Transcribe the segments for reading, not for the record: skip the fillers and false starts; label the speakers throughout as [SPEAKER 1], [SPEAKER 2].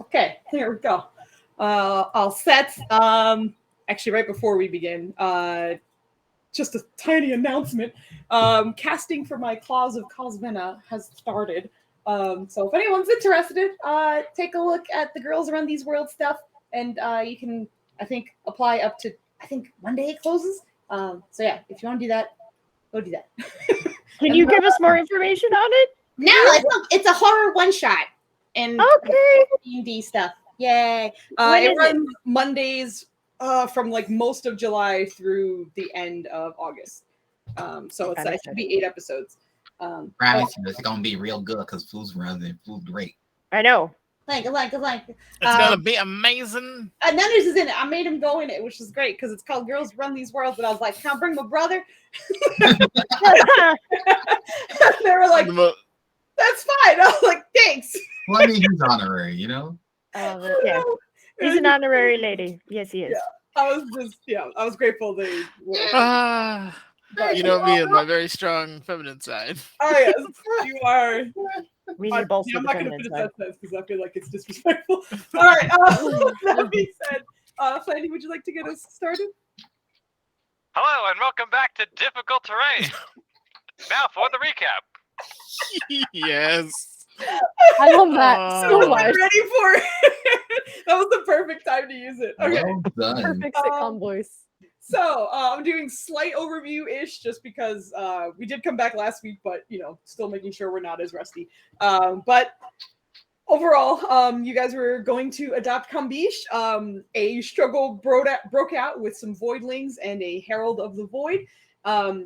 [SPEAKER 1] Okay, here we go. All set. Actually, right before we begin, just a tiny announcement. Casting for my Claws of Cosmena has started. So if anyone's interested, take a look at the Girls Around These Worlds stuff, and you can, I think, apply up to, I think, Monday it closes. So yeah, if you want to do that, go do that.
[SPEAKER 2] Can you give us more information on it?
[SPEAKER 1] No, it's a horror one shot and
[SPEAKER 2] Okay.
[SPEAKER 1] D&D stuff. Yay!
[SPEAKER 2] When
[SPEAKER 1] It
[SPEAKER 2] is
[SPEAKER 1] runs Mondays from like most of July through the end of August. So it's it should be 8 episodes.
[SPEAKER 3] Promise you, it's gonna be real good because Food's runs and Food great.
[SPEAKER 2] I know.
[SPEAKER 1] Like.
[SPEAKER 4] It's gonna be amazing.
[SPEAKER 1] Nenders is in it. I made him go in it, which is great because it's called Girls Run These Worlds. But I was like, can I bring my brother? They were like, that's fine. I was like, thanks.
[SPEAKER 3] Well, I mean, he's honorary, you know?
[SPEAKER 2] Yeah. He's an honorary lady. Yes, he is.
[SPEAKER 1] Yeah. I was grateful they
[SPEAKER 4] you know me and my very strong feminine side.
[SPEAKER 1] Oh, yes. You are.
[SPEAKER 2] We need both.
[SPEAKER 1] I'm not going to finish that sentence because I feel like it's disrespectful. All right. That being said, Flanny, would you like to get us started?
[SPEAKER 5] Hello, and welcome back to Difficult Terrain. Now for the recap.
[SPEAKER 4] Yes.
[SPEAKER 2] I love that so much.
[SPEAKER 1] Ready for it. That was the perfect time to use it. Okay.
[SPEAKER 3] Well done.
[SPEAKER 2] Perfect sitcom voice.
[SPEAKER 1] So I'm doing slight overview-ish just because we did come back last week, but, still making sure we're not as rusty. But overall, you guys were going to adopt Kambish. A struggle broke out with some voidlings and a Herald of the Void.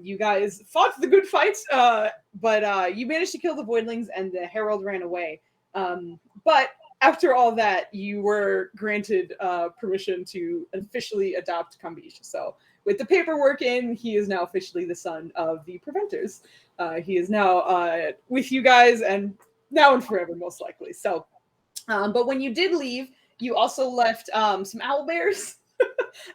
[SPEAKER 1] You guys fought the good fights, but you managed to kill the voidlings and the Herald ran away. But after all that, you were granted permission to officially adopt Kambish. So with the paperwork in, he is now officially the son of the Preventers. He is now with you guys and now and forever, most likely. So, but when you did leave, you also left some owl bears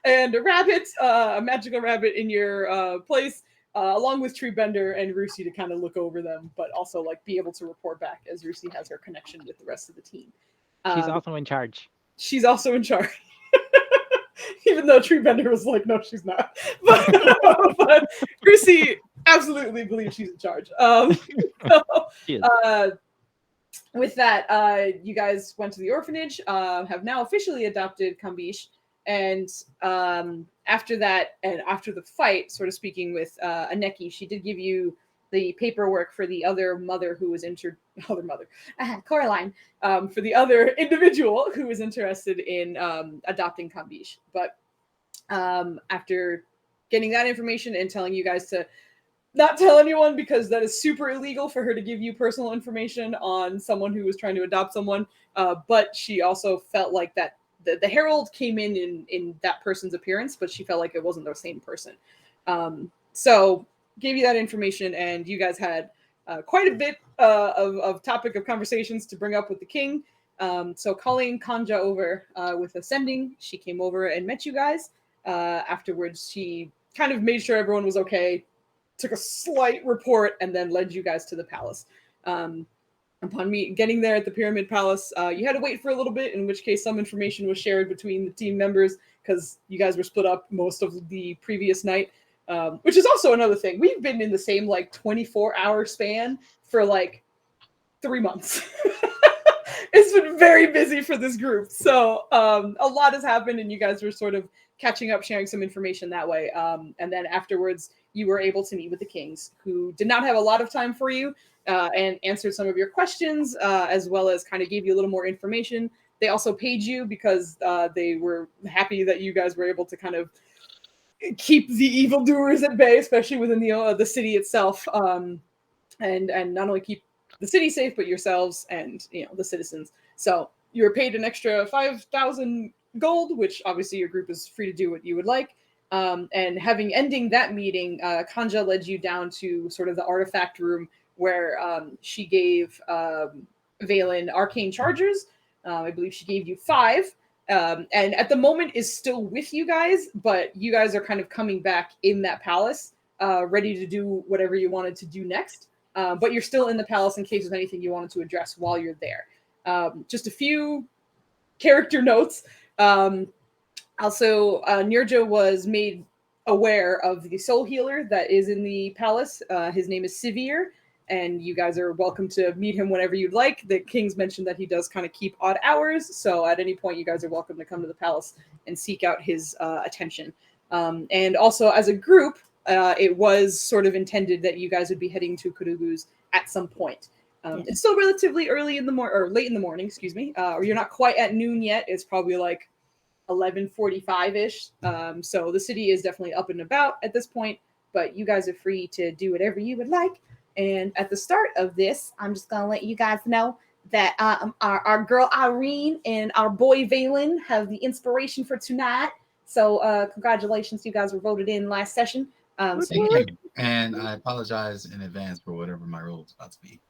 [SPEAKER 1] and a rabbit, a magical rabbit in your place, along with Treebender and Rusi to kind of look over them, but also like be able to report back as Rusi has her connection with the rest of the team.
[SPEAKER 6] She's also in charge.
[SPEAKER 1] She's also in charge. Even though Treebender was like, no, she's not. But Rusi absolutely believes she's in charge. With that, you guys went to the orphanage, have now officially adopted Kambish. And after that, and after the fight, sort of speaking with Aneki, she did give you the paperwork for the other mother who was Coraline, for the other individual who was interested in adopting Kambish. But after getting that information and telling you guys to not tell anyone because that is super illegal for her to give you personal information on someone who was trying to adopt someone, but she also felt like that the Herald came in that person's appearance, but she felt like it wasn't the same person. So gave you that information, and you guys had quite a bit of topic of conversations to bring up with the king. So calling Kanja over with Ascending, she came over and met you guys. Afterwards, she kind of made sure everyone was okay, took a slight report, and then led you guys to the palace. Upon me getting there at the Pyramid Palace, you had to wait for a little bit, in which case some information was shared between the team members because you guys were split up most of the previous night. Which is also another thing. We've been in the same 24-hour span for 3 months. It's been very busy for this group. So a lot has happened and you guys were sort of catching up, sharing some information that way. And then afterwards, you were able to meet with the Kings, who did not have a lot of time for you and answered some of your questions, as well as kind of gave you a little more information. They also paid you because they were happy that you guys were able to kind of keep the evildoers at bay, especially within the city itself, and not only keep the city safe, but yourselves and the citizens. So you were paid an extra 5,000 gold, which obviously your group is free to do what you would like. And ending that meeting, Kanja led you down to sort of the artifact room where she gave Valen arcane chargers. I believe she gave you 5. And at the moment is still with you guys, but you guys are kind of coming back in that palace, ready to do whatever you wanted to do next. But you're still in the palace in case there's anything you wanted to address while you're there. Just a few character notes. Also, Nirja was made aware of the soul healer that is in the palace. His name is Sivir, and you guys are welcome to meet him whenever you'd like. The kings mentioned that he does kind of keep odd hours, so at any point you guys are welcome to come to the palace and seek out his attention. And also, as a group, it was sort of intended that you guys would be heading to Kurugu's at some point. It's still relatively early in the morning, or late in the morning, excuse me, or you're not quite at noon yet. It's probably like 11:45-ish. So the city is definitely up and about at this point, but you guys are free to do whatever you would like. And at the start of this, I'm just going to let you guys know that our girl Irene and our boy Valen have the inspiration for tonight. So congratulations, you guys were voted in last session.
[SPEAKER 3] Thank you. And I apologize in advance for whatever my role is about to be.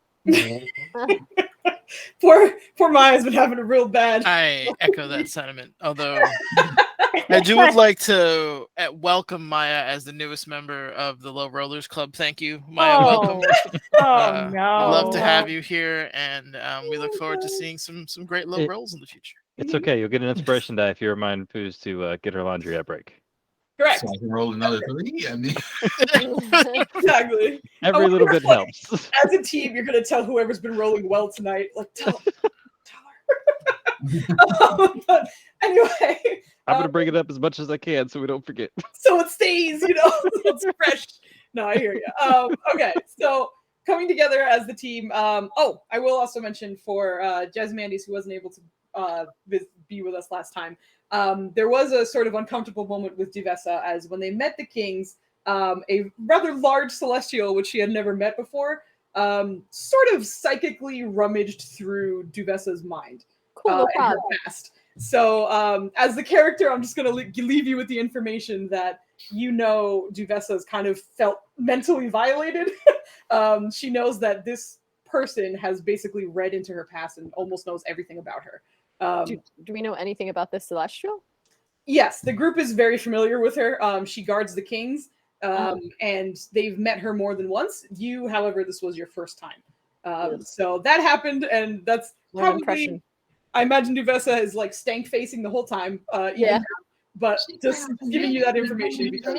[SPEAKER 1] Poor Maya's been having a real bad.
[SPEAKER 4] I echo that sentiment. Although I would like to welcome Maya as the newest member of the Low Rollers Club. Thank you, Maya. Welcome.
[SPEAKER 2] Oh no!
[SPEAKER 4] We'd love to have you here, and we look forward to seeing some great low rolls in the future.
[SPEAKER 6] It's okay. You'll get an inspiration die if you remind Foos to get her laundry at break.
[SPEAKER 1] Correct.
[SPEAKER 3] So I can roll another 3. I mean,
[SPEAKER 1] Exactly.
[SPEAKER 6] Every little bit helps.
[SPEAKER 1] As a team, you're gonna tell whoever's been rolling well tonight, like tell her. But anyway,
[SPEAKER 6] I'm gonna bring it up as much as I can so we don't forget.
[SPEAKER 1] so it stays, it's fresh. No, I hear you. Okay, so coming together as the team. Oh, I will also mention for Jasmandis, who wasn't able to be with us last time. There was a sort of uncomfortable moment with Duvessa, as when they met the kings, a rather large celestial, which she had never met before, sort of psychically rummaged through Duvessa's mind and her past. So as the character, I'm just going to leave you with the information that Duvessa's kind of felt mentally violated. She knows that this person has basically read into her past and almost knows everything about her.
[SPEAKER 7] Do we know anything about this celestial?
[SPEAKER 1] Yes, the group is very familiar with her. She guards the kings, and they've met her more than once. You, however, this was your first time. So that happened, and that's probably impression. I imagine Duvessa is like stank facing the whole time. Yeah. But just giving you that information because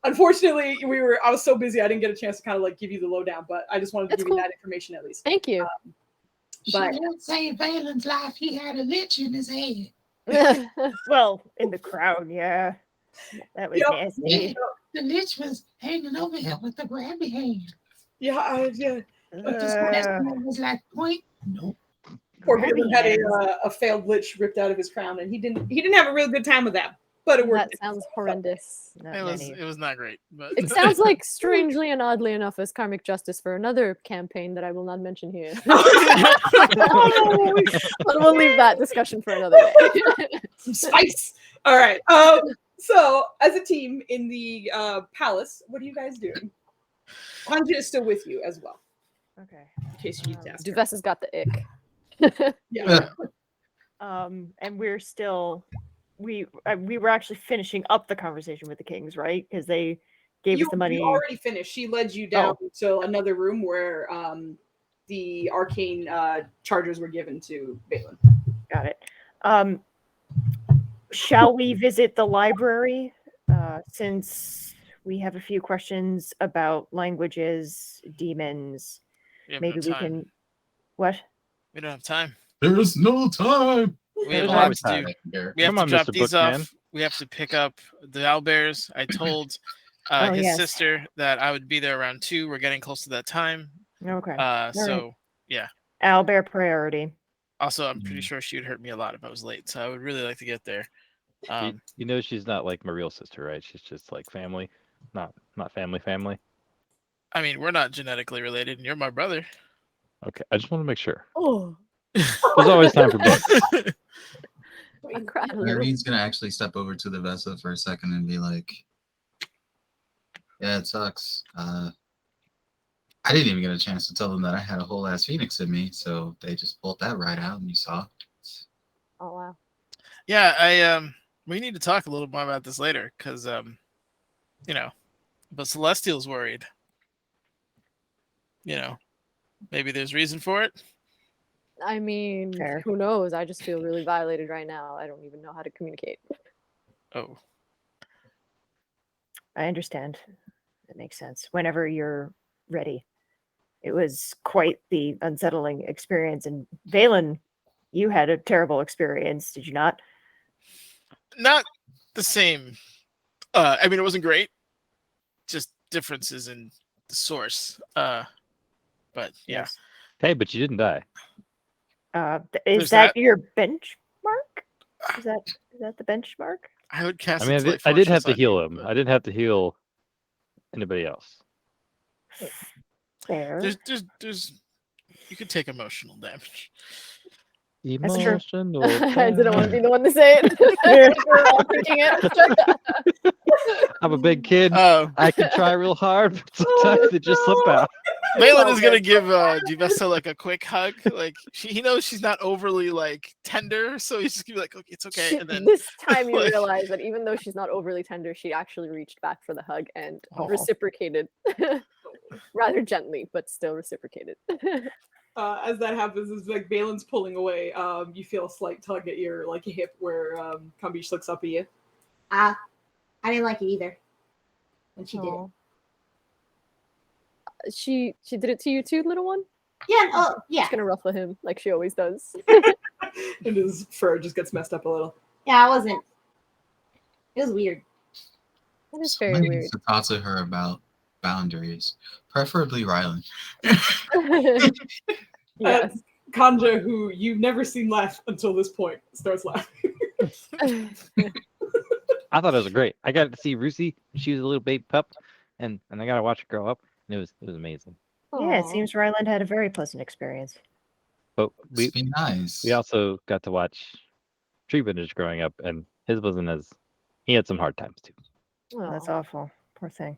[SPEAKER 1] unfortunately I was so busy I didn't get a chance to kind of like give you the lowdown, but I just wanted to give you that information at least.
[SPEAKER 7] Thank you.
[SPEAKER 3] But she didn't say Valen's life he had a lich in his head.
[SPEAKER 2] Well, in the crown, yeah. That was nasty.
[SPEAKER 3] The lich was hanging over him with the grabby hand.
[SPEAKER 1] Yeah, yeah.
[SPEAKER 3] But the celestial was like, point. Nope.
[SPEAKER 1] Poor Valen had a failed lich ripped out of his crown, and he didn't have a real good time with that. But it worked.
[SPEAKER 7] That sounds horrendous.
[SPEAKER 4] It was not great. But
[SPEAKER 7] it sounds like, strangely and oddly enough, as karmic justice for another campaign that I will not mention here. But we'll leave that discussion for another day.
[SPEAKER 1] Some spice. All right. So as a team in the palace, what are you guys doing? Hanja is still with you as well.
[SPEAKER 2] Okay.
[SPEAKER 1] In case you need to ask.
[SPEAKER 7] Duvessa's got the ick.
[SPEAKER 1] Yeah.
[SPEAKER 2] And we're still. We were actually finishing up the conversation with the kings, right? Because they gave us the money.
[SPEAKER 1] You already finished. She led you down to another room where the arcane chargers were given to Valen.
[SPEAKER 2] Got it. Shall we visit the library? Since we have a few questions about languages, demons, maybe we can. What?
[SPEAKER 4] We don't have time.
[SPEAKER 3] There's no time.
[SPEAKER 4] We have a lot to do. We have to drop these off. We have to pick up the owlbears. I told his sister that I would be there around 2. We're getting close to that time.
[SPEAKER 2] Okay.
[SPEAKER 4] Yeah.
[SPEAKER 2] Owlbear priority.
[SPEAKER 4] Also, I'm pretty sure she would hurt me a lot if I was late. So I would really like to get there.
[SPEAKER 6] She's not like my real sister, right? She's just like family, not family.
[SPEAKER 4] I mean, we're not genetically related, and you're my brother.
[SPEAKER 6] Okay, I just want to make sure.
[SPEAKER 2] Oh.
[SPEAKER 6] There's always time for both.
[SPEAKER 3] Irene's gonna actually step over to the Vessa for a second and be like, "Yeah, it sucks. I didn't even get a chance to tell them that I had a whole ass phoenix in me, so they just pulled that right out, and you saw."
[SPEAKER 7] Oh wow.
[SPEAKER 4] Yeah, we need to talk a little more about this later, because but Celestial's worried. Maybe there's reason for it.
[SPEAKER 7] I mean,
[SPEAKER 2] Fair.
[SPEAKER 7] who knows? I just feel really violated right now. I don't even know how to communicate.
[SPEAKER 4] Oh.
[SPEAKER 2] I understand. That makes sense. Whenever you're ready. It was quite the unsettling experience. And Valen, you had a terrible experience, did you not?
[SPEAKER 4] Not the same. I mean, it wasn't great. Just differences in the source. But yeah.
[SPEAKER 2] Yes.
[SPEAKER 6] Hey, but you didn't die.
[SPEAKER 2] Is that your benchmark? Is that the benchmark?
[SPEAKER 4] I would cast.
[SPEAKER 6] I mean, I did have to heal him. I didn't have to heal anybody else.
[SPEAKER 2] Fair.
[SPEAKER 4] There's. You could take emotional damage.
[SPEAKER 2] That's true.
[SPEAKER 6] Emotional.
[SPEAKER 7] I didn't want to be the one to say it. We're all thinking it.
[SPEAKER 6] I'm a big kid. I can try real hard, but sometimes it just slip out.
[SPEAKER 4] Valen is gonna give Divessa like a quick hug. Like he knows she's not overly like tender, so he's just gonna be like, okay, it's okay. And then
[SPEAKER 7] This time you realize that even though she's not overly tender, she actually reached back for the hug and reciprocated rather gently, but still reciprocated.
[SPEAKER 1] As that happens, is like Valen's pulling away. You feel a slight tug at your like hip where Kambish looks up at you.
[SPEAKER 8] I didn't like it either when she did it.
[SPEAKER 7] She did it to you too, little one?
[SPEAKER 8] Yeah, yeah.
[SPEAKER 7] She's gonna ruffle him like she always does.
[SPEAKER 1] And his fur just gets messed up a little.
[SPEAKER 8] Yeah, I wasn't. It was weird.
[SPEAKER 7] That is very
[SPEAKER 3] Somebody
[SPEAKER 7] weird.
[SPEAKER 3] needs to talk to her about boundaries, preferably Rylan.
[SPEAKER 7] Yes.
[SPEAKER 1] Kanja, who you've never seen laugh until this point, starts laughing.
[SPEAKER 6] I thought it was great. I got to see Rusi. She was a little baby pup, and I got to watch her grow up. And it was amazing.
[SPEAKER 2] Yeah, it seems Ryland had a very pleasant experience.
[SPEAKER 6] But
[SPEAKER 3] Must be nice.
[SPEAKER 6] we also got to watch Tree Vintage growing up, and his wasn't as. He had some hard times too.
[SPEAKER 2] Oh, that's awful. Poor thing.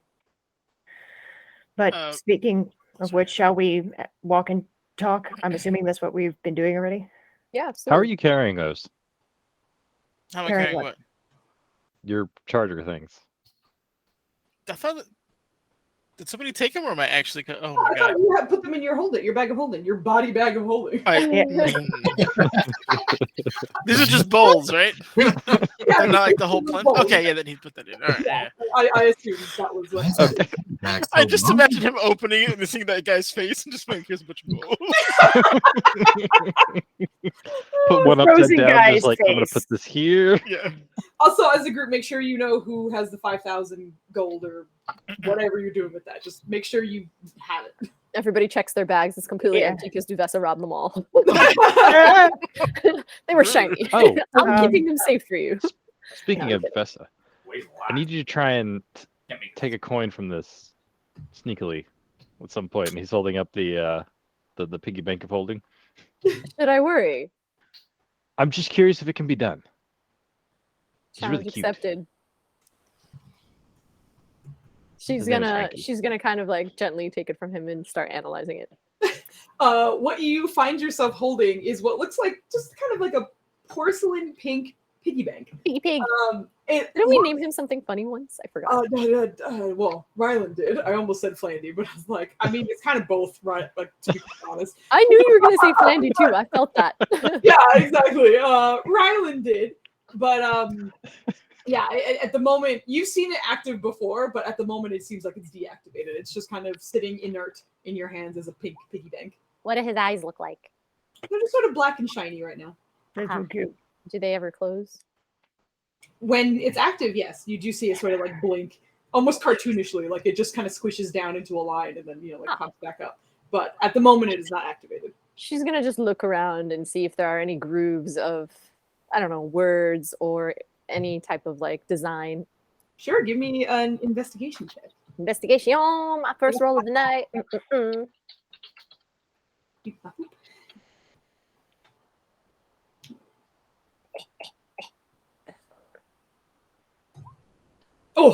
[SPEAKER 2] But speaking of which, shall we walk and talk? I'm assuming that's what we've been doing already.
[SPEAKER 7] Yeah.
[SPEAKER 6] How
[SPEAKER 7] Absolutely.
[SPEAKER 6] are you carrying those?
[SPEAKER 4] How am I carrying what?
[SPEAKER 6] Your charger things.
[SPEAKER 4] I thought. Did somebody take them, or am I actually? Oh
[SPEAKER 1] I
[SPEAKER 4] my god!
[SPEAKER 1] thought you had put them in your bag of holding, your body bag of holding.
[SPEAKER 4] These are just bowls, right? They're not like the whole plant. Okay, yeah, then he put that in. All right, yeah.
[SPEAKER 1] I assumed that was like.
[SPEAKER 4] I just imagine him opening it and seeing that guy's face and just like, here's a bunch of bowls.
[SPEAKER 6] Put one upside down, just like, I'm going to put this here.
[SPEAKER 4] Yeah.
[SPEAKER 1] Also, as a group, make sure you know who has the 5,000 gold or whatever you're doing with that. Just make sure you have it.
[SPEAKER 7] Everybody checks their bags. It's completely empty because Duvessa robbed them all. They were shiny.
[SPEAKER 6] Oh,
[SPEAKER 7] I'm keeping them safe for you.
[SPEAKER 6] Speaking of Vessa, I need you to try and take a coin from this sneakily at some point. And he's holding up the piggy bank of holding.
[SPEAKER 7] Should I worry?
[SPEAKER 6] I'm just curious if it can be done. He's really cute.
[SPEAKER 7] Accepted. She's gonna kind of like gently take it from him and start analyzing it.
[SPEAKER 1] What you find yourself holding is what looks like just kind of like a porcelain pink piggy bank.
[SPEAKER 7] Piggy pig. Didn't we name him something funny once? I forgot.
[SPEAKER 1] Well, Ryland did. I almost said Flandy, but I was like, I mean, it's kind of both, right? Like, to be honest.
[SPEAKER 7] I knew you were gonna say Flandy too. I felt that.
[SPEAKER 1] Yeah, exactly. Ryland did, but yeah. At the moment, you've seen it active before, but at the moment, it seems like it's deactivated. It's just kind of sitting inert in your hands as a pink piggy bank.
[SPEAKER 7] What do his eyes look like?
[SPEAKER 1] They're just sort of black and shiny right now.
[SPEAKER 2] They're so cute.
[SPEAKER 7] Do they ever close?
[SPEAKER 1] When it's active, yes, you do see it sort of like blink, almost cartoonishly, like it just kind of squishes down into a line and then pops back up. But at the moment, it is not activated.
[SPEAKER 7] She's gonna just look around and see if there are any grooves of, I don't know, words or any type of like design.
[SPEAKER 1] Sure, give me an investigation check.
[SPEAKER 7] Investigation, my first roll of the night.
[SPEAKER 1] Oh,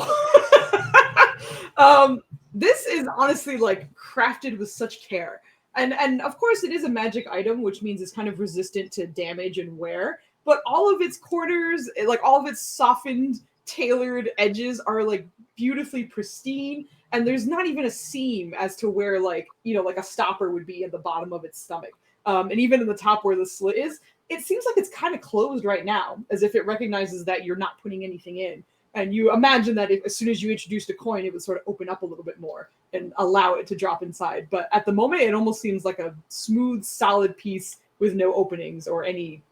[SPEAKER 1] this is honestly like crafted with such care. And of course it is a magic item, which means it's kind of resistant to damage and wear, but all of its corners, like all of its softened, tailored edges are like beautifully pristine, and there's not even a seam as to where like a stopper would be at the bottom of its stomach. And even in the top where the slit is, it seems like it's kind of closed right now, as if it recognizes that you're not putting anything in. And you imagine that as soon as you introduced a coin, it would sort of open up a little bit more and allow it to drop inside. But at the moment, it almost seems like a smooth, solid piece with no openings or any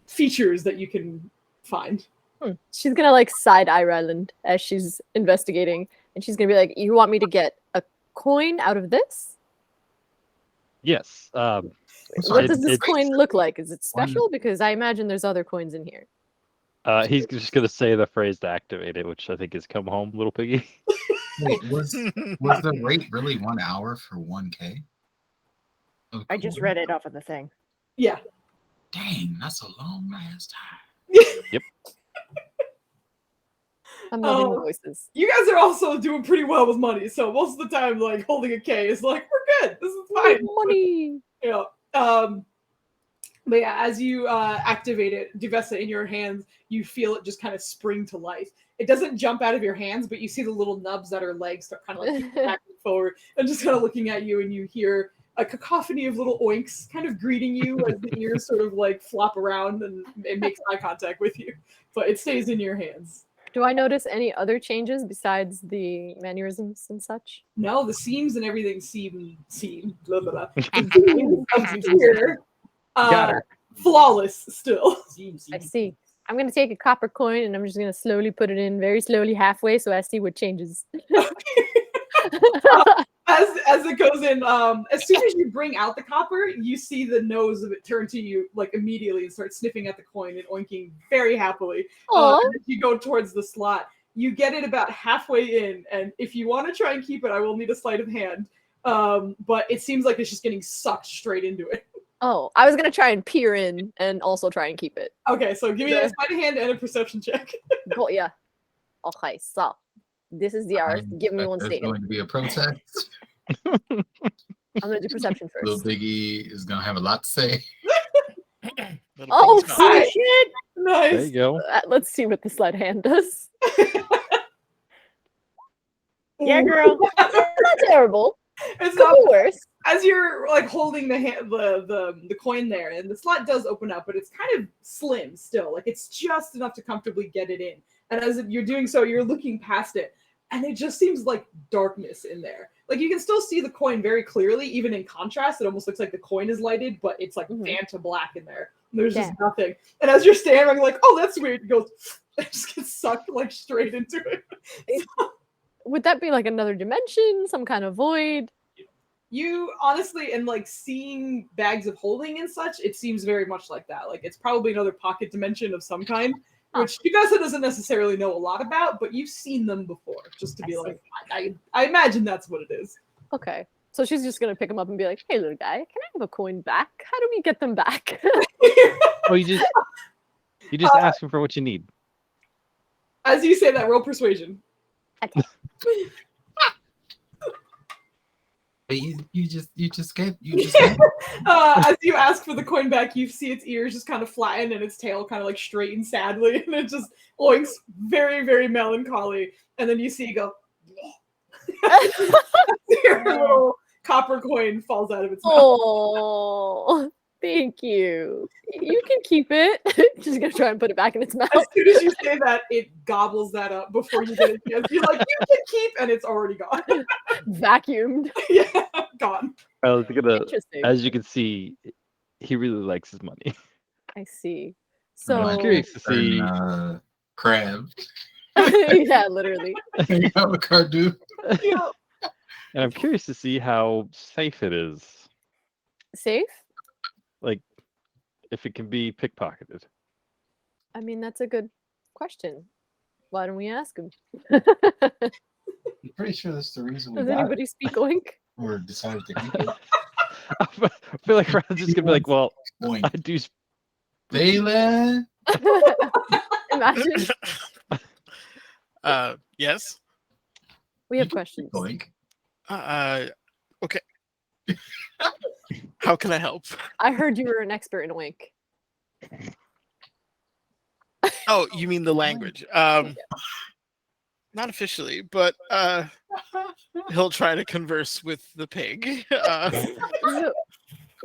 [SPEAKER 1] features that you can find.
[SPEAKER 7] She's gonna like side eye Ryland as she's investigating, and she's gonna be like, "You want me to get a coin out of this?
[SPEAKER 6] Yes.
[SPEAKER 7] What does this coin look like? Is it special? Because I imagine there's other coins in here."
[SPEAKER 6] He's just gonna say the phrase to activate it, which I think is "Come home, little piggy."
[SPEAKER 3] Wait, was the rate really 1 hour for 1K? Oh,
[SPEAKER 2] I just read it off of the thing.
[SPEAKER 1] Yeah.
[SPEAKER 3] Dang, that's a long ass time.
[SPEAKER 6] Yep.
[SPEAKER 7] I'm loving the voices.
[SPEAKER 1] You guys are also doing pretty well with money, so most of the time, like holding a K is like, we're good. This is fine.
[SPEAKER 7] Money.
[SPEAKER 1] Yeah. But yeah, as you activate it, Divessa, in your hands, you feel it just kind of spring to life. It doesn't jump out of your hands, but you see the little nubs that are legs start kind of like back and forward and just kind of looking at you, and you hear a cacophony of little oinks kind of greeting you as the ears sort of like flop around, and it makes eye contact with you. But it stays in your hands.
[SPEAKER 7] Do I notice any other changes besides the mannerisms and such?
[SPEAKER 1] No, the seams and everything seem blah blah blah. The seams of here,
[SPEAKER 6] Got her.
[SPEAKER 1] flawless still.
[SPEAKER 7] I see. I'm gonna take a copper coin and I'm just gonna slowly put it in very slowly halfway so I see what changes.
[SPEAKER 1] As it goes in, as soon as you bring out the copper, you see the nose of it turn to you like immediately and start sniffing at the coin and oinking very happily. And as you go towards the slot, you get it about halfway in, and if you want to try and keep it, I will need a sleight of hand. But it seems like it's just getting sucked straight into it.
[SPEAKER 7] Oh, I was gonna try and peer in and also try and keep it.
[SPEAKER 1] Okay, so give me a sleight of hand and a perception check.
[SPEAKER 7] Oh yeah. Okay, so this is the hours. Give me one
[SPEAKER 3] There's
[SPEAKER 7] second.
[SPEAKER 3] going to be a protest.
[SPEAKER 7] I'm gonna do perception first.
[SPEAKER 3] Little Biggie is going to have a lot to say.
[SPEAKER 7] Oh
[SPEAKER 1] shit! Nice.
[SPEAKER 6] There you go.
[SPEAKER 7] Let's see what the sleight of hand does.
[SPEAKER 2] Yeah, girl.
[SPEAKER 7] Not terrible.
[SPEAKER 1] It's
[SPEAKER 7] Could
[SPEAKER 1] not
[SPEAKER 7] be worse.
[SPEAKER 1] as you're like holding the coin there, and the slot does open up, but it's kind of slim still. Like it's just enough to comfortably get it in. And as you're doing so, you're looking past it, and it just seems like darkness in there. Like you can still see the coin very clearly, even in contrast. It almost looks like the coin is lighted, but it's like Vanta black in there. There's just nothing. And as you're standing, like, oh, that's weird. It goes, it just gets sucked like straight into it.
[SPEAKER 7] Would that be like another dimension, some kind of void?
[SPEAKER 1] You honestly, and like seeing bags of holding and such, it seems very much like that. Like it's probably another pocket dimension of some kind, which Yugasa doesn't necessarily know a lot about, but you've seen them before. Just to be like, I imagine that's what it is.
[SPEAKER 7] Okay. So she's just gonna pick him up and be like, "Hey, little guy, can I have a coin back? How do we get them back?"
[SPEAKER 6] Oh, you just ask him for what you need.
[SPEAKER 1] As you say that, roll persuasion.
[SPEAKER 3] But you just gave
[SPEAKER 1] As you ask for the coin back, you see its ears just kind of flatten and its tail kind of like straighten sadly, and it just oinks very, very melancholy. And then you see it go. Your little copper coin falls out of its mouth.
[SPEAKER 7] Oh, thank you. You can keep it. Just gonna try and put it back in its mouth.
[SPEAKER 1] As soon as you say that, it gobbles that up before you get it. You're like, you can keep, and it's already gone.
[SPEAKER 7] Vacuumed.
[SPEAKER 1] Yeah, gone.
[SPEAKER 6] I was gonna,
[SPEAKER 7] Interesting.
[SPEAKER 6] as you can see, he really likes his money.
[SPEAKER 7] I see. So
[SPEAKER 6] I'm curious to see.
[SPEAKER 3] Crab.
[SPEAKER 7] yeah, literally.
[SPEAKER 3] You have a cardu.
[SPEAKER 1] Yeah.
[SPEAKER 6] And I'm curious to see how safe it is.
[SPEAKER 7] Safe?
[SPEAKER 6] Like, if it can be pickpocketed.
[SPEAKER 7] I mean, that's a good question. Why don't we ask him?
[SPEAKER 3] I'm pretty sure that's the reason we
[SPEAKER 7] Does
[SPEAKER 3] got
[SPEAKER 7] anybody speak oink?
[SPEAKER 3] or decided to keep it.
[SPEAKER 6] I feel like Ryan's just gonna be like, well,
[SPEAKER 3] Boink.
[SPEAKER 6] I do.
[SPEAKER 3] Valen.
[SPEAKER 7] Imagine.
[SPEAKER 4] Yes.
[SPEAKER 7] We have questions.
[SPEAKER 3] Boink.
[SPEAKER 4] Okay. How can I help?
[SPEAKER 7] I heard you were an expert in oink.
[SPEAKER 4] Oh, you mean the language? Not officially, but he'll try to converse with the pig.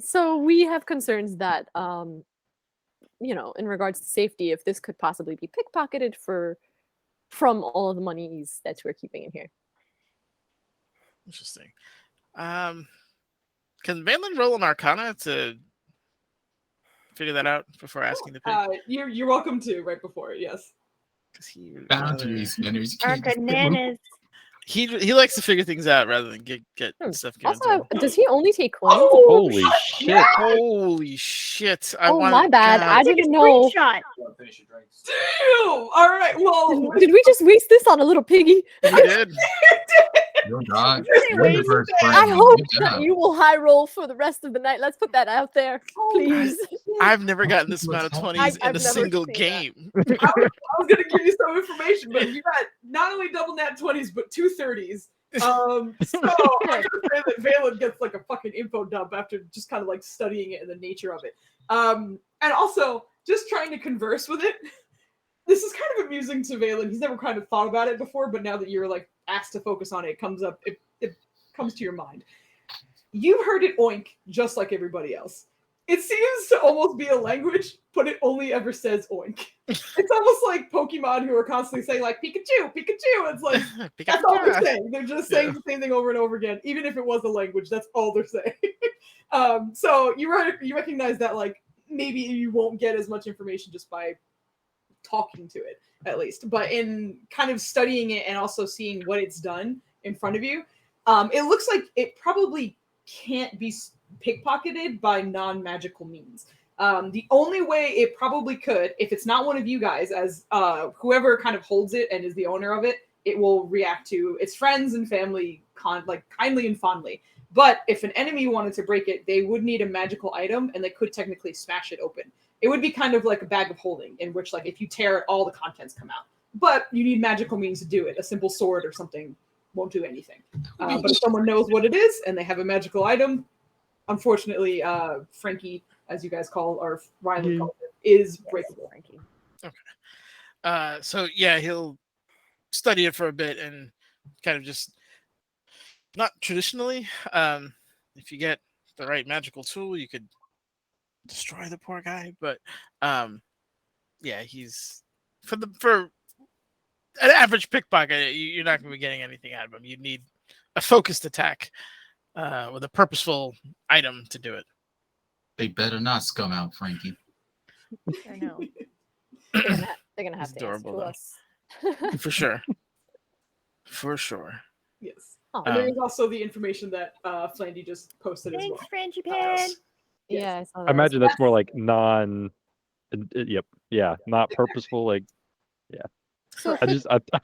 [SPEAKER 7] So we have concerns that, you know, in regards to safety, if this could possibly be pickpocketed from all of the monies that we're keeping in here.
[SPEAKER 4] Interesting. Can Valen roll an Arcana to figure that out before asking the pig?
[SPEAKER 1] You're welcome to right before it. Yes.
[SPEAKER 3] Boundaries, spinners.
[SPEAKER 2] Our bananas.
[SPEAKER 4] He likes to figure things out rather than get stuff given to him.
[SPEAKER 7] Also, does he only take coins?
[SPEAKER 6] Holy shit!
[SPEAKER 4] Holy shit!
[SPEAKER 7] My bad. I didn't know.
[SPEAKER 2] Screenshot.
[SPEAKER 1] Damn! All right. Well,
[SPEAKER 7] Did we just waste this on a little piggy?
[SPEAKER 4] He did.
[SPEAKER 3] Your God.
[SPEAKER 2] Anyways,
[SPEAKER 3] Universe
[SPEAKER 7] I
[SPEAKER 3] brand.
[SPEAKER 7] hope
[SPEAKER 3] Good
[SPEAKER 7] that
[SPEAKER 3] job.
[SPEAKER 7] you will high roll for the rest of the night. Let's put that out there, please.
[SPEAKER 4] I've never gotten this amount of 20s
[SPEAKER 7] I've
[SPEAKER 4] in a
[SPEAKER 7] never
[SPEAKER 4] single
[SPEAKER 7] seen that.
[SPEAKER 4] game.
[SPEAKER 1] I was gonna give you some information, but you got not only double nat 20s, but 2 30s. So I'm gonna say that Valen gets like a fucking info dump after just kind of like studying it and the nature of it. And also just trying to converse with it. This is kind of amusing to Valen. He's never kind of thought about it before, but now that you're like asked to focus on it, it comes up. It comes to your mind. You've heard it oink just like everybody else. It seems to almost be a language, but it only ever says oink. It's almost like Pokemon who are constantly saying like Pikachu, Pikachu. It's like that's all they're saying. They're just saying the same thing over and over again. Even if it was a language, that's all they're saying. So you recognize that like maybe you won't get as much information just by talking to it, at least. But in kind of studying it and also seeing what it's done in front of you, it looks like it probably can't be pickpocketed by non-magical means. The only way it probably could, if it's not one of you guys, as whoever kind of holds it and is the owner of it, it will react to its friends and family kindly and fondly. But if an enemy wanted to break it, they would need a magical item and they could technically smash it open. It would be kind of like a bag of holding in which like if you tear it, all the contents come out. But you need magical means to do it. A simple sword or something won't do anything. But if someone knows what it is and they have a magical item, unfortunately, Frankie, as you guys call, or Riley calls it, is breakable.
[SPEAKER 2] Frankie.
[SPEAKER 4] Okay. So yeah, he'll study it for a bit and kind of just not traditionally. If you get the right magical tool, you could destroy the poor guy. But yeah, he's for an average pickpocket, you're not going to be getting anything out of him. You need a focused attack with a purposeful item to do it.
[SPEAKER 3] They better not scum out Frankie.
[SPEAKER 2] I know.
[SPEAKER 7] They're gonna have
[SPEAKER 4] It's
[SPEAKER 7] to answer
[SPEAKER 4] adorable,
[SPEAKER 7] to
[SPEAKER 4] though.
[SPEAKER 7] us.
[SPEAKER 4] For sure. For sure.
[SPEAKER 1] Yes.
[SPEAKER 7] Oh.
[SPEAKER 1] And there is also the information that Flandy just posted as well.
[SPEAKER 2] Thanks, Frangie Pan.
[SPEAKER 7] Yeah, I saw that.
[SPEAKER 6] I imagine that's more like not purposeful. Like, yeah.
[SPEAKER 7] So
[SPEAKER 6] I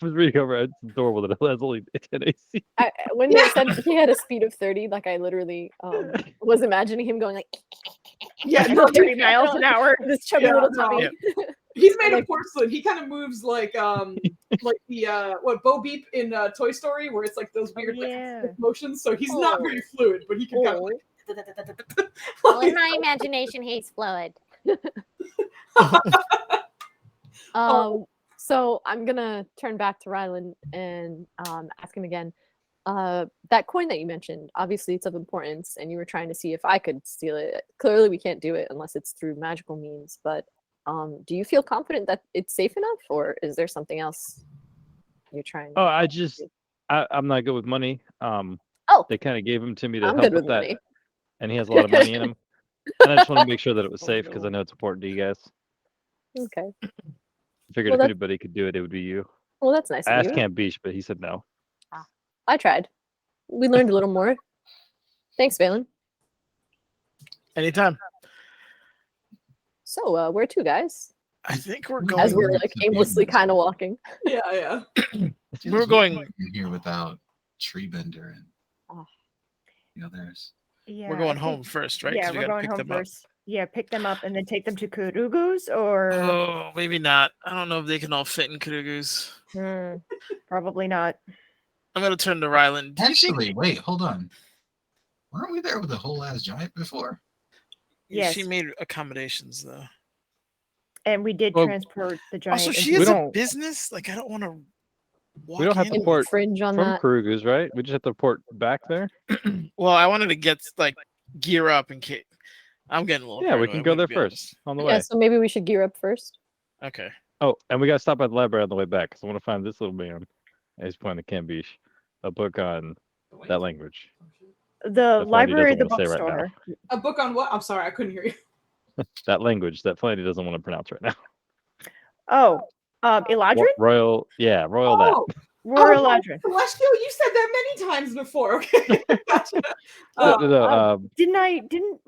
[SPEAKER 6] was reading over. It's adorable that it has only 10 AC.
[SPEAKER 7] when they said he had a speed of 30, like I literally was imagining him going like
[SPEAKER 2] 30 miles an hour.
[SPEAKER 7] This chubby little tummy.
[SPEAKER 4] Yeah.
[SPEAKER 1] He's made of porcelain. He kind of moves like the Bo Beep in Toy Story, where it's like those weird like, motions. So he's not very fluid, but he can kind of like.
[SPEAKER 8] Well, in my imagination, he's fluid.
[SPEAKER 7] So I'm gonna turn back to Rylan and ask him again. That coin that you mentioned, obviously it's of importance, and you were trying to see if I could steal it. Clearly, we can't do it unless it's through magical means. But do you feel confident that it's safe enough, or is there something else you're trying?
[SPEAKER 6] Oh, I'm not good with money. They kind of gave him to me to
[SPEAKER 7] I'm
[SPEAKER 6] help
[SPEAKER 7] good
[SPEAKER 6] with
[SPEAKER 7] with
[SPEAKER 6] that,
[SPEAKER 7] money.
[SPEAKER 6] and he has a lot of money in him. And I just want to make sure that it was safe because I know it's important to you guys.
[SPEAKER 7] Okay.
[SPEAKER 6] I figured if anybody could do it, it would be you.
[SPEAKER 7] Well, that's nice.
[SPEAKER 6] I
[SPEAKER 7] of
[SPEAKER 6] asked
[SPEAKER 7] you.
[SPEAKER 6] Camp Beach, but he said no.
[SPEAKER 7] I tried. We learned a little more. Thanks, Valen.
[SPEAKER 4] Anytime.
[SPEAKER 7] So, where to, guys?
[SPEAKER 4] I think we're going.
[SPEAKER 7] As we're like aimlessly kind of walking.
[SPEAKER 1] Yeah.
[SPEAKER 4] We're going
[SPEAKER 3] in here without Treebender and the others.
[SPEAKER 2] Yeah,
[SPEAKER 4] we're going home first, right?
[SPEAKER 2] Yeah,
[SPEAKER 4] 'Cause we
[SPEAKER 2] we're
[SPEAKER 4] gotta
[SPEAKER 2] going
[SPEAKER 4] pick
[SPEAKER 2] home
[SPEAKER 4] them up.
[SPEAKER 2] first. Yeah, pick them up and then take them to Kurugu's, or
[SPEAKER 4] Oh, maybe not. I don't know if they can all fit in Kurugu's.
[SPEAKER 2] Probably not.
[SPEAKER 4] I'm gonna turn to Ryland.
[SPEAKER 3] Actually, wait, hold on. Weren't we there with the whole ass giant before?
[SPEAKER 2] Yes.
[SPEAKER 4] She made accommodations though.
[SPEAKER 2] And we did transport the giant.
[SPEAKER 4] Also, she has a business. Like, I don't want to.
[SPEAKER 6] We don't have to port
[SPEAKER 7] fringe on
[SPEAKER 6] from
[SPEAKER 7] that.
[SPEAKER 6] Kurugu's, right? We just have to port back there.
[SPEAKER 4] Well, I wanted to get like gear up in case. I'm getting a little.
[SPEAKER 6] Yeah, we
[SPEAKER 4] paranoid,
[SPEAKER 6] can
[SPEAKER 4] I'm
[SPEAKER 6] go
[SPEAKER 4] gonna
[SPEAKER 6] there
[SPEAKER 4] be
[SPEAKER 6] first on the
[SPEAKER 7] Yeah,
[SPEAKER 6] way.
[SPEAKER 7] so maybe we should gear up first.
[SPEAKER 4] honest. Okay.
[SPEAKER 6] Oh, and we got to stop at the library on the way back because I want to find this little man. He's pointing to Cambiche, a book on that language.
[SPEAKER 2] The
[SPEAKER 6] That Flandy
[SPEAKER 2] library,
[SPEAKER 6] doesn't
[SPEAKER 2] the
[SPEAKER 6] wanna say right now.
[SPEAKER 2] bookstore.
[SPEAKER 1] A book on what? I'm sorry, I couldn't hear you.
[SPEAKER 6] That language that Flandy doesn't want to pronounce right now.
[SPEAKER 2] Oh, Eladrin?
[SPEAKER 6] Royal, yeah, Royal that.
[SPEAKER 1] Oh,
[SPEAKER 2] Royal
[SPEAKER 1] right,
[SPEAKER 2] Eladrin.
[SPEAKER 1] Celestial, you said that many times before. Okay, gotcha.
[SPEAKER 2] Didn't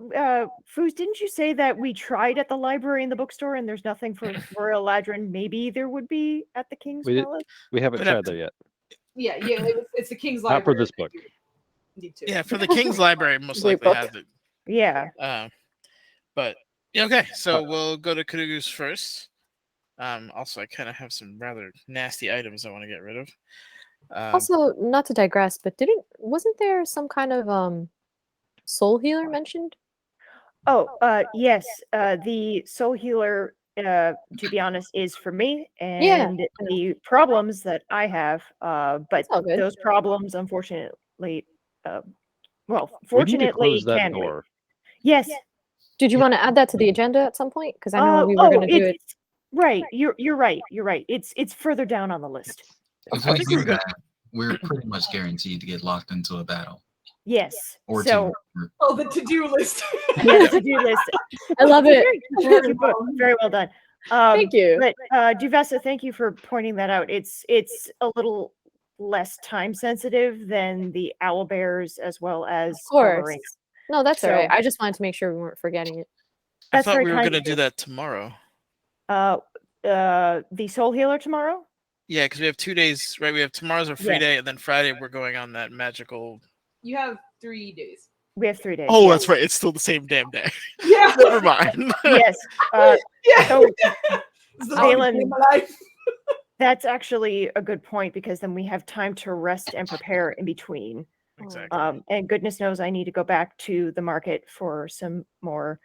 [SPEAKER 2] Foos, didn't you say that we tried at the library and the bookstore and there's nothing for Royal Eladrin? Maybe there would be at the King's
[SPEAKER 6] We did-
[SPEAKER 2] Palace?
[SPEAKER 6] We haven't
[SPEAKER 4] We'd have
[SPEAKER 6] tried there yet.
[SPEAKER 1] Yeah, it's the King's
[SPEAKER 6] Not
[SPEAKER 1] Library.
[SPEAKER 6] for this
[SPEAKER 1] that
[SPEAKER 6] book.
[SPEAKER 1] you Need to.
[SPEAKER 4] Yeah, for the King's Library, most
[SPEAKER 7] Great
[SPEAKER 4] likely
[SPEAKER 7] book.
[SPEAKER 4] has it.
[SPEAKER 2] Yeah.
[SPEAKER 4] But yeah, okay. So we'll go to Kudugus first. Also, I kind of have some rather nasty items I want to get rid of.
[SPEAKER 7] Also, not to digress, but wasn't there some kind of soul healer mentioned?
[SPEAKER 2] Oh, yes. The soul healer, to be honest, is for me and the problems that I have. But
[SPEAKER 7] all good.
[SPEAKER 2] those problems, unfortunately, well,
[SPEAKER 6] We need to
[SPEAKER 2] fortunately,
[SPEAKER 6] close that
[SPEAKER 2] can wait.
[SPEAKER 6] door.
[SPEAKER 2] Yes.
[SPEAKER 7] Did you want to add that to the agenda at some point? Because I know we were going to do it.
[SPEAKER 2] Right. You're right. You're right. It's further down on the list.
[SPEAKER 3] If
[SPEAKER 4] I
[SPEAKER 3] we
[SPEAKER 4] think
[SPEAKER 3] do
[SPEAKER 4] we're good.
[SPEAKER 3] that, we're pretty much guaranteed to get locked into a battle.
[SPEAKER 2] Yes.
[SPEAKER 3] Or
[SPEAKER 2] So,
[SPEAKER 3] two.
[SPEAKER 1] Oh, the to-do list.
[SPEAKER 2] yes, to-do list.
[SPEAKER 7] I love it.
[SPEAKER 2] Thank you, very well done.
[SPEAKER 7] Thank you.
[SPEAKER 2] But Duvessa, thank you for pointing that out. It's a little less time sensitive than the owl bears as well as
[SPEAKER 7] Of course.
[SPEAKER 2] Marines.
[SPEAKER 7] No, that's all right.
[SPEAKER 2] So-
[SPEAKER 7] I just wanted to make sure we weren't forgetting it.
[SPEAKER 4] I
[SPEAKER 2] That's
[SPEAKER 4] thought
[SPEAKER 2] very
[SPEAKER 4] we were
[SPEAKER 2] kind
[SPEAKER 4] going to
[SPEAKER 2] of
[SPEAKER 4] do
[SPEAKER 2] you.
[SPEAKER 4] that tomorrow.
[SPEAKER 2] The soul healer tomorrow?
[SPEAKER 4] Yeah, because we have 2 days, right? We have tomorrow's our free
[SPEAKER 2] Yes.
[SPEAKER 4] day, and then Friday we're going on that magical.
[SPEAKER 1] You have 3 days.
[SPEAKER 2] We have 3 days.
[SPEAKER 4] Oh,
[SPEAKER 2] yes.
[SPEAKER 4] that's right. It's still the same damn day.
[SPEAKER 1] Yeah.
[SPEAKER 4] Never mind.
[SPEAKER 2] Yes.
[SPEAKER 1] Yeah.
[SPEAKER 2] So
[SPEAKER 1] It's the
[SPEAKER 2] Valen-
[SPEAKER 1] longest day of my life.
[SPEAKER 2] that's actually a good point because then we have time to rest and prepare in between.
[SPEAKER 4] Exactly.
[SPEAKER 2] And goodness knows I need to go back to the market for some more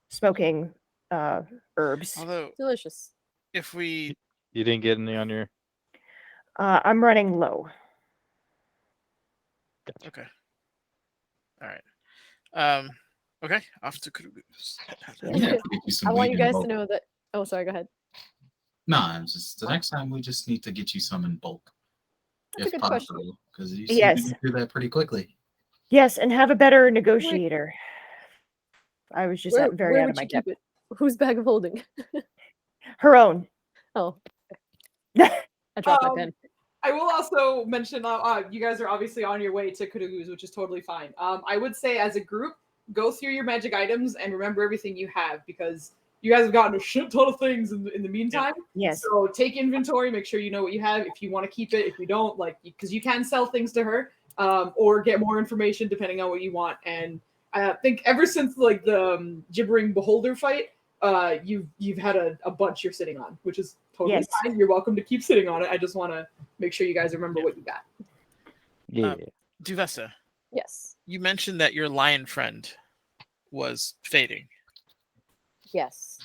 [SPEAKER 2] smoking herbs.
[SPEAKER 4] Although,
[SPEAKER 7] Delicious.
[SPEAKER 4] if we
[SPEAKER 6] You didn't get any on your.
[SPEAKER 2] I'm running low.
[SPEAKER 4] okay, all right, okay, off to Kudugus.
[SPEAKER 2] Yeah.
[SPEAKER 3] We have to get you some
[SPEAKER 7] I want
[SPEAKER 3] weed
[SPEAKER 7] you
[SPEAKER 3] in
[SPEAKER 7] guys to
[SPEAKER 3] bulk.
[SPEAKER 7] know that. Oh, sorry. Go ahead.
[SPEAKER 3] Nah, it's just the next time we just need to get you some in bulk.
[SPEAKER 7] That's a good question.
[SPEAKER 3] Because you seem
[SPEAKER 2] Yes.
[SPEAKER 3] to do that pretty quickly.
[SPEAKER 2] Yes, and have a better negotiator. I was just very out
[SPEAKER 7] would
[SPEAKER 2] of my
[SPEAKER 7] you
[SPEAKER 2] depth.
[SPEAKER 7] keep it? Whose bag of holding?
[SPEAKER 2] Her own.
[SPEAKER 7] Oh, I dropped my pen.
[SPEAKER 1] I will also mention, you guys are obviously on your way to Kudugus, which is totally fine. I would say as a group, go through your magic items and remember everything you have because you guys have gotten a shit ton of things in the meantime.
[SPEAKER 2] Yes.
[SPEAKER 1] So take inventory, make sure you know what you have. If you want to keep it, if you don't, because you can sell things to her or get more information depending on what you want. And I think ever since the gibbering beholder fight, you've had a bunch you're sitting on, which is totally
[SPEAKER 2] Yes.
[SPEAKER 1] fine. You're welcome to keep sitting on it. I just want to make sure you guys remember what you got.
[SPEAKER 6] Yeah.
[SPEAKER 4] Duvessa,
[SPEAKER 7] Yes.
[SPEAKER 4] you mentioned that your lion friend was fading.
[SPEAKER 7] Yes.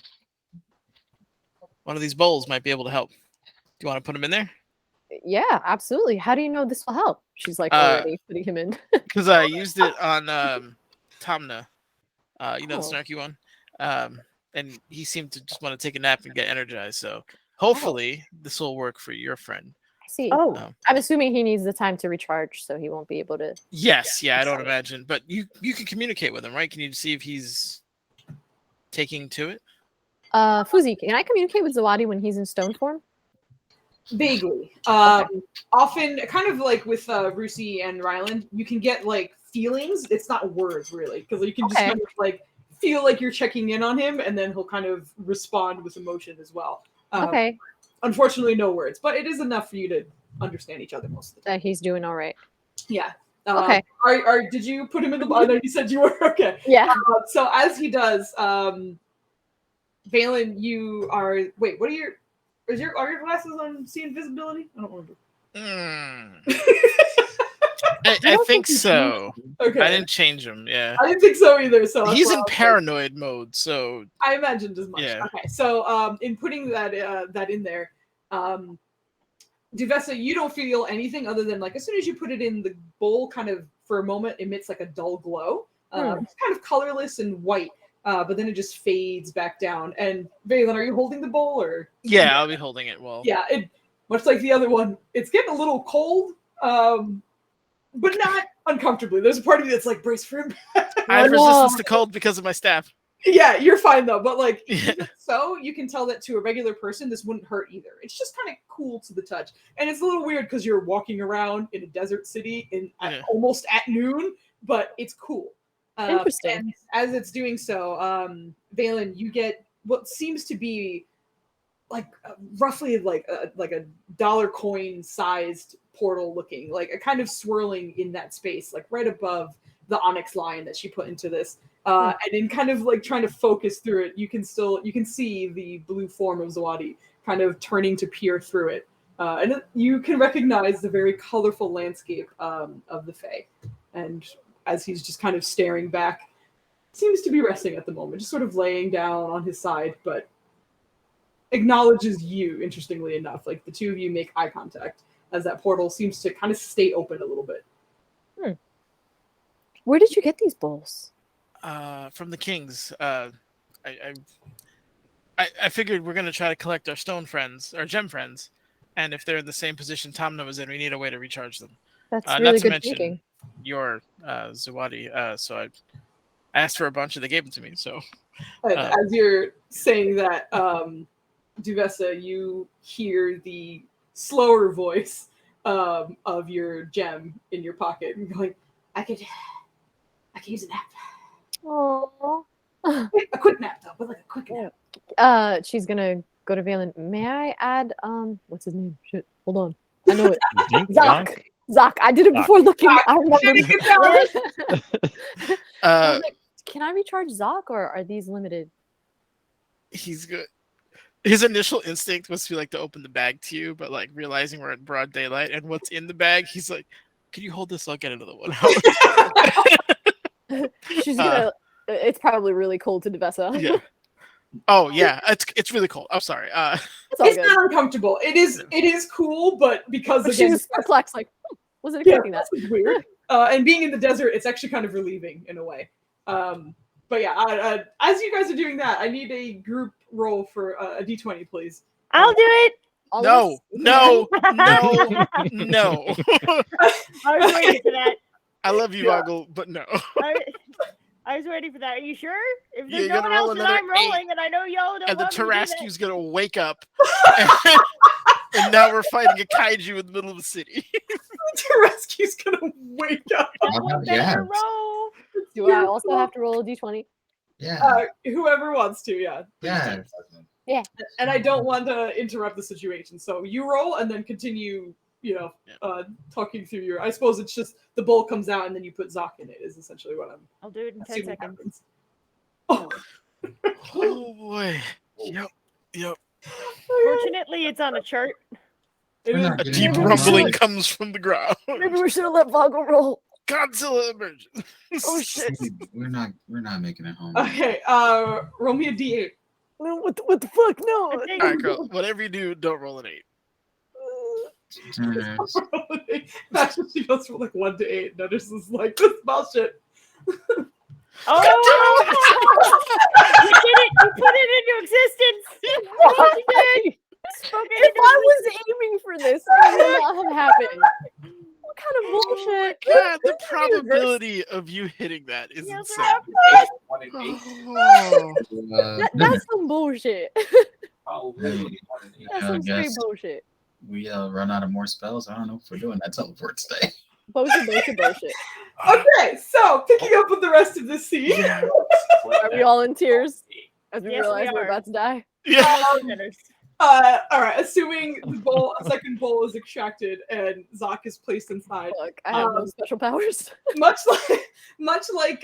[SPEAKER 4] One of these bowls might be able to help. Do you want to put him in there?
[SPEAKER 7] Yeah, absolutely. How do you know this will help? She's like already putting him in.
[SPEAKER 4] Because I used it on Tamna, the
[SPEAKER 7] Oh.
[SPEAKER 4] snarky one, and he seemed to just want to take a nap and get energized. So hopefully this will work for your friend.
[SPEAKER 7] I see.
[SPEAKER 2] Oh,
[SPEAKER 7] I'm assuming he needs the time to recharge, so he won't be able to.
[SPEAKER 4] Yes, yeah, I don't imagine, but you can communicate with him, right? Can you see if he's taking to it?
[SPEAKER 7] Foozca, can I communicate with Zawadi when he's in stone form?
[SPEAKER 1] Vaguely. Often, kind of like with Rusi and Ryland, you can get feelings. It's not words really, because you can just kind of feel like you're checking in on him, and then he'll kind of respond with emotion as well.
[SPEAKER 7] Okay.
[SPEAKER 1] Unfortunately, no words, but it is enough for you to understand each other most of the time.
[SPEAKER 7] That he's doing all right.
[SPEAKER 1] Yeah.
[SPEAKER 7] Okay.
[SPEAKER 1] Did you put him in the? I know you said you were okay.
[SPEAKER 7] Yeah.
[SPEAKER 1] So as he does, Valen, you are. Wait, what are your? Are your glasses on see invisibility? I don't remember.
[SPEAKER 4] I think so.
[SPEAKER 1] Okay.
[SPEAKER 4] I didn't change him. Yeah.
[SPEAKER 1] I didn't think so either. So that's
[SPEAKER 4] He's
[SPEAKER 1] why
[SPEAKER 4] in
[SPEAKER 1] I was like-
[SPEAKER 4] paranoid mode, so
[SPEAKER 1] I imagined as much.
[SPEAKER 4] Yeah.
[SPEAKER 1] Okay, so in putting that in there, Duvessa, you don't feel anything other than as soon as you put it in the bowl, kind of for a moment emits a dull glow. It's kind of colorless and white, but then it just fades back down. And Valen, are you holding the bowl or?
[SPEAKER 4] Yeah, I'll be holding it well.
[SPEAKER 1] Yeah, it much like the other one, it's getting a little cold, but not uncomfortably. There's a part of me that's like brace for impact.
[SPEAKER 4] I have resistance to cold because of my staff.
[SPEAKER 1] Yeah, you're fine though, but like
[SPEAKER 4] Yeah.
[SPEAKER 1] so you can tell that to a regular person this wouldn't hurt either. It's just kind of cool to the touch. And it's a little weird because you're walking around in a desert city almost at noon, but it's cool.
[SPEAKER 7] Interesting.
[SPEAKER 1] And as it's doing so, Valen, you get what seems to be like roughly like a dollar coin sized portal looking, like a kind of swirling in that space, like right above the onyx line that she put into this. And in kind of like trying to focus through it, you can see the blue form of Zawadi kind of turning to peer through it. And you can recognize the very colorful landscape of the Fae. And as he's just kind of staring back, seems to be resting at the moment, just sort of laying down on his side, but acknowledges you, interestingly enough. Like the two of you make eye contact as that portal seems to kind of stay open a little bit.
[SPEAKER 7] Where did you get these bowls?
[SPEAKER 4] From the Kings. I figured we're gonna try to collect our stone friends, our gem friends, and if they're in the same position Tamna was in, we need a way to recharge them.
[SPEAKER 7] That's
[SPEAKER 4] Not
[SPEAKER 7] really
[SPEAKER 4] to
[SPEAKER 7] good
[SPEAKER 4] mention
[SPEAKER 7] thinking.
[SPEAKER 4] your Zawadi. So I asked for a bunch and they gave it to me. So
[SPEAKER 1] And as you're saying that, Duvessa, you hear the slower voice of your gem in your pocket and going, I could use a nap.
[SPEAKER 7] Oh.
[SPEAKER 1] A quick nap though, but like a quick nap.
[SPEAKER 7] She's gonna go to Valen. May I add what's his name? Shit. Hold on. I know it.
[SPEAKER 6] Zonk?
[SPEAKER 7] Zoc. I did it before looking. I remember. I was like, can I recharge Zoc or are these limited?
[SPEAKER 4] he's good. His initial instinct was to open the bag to you, but like realizing we're in broad daylight and what's in the bag, he's like, "Can you hold this? I'll get another one."
[SPEAKER 7] She's gonna. It's probably really cold to Duvessa.
[SPEAKER 4] Yeah. Oh yeah, it's really cold. I'm sorry.
[SPEAKER 7] It's all
[SPEAKER 1] It's
[SPEAKER 7] good.
[SPEAKER 1] not uncomfortable. It is cool, but because
[SPEAKER 7] But
[SPEAKER 1] again,
[SPEAKER 7] she's perplexed. Like, wasn't
[SPEAKER 1] yeah,
[SPEAKER 7] expecting that.
[SPEAKER 1] this is weird. And being in the desert, it's actually kind of relieving in a way. But yeah, as you guys are doing that, I need a group roll for a d20, please.
[SPEAKER 2] I'll do it.
[SPEAKER 7] All
[SPEAKER 4] no,
[SPEAKER 7] of us-
[SPEAKER 4] no, no, no.
[SPEAKER 2] I was waiting for that.
[SPEAKER 4] I love you, Ogle, but no.
[SPEAKER 2] I was waiting for that. Are you sure? If
[SPEAKER 4] Yeah,
[SPEAKER 2] there's
[SPEAKER 4] you
[SPEAKER 2] no
[SPEAKER 4] gotta
[SPEAKER 2] one
[SPEAKER 4] roll
[SPEAKER 2] else, then
[SPEAKER 4] another
[SPEAKER 2] I'm rolling, and I know y'all don't
[SPEAKER 4] And the
[SPEAKER 2] want me to do that.
[SPEAKER 4] Tarascu's gonna wake up, and now we're fighting a kaiju in the middle of the city.
[SPEAKER 1] Rescue's gonna wake up.
[SPEAKER 2] Someone better roll.
[SPEAKER 7] Do I also have to roll a d20?
[SPEAKER 3] Yeah.
[SPEAKER 1] Whoever wants to, yeah.
[SPEAKER 3] Yeah.
[SPEAKER 1] And I don't want to interrupt the situation, so you roll and then continue. Talking through your. I suppose it's just the bowl comes out and then you put Zoc in it. Is essentially what I'm.
[SPEAKER 2] I'll do it in 10
[SPEAKER 1] assuming
[SPEAKER 2] seconds.
[SPEAKER 1] happens. Oh.
[SPEAKER 4] Oh boy. Yep.
[SPEAKER 2] Fortunately, it's on a chart.
[SPEAKER 1] It
[SPEAKER 3] We're
[SPEAKER 1] is
[SPEAKER 3] not
[SPEAKER 4] A
[SPEAKER 3] getting
[SPEAKER 4] deep
[SPEAKER 3] any
[SPEAKER 4] rumbling
[SPEAKER 3] money.
[SPEAKER 4] comes from the ground.
[SPEAKER 7] Maybe we should have let Vago roll.
[SPEAKER 4] Godzilla emerges.
[SPEAKER 7] Oh shit!
[SPEAKER 3] We're not making it home.
[SPEAKER 1] Okay. Roll me a d8.
[SPEAKER 7] No, what the fuck? No.
[SPEAKER 2] I think-
[SPEAKER 4] All right, girl. Whatever you do, don't roll an 8.
[SPEAKER 1] That's what she goes from like 1 to 8. No, this is like this bullshit.
[SPEAKER 2] Oh! You did it! You put it into existence!
[SPEAKER 7] Why?
[SPEAKER 2] You spoke it
[SPEAKER 7] If
[SPEAKER 2] into
[SPEAKER 7] I was aiming for this, it would not have happened. What kind of bullshit?
[SPEAKER 4] God, the probability of you hitting that is
[SPEAKER 2] Yeah,
[SPEAKER 4] insane. Oh.
[SPEAKER 7] That's some bullshit.
[SPEAKER 3] Maybe,
[SPEAKER 7] That's
[SPEAKER 3] I
[SPEAKER 7] some straight
[SPEAKER 3] guess
[SPEAKER 7] bullshit.
[SPEAKER 3] we run out of more spells. I don't know if we're doing that teleport today.
[SPEAKER 7] Bullshit.
[SPEAKER 1] Okay, so picking up with the rest of the scene.
[SPEAKER 4] Yeah.
[SPEAKER 7] Are we all in tears as we
[SPEAKER 2] Yes, we
[SPEAKER 7] realize we're
[SPEAKER 2] are.
[SPEAKER 7] about to die?
[SPEAKER 4] Yeah.
[SPEAKER 1] All right, assuming a second bowl is extracted and Zoc is placed inside.
[SPEAKER 7] Look, I have no special powers.
[SPEAKER 1] Much like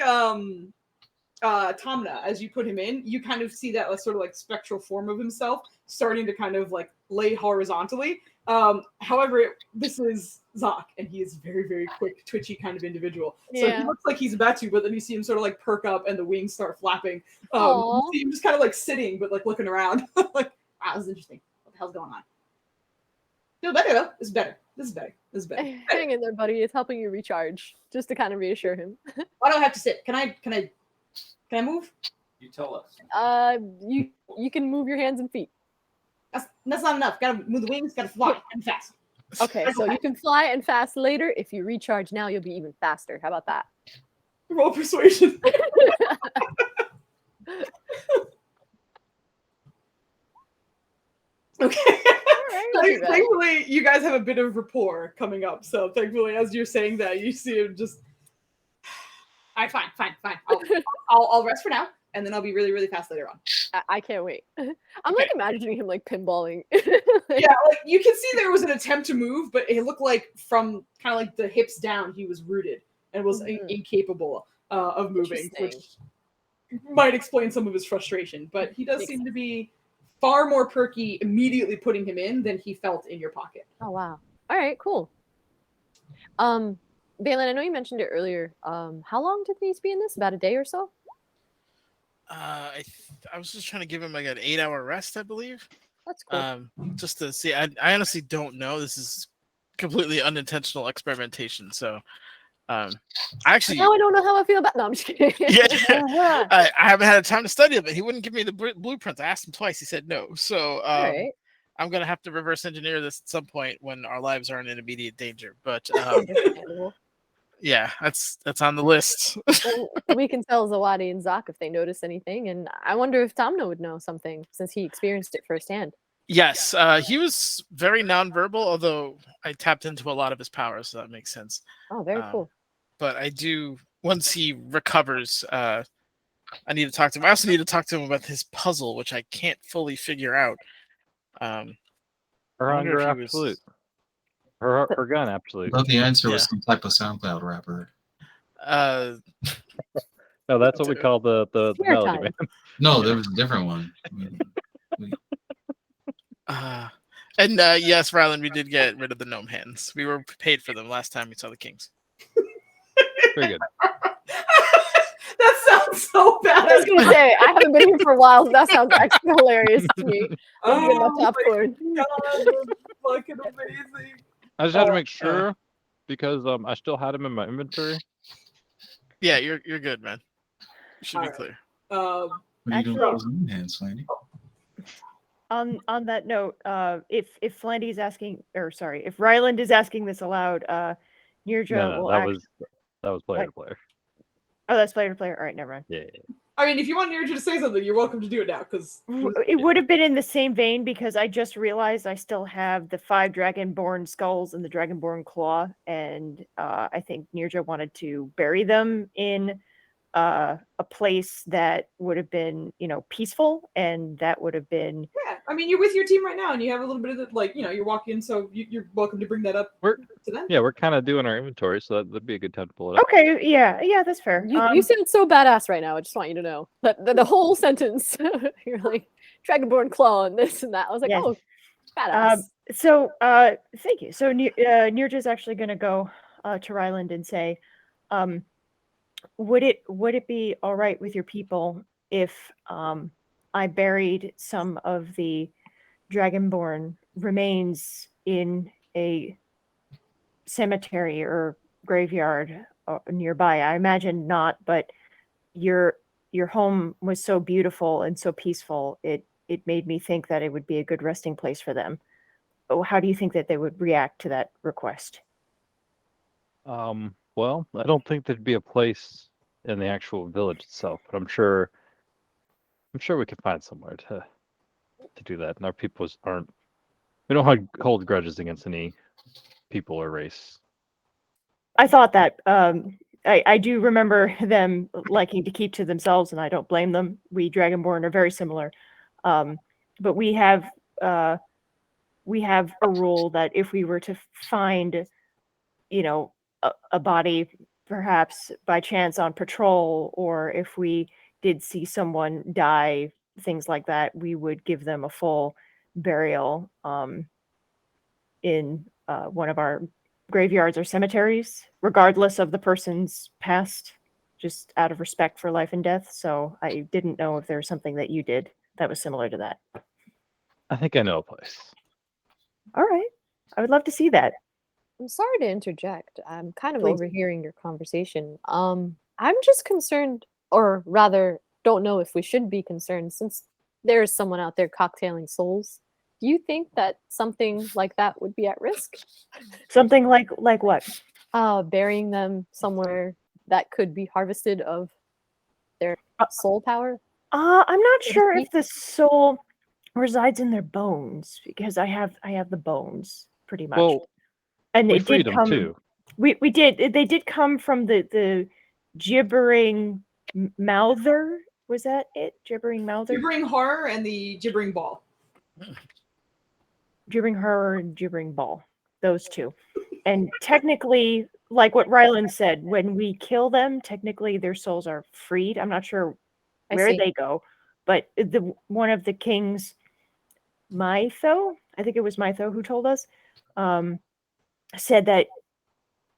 [SPEAKER 1] Tamna, as you put him in, you kind of see that sort of like spectral form of himself starting to kind of like lay horizontally. However, this is Zoc, and he is very, very quick, twitchy kind of individual. So
[SPEAKER 7] Yeah.
[SPEAKER 1] he looks like he's about to, but then you see him sort of like perk up and the wings start flapping. You
[SPEAKER 7] Aw.
[SPEAKER 1] see him just kind of like sitting, but like looking around. Like, wow, this is interesting. What the hell's going on? Feel better though. It's better. This is better. This is better.
[SPEAKER 7] Hang in there, buddy. It's helping you recharge, just to kind of reassure him.
[SPEAKER 1] Why do I have to sit? Can I move?
[SPEAKER 9] You tell us.
[SPEAKER 7] You can move your hands and feet.
[SPEAKER 1] That's not enough. Gotta move the wings. Gotta fly and fast.
[SPEAKER 7] Okay, so you can fly and fast later. If you recharge now, you'll be even faster. How about that?
[SPEAKER 1] Roll persuasion. Okay.
[SPEAKER 7] Not too bad.
[SPEAKER 1] Thankfully, you guys have a bit of rapport coming up. So thankfully, as you're saying that, you see him just. All right, fine. I'll rest for now, and then I'll be really, really fast later on.
[SPEAKER 7] I can't wait. I'm like imagining him like pinballing.
[SPEAKER 1] Yeah, like you can see there was an attempt to move, but it looked like from kind of like the hips down, he was rooted and was incapable of moving, which might explain some of his frustration. But he does seem to be far more perky immediately putting him in than he felt in your pocket.
[SPEAKER 7] Oh wow! All right, cool. Balin, I know you mentioned it earlier. How long did these be in this? About a day or so?
[SPEAKER 4] I was just trying to give him like an 8-hour rest, I believe.
[SPEAKER 7] That's cool.
[SPEAKER 4] Just to see. I honestly don't know. This is completely unintentional experimentation. So, I actually
[SPEAKER 7] Now I don't know how I feel about. No, I'm just kidding.
[SPEAKER 4] yeah, I haven't had time to study it, but he wouldn't give me the blueprints. I asked him twice. He said no. So,
[SPEAKER 7] All right.
[SPEAKER 4] I'm gonna have to reverse engineer this at some point when our lives aren't in immediate danger. But
[SPEAKER 7] Understandable.
[SPEAKER 4] yeah, that's on the list.
[SPEAKER 7] Well, we can tell Zawadi and Zak if they notice anything, and I wonder if Tamna would know something since he experienced it firsthand.
[SPEAKER 4] Yes, he was very nonverbal, although I tapped into a lot of his powers, so that makes sense.
[SPEAKER 7] Oh, very cool.
[SPEAKER 4] But I do, once he recovers, I need to talk to him. I also need to talk to him about his puzzle, which I can't fully figure out.
[SPEAKER 6] Her hunger absolute. Her gun absolute.
[SPEAKER 3] Well, the answer was some type of SoundCloud rapper.
[SPEAKER 6] No, that's what we call the melody man.
[SPEAKER 3] No, there was a different one.
[SPEAKER 4] And yes, Rylan, we did get rid of the gnome hands. We were paid for them last time we saw the Kings.
[SPEAKER 6] Very good.
[SPEAKER 1] That sounds so bad.
[SPEAKER 7] I was gonna say I haven't been here for a while, so that sounds actually hilarious to me. I'm getting my popcorn.
[SPEAKER 1] God, that's fucking amazing.
[SPEAKER 6] I just had to make sure because I still had them in my inventory.
[SPEAKER 4] Yeah, you're good, man. You should be clear.
[SPEAKER 3] What are you doing with those gnome hands, Flandy?
[SPEAKER 2] On that note, if Flandy's asking, or sorry, if Ryland is asking this aloud, Nirja will
[SPEAKER 6] that was player to player.
[SPEAKER 2] Oh, that's player to player. All right, never mind.
[SPEAKER 6] Yeah.
[SPEAKER 1] I mean, if you want Nirja to say something, you're welcome to do it now. Because
[SPEAKER 2] it would have been in the same vein because I just realized I still have the 5 Dragonborn skulls and the Dragonborn claw, and I think Nirja wanted to bury them in a place that would have been, peaceful, and that would have been.
[SPEAKER 1] Yeah, I mean, you're with your team right now, and you have a little bit of the, you're walking, so you're welcome to bring that up to them.
[SPEAKER 6] Yeah, we're kind of doing our inventory, so that'd be a good time to pull it up.
[SPEAKER 2] Okay, yeah, that's fair.
[SPEAKER 7] You sound so badass right now. I just want you to know that the whole sentence. You're like Dragonborn claw and this and that. I was like, oh, badass.
[SPEAKER 2] So, thank you. So, Nirja's actually going to go to Ryland and say, would it be all right with your people if I buried some of the Dragonborn remains in a cemetery or graveyard nearby? I imagine not, but your home was so beautiful and so peaceful. It made me think that it would be a good resting place for them. Oh, how do you think that they would react to that request?
[SPEAKER 6] Well, I don't think there'd be a place in the actual village itself, but I'm sure we can find somewhere to do that. And our people we don't hold grudges against any people or race.
[SPEAKER 2] I thought that. I do remember them liking to keep to themselves, and I don't blame them. We Dragonborn are very similar, but we have a rule that if we were to find, a body perhaps by chance on patrol, or if we did see someone die, things like that, we would give them a full burial in one of our graveyards or cemeteries, regardless of the person's past, just out of respect for life and death. So I didn't know if there was something that you did that was similar to that.
[SPEAKER 6] I think I know a place.
[SPEAKER 2] All right. I would love to see that.
[SPEAKER 7] I'm sorry to interject. I'm kind of
[SPEAKER 2] Please.
[SPEAKER 7] overhearing your conversation. I'm just concerned, or rather, don't know if we should be concerned, since there is someone out there cocktailing souls. Do you think that something like that would be at risk?
[SPEAKER 2] Something like what?
[SPEAKER 7] Burying them somewhere that could be harvested of their soul power?
[SPEAKER 2] I'm not
[SPEAKER 7] So to
[SPEAKER 2] sure if
[SPEAKER 7] speak?
[SPEAKER 2] the soul resides in their bones because I have the bones pretty much.
[SPEAKER 6] Well,
[SPEAKER 2] and
[SPEAKER 6] we
[SPEAKER 2] it
[SPEAKER 6] freed
[SPEAKER 2] did
[SPEAKER 6] them
[SPEAKER 2] come.
[SPEAKER 6] too.
[SPEAKER 2] We did. They did come from the gibbering mouther. Was that it? Gibbering mouther.
[SPEAKER 1] Gibbering horror and the gibbering ball.
[SPEAKER 2] Gibbering horror and gibbering ball. Those two. And technically, like what Ryland said, when we kill them, technically their souls are freed. I'm not sure
[SPEAKER 7] I
[SPEAKER 2] where
[SPEAKER 7] see.
[SPEAKER 2] they go, but one of the kings, Mytho, I think it was Mytho who told us, said that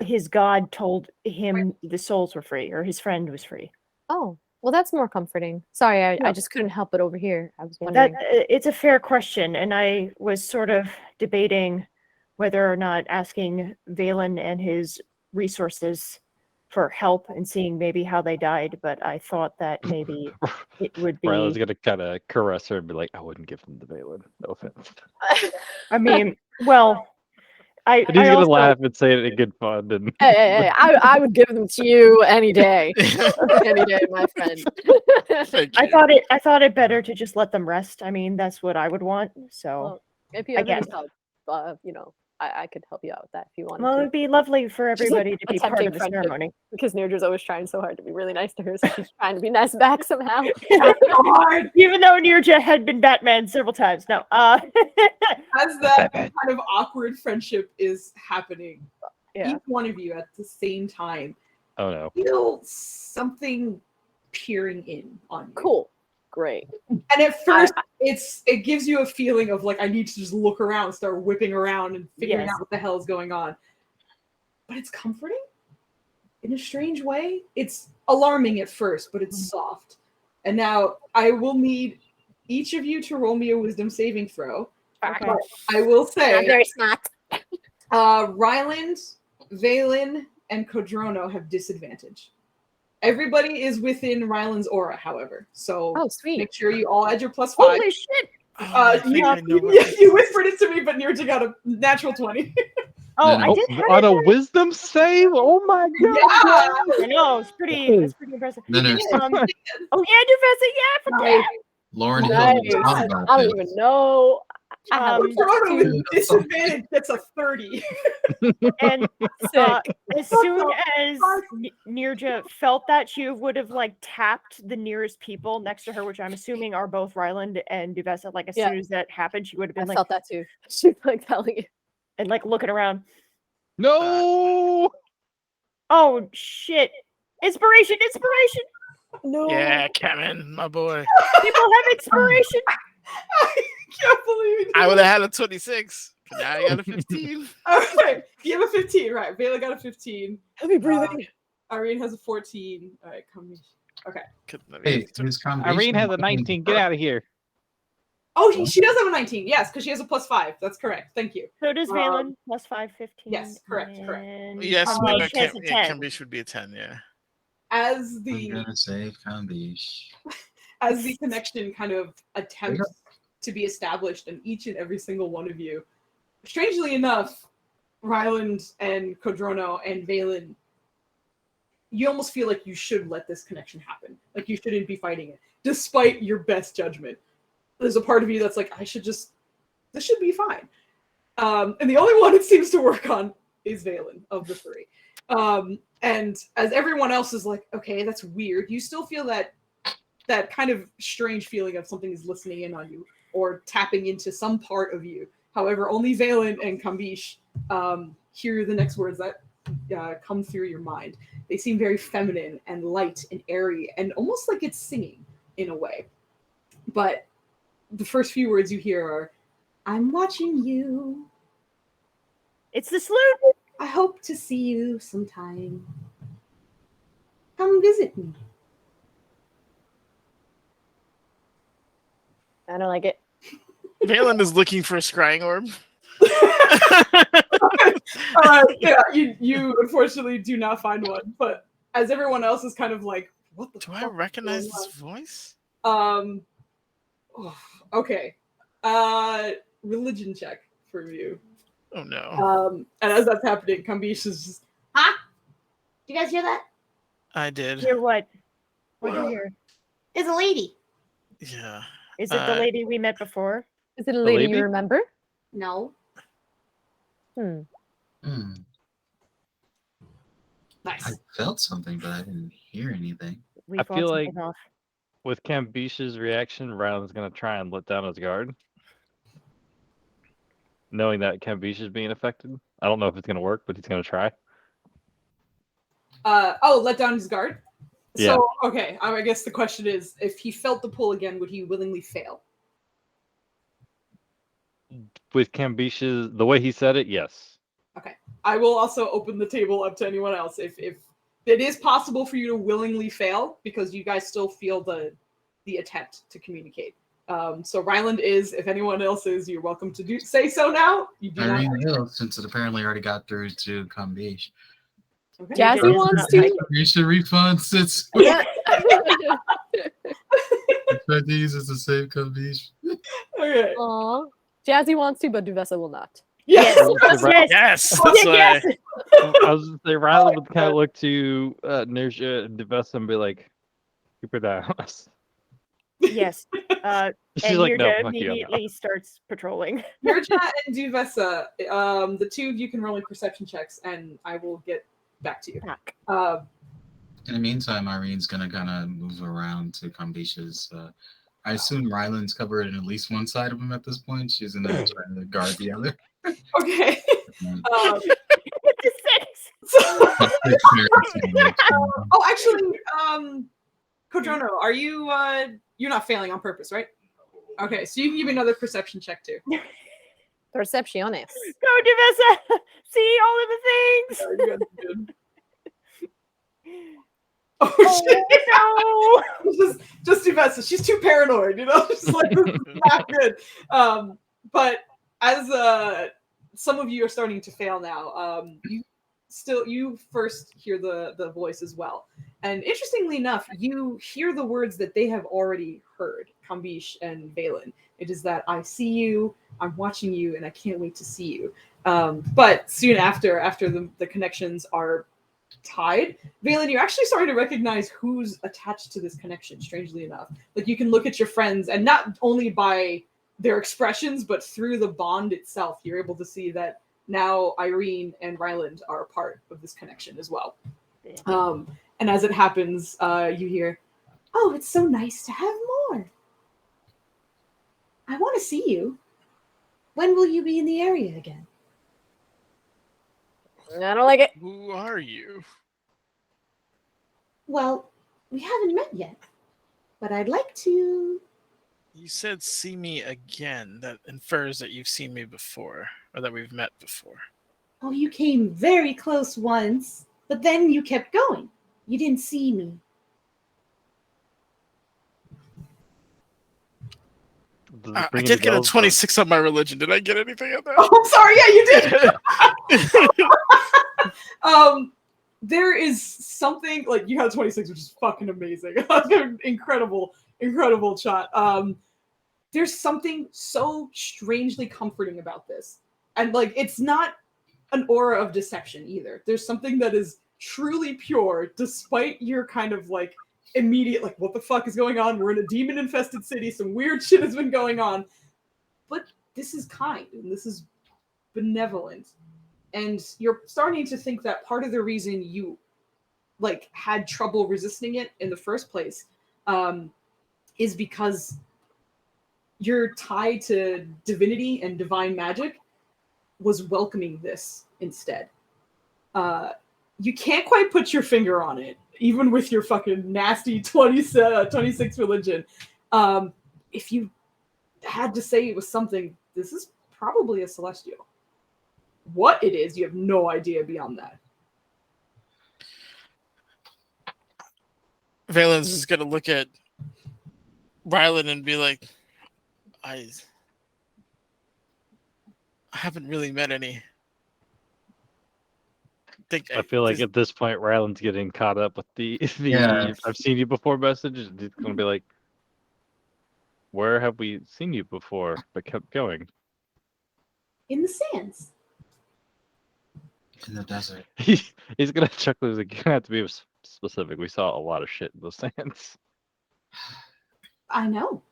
[SPEAKER 2] his god told him the souls were free, or his friend was free.
[SPEAKER 7] Oh, well, that's more comforting. Sorry, I
[SPEAKER 2] Yeah.
[SPEAKER 7] just couldn't help but overhear. I was
[SPEAKER 2] That
[SPEAKER 7] wondering.
[SPEAKER 2] it's a fair question, and I was sort of debating whether or not asking Valen and his resources for help and seeing maybe how they died, but I thought that maybe it would
[SPEAKER 6] Rylan's
[SPEAKER 2] be.
[SPEAKER 6] gonna kind of caress her and be like, "I wouldn't give them to Valen. No offense."
[SPEAKER 2] I mean, well,
[SPEAKER 6] And he's
[SPEAKER 2] I
[SPEAKER 6] gonna
[SPEAKER 2] also,
[SPEAKER 6] laugh and say it in good fun. And
[SPEAKER 7] Hey, I would give them to you any day. Any day, my friend.
[SPEAKER 4] Thank
[SPEAKER 2] I
[SPEAKER 4] you.
[SPEAKER 2] thought it better to just let them rest. I mean, that's what I would want. So,
[SPEAKER 7] Well, if you
[SPEAKER 2] I
[SPEAKER 7] ever need
[SPEAKER 2] guess.
[SPEAKER 7] help, I could help you out with that if you wanted
[SPEAKER 2] Well, it
[SPEAKER 7] to.
[SPEAKER 2] would be lovely for
[SPEAKER 7] She's, like,
[SPEAKER 2] everybody to be part
[SPEAKER 7] attempting
[SPEAKER 2] of the
[SPEAKER 7] friendship.
[SPEAKER 2] ceremony.
[SPEAKER 7] Because Neerja's always trying so hard to be really nice to her, so she's trying to be nice back somehow.
[SPEAKER 2] Even though Neerja had been Batman several times. No.
[SPEAKER 1] As that
[SPEAKER 6] Batman.
[SPEAKER 1] kind of awkward friendship is happening,
[SPEAKER 7] Yeah.
[SPEAKER 1] each one of you at the same time
[SPEAKER 6] oh no,
[SPEAKER 1] feel something peering in on you.
[SPEAKER 7] Cool. Great.
[SPEAKER 1] And at first, it gives you a feeling of like I need to just look around, start whipping around, and figuring
[SPEAKER 2] Yes.
[SPEAKER 1] out what the hell is going on. But it's comforting in a strange way. It's alarming at first, but it's soft. And now I will need each of you to roll me a wisdom saving throw.
[SPEAKER 2] Okay.
[SPEAKER 1] But I will
[SPEAKER 7] I'm
[SPEAKER 1] say,
[SPEAKER 7] very smart.
[SPEAKER 1] Ryland, Valen, and Kodrono have disadvantage. Everybody is within Ryland's aura, however. So
[SPEAKER 7] Oh, sweet.
[SPEAKER 1] make sure you all add your +5.
[SPEAKER 2] Holy shit!
[SPEAKER 4] Oh, I think I know what this
[SPEAKER 1] You
[SPEAKER 4] is.
[SPEAKER 1] whispered it to me, but Neerja got a natural 20.
[SPEAKER 2] Oh,
[SPEAKER 3] No,
[SPEAKER 2] I
[SPEAKER 3] no.
[SPEAKER 2] did have
[SPEAKER 6] on
[SPEAKER 2] it.
[SPEAKER 6] a wisdom save. Oh my god!
[SPEAKER 1] Yeah!
[SPEAKER 2] I know, it's pretty impressive.
[SPEAKER 3] No, no.
[SPEAKER 2] Oh yeah, Professor, yeah, I forget.
[SPEAKER 3] Lauren Hill
[SPEAKER 7] Nice.
[SPEAKER 3] was talking about
[SPEAKER 7] I don't
[SPEAKER 3] this.
[SPEAKER 7] even know. I have
[SPEAKER 1] Kodrono with
[SPEAKER 3] Dude,
[SPEAKER 1] disadvantage gets a 30.
[SPEAKER 2] And
[SPEAKER 7] sick.
[SPEAKER 2] as soon as Neerja felt that, she would have like tapped the nearest people next to her, which I'm assuming are both Ryland and Duvessa. Like as
[SPEAKER 7] Yeah.
[SPEAKER 2] soon as that happened, she would have
[SPEAKER 7] I
[SPEAKER 2] been like,
[SPEAKER 7] felt that too. She's like telling you.
[SPEAKER 2] and like looking around.
[SPEAKER 6] No.
[SPEAKER 2] Oh shit! Inspiration!
[SPEAKER 7] No.
[SPEAKER 4] Yeah, Kevin, my boy.
[SPEAKER 2] People have inspiration.
[SPEAKER 1] I can't believe it.
[SPEAKER 4] I would have had a 26. But now I got a 15.
[SPEAKER 1] Okay, you have a 15, right? Vela got a 15.
[SPEAKER 7] Heavy breathing.
[SPEAKER 1] Irene has a 14. All right, come. Okay.
[SPEAKER 3] Hey, his combination.
[SPEAKER 6] Irene has a 19. Get out of here.
[SPEAKER 1] Oh, she does have a 19. Yes, because she has a +5. That's correct. Thank you.
[SPEAKER 2] So does Valen +5, 15.
[SPEAKER 1] yes, correct.
[SPEAKER 2] and
[SPEAKER 4] Yes,
[SPEAKER 2] Kambish has a 10.
[SPEAKER 4] Cambish would be a 10, yeah.
[SPEAKER 1] As
[SPEAKER 3] I'm
[SPEAKER 1] the
[SPEAKER 3] gonna save Kambish.
[SPEAKER 1] as the connection kind of attempts to be established in each and every single one of you, strangely enough, Ryland and Kodrono and Valen, you almost feel like you should let this connection happen. Like you shouldn't be fighting it, despite your best judgment. There's a part of you that's like, this should be fine. And the only one it seems to work on is Valen of the three. And as everyone else is like, okay, that's weird, you still feel that kind of strange feeling of something is listening in on you or tapping into some part of you. However, only Valen and Kambish hear the next words that come through your mind. They seem very feminine and light and airy and almost like it's singing in a way. But the first few words you hear are, I'm watching you.
[SPEAKER 2] It's the sloot.
[SPEAKER 8] I hope to see you sometime. Come visit me.
[SPEAKER 7] I don't like it.
[SPEAKER 4] Valen is looking for a scrying orb.
[SPEAKER 1] Yeah, you unfortunately do not find one, but as everyone else is kind of like, what the
[SPEAKER 4] Do
[SPEAKER 1] fuck
[SPEAKER 4] I
[SPEAKER 1] is
[SPEAKER 4] recognize
[SPEAKER 1] going
[SPEAKER 4] this voice?
[SPEAKER 1] on? Okay. Religion check for you.
[SPEAKER 4] Oh no.
[SPEAKER 1] And as that's happening, Kambish is just,
[SPEAKER 8] Huh? Do you guys hear that?
[SPEAKER 4] I did.
[SPEAKER 2] Hear what? What'd you hear?
[SPEAKER 8] There's a lady.
[SPEAKER 4] Yeah.
[SPEAKER 2] Is it the lady we met before?
[SPEAKER 7] Is it a lady
[SPEAKER 6] lady?
[SPEAKER 7] you remember?
[SPEAKER 8] No.
[SPEAKER 3] Hmm. I
[SPEAKER 1] nice.
[SPEAKER 3] felt something, but I didn't hear anything.
[SPEAKER 2] We
[SPEAKER 6] I
[SPEAKER 2] fought
[SPEAKER 6] feel like
[SPEAKER 2] something off.
[SPEAKER 6] with Cambish's reaction, Ryland's gonna try and let down his guard, knowing that Cambish is being affected. I don't know if it's gonna work, but he's gonna try.
[SPEAKER 1] Let down his guard.
[SPEAKER 6] Yeah.
[SPEAKER 1] So, okay, I guess the question is, if he felt the pull again, would he willingly fail?
[SPEAKER 6] With Cambish's, the way he said it, yes.
[SPEAKER 1] Okay. I will also open the table up to anyone else. If it is possible for you to willingly fail, because you guys still feel the attempt to communicate. So Ryland is, if anyone else is, you're welcome to say so now. You do not.
[SPEAKER 3] Irene will, since it apparently already got through to Kambish.
[SPEAKER 1] Okay.
[SPEAKER 7] Jazzy
[SPEAKER 2] It's
[SPEAKER 7] wants
[SPEAKER 2] not
[SPEAKER 7] to.
[SPEAKER 2] like-
[SPEAKER 3] You should refund since
[SPEAKER 7] Yeah.
[SPEAKER 3] tried to use it to save Kambish.
[SPEAKER 1] Okay.
[SPEAKER 7] Aw. Jazzy wants to, but Duvessa will not.
[SPEAKER 1] Yes.
[SPEAKER 2] Yes.
[SPEAKER 4] Yes. That's
[SPEAKER 2] Yes.
[SPEAKER 6] I was gonna say Ryland would kind of look to Nersha and Devessa and be like, "Keep her down."
[SPEAKER 2] Yes.
[SPEAKER 6] She's
[SPEAKER 2] And
[SPEAKER 6] like, "No,
[SPEAKER 2] Yurja
[SPEAKER 6] fuck you." I'm
[SPEAKER 2] immediately starts patrolling.
[SPEAKER 1] Yurja and Duvessa, the two of you can roll me perception checks, and I will get back to you.
[SPEAKER 2] Back.
[SPEAKER 3] In the meantime, Irene's gonna kind of move around to Kambish's. I assume Ryland's covered in at least one side of him at this point. She's gonna try to guard the other.
[SPEAKER 1] Okay. Oh, actually, Kodrono, are you? You're not failing on purpose, right? Okay, so you can give me another perception check too.
[SPEAKER 7] Percepciones.
[SPEAKER 2] Go, Devessa! See all of the things!
[SPEAKER 1] Yeah, you guys are good.
[SPEAKER 2] Oh,
[SPEAKER 1] Oh shit! just Duvessa. She's too paranoid, you know. Just like this is not good. But as some of you are starting to fail now, you first hear the voice as well. And interestingly enough, you hear the words that they have already heard, Kambish and Valen. It is that I see you, I'm watching you, and I can't wait to see you. But soon after the connections are tied, Valen, you're actually starting to recognize who's attached to this connection, strangely enough. Like you can look at your friends, and not only by their expressions, but through the bond itself, you're able to see that now Irene and Ryland are a part of this connection as well. And as it happens, you hear, "Oh, it's so nice to have more. I want to see you. When will you be in the area again?"
[SPEAKER 7] I don't like it.
[SPEAKER 4] Who are you?
[SPEAKER 8] Well, we haven't met yet, but I'd like to.
[SPEAKER 4] You said see me again. That infers that you've seen me before, or that we've met before.
[SPEAKER 8] Oh, you came very close once, but then you kept going. You didn't see me.
[SPEAKER 6] Does it
[SPEAKER 4] I
[SPEAKER 6] ring
[SPEAKER 4] did
[SPEAKER 6] any
[SPEAKER 4] get a
[SPEAKER 6] bells?
[SPEAKER 4] 26 on my religion. Did I get anything on that?
[SPEAKER 1] Oh, I'm sorry. Yeah, you did. There is something like you had 26, which is fucking amazing. incredible shot. There's something so strangely comforting about this, and like it's not an aura of deception either. There's something that is truly pure, despite your kind of like immediate like, what the fuck is going on? We're in a demon infested city. Some weird shit has been going on, but this is kind and this is benevolent. And you're starting to think that part of the reason you like had trouble resisting it in the first place is because your tie to divinity and divine magic was welcoming this instead. You can't quite put your finger on it, even with your fucking nasty 26 religion. If you had to say it was something, this is probably a celestial. What it is, you have no idea beyond that.
[SPEAKER 4] Valens is gonna look at Ryland and be like, I haven't really met any think
[SPEAKER 6] I feel like
[SPEAKER 4] there's-
[SPEAKER 6] at this point, Ryland's getting caught up with the
[SPEAKER 3] Yeah.
[SPEAKER 6] I've seen you before message. And he's gonna be like, "Where have we seen you before?" But kept going.
[SPEAKER 8] In the sands.
[SPEAKER 3] In the desert.
[SPEAKER 6] He's gonna chuckle. He's like, "You're gonna have to be specific. We saw a lot of shit in the sands."
[SPEAKER 8] I know.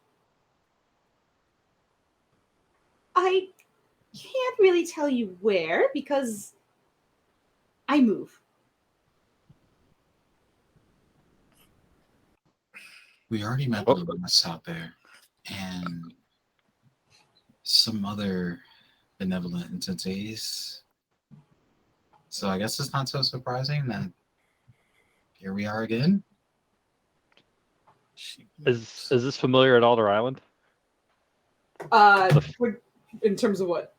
[SPEAKER 8] I can't really tell you where because I move.
[SPEAKER 3] We already met
[SPEAKER 6] Oh.
[SPEAKER 3] the boss out there, and some other benevolent entities. So I guess it's not so surprising that here we are again.
[SPEAKER 6] Is this familiar at all to Ryland?
[SPEAKER 1] In terms of what?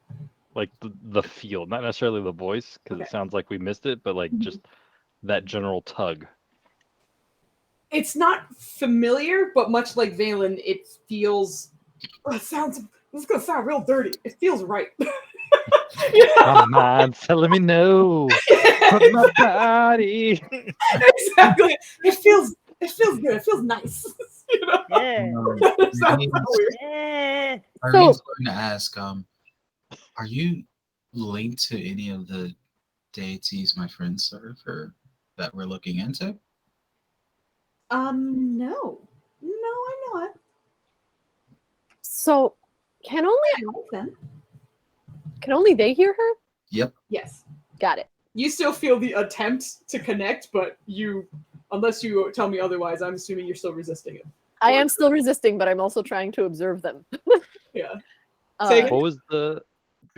[SPEAKER 6] Like the feel, not necessarily the voice, because
[SPEAKER 1] Okay.
[SPEAKER 6] it sounds like we missed it, but like just that general tug.
[SPEAKER 1] It's not familiar, but much like Valen, it feels. It sounds. This is gonna sound real dirty. It feels right.
[SPEAKER 6] My mind's telling me no. But my body.
[SPEAKER 1] Exactly. It feels good. It feels nice. You know?
[SPEAKER 2] Yeah.
[SPEAKER 1] That sounds so weird.
[SPEAKER 2] Yeah.
[SPEAKER 3] Arlene's going to ask, are you linked to any of the deities my friends serve or that we're looking into?
[SPEAKER 8] No. No, I'm not.
[SPEAKER 7] So can only
[SPEAKER 8] I like them.
[SPEAKER 7] they hear her?
[SPEAKER 3] Yep.
[SPEAKER 1] Yes.
[SPEAKER 7] Got it.
[SPEAKER 1] You still feel the attempt to connect, but unless you tell me otherwise, I'm assuming you're still resisting it.
[SPEAKER 7] I am still resisting, but I'm also trying to observe them.
[SPEAKER 1] Yeah.
[SPEAKER 7] Uh,
[SPEAKER 6] What was the?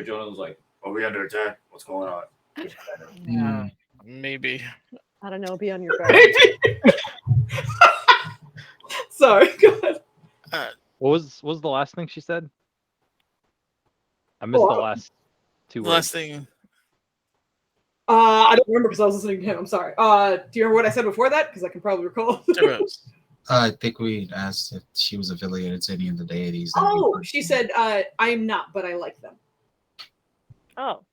[SPEAKER 9] Jonah was like, "Are we under attack? What's going on?"
[SPEAKER 4] Yeah, maybe.
[SPEAKER 7] I don't know. Be on your guard.
[SPEAKER 1] Sorry. Go ahead.
[SPEAKER 6] What was the last thing she said? I missed the last two
[SPEAKER 4] The
[SPEAKER 6] words.
[SPEAKER 4] last thing.
[SPEAKER 1] I don't remember because I was listening to him. I'm sorry. Do you remember what I said before that? Because I can probably recall.
[SPEAKER 3] I think we asked if she was affiliated to any of the deities. that we
[SPEAKER 1] Oh,
[SPEAKER 3] worship.
[SPEAKER 1] she said, I am not, but I like them.
[SPEAKER 2] Oh.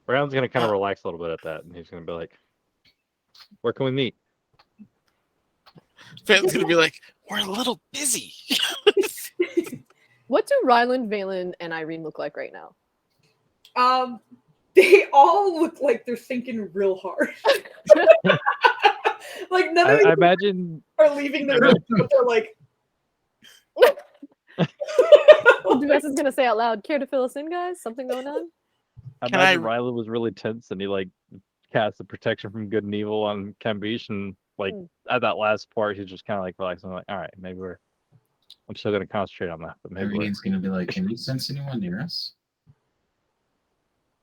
[SPEAKER 6] Brown's gonna kind of relax a little bit at that, and he's gonna be like, "Where can we meet?"
[SPEAKER 4] Phantom's gonna be like, "We're a little busy."
[SPEAKER 7] What do Ryland, Valen, and Irene look like right now?
[SPEAKER 1] They all look like they're thinking real hard. Like none of
[SPEAKER 6] I
[SPEAKER 1] them
[SPEAKER 6] imagine.
[SPEAKER 1] are leaving the room, but they're like.
[SPEAKER 7] Duess is gonna say out loud, "Care to fill us in, guys? Something going on?"
[SPEAKER 6] I
[SPEAKER 4] Can
[SPEAKER 6] imagine
[SPEAKER 4] I-
[SPEAKER 6] Ryland was really tense, and he like cast the protection from good and evil on Cambiche, and like at that last part, he's just kind of like relaxing, like, "All right, maybe we're." I'm still gonna concentrate on that, but maybe we're.
[SPEAKER 3] Irene's going to be like, can you sense anyone near us?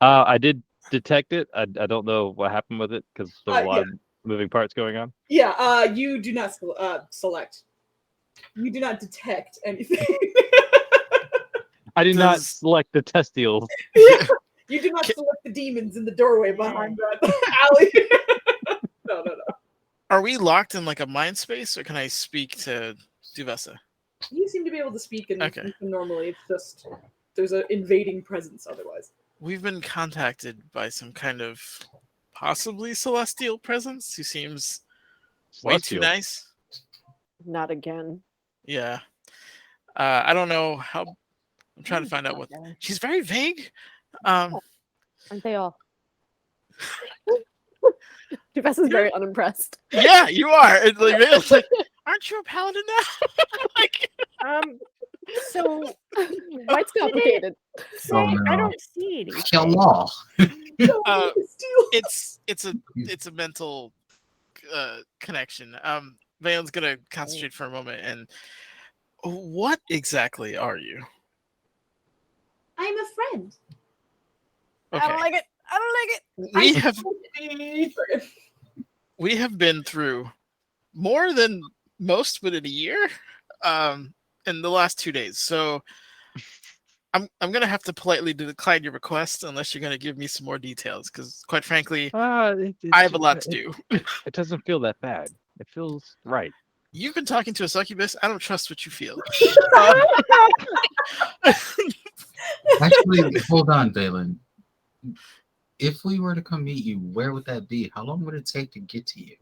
[SPEAKER 6] I did detect it. I don't know what happened with it because there were a lot
[SPEAKER 1] Yeah.
[SPEAKER 6] of moving parts going on.
[SPEAKER 1] Yeah, you do not select. You do not detect anything.
[SPEAKER 6] I did not
[SPEAKER 4] Does-
[SPEAKER 6] select the testials.
[SPEAKER 1] You do not select the demons in the doorway behind that alley. No.
[SPEAKER 4] Are we locked in like a mind space, or can I speak to Duvessa?
[SPEAKER 1] You seem to be able to speak and
[SPEAKER 4] Okay.
[SPEAKER 1] function normally. It's just there's an invading presence otherwise.
[SPEAKER 4] We've been contacted by some kind of possibly celestial presence who seems way too
[SPEAKER 6] Celestial.
[SPEAKER 4] nice.
[SPEAKER 7] Not again.
[SPEAKER 4] Yeah. I don't know how. I'm trying to find out what. She's very vague.
[SPEAKER 7] Aren't they all? Duess is very unimpressed.
[SPEAKER 4] Yeah, you are. And, like, Vale's like, aren't you a paladin now? Like,
[SPEAKER 2] So
[SPEAKER 7] What's complicated?
[SPEAKER 2] say,
[SPEAKER 3] Oh, no.
[SPEAKER 2] I don't see anything.
[SPEAKER 3] Kill law.
[SPEAKER 4] uh,
[SPEAKER 1] Steal.
[SPEAKER 4] it's a mental connection. Valen's gonna concentrate for a moment. And what exactly are you?
[SPEAKER 8] I'm a friend.
[SPEAKER 4] Okay.
[SPEAKER 7] I don't like it. I don't like it.
[SPEAKER 4] We have been through more than most within a year. In the last 2 days. So I'm gonna have to politely decline your request unless you're gonna give me some more details, because quite frankly, I have a lot to do.
[SPEAKER 6] It doesn't feel that bad. It feels right.
[SPEAKER 4] You've been talking to a succubus. I don't trust what you feel.
[SPEAKER 3] Actually, hold on, Valen. if we were to come meet you, where would that be? How long would it take to get to you?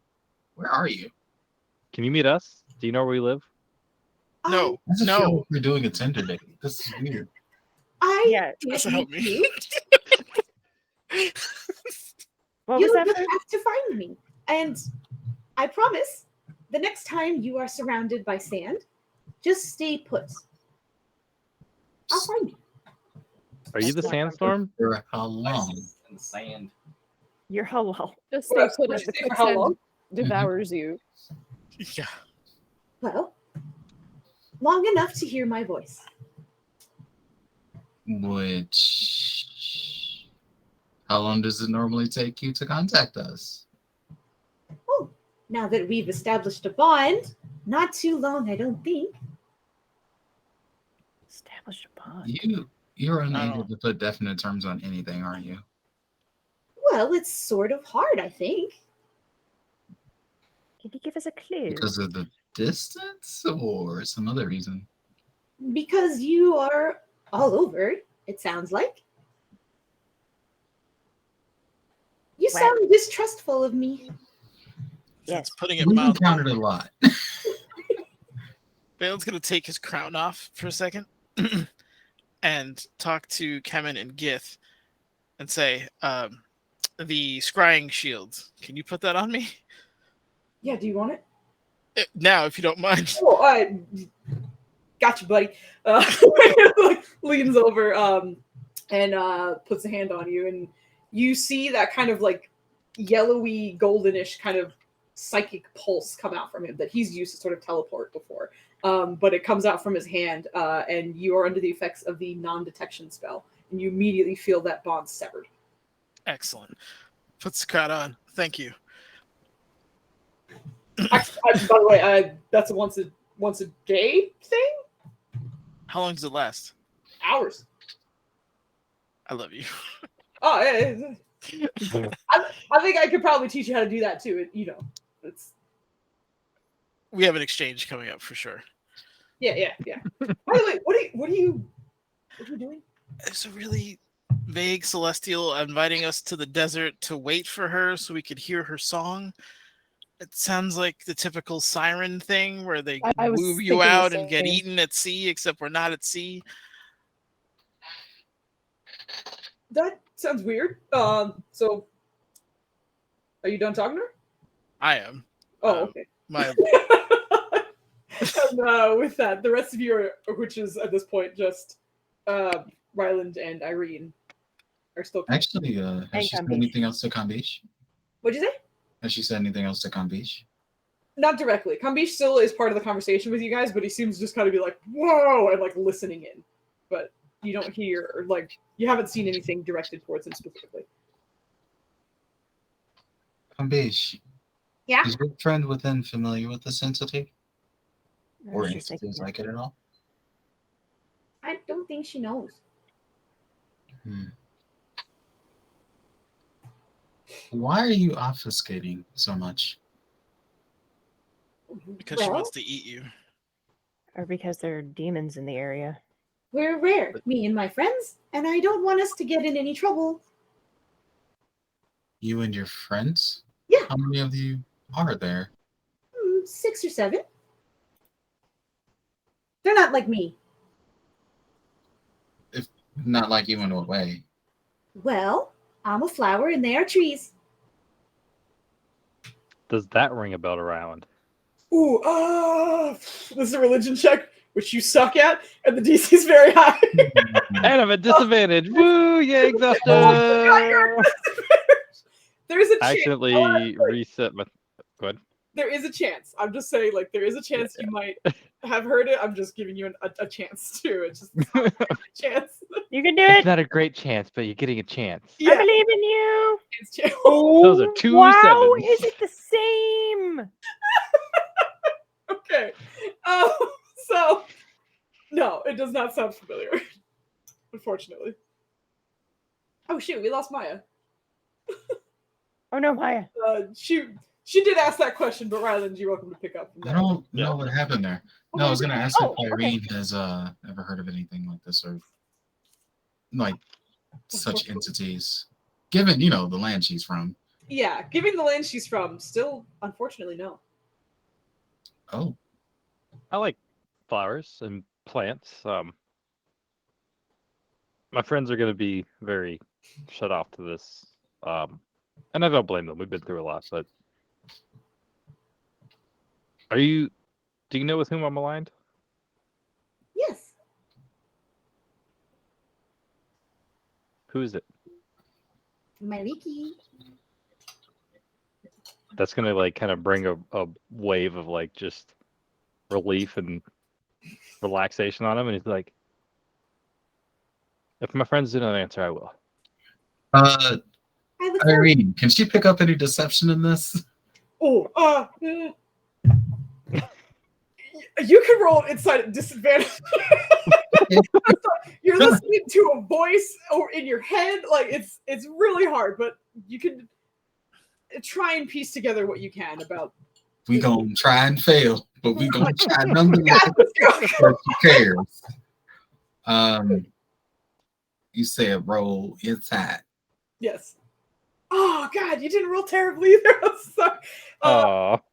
[SPEAKER 3] Where are you?
[SPEAKER 6] Can you meet us? Do you know where we live?
[SPEAKER 4] No,
[SPEAKER 3] I just feel
[SPEAKER 4] no.
[SPEAKER 3] like we're doing a Tinder date. This is weird.
[SPEAKER 8] I
[SPEAKER 2] Yeah.
[SPEAKER 4] Doesn't help me.
[SPEAKER 8] you.
[SPEAKER 2] What was
[SPEAKER 8] You
[SPEAKER 2] that?
[SPEAKER 8] just
[SPEAKER 2] For?
[SPEAKER 8] have to find me. And I promise, the next time you are surrounded by sand, just stay put. I'll find you.
[SPEAKER 6] Are you the sandstorm?
[SPEAKER 3] For how long?
[SPEAKER 9] In the sand.
[SPEAKER 2] You're hello.
[SPEAKER 7] Just
[SPEAKER 1] What
[SPEAKER 7] stay put
[SPEAKER 1] did
[SPEAKER 7] as
[SPEAKER 1] you
[SPEAKER 7] the
[SPEAKER 1] say, for how
[SPEAKER 7] quicksand
[SPEAKER 1] long?
[SPEAKER 7] devours you.
[SPEAKER 4] Yeah.
[SPEAKER 8] Well, long enough to hear my voice.
[SPEAKER 3] Which, how long does it normally take you to contact us?
[SPEAKER 8] Oh, now that we've established a bond, not too long, I don't think.
[SPEAKER 2] Establish a bond.
[SPEAKER 3] You're
[SPEAKER 4] I
[SPEAKER 3] unable
[SPEAKER 4] don't-
[SPEAKER 3] to put definite terms on anything, aren't you?
[SPEAKER 8] Well, it's sort of hard, I think.
[SPEAKER 2] Can you give us a clue?
[SPEAKER 3] Because of the distance or some other reason?
[SPEAKER 8] Because you are all over, it sounds like. You
[SPEAKER 2] Well-
[SPEAKER 8] sound distrustful of me.
[SPEAKER 2] Yes.
[SPEAKER 4] That's putting it
[SPEAKER 3] We've
[SPEAKER 4] mildly.
[SPEAKER 3] encountered a lot.
[SPEAKER 4] Balen's gonna take his crown off for a second and talk to Kemen and Gith and say, the scrying shield. Can you put that on me?
[SPEAKER 1] Yeah, do you want it?
[SPEAKER 4] Now, if you don't mind.
[SPEAKER 1] Oh, gotcha, buddy. Like, leans over and puts a hand on you, and you see that kind of like yellowy, goldenish kind of psychic pulse come out from him that he's used to sort of teleport before. But it comes out from his hand, and you are under the effects of the non-detection spell, and you immediately feel that bond severed.
[SPEAKER 4] Excellent. Put the crown on. Thank you.
[SPEAKER 1] Actually, by the way, that's a once a day thing.
[SPEAKER 4] How long does it last?
[SPEAKER 1] Hours.
[SPEAKER 4] I love you.
[SPEAKER 1] Oh, yeah. I think I could probably teach you how to do that too. It's
[SPEAKER 4] We have an exchange coming up for sure.
[SPEAKER 1] yeah. By the way, what are you doing?
[SPEAKER 4] There's a really vague celestial inviting us to the desert to wait for her so we could hear her song. It sounds like the typical siren thing where they
[SPEAKER 7] I was
[SPEAKER 4] move you
[SPEAKER 7] thinking the
[SPEAKER 4] out and get
[SPEAKER 7] same.
[SPEAKER 4] eaten at sea, except we're not at sea.
[SPEAKER 1] That sounds weird. So are you done talking to her?
[SPEAKER 4] I am.
[SPEAKER 1] Oh,
[SPEAKER 4] Um,
[SPEAKER 1] okay.
[SPEAKER 4] My
[SPEAKER 1] And with that, the rest of you are, which is at this point just Ryland and Irene, are still.
[SPEAKER 3] Actually, has she said
[SPEAKER 2] Kambish.
[SPEAKER 3] anything else to Kambish?
[SPEAKER 1] What'd you say?
[SPEAKER 3] Has she said anything else to Kambish?
[SPEAKER 1] Not directly. Kambish still is part of the conversation with you guys, but he seems just kind of be like, "Whoa," and like listening in. But you don't hear, or like, you haven't seen anything directed towards him specifically.
[SPEAKER 3] Kambish,
[SPEAKER 8] Yeah?
[SPEAKER 3] is your friend within familiar with this entity?
[SPEAKER 2] I
[SPEAKER 3] Or
[SPEAKER 2] was just thinking
[SPEAKER 3] entities
[SPEAKER 2] that.
[SPEAKER 3] like it at all?
[SPEAKER 8] I don't think she knows.
[SPEAKER 3] Why are you obfuscating so much?
[SPEAKER 4] because she
[SPEAKER 8] Well-
[SPEAKER 4] wants to eat you.
[SPEAKER 2] Or because there are demons in the area.
[SPEAKER 8] We're rare, me and my friends, and I don't want us to get in any trouble.
[SPEAKER 3] You and your friends?
[SPEAKER 8] Yeah.
[SPEAKER 3] How many of you are there?
[SPEAKER 8] 6 or 7. They're not like me.
[SPEAKER 3] Not like you in what way?
[SPEAKER 8] Well, I'm a flower and they are trees.
[SPEAKER 6] Does that ring a bell around?
[SPEAKER 1] Ooh, this is a religion check, which you suck at, and the DC is very high.
[SPEAKER 6] And I'm at disadvantage. Woo! Yay, exhausted!
[SPEAKER 1] There's a
[SPEAKER 6] I
[SPEAKER 1] chance.
[SPEAKER 6] accidentally reset my. Go ahead.
[SPEAKER 1] There is a chance. I'm just saying, like, there is a chance you might have heard it. I'm just giving you a chance too. It's just a chance.
[SPEAKER 2] You can do
[SPEAKER 6] It's
[SPEAKER 2] it.
[SPEAKER 6] not a great chance, but you're getting a chance.
[SPEAKER 2] I believe in you.
[SPEAKER 1] It's chance.
[SPEAKER 6] Those are two
[SPEAKER 2] Wow,
[SPEAKER 6] sevens.
[SPEAKER 2] is it the same?
[SPEAKER 1] Okay. So, no, it does not sound familiar. Unfortunately. Oh shoot, we lost Maya.
[SPEAKER 2] Oh no, Maya.
[SPEAKER 1] She did ask that question, but Ryland, you're welcome to pick up from
[SPEAKER 3] I
[SPEAKER 1] there.
[SPEAKER 3] don't know what happened there. No, I was going to ask
[SPEAKER 2] Oh,
[SPEAKER 3] if
[SPEAKER 2] okay.
[SPEAKER 3] Irene has ever heard of anything like this or like such entities. Given, you know, the land she's from.
[SPEAKER 1] Yeah, given the land she's from, still, unfortunately, no.
[SPEAKER 3] Oh.
[SPEAKER 6] I like flowers and plants. My friends are going to be very shut off to this. And I don't blame them. We've been through a lot, but do you know with whom I'm aligned?
[SPEAKER 8] Yes.
[SPEAKER 6] Who is it?
[SPEAKER 8] Mariki.
[SPEAKER 6] That's going to like kind of bring a wave of like just relief and relaxation on him. And he's like, if my friends didn't answer, I will.
[SPEAKER 8] I look forward.
[SPEAKER 3] Irene, can she pick up any deception in this?
[SPEAKER 1] Oh, you can roll inside at disadvantage. You're listening to a voice or in your head, like it's really hard, but you can try and piece together what you can about.
[SPEAKER 3] We gonna try and fail, but we gonna try nonetheless. Who cares? You said roll inside.
[SPEAKER 1] Yes. Oh God, you didn't roll terribly either. I'm sorry.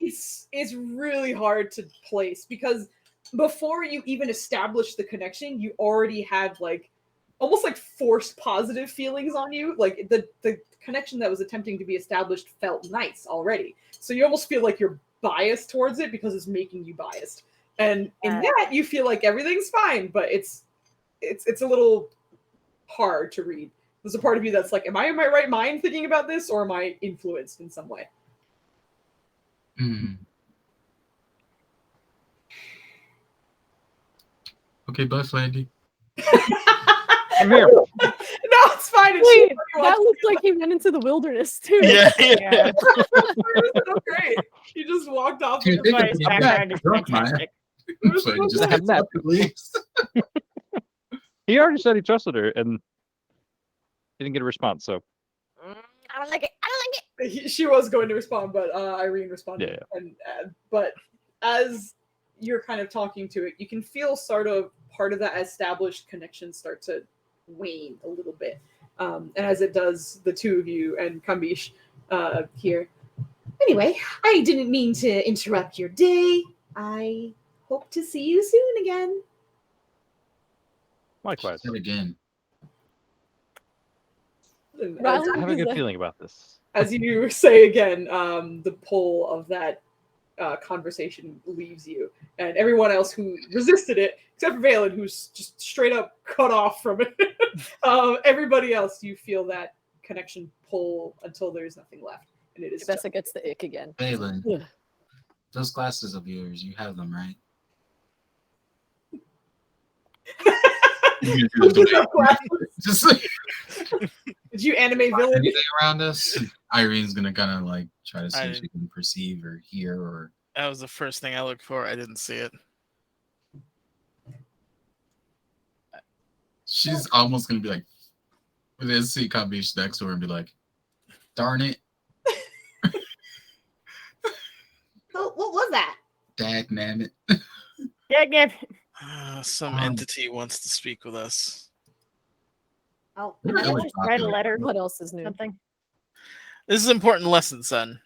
[SPEAKER 1] It's really hard to place because before you even establish the connection, you already had like almost like forced positive feelings on you. Like the connection that was attempting to be established felt nice already. So you almost feel like you're biased towards it because it's making you biased. And in that you feel like everything's fine, but it's a little hard to read. There's a part of you that's like, am I in my right mind thinking about this, or am I influenced in some way?
[SPEAKER 3] Okay, bye, Flandy.
[SPEAKER 6] I'm here.
[SPEAKER 1] No, it's fine.
[SPEAKER 7] Wait, that looked like he went into the wilderness too.
[SPEAKER 4] Yeah.
[SPEAKER 1] So great. He just walked off.
[SPEAKER 3] Dude,
[SPEAKER 1] With
[SPEAKER 3] think
[SPEAKER 1] the
[SPEAKER 3] about it. Drunk, man. So he just gets up and leaves.
[SPEAKER 6] He already said he trusted her, and he didn't get a response. So
[SPEAKER 7] I don't like it. I don't like it.
[SPEAKER 1] She was going to respond, but Irene responded.
[SPEAKER 6] Yeah.
[SPEAKER 1] And but as you're kind of talking to it, you can feel sort of part of that established connection start to wane a little bit. And as it does, the two of you and Kambish here.
[SPEAKER 8] Anyway, I didn't mean to interrupt your day. I hope to see you soon again.
[SPEAKER 6] likewise,
[SPEAKER 3] And again.
[SPEAKER 1] And
[SPEAKER 6] I have a good feeling about this.
[SPEAKER 1] as you say again, the pull of that conversation leaves you, and everyone else who resisted it, except for Valen, who's just straight up cut off from it. Everybody else, you feel that connection pull until there's nothing left, and it is.
[SPEAKER 7] Vesa gets the ick again.
[SPEAKER 3] Valen,
[SPEAKER 7] Yeah.
[SPEAKER 3] those glasses of yours, you have them, right? Just like,
[SPEAKER 1] did you animate villain?
[SPEAKER 3] anything around us? Irene's gonna kind of like try to see
[SPEAKER 4] I
[SPEAKER 3] if she can perceive or hear or.
[SPEAKER 4] That was the first thing I looked for. I didn't see it.
[SPEAKER 3] She's almost gonna be like, we didn't see Kambish next to her and be like, darn it.
[SPEAKER 8] What was that?
[SPEAKER 3] Dag nabbit.
[SPEAKER 4] Some entity wants to speak with us.
[SPEAKER 8] Oh,
[SPEAKER 2] Can I just write a letter?
[SPEAKER 7] What else is new?
[SPEAKER 2] Something.
[SPEAKER 4] This is an important lesson, son.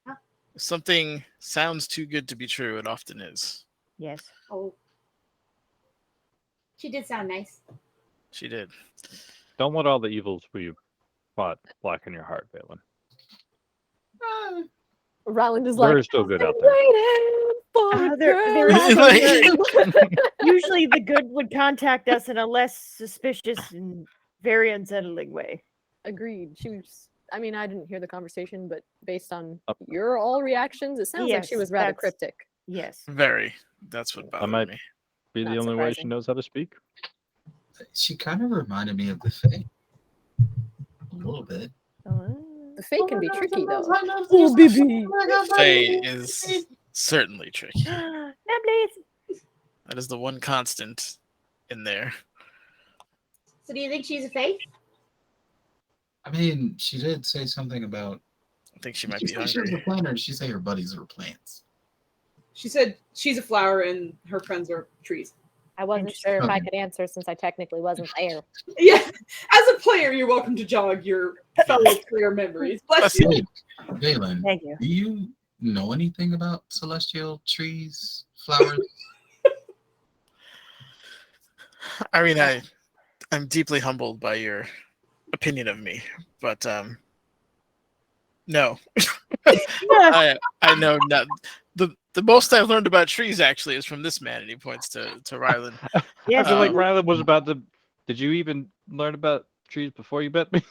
[SPEAKER 8] Huh?
[SPEAKER 4] If something sounds too good to be true, it often is.
[SPEAKER 2] Yes.
[SPEAKER 8] oh. She did sound nice.
[SPEAKER 4] She did.
[SPEAKER 6] Don't let all the evils we fought blacken your heart, Valen.
[SPEAKER 7] Ryland is like,
[SPEAKER 6] There is still good out there.
[SPEAKER 7] waiting for a
[SPEAKER 2] There
[SPEAKER 7] girl.
[SPEAKER 2] is
[SPEAKER 4] Like-
[SPEAKER 2] good. Usually the good would contact us in a less suspicious and very unsettling way.
[SPEAKER 7] Agreed. She was. I mean, I didn't hear the conversation, but based on
[SPEAKER 6] Up.
[SPEAKER 7] your all reactions, it sounds like she
[SPEAKER 2] Yes,
[SPEAKER 7] was rather
[SPEAKER 2] that's-
[SPEAKER 7] cryptic.
[SPEAKER 2] Yes.
[SPEAKER 4] Very. That's what bothered
[SPEAKER 6] might-
[SPEAKER 4] me.
[SPEAKER 6] Be the
[SPEAKER 7] Not
[SPEAKER 6] only way she
[SPEAKER 7] surprising.
[SPEAKER 6] knows how to speak.
[SPEAKER 3] She kind of reminded me of the Fae. A little bit.
[SPEAKER 7] The fake can be tricky though.
[SPEAKER 8] Oh,
[SPEAKER 7] baby.
[SPEAKER 4] Faye is certainly tricky.
[SPEAKER 2] No, please.
[SPEAKER 4] That is the one constant in there.
[SPEAKER 8] So do you think she's a fae?
[SPEAKER 3] I mean, she did say something about.
[SPEAKER 4] I think she might
[SPEAKER 3] Did
[SPEAKER 4] be
[SPEAKER 3] she say she was a
[SPEAKER 4] hungry.
[SPEAKER 3] plant, or did she say her buddies were plants?
[SPEAKER 1] She said she's a flower and her friends are trees.
[SPEAKER 7] I wasn't sure if I could answer since I technically wasn't there.
[SPEAKER 1] Yeah, as a player, you're welcome to jog your fellow player memories. Bless you.
[SPEAKER 3] Valen,
[SPEAKER 2] Thank you.
[SPEAKER 3] do you know anything about celestial trees, flowers?
[SPEAKER 4] I mean, I'm deeply humbled by your opinion of me, but no. I know not. The most I've learned about trees actually is from this man, and he points to Rylan.
[SPEAKER 2] Yeah,
[SPEAKER 6] I feel like Rylan was about to. Did you even learn about trees before you met me?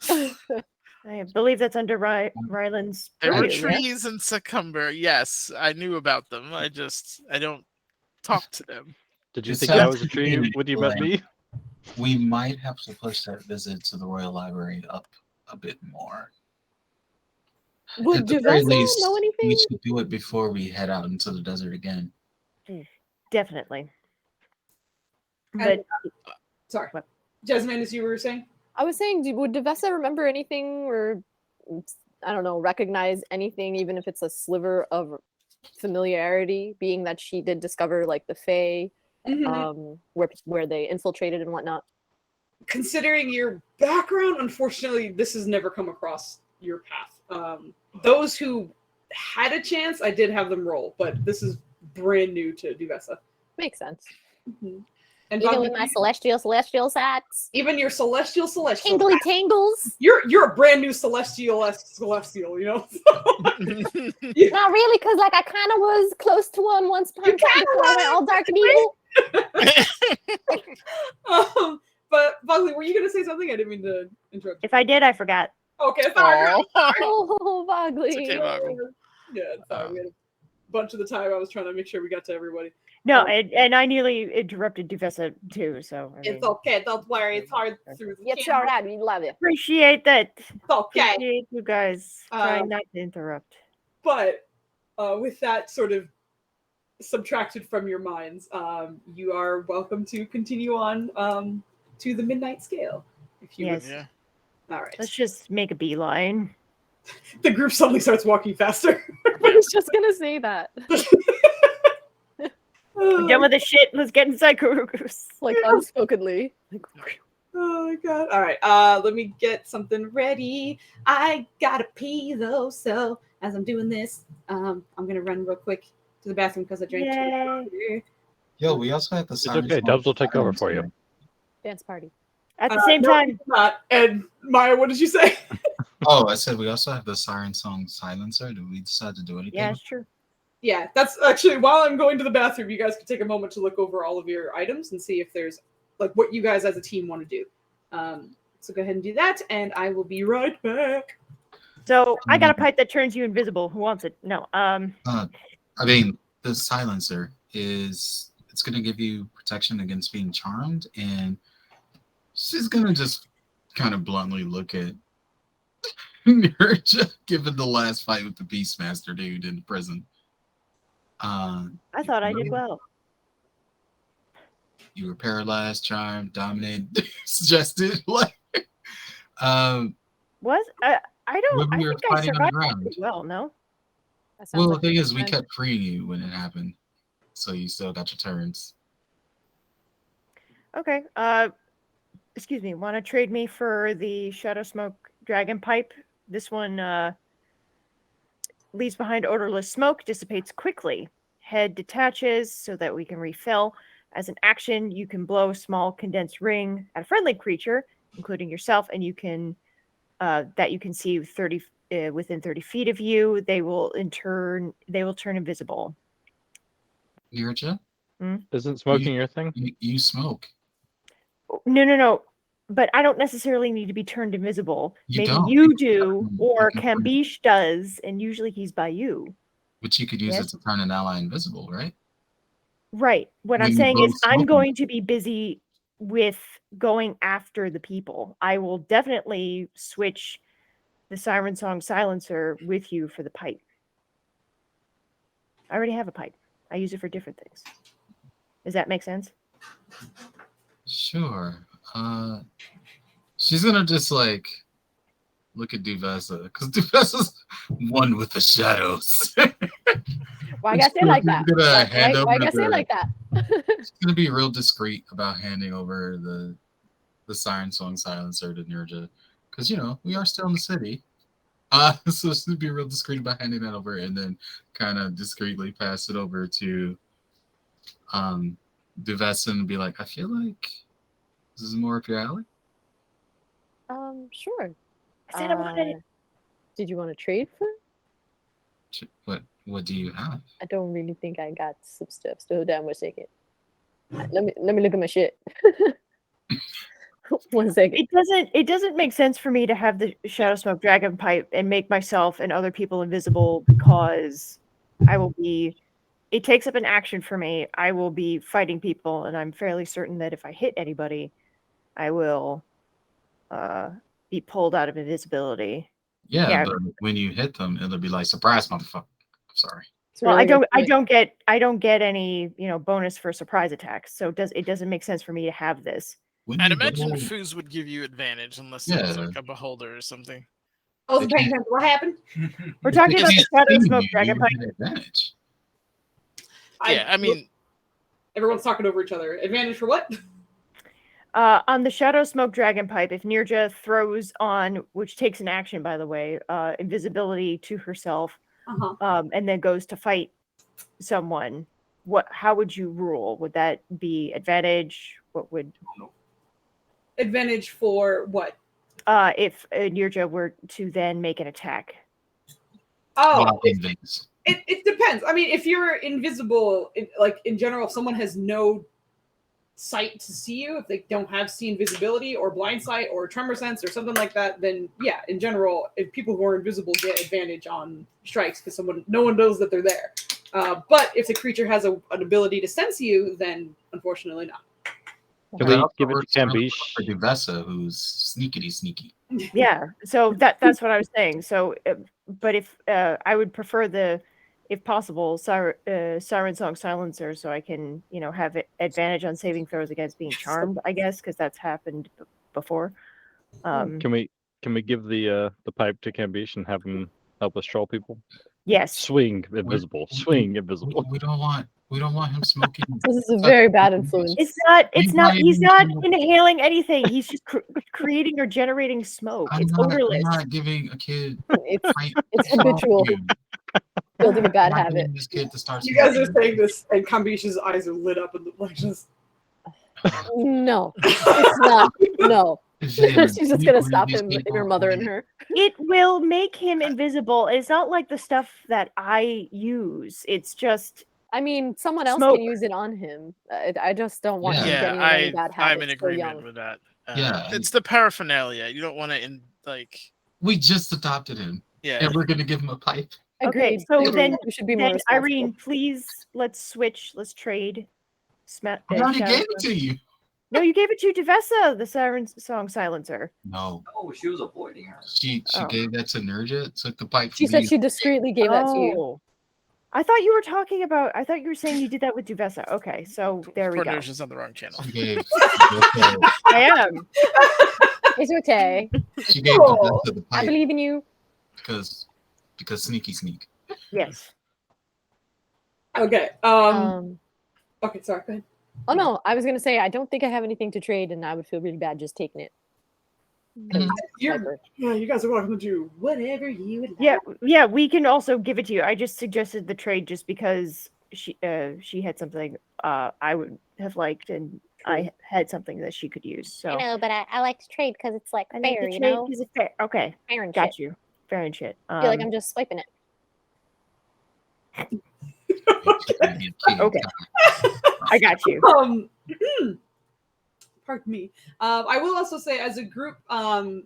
[SPEAKER 2] I believe that's under Ryland's.
[SPEAKER 4] There were
[SPEAKER 2] purview, yeah?
[SPEAKER 4] trees in Succumber. Yes, I knew about them. I don't talk to them.
[SPEAKER 6] Did you
[SPEAKER 3] It
[SPEAKER 6] think I
[SPEAKER 3] sounds
[SPEAKER 6] was a tree when you met
[SPEAKER 3] like
[SPEAKER 6] me?
[SPEAKER 3] We might have to push that visit to the Royal Library up a bit more.
[SPEAKER 7] Would
[SPEAKER 3] At the very
[SPEAKER 7] Duvessa
[SPEAKER 3] least,
[SPEAKER 7] know anything?
[SPEAKER 3] we should do it before we head out into the desert again.
[SPEAKER 2] Definitely.
[SPEAKER 1] And-
[SPEAKER 2] But
[SPEAKER 1] Sorry.
[SPEAKER 2] What?
[SPEAKER 1] Jasmine, as you were saying?
[SPEAKER 7] I was saying, would Duvessa remember anything or, I don't know, recognize anything, even if it's a sliver of familiarity, being that she did discover like the Fae, where they infiltrated and whatnot?
[SPEAKER 1] Considering your background, unfortunately, this has never come across your path. Those who had a chance, I did have them roll, but this is brand new to Duvessa.
[SPEAKER 7] Makes sense.
[SPEAKER 1] And
[SPEAKER 7] Even
[SPEAKER 1] Bogdan,
[SPEAKER 7] with my celestial sides,
[SPEAKER 1] even your celestial,
[SPEAKER 7] tingly tangles.
[SPEAKER 1] you're a brand new celestial, you know.
[SPEAKER 7] Not really, because like I kind of was close to one once upon a time before I went all dark and evil.
[SPEAKER 1] But Bugley, were you gonna say something? I didn't mean to interrupt.
[SPEAKER 2] if I did, I forgot.
[SPEAKER 1] Okay, sorry.
[SPEAKER 7] Oh, Bogley.
[SPEAKER 4] It's okay, Boggle.
[SPEAKER 1] Yeah, sorry. We had a bunch of the time. I was trying to make sure we got to everybody.
[SPEAKER 2] No, and I nearly interrupted Duvessa too, so I mean,
[SPEAKER 1] It's okay. Don't worry. It's hard through the
[SPEAKER 7] It's
[SPEAKER 1] camera.
[SPEAKER 7] all right. We love it.
[SPEAKER 2] appreciate that.
[SPEAKER 1] It's okay.
[SPEAKER 2] Appreciate you guys trying not to interrupt.
[SPEAKER 1] But with that sort of subtracted from your minds, you are welcome to continue on to the midnight scale. If you
[SPEAKER 2] Yes.
[SPEAKER 1] would.
[SPEAKER 4] Yeah.
[SPEAKER 1] All right.
[SPEAKER 2] Let's just make a beeline.
[SPEAKER 1] The group suddenly starts walking faster.
[SPEAKER 7] I was just gonna say that.
[SPEAKER 2] We're done with this shit. Let's get inside Kurukus.
[SPEAKER 7] Like unspokenly. Like,
[SPEAKER 1] Oh my god. All right. Let me get something ready. I gotta pee though, so as I'm doing this, I'm gonna run real quick to the bathroom because I drank too much water.
[SPEAKER 3] Yo, we also have the
[SPEAKER 6] It's
[SPEAKER 3] siren
[SPEAKER 6] okay.
[SPEAKER 3] song
[SPEAKER 6] Dubs will take over for you.
[SPEAKER 3] silencer.
[SPEAKER 7] dance party.
[SPEAKER 2] At the same
[SPEAKER 1] No,
[SPEAKER 2] time,
[SPEAKER 1] it's not. And Maya, what did you say?
[SPEAKER 3] Oh, I said we also have the siren song silencer. Did we decide to do anything?
[SPEAKER 2] yeah, it's true.
[SPEAKER 1] Yeah, that's actually while I'm going to the bathroom, you guys can take a moment to look over all of your items and see if there's like what you guys as a team want to do. So go ahead and do that, and I will be right back.
[SPEAKER 2] So I got a pipe that turns you invisible. Who wants it? No.
[SPEAKER 3] I mean, the silencer it's gonna give you protection against being charmed, and she's gonna just kind of bluntly look at Nurja, given the last fight with the Beastmaster dude in the prison.
[SPEAKER 2] I thought I did well.
[SPEAKER 3] You were paralyzed, charmed, dominated, suggested. Like,
[SPEAKER 2] Was I don't.
[SPEAKER 3] When
[SPEAKER 2] I
[SPEAKER 3] we were
[SPEAKER 2] think I
[SPEAKER 3] fighting on the
[SPEAKER 2] survived that
[SPEAKER 3] ground.
[SPEAKER 2] pretty well. No.
[SPEAKER 7] That sounds
[SPEAKER 3] well,
[SPEAKER 7] like
[SPEAKER 3] the thing is, we
[SPEAKER 7] fun.
[SPEAKER 3] kept freeing you when it happened, so you still got your turns.
[SPEAKER 2] Okay. Excuse me. Want to trade me for the Shadow Smoke Dragon Pipe? This one leaves behind odorless smoke, dissipates quickly. Head detaches so that we can refill. As an action, you can blow a small condensed ring at a friendly creature, including yourself, and you can that you can see 30 within 30 feet of you. They will turn invisible.
[SPEAKER 3] Nirja,
[SPEAKER 6] Isn't smoking your thing?
[SPEAKER 3] you smoke.
[SPEAKER 2] No. But I don't necessarily need to be turned invisible.
[SPEAKER 3] You
[SPEAKER 2] Maybe
[SPEAKER 3] don't.
[SPEAKER 2] you do,
[SPEAKER 3] You
[SPEAKER 2] or
[SPEAKER 3] can turn-
[SPEAKER 2] Kambish does, and usually he's by you.
[SPEAKER 3] But you could use
[SPEAKER 2] Yes.
[SPEAKER 3] it to turn an ally invisible, right?
[SPEAKER 2] Right. What I'm
[SPEAKER 3] When you
[SPEAKER 2] saying
[SPEAKER 3] blow
[SPEAKER 2] is I'm
[SPEAKER 3] smoke
[SPEAKER 2] going to be busy with going after the people. I will definitely switch the Siren Song silencer with you for the pipe. I already have a pipe. I use it for different things. Does that make sense?
[SPEAKER 3] Sure. She's gonna just like look at Duvessa because Duvessa's one with the shadows.
[SPEAKER 7] Why I gotta say it like that?
[SPEAKER 3] She's gonna hand
[SPEAKER 7] Why
[SPEAKER 3] over
[SPEAKER 7] I gotta say it
[SPEAKER 3] the-
[SPEAKER 7] like that?
[SPEAKER 3] It's gonna be real discreet about handing over the Siren Song silencer to Nirja, because we are still in the city. So it's gonna be real discreet about handing that over, and then kind of discreetly pass it over to Duvessa and be like, I feel like this is more up your alley.
[SPEAKER 7] Sure.
[SPEAKER 2] I said I wanted it.
[SPEAKER 7] Did you want to trade for it?
[SPEAKER 3] What do you have?
[SPEAKER 7] I don't really think I got some stuff. Hold on 1 second. Let me look at my shit. 1 second.
[SPEAKER 2] It doesn't make sense for me to have the Shadow Smoke Dragon Pipe and make myself and other people invisible, because it takes up an action for me. I will be fighting people, and I'm fairly certain that if I hit anybody, I will be pulled out of invisibility.
[SPEAKER 3] Yeah, but when you hit them, it'll be like, surprise, motherfucker. I'm sorry.
[SPEAKER 2] Well, I don't get any bonus for surprise attacks, so it doesn't make sense for me to have this.
[SPEAKER 4] I'd imagine Foos would give you advantage unless it was like a beholder or something.
[SPEAKER 8] Oh, what happened?
[SPEAKER 2] We're talking about the Shadow Smoke Dragon Pipe.
[SPEAKER 3] Advantage.
[SPEAKER 4] Yeah, I mean,
[SPEAKER 1] everyone's talking over each other. Advantage for what?
[SPEAKER 2] On the Shadow Smoke Dragon Pipe, if Nirja throws on, which takes an action, by the way, invisibility to herself, and then goes to fight someone, how would you rule? Would that be advantage? What would
[SPEAKER 1] advantage for what?
[SPEAKER 2] If Nirja were to then make an attack.
[SPEAKER 1] Oh, it depends. I mean, if you're invisible, in general, if someone has no sight to see you, if they don't have see invisibility or blind sight or tremor sense or something like that, then yeah, in general, if people who are invisible get advantage on strikes because no one knows that they're there. But if the creature has an ability to sense you, then unfortunately not.
[SPEAKER 6] Can we give it to Cambiche?
[SPEAKER 3] For Duvessa, who's sneaky.
[SPEAKER 2] Yeah, so that's what I was saying. So, but if I would prefer if possible, Siren Song Silencer, so I can have advantage on saving throws against being charmed, I guess, because that's happened before.
[SPEAKER 6] Can we give the pipe to Cambiche and have him help us troll people?
[SPEAKER 2] Yes.
[SPEAKER 6] Swing invisible.
[SPEAKER 3] We don't want him smoking.
[SPEAKER 7] This is a very bad influence.
[SPEAKER 2] It's not. He's not inhaling anything. He's just creating or generating smoke. It's odorless.
[SPEAKER 3] I'm not giving a kid.
[SPEAKER 7] It's habitual. Building a bad habit.
[SPEAKER 3] This kid to start
[SPEAKER 1] you guys are saying this, and Kambiche's eyes are lit up and like just.
[SPEAKER 7] No, it's not. No. She's just gonna stop him in her mother and her.
[SPEAKER 2] It will make him invisible. It's not like the stuff that I use. It's just.
[SPEAKER 7] I mean, someone else can use it on him. I just don't want him getting any bad habits.
[SPEAKER 4] I'm in agreement with that. It's the paraphernalia. You don't want to
[SPEAKER 3] We just adopted him.
[SPEAKER 4] Yeah,
[SPEAKER 3] and we're gonna give him a pipe.
[SPEAKER 2] Okay, so then
[SPEAKER 7] we should be more responsible.
[SPEAKER 2] Irene, please, let's switch. Let's trade.
[SPEAKER 3] I already gave it to you.
[SPEAKER 2] No, you gave it to Duvessa, the Siren Song Silencer.
[SPEAKER 3] No.
[SPEAKER 9] Oh, she was avoiding her.
[SPEAKER 3] She gave that to Nirja. Took the pipe.
[SPEAKER 7] She said she discreetly gave that to you.
[SPEAKER 2] I thought you were saying you did that with Duvessa. Okay, so there we go.
[SPEAKER 4] Nirja's on the wrong channel.
[SPEAKER 2] I am.
[SPEAKER 7] It's okay.
[SPEAKER 3] She gave Duvessa the pipe.
[SPEAKER 7] I believe in you.
[SPEAKER 3] Because sneak.
[SPEAKER 2] Yes.
[SPEAKER 1] Okay. Okay, sorry, go ahead.
[SPEAKER 7] Oh no, I was gonna say I don't think I have anything to trade, and I would feel really bad just taking it.
[SPEAKER 1] You guys are welcome to do whatever you would
[SPEAKER 2] like. Yeah, we can also give it to you. I just suggested the trade just because she had something I would have liked, and I had something that she could use. So
[SPEAKER 10] I know, but I like to trade because it's like fair,
[SPEAKER 2] you know? Because it's fair. Okay,
[SPEAKER 10] fair and
[SPEAKER 2] got
[SPEAKER 10] shit.
[SPEAKER 2] you. Fair and shit.
[SPEAKER 7] I feel like I'm just swiping it.
[SPEAKER 2] Okay, I got you.
[SPEAKER 1] Pardon me. I will also say, as a group,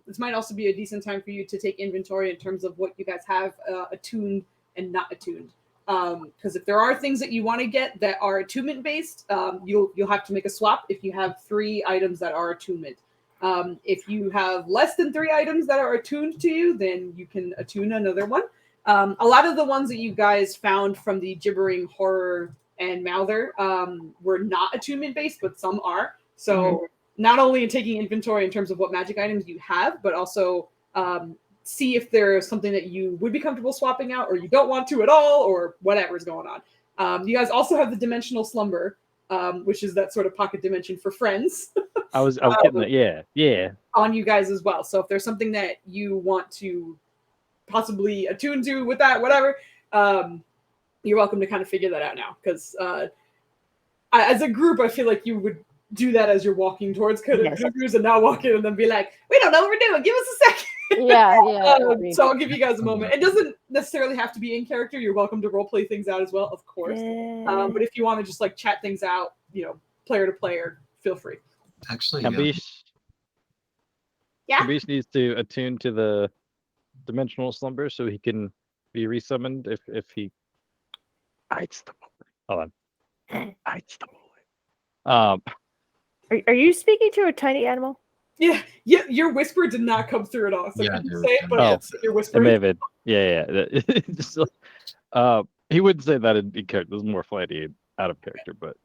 [SPEAKER 1] this might also be a decent time for you to take inventory in terms of what you guys have attuned and not attuned. Because if there are things that you want to get that are attunement based, you'll have to make a swap if you have 3 items that are attunement. If you have less than 3 items that are attuned to you, then you can attune another one. A lot of the ones that you guys found from the Gibbering, Horror, and Mouther were not attunement based, but some are. So not only in taking inventory in terms of what magic items you have, but also see if there's something that you would be comfortable swapping out or you don't want to at all or whatever's going on. You guys also have the Dimensional Slumber, which is that sort of pocket dimension for friends.
[SPEAKER 6] I was getting that. Yeah.
[SPEAKER 1] On you guys as well. So if there's something that you want to possibly attune to with that, whatever, you're welcome to kind of figure that out now. Because as a group, I feel like you would do that as you're walking towards Kudu's and not walk in and then be like, we don't know what we're doing. Give us a second.
[SPEAKER 7] Yeah.
[SPEAKER 1] So I'll give you guys a moment. It doesn't necessarily have to be in character. You're welcome to role play things out as well, of course. But if you want to just like chat things out, player to player, feel free.
[SPEAKER 3] Actually,
[SPEAKER 6] Kambish
[SPEAKER 8] Yeah.
[SPEAKER 6] needs to attune to the dimensional slumber so he can be resummoned if he hides the bullet. Hold on. Hides the bullet.
[SPEAKER 2] Are you speaking to a tiny animal?
[SPEAKER 1] Yeah, your whisper did not come through at all. So
[SPEAKER 3] Yeah,
[SPEAKER 1] you
[SPEAKER 3] dude.
[SPEAKER 1] say it, but it's your
[SPEAKER 6] It
[SPEAKER 1] whisper.
[SPEAKER 6] may have been. Yeah. Just, he wouldn't say that in character. This is more flighty out of character, but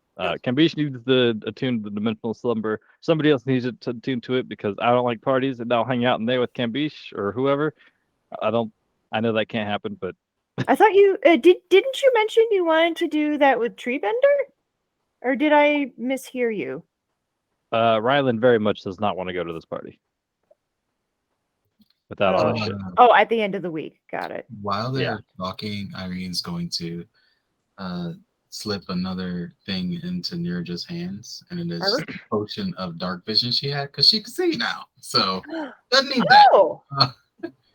[SPEAKER 6] Kambish needs to attune to the dimensional slumber. Somebody else needs to attune to it because I don't like parties and I'll hang out in there with Kambish or whoever. I know that can't happen, but
[SPEAKER 2] I thought you didn't you mention you wanted to do that with Treebender? Or did I mishear you?
[SPEAKER 6] Ryland very much does not want to go to this party. Without all that shit.
[SPEAKER 2] At the end of the week. Got it.
[SPEAKER 3] While they're talking, Irene's going to slip another thing into Nirja's hands, and it is a potion of dark vision she had because she can see now. So doesn't need that.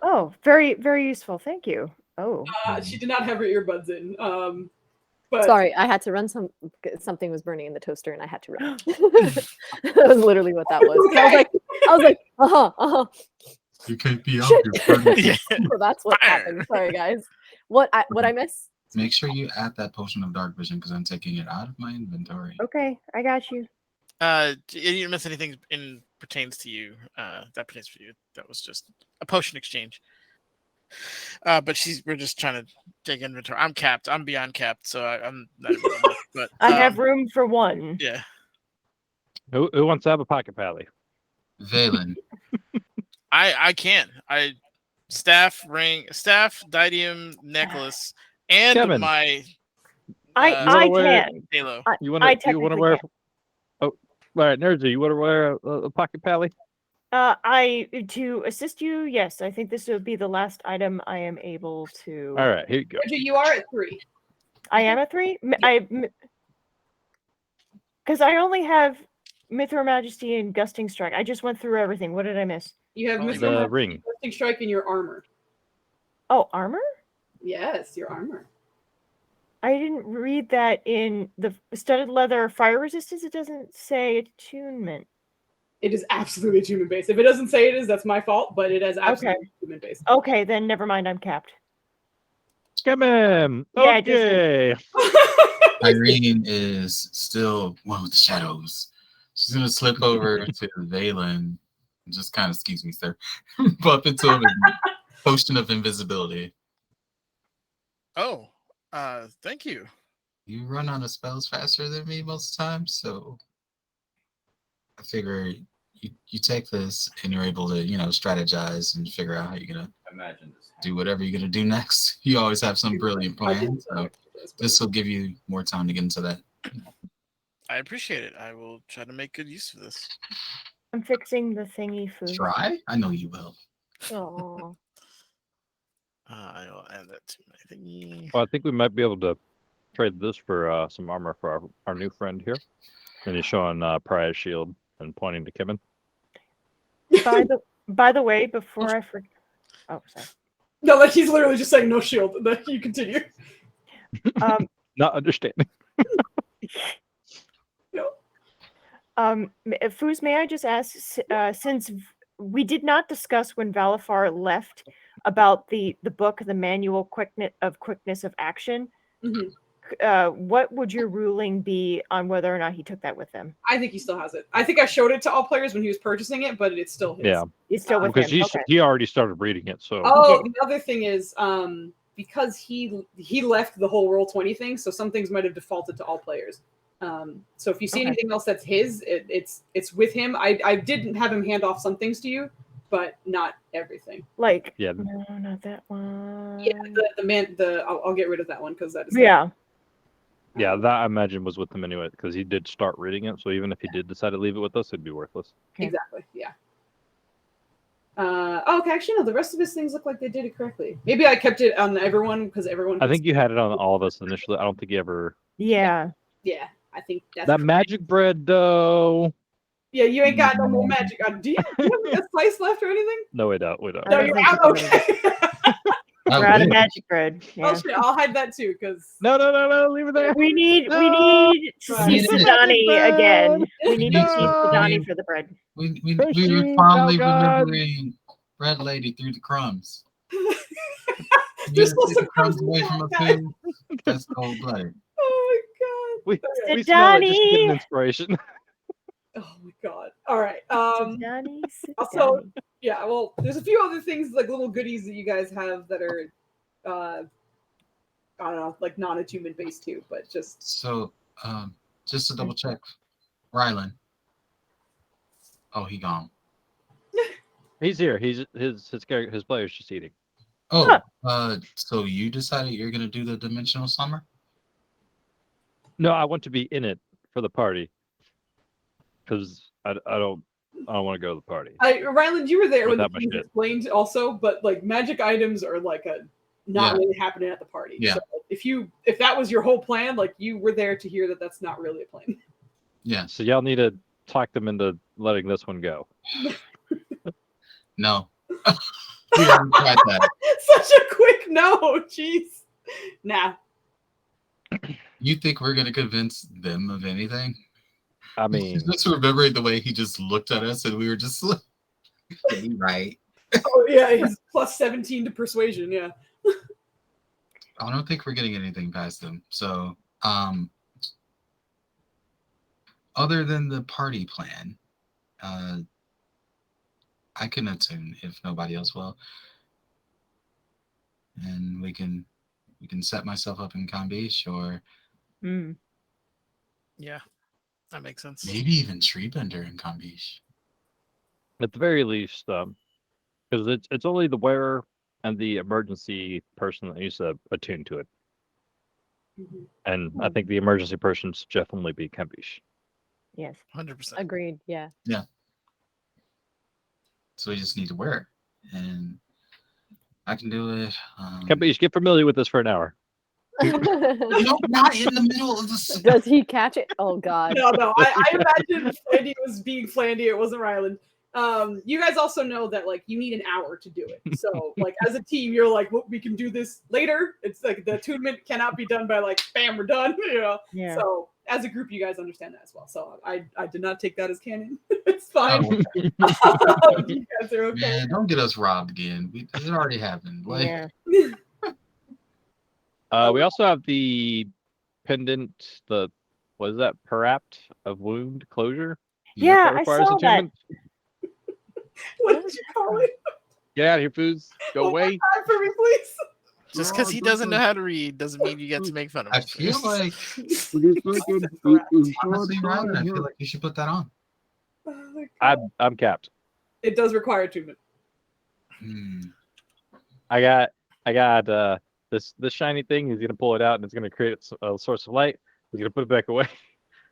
[SPEAKER 2] Oh, very, very useful. Thank you. Oh.
[SPEAKER 1] She did not have her earbuds in. But
[SPEAKER 7] Sorry, I had to run something was burning in the toaster and I had to run. That was literally what that was.
[SPEAKER 1] Okay.
[SPEAKER 7] I was like,
[SPEAKER 3] You can't be out here.
[SPEAKER 7] So that's what happened. Sorry, guys. What I miss?
[SPEAKER 3] Make sure you add that potion of dark vision because I'm taking it out of my inventory.
[SPEAKER 2] Okay, I got you.
[SPEAKER 4] You didn't miss anything pertains to you. That pertains to you. That was just a potion exchange. But we're just trying to take inventory. I'm capped. I'm beyond capped, so I'm not. But
[SPEAKER 2] I have room for one.
[SPEAKER 4] Yeah.
[SPEAKER 6] Who wants to have a pocket pally?
[SPEAKER 3] Valen.
[SPEAKER 4] I can. Staff, diadem, necklace, and
[SPEAKER 6] Kevin.
[SPEAKER 4] my.
[SPEAKER 2] I can.
[SPEAKER 4] Halo.
[SPEAKER 6] You want to wear? Oh, all right, Nerdsy. You want to wear a pocket pally?
[SPEAKER 2] To assist you, yes. I think this will be the last item I am able to.
[SPEAKER 6] All right, here you go.
[SPEAKER 1] You are at 3.
[SPEAKER 2] I am at 3. Because I only have Mythra Majesty and Gusting Strike. I just went through everything. What did I miss?
[SPEAKER 1] You have
[SPEAKER 6] the ring,
[SPEAKER 1] Gusting Strike, and your armor.
[SPEAKER 2] Oh, armor?
[SPEAKER 1] Yes, your armor.
[SPEAKER 2] I didn't read that in the studded leather fire resistance. It doesn't say attunement.
[SPEAKER 1] It is absolutely attunement based. If it doesn't say it is, that's my fault, but it is absolutely attunement based.
[SPEAKER 2] Okay, then never mind. I'm capped.
[SPEAKER 6] Come in.
[SPEAKER 2] Yeah,
[SPEAKER 6] Okay.
[SPEAKER 3] Irene is still one with the shadows. She's gonna slip over to Valen. Just kind of, excuse me, sir. Bump into him and potion of invisibility.
[SPEAKER 4] Oh, thank you.
[SPEAKER 3] You run out of spells faster than me most times, so I figure you take this and you're able to, strategize and figure out how you're gonna do whatever you're gonna do next. You always have some brilliant plan, so this will give you more time to get into that.
[SPEAKER 4] I appreciate it. I will try to make good use of this.
[SPEAKER 2] I'm fixing the thingy food.
[SPEAKER 3] Try? I know you will.
[SPEAKER 7] Oh.
[SPEAKER 4] I will add that to my thingy.
[SPEAKER 6] Well, I think we might be able to trade this for some armor for our new friend here. And he's showing Prize Shield and pointing to Kevin.
[SPEAKER 2] By the way, before I forget. Oh, sorry.
[SPEAKER 1] No, like he's literally just saying no shield. Then you continue.
[SPEAKER 6] Not understanding.
[SPEAKER 2] Foos, may I just ask, since we did not discuss when Valafar left about the book, the manual quickness of action, what would your ruling be on whether or not he took that with him?
[SPEAKER 1] I think he still has it. I think I showed it to all players when he was purchasing it, but it's still his.
[SPEAKER 6] Yeah,
[SPEAKER 2] it's still with
[SPEAKER 6] because
[SPEAKER 2] him.
[SPEAKER 6] he already started reading it. So
[SPEAKER 1] the other thing is because he left the whole Roll20 thing, so some things might have defaulted to all players. So if you see anything else that's his, it's with him. I didn't have him hand off some things to you, but not everything.
[SPEAKER 2] Like
[SPEAKER 6] no,
[SPEAKER 2] not that one.
[SPEAKER 1] Yeah, I'll get rid of that one because that is
[SPEAKER 6] Yeah, that I imagine was with him anyway, because he did start reading it. So even if he did decide to leave it with us, it'd be worthless.
[SPEAKER 2] Okay.
[SPEAKER 1] Exactly. Yeah. Okay. Actually, no. The rest of his things look like they did it correctly. Maybe I kept it on everyone because everyone.
[SPEAKER 6] I think you had it on all of us initially. I don't think you ever.
[SPEAKER 2] Yeah.
[SPEAKER 1] Yeah, I think that's
[SPEAKER 6] That magic bread dough.
[SPEAKER 1] Yeah, you ain't got no more magic. Do you have like a slice left or anything?
[SPEAKER 6] No, we don't. We don't.
[SPEAKER 2] I
[SPEAKER 1] No,
[SPEAKER 2] don't
[SPEAKER 1] you're
[SPEAKER 2] think
[SPEAKER 1] out.
[SPEAKER 2] so.
[SPEAKER 1] Okay.
[SPEAKER 3] I
[SPEAKER 2] We're out of
[SPEAKER 3] will.
[SPEAKER 2] magic bread.
[SPEAKER 1] Oh
[SPEAKER 2] Yeah.
[SPEAKER 1] shit! I'll hide that too, because
[SPEAKER 6] No, leave it there.
[SPEAKER 2] We need
[SPEAKER 6] No!
[SPEAKER 2] to see
[SPEAKER 1] Right.
[SPEAKER 2] Sidani
[SPEAKER 6] Bread!
[SPEAKER 2] again. We need to see
[SPEAKER 3] No!
[SPEAKER 2] Sidani for the bread.
[SPEAKER 3] We were
[SPEAKER 6] Fishing,
[SPEAKER 3] fondly
[SPEAKER 6] oh God.
[SPEAKER 3] remembering Bread Lady through the crumbs.
[SPEAKER 1] There's
[SPEAKER 3] You
[SPEAKER 1] still
[SPEAKER 3] take
[SPEAKER 1] some
[SPEAKER 3] the crumbs
[SPEAKER 1] crumbs
[SPEAKER 3] away
[SPEAKER 1] in
[SPEAKER 3] from us
[SPEAKER 1] that.
[SPEAKER 3] too. That's cold blooded.
[SPEAKER 1] Oh my
[SPEAKER 6] We
[SPEAKER 1] Okay.
[SPEAKER 6] smell it just to get an
[SPEAKER 2] Sidani.
[SPEAKER 6] inspiration.
[SPEAKER 1] Oh my god! All right.
[SPEAKER 2] Sidani.
[SPEAKER 1] Also, yeah. Well, there's a few other things like little goodies that you guys have that are, I don't know, like non-attunement based too, but just
[SPEAKER 3] So, just to double check, Rylan. Oh, he gone.
[SPEAKER 6] He's here. He's his player's just eating.
[SPEAKER 3] Oh, so you decided you're gonna do the dimensional summer?
[SPEAKER 6] No, I want to be in it for the party. Because I don't want to go to the party.
[SPEAKER 1] Ryland, you were there when the
[SPEAKER 6] Without my
[SPEAKER 1] things
[SPEAKER 6] shit.
[SPEAKER 1] explained also, but like magic items are like not
[SPEAKER 3] Yeah.
[SPEAKER 1] really happening at the party.
[SPEAKER 3] Yeah.
[SPEAKER 1] So if that was your whole plan, like you were there to hear that that's not really a plan.
[SPEAKER 3] Yeah.
[SPEAKER 6] So y'all need to talk them into letting this one go.
[SPEAKER 3] No. We haven't tried that.
[SPEAKER 1] Such a quick no, jeez. Nah.
[SPEAKER 3] You think we're gonna convince them of anything?
[SPEAKER 6] I mean,
[SPEAKER 3] Just remembering the way he just looked at us and we were just like, right.
[SPEAKER 1] Oh yeah, he's plus 17 to persuasion. Yeah.
[SPEAKER 3] I don't think we're getting anything past them. So, other than the party plan, I can attune if nobody else will, and we can set myself up in Kambish or
[SPEAKER 4] Yeah, that makes sense.
[SPEAKER 3] maybe even Treebender in Kambish.
[SPEAKER 6] at the very least, because it's only the wearer and the emergency person that needs to attune to it.
[SPEAKER 1] Mm-hmm.
[SPEAKER 6] And I think the emergency person should definitely be Kempish.
[SPEAKER 2] Yes.
[SPEAKER 4] 100%.
[SPEAKER 7] Agreed. Yeah.
[SPEAKER 3] Yeah. So we just need to wear it, and I can do it.
[SPEAKER 6] Kempish, get familiar with this for an hour.
[SPEAKER 3] No, not in the middle of the.
[SPEAKER 7] Does he catch it? Oh God.
[SPEAKER 1] No. I imagine Flandy was being Flandy. It wasn't Ryland. You guys also know that like you need an hour to do it. So like as a team, you're like, well, we can do this later. It's like the attunement cannot be done by like, bam, we're done. You know.
[SPEAKER 2] Yeah.
[SPEAKER 1] So as a group, you guys understand that as well. So I did not take that as canon. It's fine.
[SPEAKER 3] Oh,
[SPEAKER 1] You guys are okay.
[SPEAKER 3] man, don't get us robbed again. It already happened. Like,
[SPEAKER 2] Yeah.
[SPEAKER 6] We also have the pendant, what is that, Parapt of Wound Closure?
[SPEAKER 2] Yeah, I
[SPEAKER 6] requires
[SPEAKER 2] saw that.
[SPEAKER 6] attunement.
[SPEAKER 1] What did you call it?
[SPEAKER 6] Get out of here, Foos. Go
[SPEAKER 1] One more
[SPEAKER 6] away.
[SPEAKER 1] time for me, please.
[SPEAKER 4] Just because he doesn't know how to read doesn't mean you get to make fun of him.
[SPEAKER 3] I feel like honestly, Rylan, I feel like you should put that on.
[SPEAKER 1] Oh my God.
[SPEAKER 6] I'm capped.
[SPEAKER 1] It does require attunement.
[SPEAKER 6] I got this shiny thing. He's gonna pull it out and it's gonna create a source of light. He's gonna put it back away.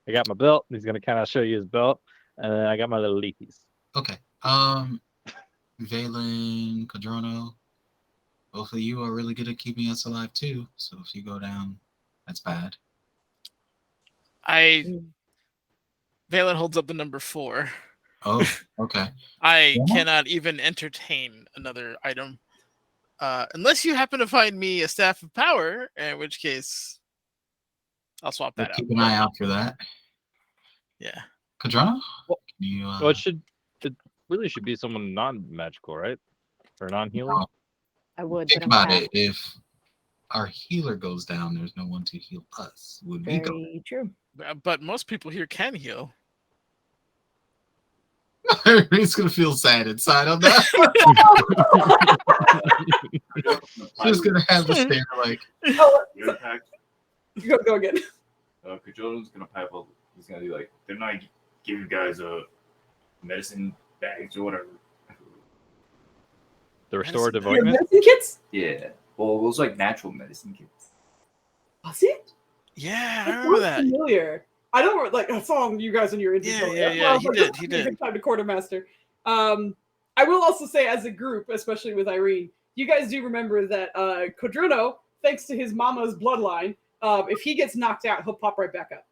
[SPEAKER 6] I got my belt. He's gonna kind of show you his belt, and then I got my little leafies.
[SPEAKER 3] Okay. Valen, Cadrono, both of you are really good at keeping us alive too. So if you go down, that's bad.
[SPEAKER 4] Valen holds up the number 4.
[SPEAKER 3] Oh, okay.
[SPEAKER 4] I
[SPEAKER 3] Yeah.
[SPEAKER 4] cannot even entertain another item. Unless you happen to find me a staff of power, in which case I'll swap
[SPEAKER 3] We'll
[SPEAKER 4] that out.
[SPEAKER 3] keep an eye out for that.
[SPEAKER 4] Yeah.
[SPEAKER 3] Cadrono?
[SPEAKER 6] Well,
[SPEAKER 3] Can you,
[SPEAKER 6] Well, it really should be someone non-magical, right? Or non-healing.
[SPEAKER 3] No.
[SPEAKER 7] I would.
[SPEAKER 3] Think
[SPEAKER 7] but I'm
[SPEAKER 3] about
[SPEAKER 7] capped.
[SPEAKER 3] it. If our healer goes down, there's no one to heal us. Would we go?
[SPEAKER 2] Very true.
[SPEAKER 4] But most people here can heal.
[SPEAKER 3] He's gonna feel sad inside on that. He's gonna have the stare like,
[SPEAKER 1] Oh,
[SPEAKER 9] You impact.
[SPEAKER 1] go again.
[SPEAKER 9] Kajolan's gonna pipe up. He's gonna be like, they're not giving you guys medicine bags or whatever.
[SPEAKER 6] The restorative
[SPEAKER 1] Your
[SPEAKER 6] ointment.
[SPEAKER 1] medicine kits?
[SPEAKER 9] Yeah. Well, it was like natural medicine kits.
[SPEAKER 1] Was it?
[SPEAKER 4] Yeah, I
[SPEAKER 1] It
[SPEAKER 4] remember
[SPEAKER 1] sounds
[SPEAKER 4] that.
[SPEAKER 1] familiar. I don't like a song you guys when you're into.
[SPEAKER 4] Yeah, he did. He did.
[SPEAKER 1] Good time to quartermaster. I will also say, as a group, especially with Irene, you guys do remember that Codrono, thanks to his mama's bloodline, if he gets knocked out, he'll pop right back up.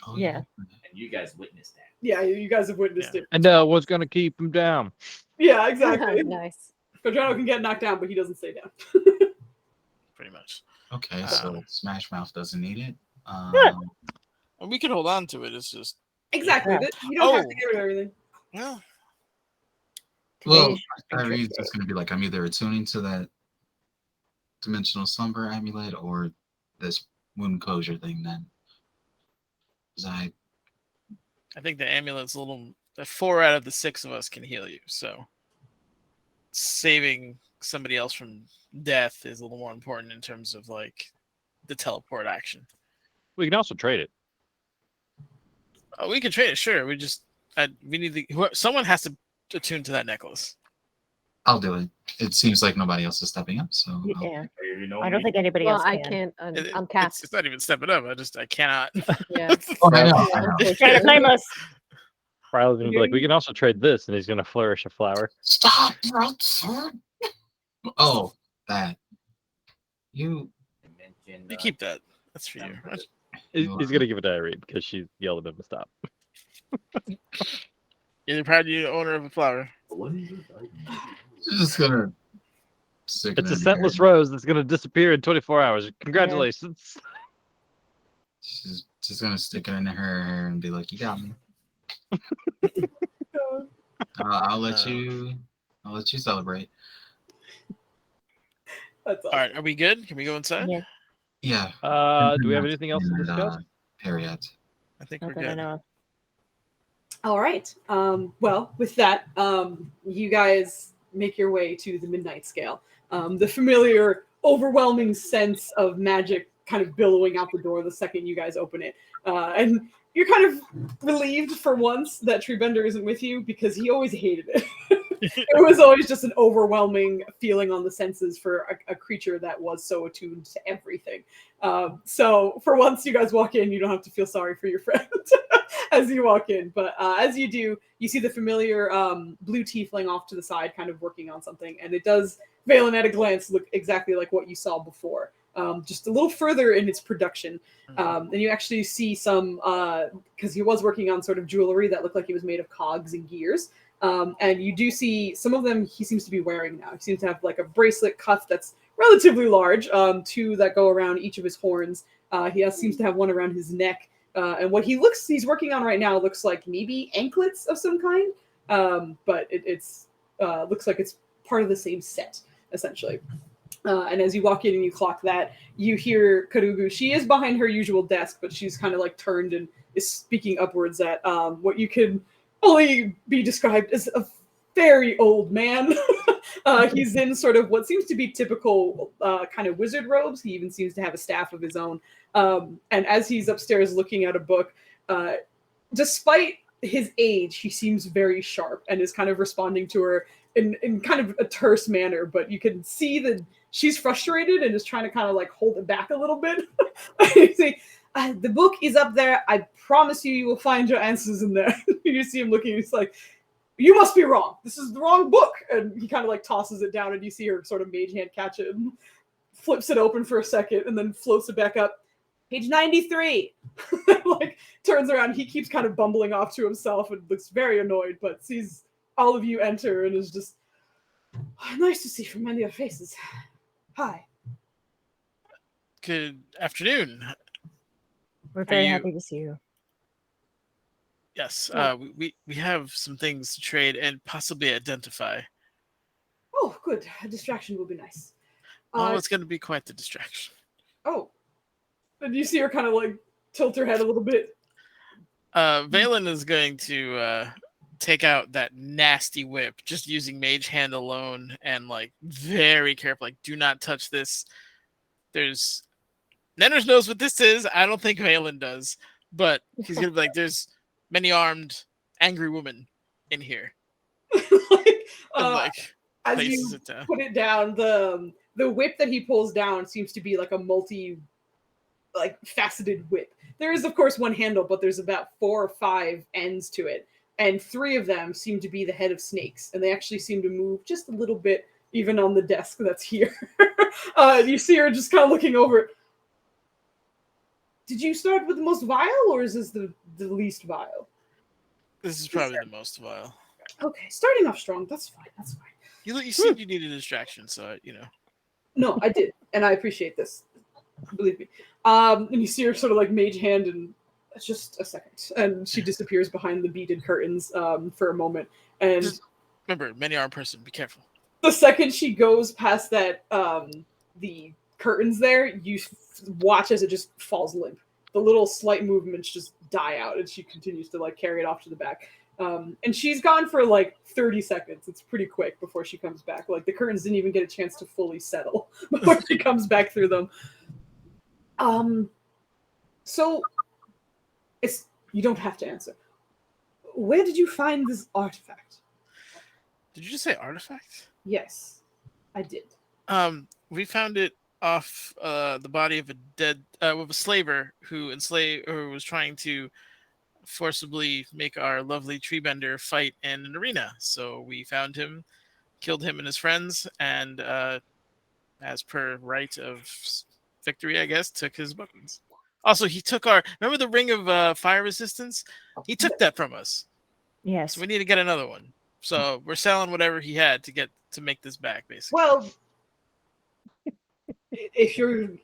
[SPEAKER 3] Oh,
[SPEAKER 2] Yeah.
[SPEAKER 9] And you guys witnessed that.
[SPEAKER 1] Yeah, you guys have witnessed it.
[SPEAKER 6] And what's gonna keep him down?
[SPEAKER 1] Yeah, exactly.
[SPEAKER 7] Nice.
[SPEAKER 1] Codrono can get knocked down, but he doesn't stay down.
[SPEAKER 4] Pretty much.
[SPEAKER 3] Okay, so Smash Mouth doesn't need it.
[SPEAKER 4] And we can hold on to it. It's just
[SPEAKER 1] Exactly.
[SPEAKER 2] Yeah.
[SPEAKER 1] You don't have
[SPEAKER 4] Oh.
[SPEAKER 1] to get rid of everything.
[SPEAKER 4] well.
[SPEAKER 3] Well,
[SPEAKER 2] Today's been
[SPEAKER 3] Irene's
[SPEAKER 2] tricky.
[SPEAKER 3] just gonna be like, I'm either attuning to that dimensional slumber amulet or this wound closure thing. Then, 'cause
[SPEAKER 4] I think the amulet's a little. 4 out of the 6 of us can heal you, so saving somebody else from death is a little more important in terms of like the teleport action.
[SPEAKER 6] We can also trade it.
[SPEAKER 4] Oh, we can trade it, sure. We just we need someone has to attune to that necklace.
[SPEAKER 3] I'll do it. It seems like nobody else is stepping up, so
[SPEAKER 2] Yeah.
[SPEAKER 9] You know
[SPEAKER 2] I don't
[SPEAKER 9] me.
[SPEAKER 2] think anybody
[SPEAKER 7] Well,
[SPEAKER 2] else
[SPEAKER 7] I
[SPEAKER 2] can.
[SPEAKER 7] can't. I'm cast.
[SPEAKER 4] It's not even stepping up. I cannot.
[SPEAKER 7] Yeah.
[SPEAKER 3] Oh, I know.
[SPEAKER 2] Trying to claim us.
[SPEAKER 6] Riley's gonna be like, we can also trade this, and he's gonna flourish a flower.
[SPEAKER 3] Stop, sir. Oh, that. You.
[SPEAKER 9] mentioned,
[SPEAKER 4] You keep that. That's for you.
[SPEAKER 6] He's gonna give it to Irene because she yelled at him to stop.
[SPEAKER 4] You're proud you're the owner of a flower.
[SPEAKER 3] She's just gonna stick
[SPEAKER 6] It's
[SPEAKER 3] it
[SPEAKER 6] a
[SPEAKER 3] in
[SPEAKER 6] scentless
[SPEAKER 3] her.
[SPEAKER 6] rose that's gonna disappear in 24 hours. Congratulations.
[SPEAKER 3] She's just gonna stick it in her hair and be like, "You got me." I'll let you. I'll let you celebrate.
[SPEAKER 1] That's
[SPEAKER 4] All right, are we good? Can we go inside?
[SPEAKER 2] Yeah.
[SPEAKER 3] Yeah.
[SPEAKER 6] Do we have anything else to discuss?
[SPEAKER 3] Harriet.
[SPEAKER 4] I think
[SPEAKER 2] Not
[SPEAKER 4] we're
[SPEAKER 2] that I
[SPEAKER 4] good.
[SPEAKER 2] know of.
[SPEAKER 1] All right. Well, with that, you guys make your way to the Midnight Scale. The familiar, overwhelming sense of magic kind of billowing out the door the second you guys open it. And you're kind of relieved for once that Treebender isn't with you because he always hated it. It was always just an overwhelming feeling on the senses for a creature that was so attuned to everything. So for once you guys walk in, you don't have to feel sorry for your friend as you walk in. But as you do, you see the familiar blue tiefling off to the side kind of working on something. And it does, Valen at a glance, look exactly like what you saw before. Just a little further in its production. And you actually see some, because he was working on sort of jewelry that looked like it was made of cogs and gears. And you do see some of them he seems to be wearing now. He seems to have like a bracelet cuff that's relatively large, 2 that go around each of his horns. He seems to have one around his neck. And what he's working on right now looks like maybe anklets of some kind. But it's looks like it's part of the same set, essentially. And as you walk in and you clock that, you hear Karugu. She is behind her usual desk, but she's kind of like turned and is speaking upwards at what you could only be described as a very old man. He's in sort of what seems to be typical kind of wizard robes. He even seems to have a staff of his own. And as he's upstairs looking at a book, despite his age, he seems very sharp and is kind of responding to her in kind of a terse manner. But you can see that she's frustrated and is trying to kind of like hold it back a little bit. The book is up there. I promise you will find your answers in there. You see him looking, he's like, you must be wrong. This is the wrong book. And he kind of like tosses it down and you see her sort of mage hand catch it and flips it open for a second and then floats it back up. Page 93. Like turns around. He keeps kind of bumbling off to himself and looks very annoyed, but sees all of you enter and is just, nice to see familiar faces. Hi.
[SPEAKER 4] Good afternoon.
[SPEAKER 2] We're very
[SPEAKER 4] you-
[SPEAKER 2] happy to see you.
[SPEAKER 4] Yes,
[SPEAKER 1] Yeah.
[SPEAKER 4] we have some things to trade and possibly identify.
[SPEAKER 1] Oh, good. A distraction will be nice.
[SPEAKER 4] Oh, it's going to be quite the distraction.
[SPEAKER 1] Oh. And you see her kind of like tilt her head a little bit.
[SPEAKER 4] Valen is going to take out that nasty whip, just using mage hand alone, and like very careful. Like, do not touch this. Nenners knows what this is. I don't think Valen does, but he's gonna be like, "There's many armed, angry women in here."
[SPEAKER 1] Like,
[SPEAKER 4] And like,
[SPEAKER 1] as
[SPEAKER 4] places
[SPEAKER 1] you
[SPEAKER 4] it down.
[SPEAKER 1] put it down, the whip that he pulls down seems to be like a multi like faceted whip. There is, of course, one handle, but there's about 4 or 5 ends to it, and 3 of them seem to be the head of snakes, and they actually seem to move just a little bit, even on the desk that's here. You see her just kind of looking over it. Did you start with the most vile, or is this the least vile?
[SPEAKER 4] This is probably the most vile.
[SPEAKER 1] Okay, starting off strong. That's fine. That's fine.
[SPEAKER 4] You said you needed a distraction, so you know.
[SPEAKER 1] No, I did, and I appreciate this. Believe me. And you see her sort of like mage hand, and just a second, and she disappears behind the beaded curtains for a moment. And
[SPEAKER 4] Just remember, many armed person. Be careful.
[SPEAKER 1] the second she goes past that, the curtains there, you watch as it just falls limp. The little slight movements just die out, and she continues to like carry it off to the back. And she's gone for like 30 seconds. It's pretty quick before she comes back. Like the curtains didn't even get a chance to fully settle before she comes back through them. So you don't have to answer. Where did you find this artifact?
[SPEAKER 4] Did you just say artifact?
[SPEAKER 1] Yes, I did.
[SPEAKER 4] We found it off the body of a dead of a slaver who was trying to forcibly make our lovely tree bender fight in an arena. So we found him, killed him and his friends, and as per right of victory, I guess, took his weapons. Also, he took remember the ring of fire resistance? He took that from us.
[SPEAKER 2] Yes.
[SPEAKER 4] So we need to get another one. So we're selling whatever he had to make this back, basically.
[SPEAKER 1] Well, if you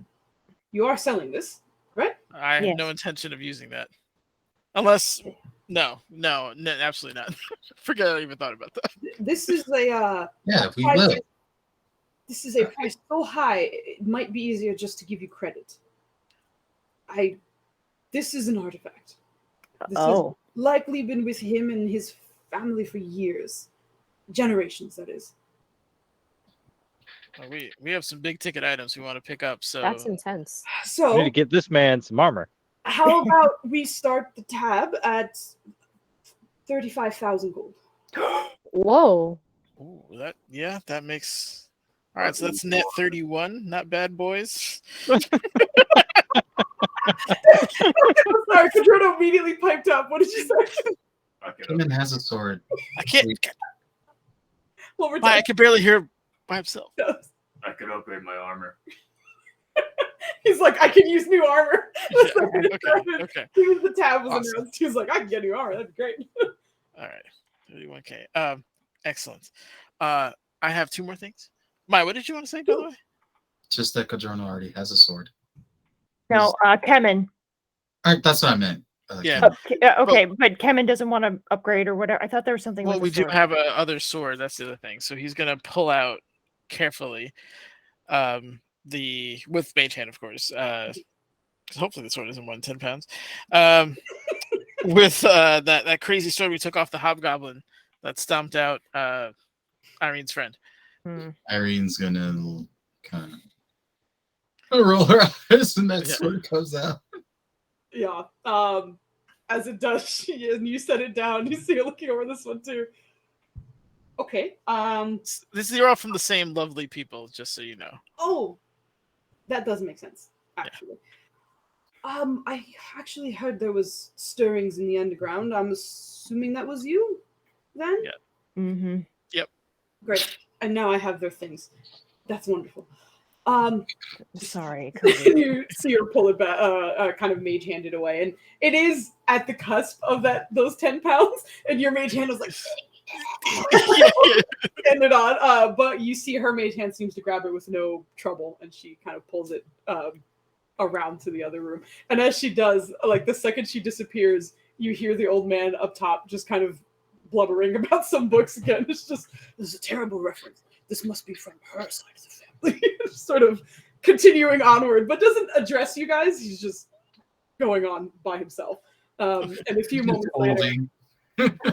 [SPEAKER 1] are selling this, right?
[SPEAKER 4] I have no intention of using that. Unless, no, absolutely not. Forget I even thought about that.
[SPEAKER 1] This is a
[SPEAKER 3] we will.
[SPEAKER 1] This is a price so high, it might be easier just to give you credit. This is an artifact. This has likely been with him and his family for years. Generations, that is.
[SPEAKER 4] Well, we have some big ticket items we want to pick up, so
[SPEAKER 7] That's intense.
[SPEAKER 6] We
[SPEAKER 1] So
[SPEAKER 6] need to get this man some armor.
[SPEAKER 1] how about we start the tab at 35,000 gold?
[SPEAKER 7] Whoa.
[SPEAKER 4] Ooh, that makes all right. So that's net 31. Not bad, boys.
[SPEAKER 1] Sorry, Cadrino immediately piped up. What did you say?
[SPEAKER 3] Human has a sword.
[SPEAKER 4] I can't.
[SPEAKER 1] One more
[SPEAKER 4] I
[SPEAKER 1] time.
[SPEAKER 4] can barely hear by himself.
[SPEAKER 9] I could upgrade my armor.
[SPEAKER 1] He's like, I can use new armor.
[SPEAKER 4] Okay.
[SPEAKER 1] Even the tab was
[SPEAKER 4] Awesome.
[SPEAKER 1] announced. He was like, I can get new armor. That'd be great.
[SPEAKER 4] All right, 31K. Excellent. I have 2 more things. Maya, what did you want to say, by the way?
[SPEAKER 3] Just that Cadorno already has a sword.
[SPEAKER 2] No, Kemen.
[SPEAKER 3] That's what I meant.
[SPEAKER 4] Yeah.
[SPEAKER 2] Okay, but Kemen doesn't want to upgrade or whatever. I thought there was something.
[SPEAKER 4] Well,
[SPEAKER 2] with
[SPEAKER 4] we
[SPEAKER 2] the
[SPEAKER 4] do
[SPEAKER 2] sword.
[SPEAKER 4] have a other sword. That's the other thing. So he's gonna pull out carefully, with mage hand, of course. 'Cause hopefully the sword isn't more than 10 pounds. With that crazy sword we took off the hobgoblin that stomped out Irene's friend.
[SPEAKER 3] Irene's gonna kind of roll her eyes, and that sword comes out.
[SPEAKER 1] Yeah. As it does, and you set it down. You see her looking over this one too. Okay.
[SPEAKER 4] You're all from the same lovely people, just so you know.
[SPEAKER 1] Oh, that does make sense. Actually. I actually heard there was stirrings in the underground. I'm assuming that was you, then.
[SPEAKER 4] Yeah.
[SPEAKER 2] Mm-hmm.
[SPEAKER 4] Yep.
[SPEAKER 1] Great. And now I have their things. That's wonderful.
[SPEAKER 2] Sorry.
[SPEAKER 1] You see her pull it back, kind of mage handed away, and it is at the cusp of those 10 pounds, and your mage hand was like getting it on. But you see her mage hand seems to grab it with no trouble, and she kind of pulls it around to the other room. And as she does, like the second she disappears, you hear the old man up top just kind of blubbering about some books again. It's just, this is a terrible reference. This must be from her side of the family. Sort of continuing onward, but doesn't address you guys. He's just going on by himself. And a few moments later,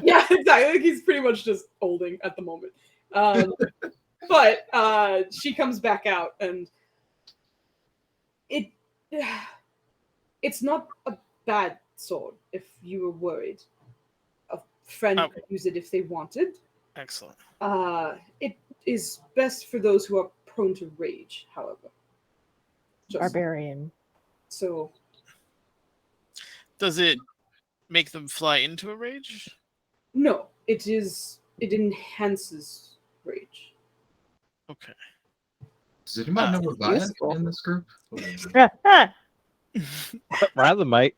[SPEAKER 1] yeah, exactly. Like he's pretty much just holding at the moment. But she comes back out, and it's not a bad sword. If you were worried, a friend could use it if they wanted.
[SPEAKER 4] Excellent.
[SPEAKER 1] It is best for those who are prone to rage, however.
[SPEAKER 2] Barbarian.
[SPEAKER 1] So
[SPEAKER 4] Does it make them fly into a rage?
[SPEAKER 1] no, it enhances rage.
[SPEAKER 4] Okay.
[SPEAKER 3] Does anybody know what Vias
[SPEAKER 2] useful.
[SPEAKER 3] in this group?
[SPEAKER 6] Rather might.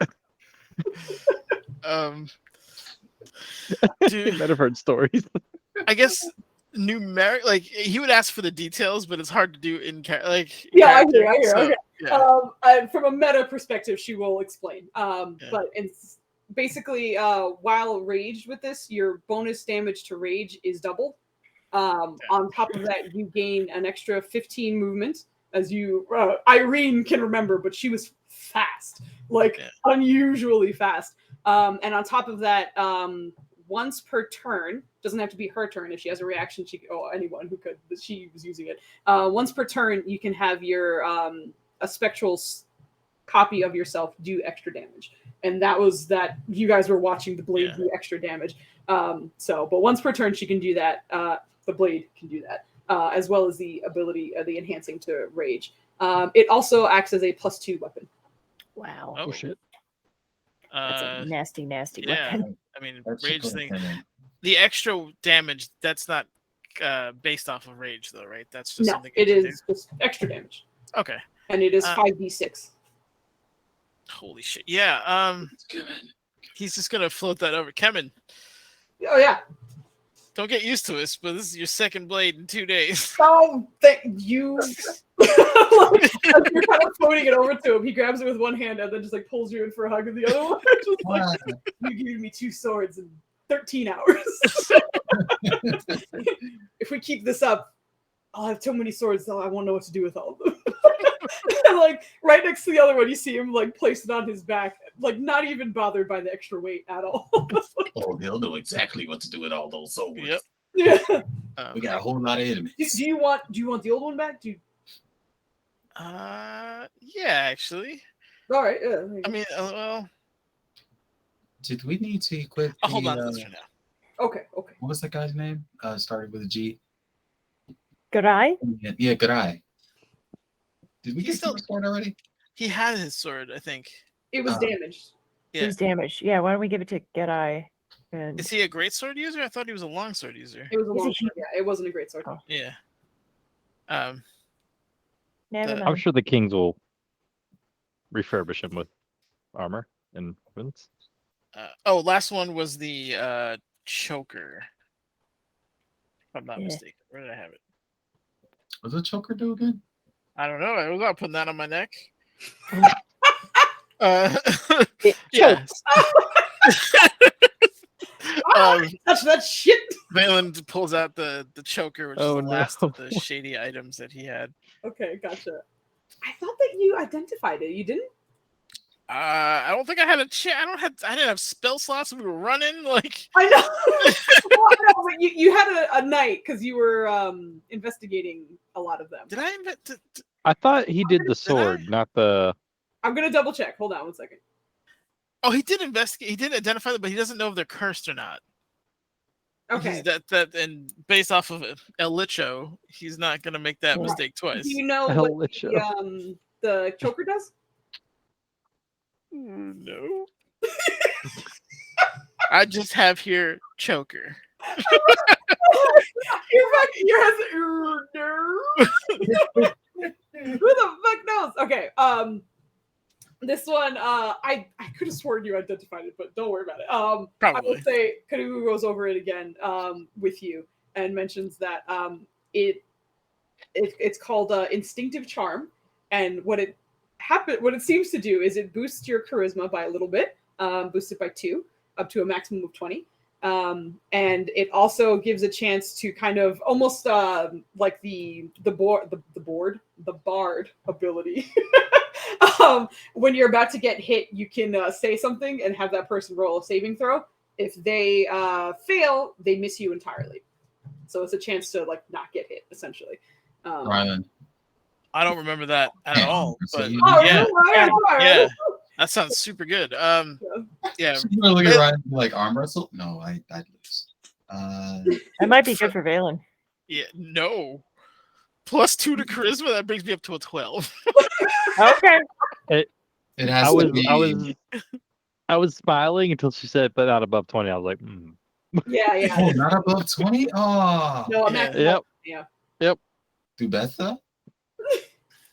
[SPEAKER 4] Dude,
[SPEAKER 6] Might have heard stories.
[SPEAKER 4] I guess numeric, like he would ask for the details, but it's hard to do in like.
[SPEAKER 1] Yeah, I
[SPEAKER 4] character,
[SPEAKER 1] hear.
[SPEAKER 4] so,
[SPEAKER 1] Okay.
[SPEAKER 4] yeah.
[SPEAKER 1] From a meta perspective, she will explain. But it's basically, while raged with this, your bonus damage to rage is doubled. On top of that, you gain an extra 15 movement, as you Irene can remember, but she was fast, like unusually fast. And on top of that, once per turn, doesn't have to be her turn. If she has a reaction, anyone who could, but she was using it. Once per turn, you can have your a spectral copy of yourself do extra damage, and that was that. You guys were watching the blade do extra damage. But once per turn, she can do that. The blade can do that, as well as the ability, the enhancing to rage. It also acts as a +2 weapon.
[SPEAKER 2] Wow.
[SPEAKER 4] Oh
[SPEAKER 6] shit.
[SPEAKER 2] That's a nasty, nasty
[SPEAKER 4] Yeah,
[SPEAKER 2] weapon.
[SPEAKER 4] I mean,
[SPEAKER 3] That's
[SPEAKER 4] rage
[SPEAKER 3] super
[SPEAKER 4] thing.
[SPEAKER 3] intimidating.
[SPEAKER 4] The extra damage, that's not based off of rage, though, right? That's just
[SPEAKER 1] No,
[SPEAKER 4] something.
[SPEAKER 1] it is just extra damage.
[SPEAKER 4] Okay.
[SPEAKER 1] And it is 5d6.
[SPEAKER 4] Holy shit! Yeah. He's just gonna float that over, Kevin.
[SPEAKER 1] Oh yeah.
[SPEAKER 4] Don't get used to this, but this is your second blade in 2 days.
[SPEAKER 1] Oh, thank you. As you're kind of floating it over to him, he grabs it with one hand and then just like pulls you in for a hug with the other one. Just like, you gave me 2 swords in 13 hours. If we keep this up, I'll have so many swords that I won't know what to do with all of them. And like right next to the other one, you see him like place it on his back, like not even bothered by the extra weight at all.
[SPEAKER 3] Oh, he'll know exactly what to do with all those swords.
[SPEAKER 4] Yep.
[SPEAKER 1] Yeah.
[SPEAKER 3] We got a whole lot of enemies.
[SPEAKER 1] Do you want the old one back?
[SPEAKER 4] Yeah, actually.
[SPEAKER 1] All right. Yeah.
[SPEAKER 4] I mean, well.
[SPEAKER 3] Did we need to equip?
[SPEAKER 4] I'll hold on to this for now.
[SPEAKER 1] Okay.
[SPEAKER 3] What was that guy's name? Started with a G.
[SPEAKER 2] Garai?
[SPEAKER 3] Yeah, Garai. Did we get
[SPEAKER 4] still
[SPEAKER 3] his sword already?
[SPEAKER 4] He had his sword, I think.
[SPEAKER 1] It was damaged.
[SPEAKER 4] Yeah.
[SPEAKER 2] It was damaged. Yeah, why don't we give it to Garai? And
[SPEAKER 4] Is he a great sword user? I thought he was a long sword user.
[SPEAKER 1] It was a long sword. Yeah, it wasn't a great sword.
[SPEAKER 2] Oh.
[SPEAKER 4] Yeah.
[SPEAKER 2] Never mind.
[SPEAKER 6] I'm sure the kings will refurbish him with armor and weapons.
[SPEAKER 4] Last one was the choker. If I'm not mistaken. Where did I have it?
[SPEAKER 3] What does the choker do again?
[SPEAKER 4] I don't know. I was not putting that on my neck.
[SPEAKER 2] Yeah.
[SPEAKER 1] Touch that shit.
[SPEAKER 4] Valen pulls out the choker, which is the
[SPEAKER 6] no.
[SPEAKER 4] last of the shady items that he had.
[SPEAKER 1] Okay, gotcha. I thought that you identified it. You didn't?
[SPEAKER 4] I don't think I had a I didn't have spell slots. We were running like.
[SPEAKER 1] I know. Well, I know, but you had a night because you were investigating a lot of them.
[SPEAKER 4] Did I
[SPEAKER 6] I thought he did the sword, not the.
[SPEAKER 1] I'm gonna double check. Hold on 1 second.
[SPEAKER 4] Oh, he did investigate. He did identify them, but he doesn't know if they're cursed or not.
[SPEAKER 1] Okay.
[SPEAKER 4] And based off of El Licho, he's not gonna make that mistake twice.
[SPEAKER 1] Do you know
[SPEAKER 6] El
[SPEAKER 1] what the choker does?
[SPEAKER 4] No. I just have here choker.
[SPEAKER 1] Who the fuck knows? Okay. This one, I could have sworn you identified it, but don't worry about it.
[SPEAKER 4] Probably.
[SPEAKER 1] I will say Kanugu goes over it again with you and mentions that it's called instinctive charm, and what it seems to do is it boosts your charisma by a little bit, boosts it by 2, up to a maximum of 20. And it also gives a chance to kind of almost like the bard ability. When you're about to get hit, you can say something and have that person roll a saving throw. If they fail, they miss you entirely. So it's a chance to like not get hit, essentially.
[SPEAKER 3] Rylan.
[SPEAKER 4] I don't remember that at all. But
[SPEAKER 1] yeah,
[SPEAKER 4] yeah, that sounds super good. Yeah.
[SPEAKER 3] So you want to look at Ryan like arm wrestle? No, I'd lose.
[SPEAKER 2] That might be good for Valen.
[SPEAKER 4] Yeah, no. +2 to charisma, that brings me up to a 12.
[SPEAKER 2] Okay.
[SPEAKER 3] It has
[SPEAKER 6] I
[SPEAKER 3] to
[SPEAKER 6] was,
[SPEAKER 3] be.
[SPEAKER 6] I was smiling until she said, "But not above 20." I was like,
[SPEAKER 1] Yeah, yeah.
[SPEAKER 3] Oh, not above 20? Oh.
[SPEAKER 1] No, I'm
[SPEAKER 4] Yeah.
[SPEAKER 1] actually.
[SPEAKER 6] Yep.
[SPEAKER 1] Yeah.
[SPEAKER 3] Do Betha?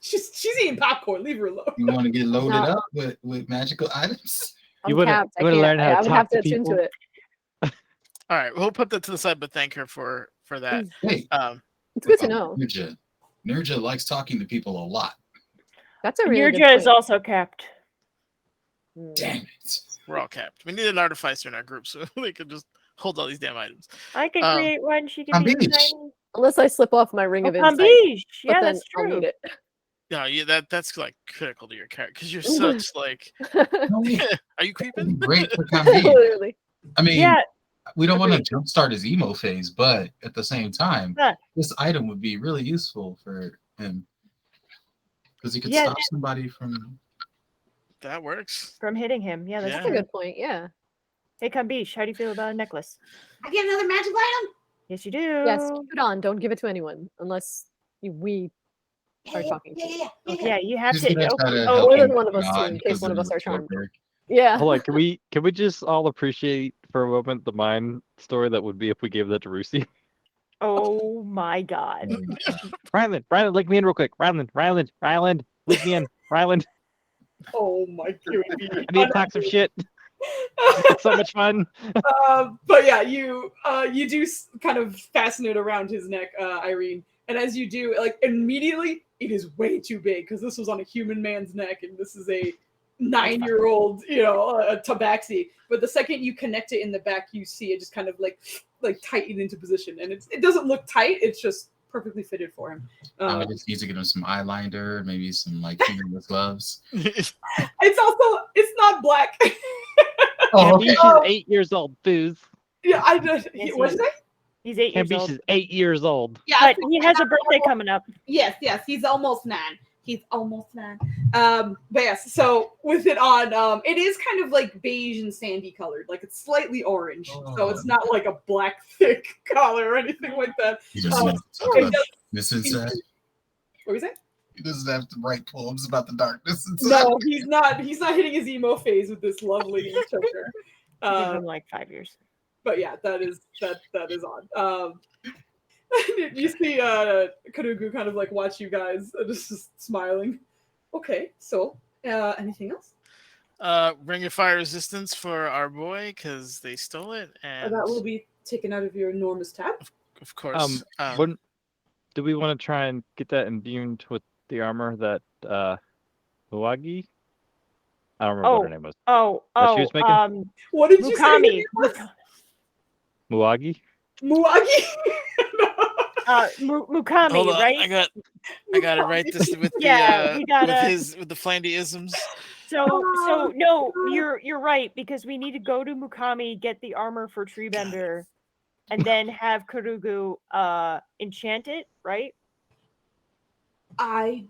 [SPEAKER 1] She's eating popcorn. Leave her alone.
[SPEAKER 3] You want to get loaded
[SPEAKER 7] No.
[SPEAKER 3] up with magical items?
[SPEAKER 7] I'm
[SPEAKER 6] You wanna-
[SPEAKER 7] capped. I
[SPEAKER 6] you wanna
[SPEAKER 7] can't.
[SPEAKER 6] learn how to
[SPEAKER 7] I would
[SPEAKER 6] talk
[SPEAKER 7] have
[SPEAKER 6] to
[SPEAKER 7] to attune
[SPEAKER 6] people?
[SPEAKER 7] to it.
[SPEAKER 4] All right, we'll put that to the side, but thank her for that.
[SPEAKER 3] Wait,
[SPEAKER 7] It's good to know.
[SPEAKER 3] Nurja. Nurja likes talking to people a lot.
[SPEAKER 7] That's a really good
[SPEAKER 2] Nurja is
[SPEAKER 7] point.
[SPEAKER 2] also capped.
[SPEAKER 3] Damn it.
[SPEAKER 4] We're all capped. We need an artificer in our group so we can just hold all these damn items.
[SPEAKER 2] I can
[SPEAKER 4] Um,
[SPEAKER 2] create one. She can be
[SPEAKER 3] Kambish.
[SPEAKER 2] tiny.
[SPEAKER 7] Unless I slip off my ring
[SPEAKER 2] Oh,
[SPEAKER 7] of insight,
[SPEAKER 2] Kambish.
[SPEAKER 7] but
[SPEAKER 2] Yeah,
[SPEAKER 7] then
[SPEAKER 2] that's
[SPEAKER 7] I'll
[SPEAKER 2] true.
[SPEAKER 7] need it.
[SPEAKER 4] No, yeah, that's like critical to your character because you're such like.
[SPEAKER 3] No, wait.
[SPEAKER 4] Are you
[SPEAKER 3] That'd
[SPEAKER 4] creeping?
[SPEAKER 3] be great for Kambish.
[SPEAKER 7] Literally.
[SPEAKER 3] I mean,
[SPEAKER 2] Yeah.
[SPEAKER 3] we don't want to
[SPEAKER 7] Agreed.
[SPEAKER 3] jumpstart his emo phase, but at the same time,
[SPEAKER 2] Yeah.
[SPEAKER 3] this item would be really useful for him because he could
[SPEAKER 2] Yeah.
[SPEAKER 3] stop somebody from.
[SPEAKER 4] That works.
[SPEAKER 2] From hitting him. Yeah, that's
[SPEAKER 4] Yeah.
[SPEAKER 7] That's a
[SPEAKER 2] true.
[SPEAKER 7] good point. Yeah.
[SPEAKER 2] Hey, Kambish, how do you feel about a necklace?
[SPEAKER 8] I get another magic item.
[SPEAKER 2] Yes, you do.
[SPEAKER 7] Yes. Keep it on. Don't give it to anyone unless we are
[SPEAKER 8] Yeah,
[SPEAKER 7] talking
[SPEAKER 8] yeah,
[SPEAKER 7] to.
[SPEAKER 8] yeah,
[SPEAKER 2] Oh, yeah, you have
[SPEAKER 3] He's
[SPEAKER 2] to.
[SPEAKER 3] gonna try to
[SPEAKER 2] Oh,
[SPEAKER 3] help
[SPEAKER 7] more
[SPEAKER 3] him
[SPEAKER 7] than one of us
[SPEAKER 3] not
[SPEAKER 7] too, in case
[SPEAKER 3] because
[SPEAKER 7] one of
[SPEAKER 3] then
[SPEAKER 7] us are
[SPEAKER 3] it'll
[SPEAKER 7] charmed.
[SPEAKER 3] kill her.
[SPEAKER 7] Yeah.
[SPEAKER 6] Hold on, can we just all appreciate for a moment the mind story that would be if we gave that to Rusi?
[SPEAKER 2] oh my God.
[SPEAKER 6] Ryland, lick me in real quick. Ryland, lick me in. Ryland,
[SPEAKER 1] Oh my god.
[SPEAKER 6] I need to talk some shit. It's so much fun.
[SPEAKER 1] But yeah, you do kind of fasten it around his neck, Irene, and as you do, like immediately, it is way too big because this was on a human man's neck, and this is a 9-year-old, a tabaxi. But the second you connect it in the back, you see it just kind of like tighten into position, and it doesn't look tight; it's just perfectly fitted for him.
[SPEAKER 3] I just need to get him some eyeliner, maybe some fingerless gloves.
[SPEAKER 1] It's not black.
[SPEAKER 3] Oh,
[SPEAKER 6] Cambiche
[SPEAKER 3] okay.
[SPEAKER 6] is 8 years old, Foos.
[SPEAKER 1] Yeah, I just
[SPEAKER 2] Yes,
[SPEAKER 1] what is it?
[SPEAKER 2] He's 8 years
[SPEAKER 6] Cambiche
[SPEAKER 2] old.
[SPEAKER 6] is 8 years old.
[SPEAKER 8] Yeah,
[SPEAKER 2] But he has a birthday coming up.
[SPEAKER 8] yes, he's almost 9.
[SPEAKER 1] He's almost 9. But yes, so with it on, it is kind of like beige and sandy colored, like it's slightly orange, so it's not like a black thick color or anything like that.
[SPEAKER 3] He doesn't have to talk
[SPEAKER 1] it
[SPEAKER 3] about
[SPEAKER 1] does-
[SPEAKER 3] this inside.
[SPEAKER 1] What was that?
[SPEAKER 3] He doesn't have to write poems about the darkness inside.
[SPEAKER 1] No, he's not. He's not hitting his emo phase with this lovely choker.
[SPEAKER 2] Give him like 5 years.
[SPEAKER 1] But yeah, that is on. You see Karugu kind of like watch you guys, just smiling. Okay, so anything else?
[SPEAKER 4] Ring of fire resistance for our boy because they stole it, and
[SPEAKER 1] That will be taken out of your enormous tab.
[SPEAKER 4] of course.
[SPEAKER 6] Do we want to try and get that imbued with the armor that Muagi? I don't remember what her name was. That she was making?
[SPEAKER 1] What did you say? her name was?
[SPEAKER 6] Muagi?
[SPEAKER 1] Muagi.
[SPEAKER 2] Mukami,
[SPEAKER 4] Hold on,
[SPEAKER 2] right?
[SPEAKER 4] I gotta write this with the
[SPEAKER 2] Yeah, we gotta-
[SPEAKER 4] with the Flandy-isms.
[SPEAKER 2] So no, you're right, because we need to go to Mukami, get the armor for Treebender, and then have Karugu enchant it, right?
[SPEAKER 1] I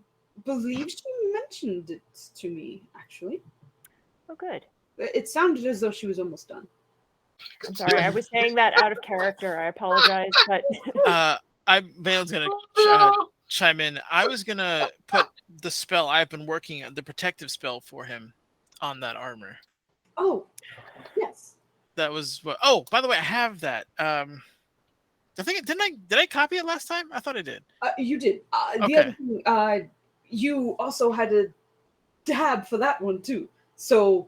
[SPEAKER 1] believe she mentioned it to me, actually.
[SPEAKER 2] Oh, good.
[SPEAKER 1] It sounded as though she was almost done.
[SPEAKER 2] I'm sorry, I was saying that out of character. I apologize, but
[SPEAKER 4] Valen's gonna chime in. I was gonna put the spell I've been working on, the protective spell for him, on that armor.
[SPEAKER 1] Oh, yes.
[SPEAKER 4] That was what. Oh, by the way, I have that. I think did I copy it last time? I thought I did.
[SPEAKER 1] You did. The
[SPEAKER 4] Okay.
[SPEAKER 1] other thing, you also had a tab for that one too. So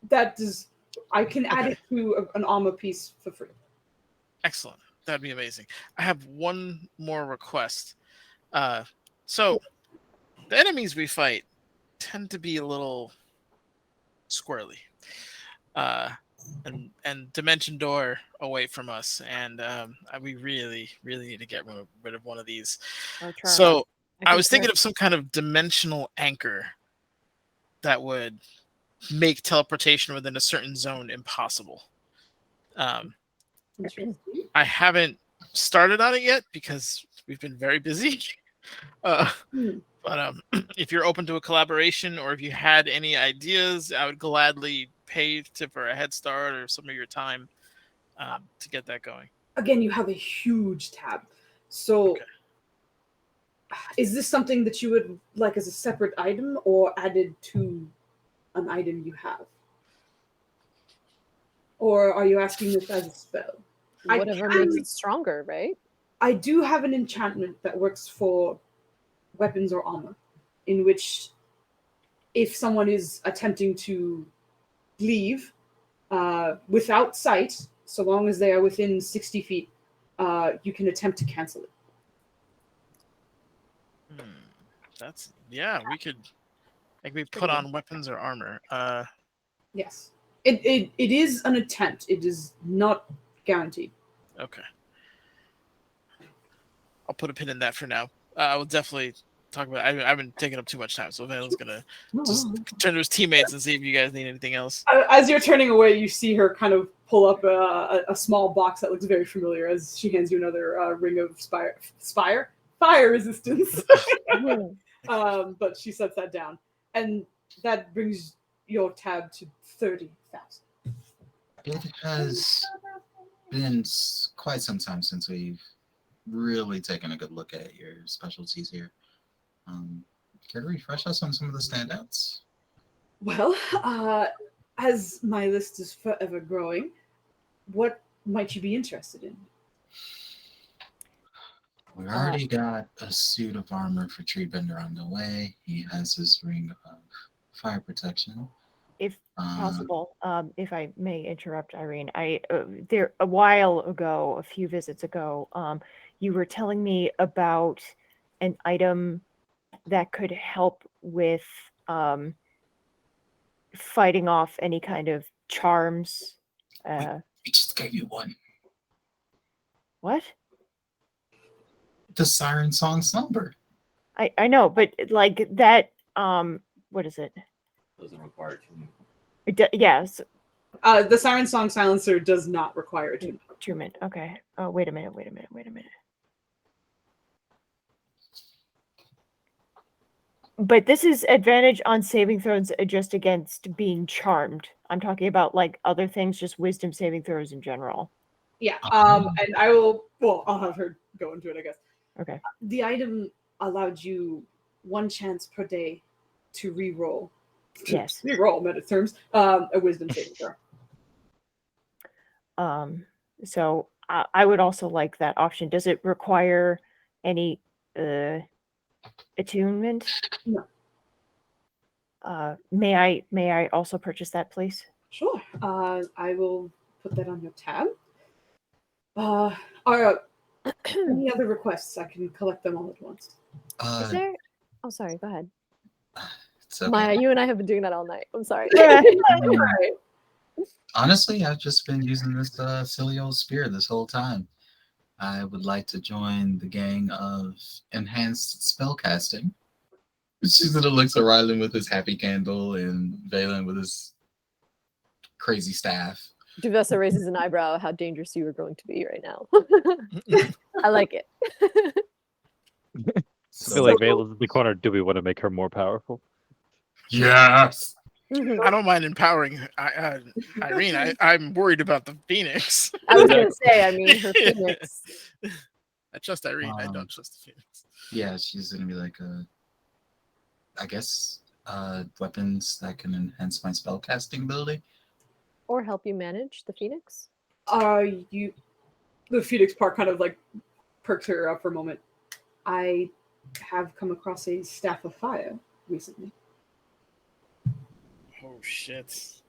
[SPEAKER 1] that is, I can add it to an armor piece for free.
[SPEAKER 4] Excellent. That'd be amazing. I have one more request. So the enemies we fight tend to be a little squirrely. And Dimension Door away from us, and we really need to get rid of one of these. So I was thinking of some kind of dimensional anchor that would make teleportation within a certain zone impossible. I haven't started on it yet because we've been very busy. But if you're open to a collaboration, or if you had any ideas, I would gladly pay for a head start or some of your time to get that going.
[SPEAKER 1] Again, you have a huge tab. So is this something that you would like as a separate item or added to an item you have? Or are you asking this as a spell?
[SPEAKER 7] Whatever makes it stronger, right?
[SPEAKER 1] I do have an enchantment that works for weapons or armor, in which if someone is attempting to leave without sight, so long as they are within 60 feet, you can attempt to cancel it.
[SPEAKER 4] That's we could put on weapons or armor.
[SPEAKER 1] Yes. It is an attempt. It is not guaranteed.
[SPEAKER 4] Okay. I'll put a pin in that for now. I will definitely talk about it. I've been taking up too much time, so Van's gonna just turn to his teammates and see if you guys need anything else.
[SPEAKER 1] As you're turning away, you see her kind of pull up a small box that looks very familiar as she hands you another ring of fire resistance. But she sets that down, and that brings your tab to 30,000.
[SPEAKER 3] It has been quite some time since we've really taken a good look at your specialties here. Care to refresh us on some of the standouts?
[SPEAKER 1] Well, as my list is forever growing, what might you be interested in?
[SPEAKER 3] We already got a suit of armor for Treebender on the way. He has his ring of fire protection.
[SPEAKER 2] If possible, if I may interrupt, Irene, there a while ago, a few visits ago, you were telling me about an item that could help with fighting off any kind of charms.
[SPEAKER 3] We just gave you one.
[SPEAKER 2] What?
[SPEAKER 3] The Siren Song Slumber.
[SPEAKER 2] I know, but like that. What is it?
[SPEAKER 9] Doesn't require attunement.
[SPEAKER 2] Yes.
[SPEAKER 1] The Siren Song Silencer does not require attunement.
[SPEAKER 2] Okay. Oh, wait a minute. But this is advantage on saving throws just against being charmed. I'm talking about like other things, just wisdom saving throws in general.
[SPEAKER 1] Yeah. And I will. Well, I'll have her go into it, I guess.
[SPEAKER 2] Okay.
[SPEAKER 1] The item allowed you one chance per day to re-roll.
[SPEAKER 2] Yes.
[SPEAKER 1] Re-roll, meta terms. A wisdom saving throw.
[SPEAKER 2] So I would also like that option. Does it require any attunement?
[SPEAKER 1] No.
[SPEAKER 2] May I also purchase that, please?
[SPEAKER 1] Sure. I will put that on your tab. Any other requests? I can collect them all at once.
[SPEAKER 7] Is there? Oh, sorry. Go ahead.
[SPEAKER 3] Okay.
[SPEAKER 7] Maya, you and I have been doing that all night. I'm sorry.
[SPEAKER 3] Honestly, I've just been using this silly old spear this whole time. I would like to join the gang of enhanced spellcasting. She's gonna look at Rylan with his happy candle and Valen with his crazy staff.
[SPEAKER 7] Duvessa raises an eyebrow at how dangerous you are going to be right now. I like it.
[SPEAKER 6] I feel like Valen's in the corner. Do we want to make her more powerful?
[SPEAKER 3] Yes.
[SPEAKER 4] I don't mind empowering Irene. I'm worried about the Phoenix.
[SPEAKER 7] I was going to say, I mean, her Phoenix.
[SPEAKER 4] I trust Irene. I don't trust the Phoenix.
[SPEAKER 3] Yeah, she's going to be like, I guess, weapons that can enhance my spellcasting ability.
[SPEAKER 7] Or help you manage the Phoenix.
[SPEAKER 1] The Phoenix part kind of like perks her up for a moment. I have come across a staff of fire recently.
[SPEAKER 4] Oh shit!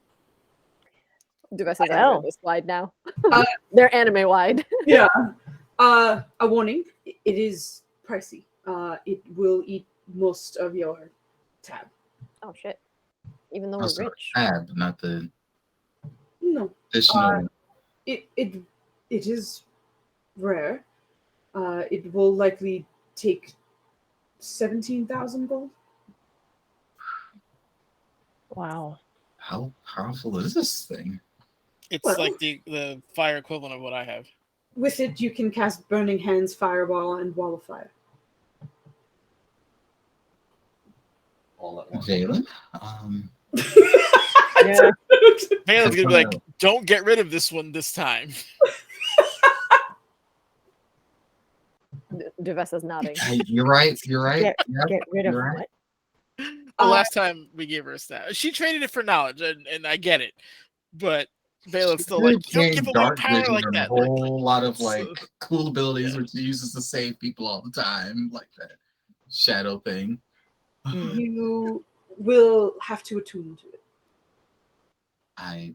[SPEAKER 7] Duvessa's anime is wide now. They're anime wide.
[SPEAKER 1] Yeah. A warning: it is pricey. It will eat most of your tab.
[SPEAKER 7] Oh shit! Even though we're rich.
[SPEAKER 3] Tab, not the.
[SPEAKER 1] No.
[SPEAKER 3] Additional.
[SPEAKER 1] It is rare. It will likely take 17,000 gold.
[SPEAKER 2] Wow.
[SPEAKER 3] How powerful is this thing?
[SPEAKER 4] It's like the fire equivalent of what I have.
[SPEAKER 1] With it, you can cast Burning Hands, Fireball, and Wall of Fire.
[SPEAKER 9] All at once.
[SPEAKER 3] Valen?
[SPEAKER 2] Yeah.
[SPEAKER 4] Valen's gonna be like, "Don't get rid of this one this time."
[SPEAKER 7] Duvessa's nodding.
[SPEAKER 3] You're right. You're right.
[SPEAKER 2] Get rid of what?
[SPEAKER 4] The last time we gave her a stat, she traded it for knowledge, and I get it, but Vayla's still like, you don't give away
[SPEAKER 3] dark
[SPEAKER 4] power
[SPEAKER 3] vision
[SPEAKER 4] like
[SPEAKER 3] and
[SPEAKER 4] that.
[SPEAKER 3] a whole lot of like
[SPEAKER 4] So-
[SPEAKER 3] cool abilities
[SPEAKER 4] Yeah.
[SPEAKER 3] which she uses to save people all the time, like that shadow thing.
[SPEAKER 1] You will have to attune to it.
[SPEAKER 3] I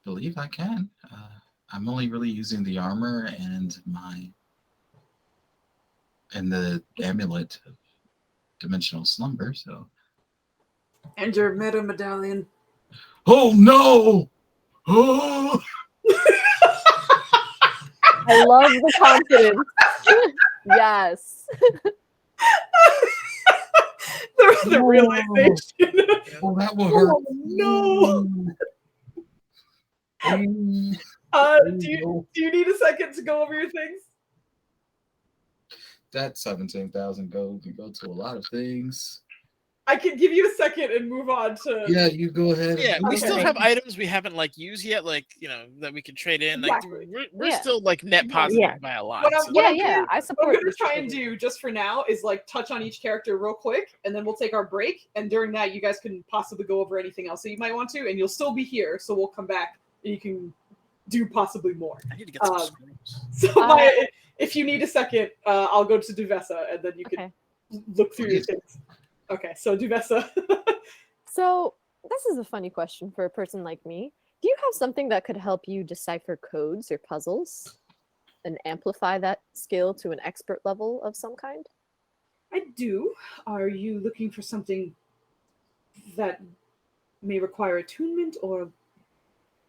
[SPEAKER 3] believe I can. I'm only really using the armor and the amulet of dimensional slumber, so.
[SPEAKER 1] And your meta medallion.
[SPEAKER 3] Oh no! Oh!
[SPEAKER 7] I love the confidence. Yes.
[SPEAKER 1] the realization.
[SPEAKER 3] Oh, that will hurt.
[SPEAKER 1] Oh no! Do you need a second to go over your things?
[SPEAKER 3] That 17,000 gold can go to a lot of things.
[SPEAKER 1] I can give you a second and move on to.
[SPEAKER 3] Yeah, you go ahead.
[SPEAKER 4] Yeah, we still
[SPEAKER 1] Okay.
[SPEAKER 4] have items we haven't like used yet, like that we can trade in. Like
[SPEAKER 1] Exactly.
[SPEAKER 4] we're
[SPEAKER 7] Yeah.
[SPEAKER 4] still like net
[SPEAKER 1] Yeah.
[SPEAKER 4] positive
[SPEAKER 2] Yeah.
[SPEAKER 4] by a lot.
[SPEAKER 1] What I'm-
[SPEAKER 4] so-
[SPEAKER 1] what
[SPEAKER 7] Yeah,
[SPEAKER 1] I'm
[SPEAKER 7] yeah.
[SPEAKER 1] gonna-
[SPEAKER 7] I
[SPEAKER 1] What
[SPEAKER 7] support
[SPEAKER 1] I'm gonna
[SPEAKER 7] this
[SPEAKER 1] try and
[SPEAKER 7] trading.
[SPEAKER 1] do just for now is like touch on each character real quick, and then we'll take our break. And during that, you guys can possibly go over anything else that you might want to, and you'll still be here. So we'll come back and you can do possibly more.
[SPEAKER 4] I need to get some
[SPEAKER 1] Um,
[SPEAKER 4] scrolls.
[SPEAKER 1] So if you need a second, I'll go to Duvessa, and then you can
[SPEAKER 7] Okay.
[SPEAKER 1] look through your things. Okay, so Duvessa.
[SPEAKER 7] So this is a funny question for a person like me. Do you have something that could help you decipher codes or puzzles and amplify that skill to an expert level of some kind?
[SPEAKER 1] I do. Are you looking for something that may require attunement, or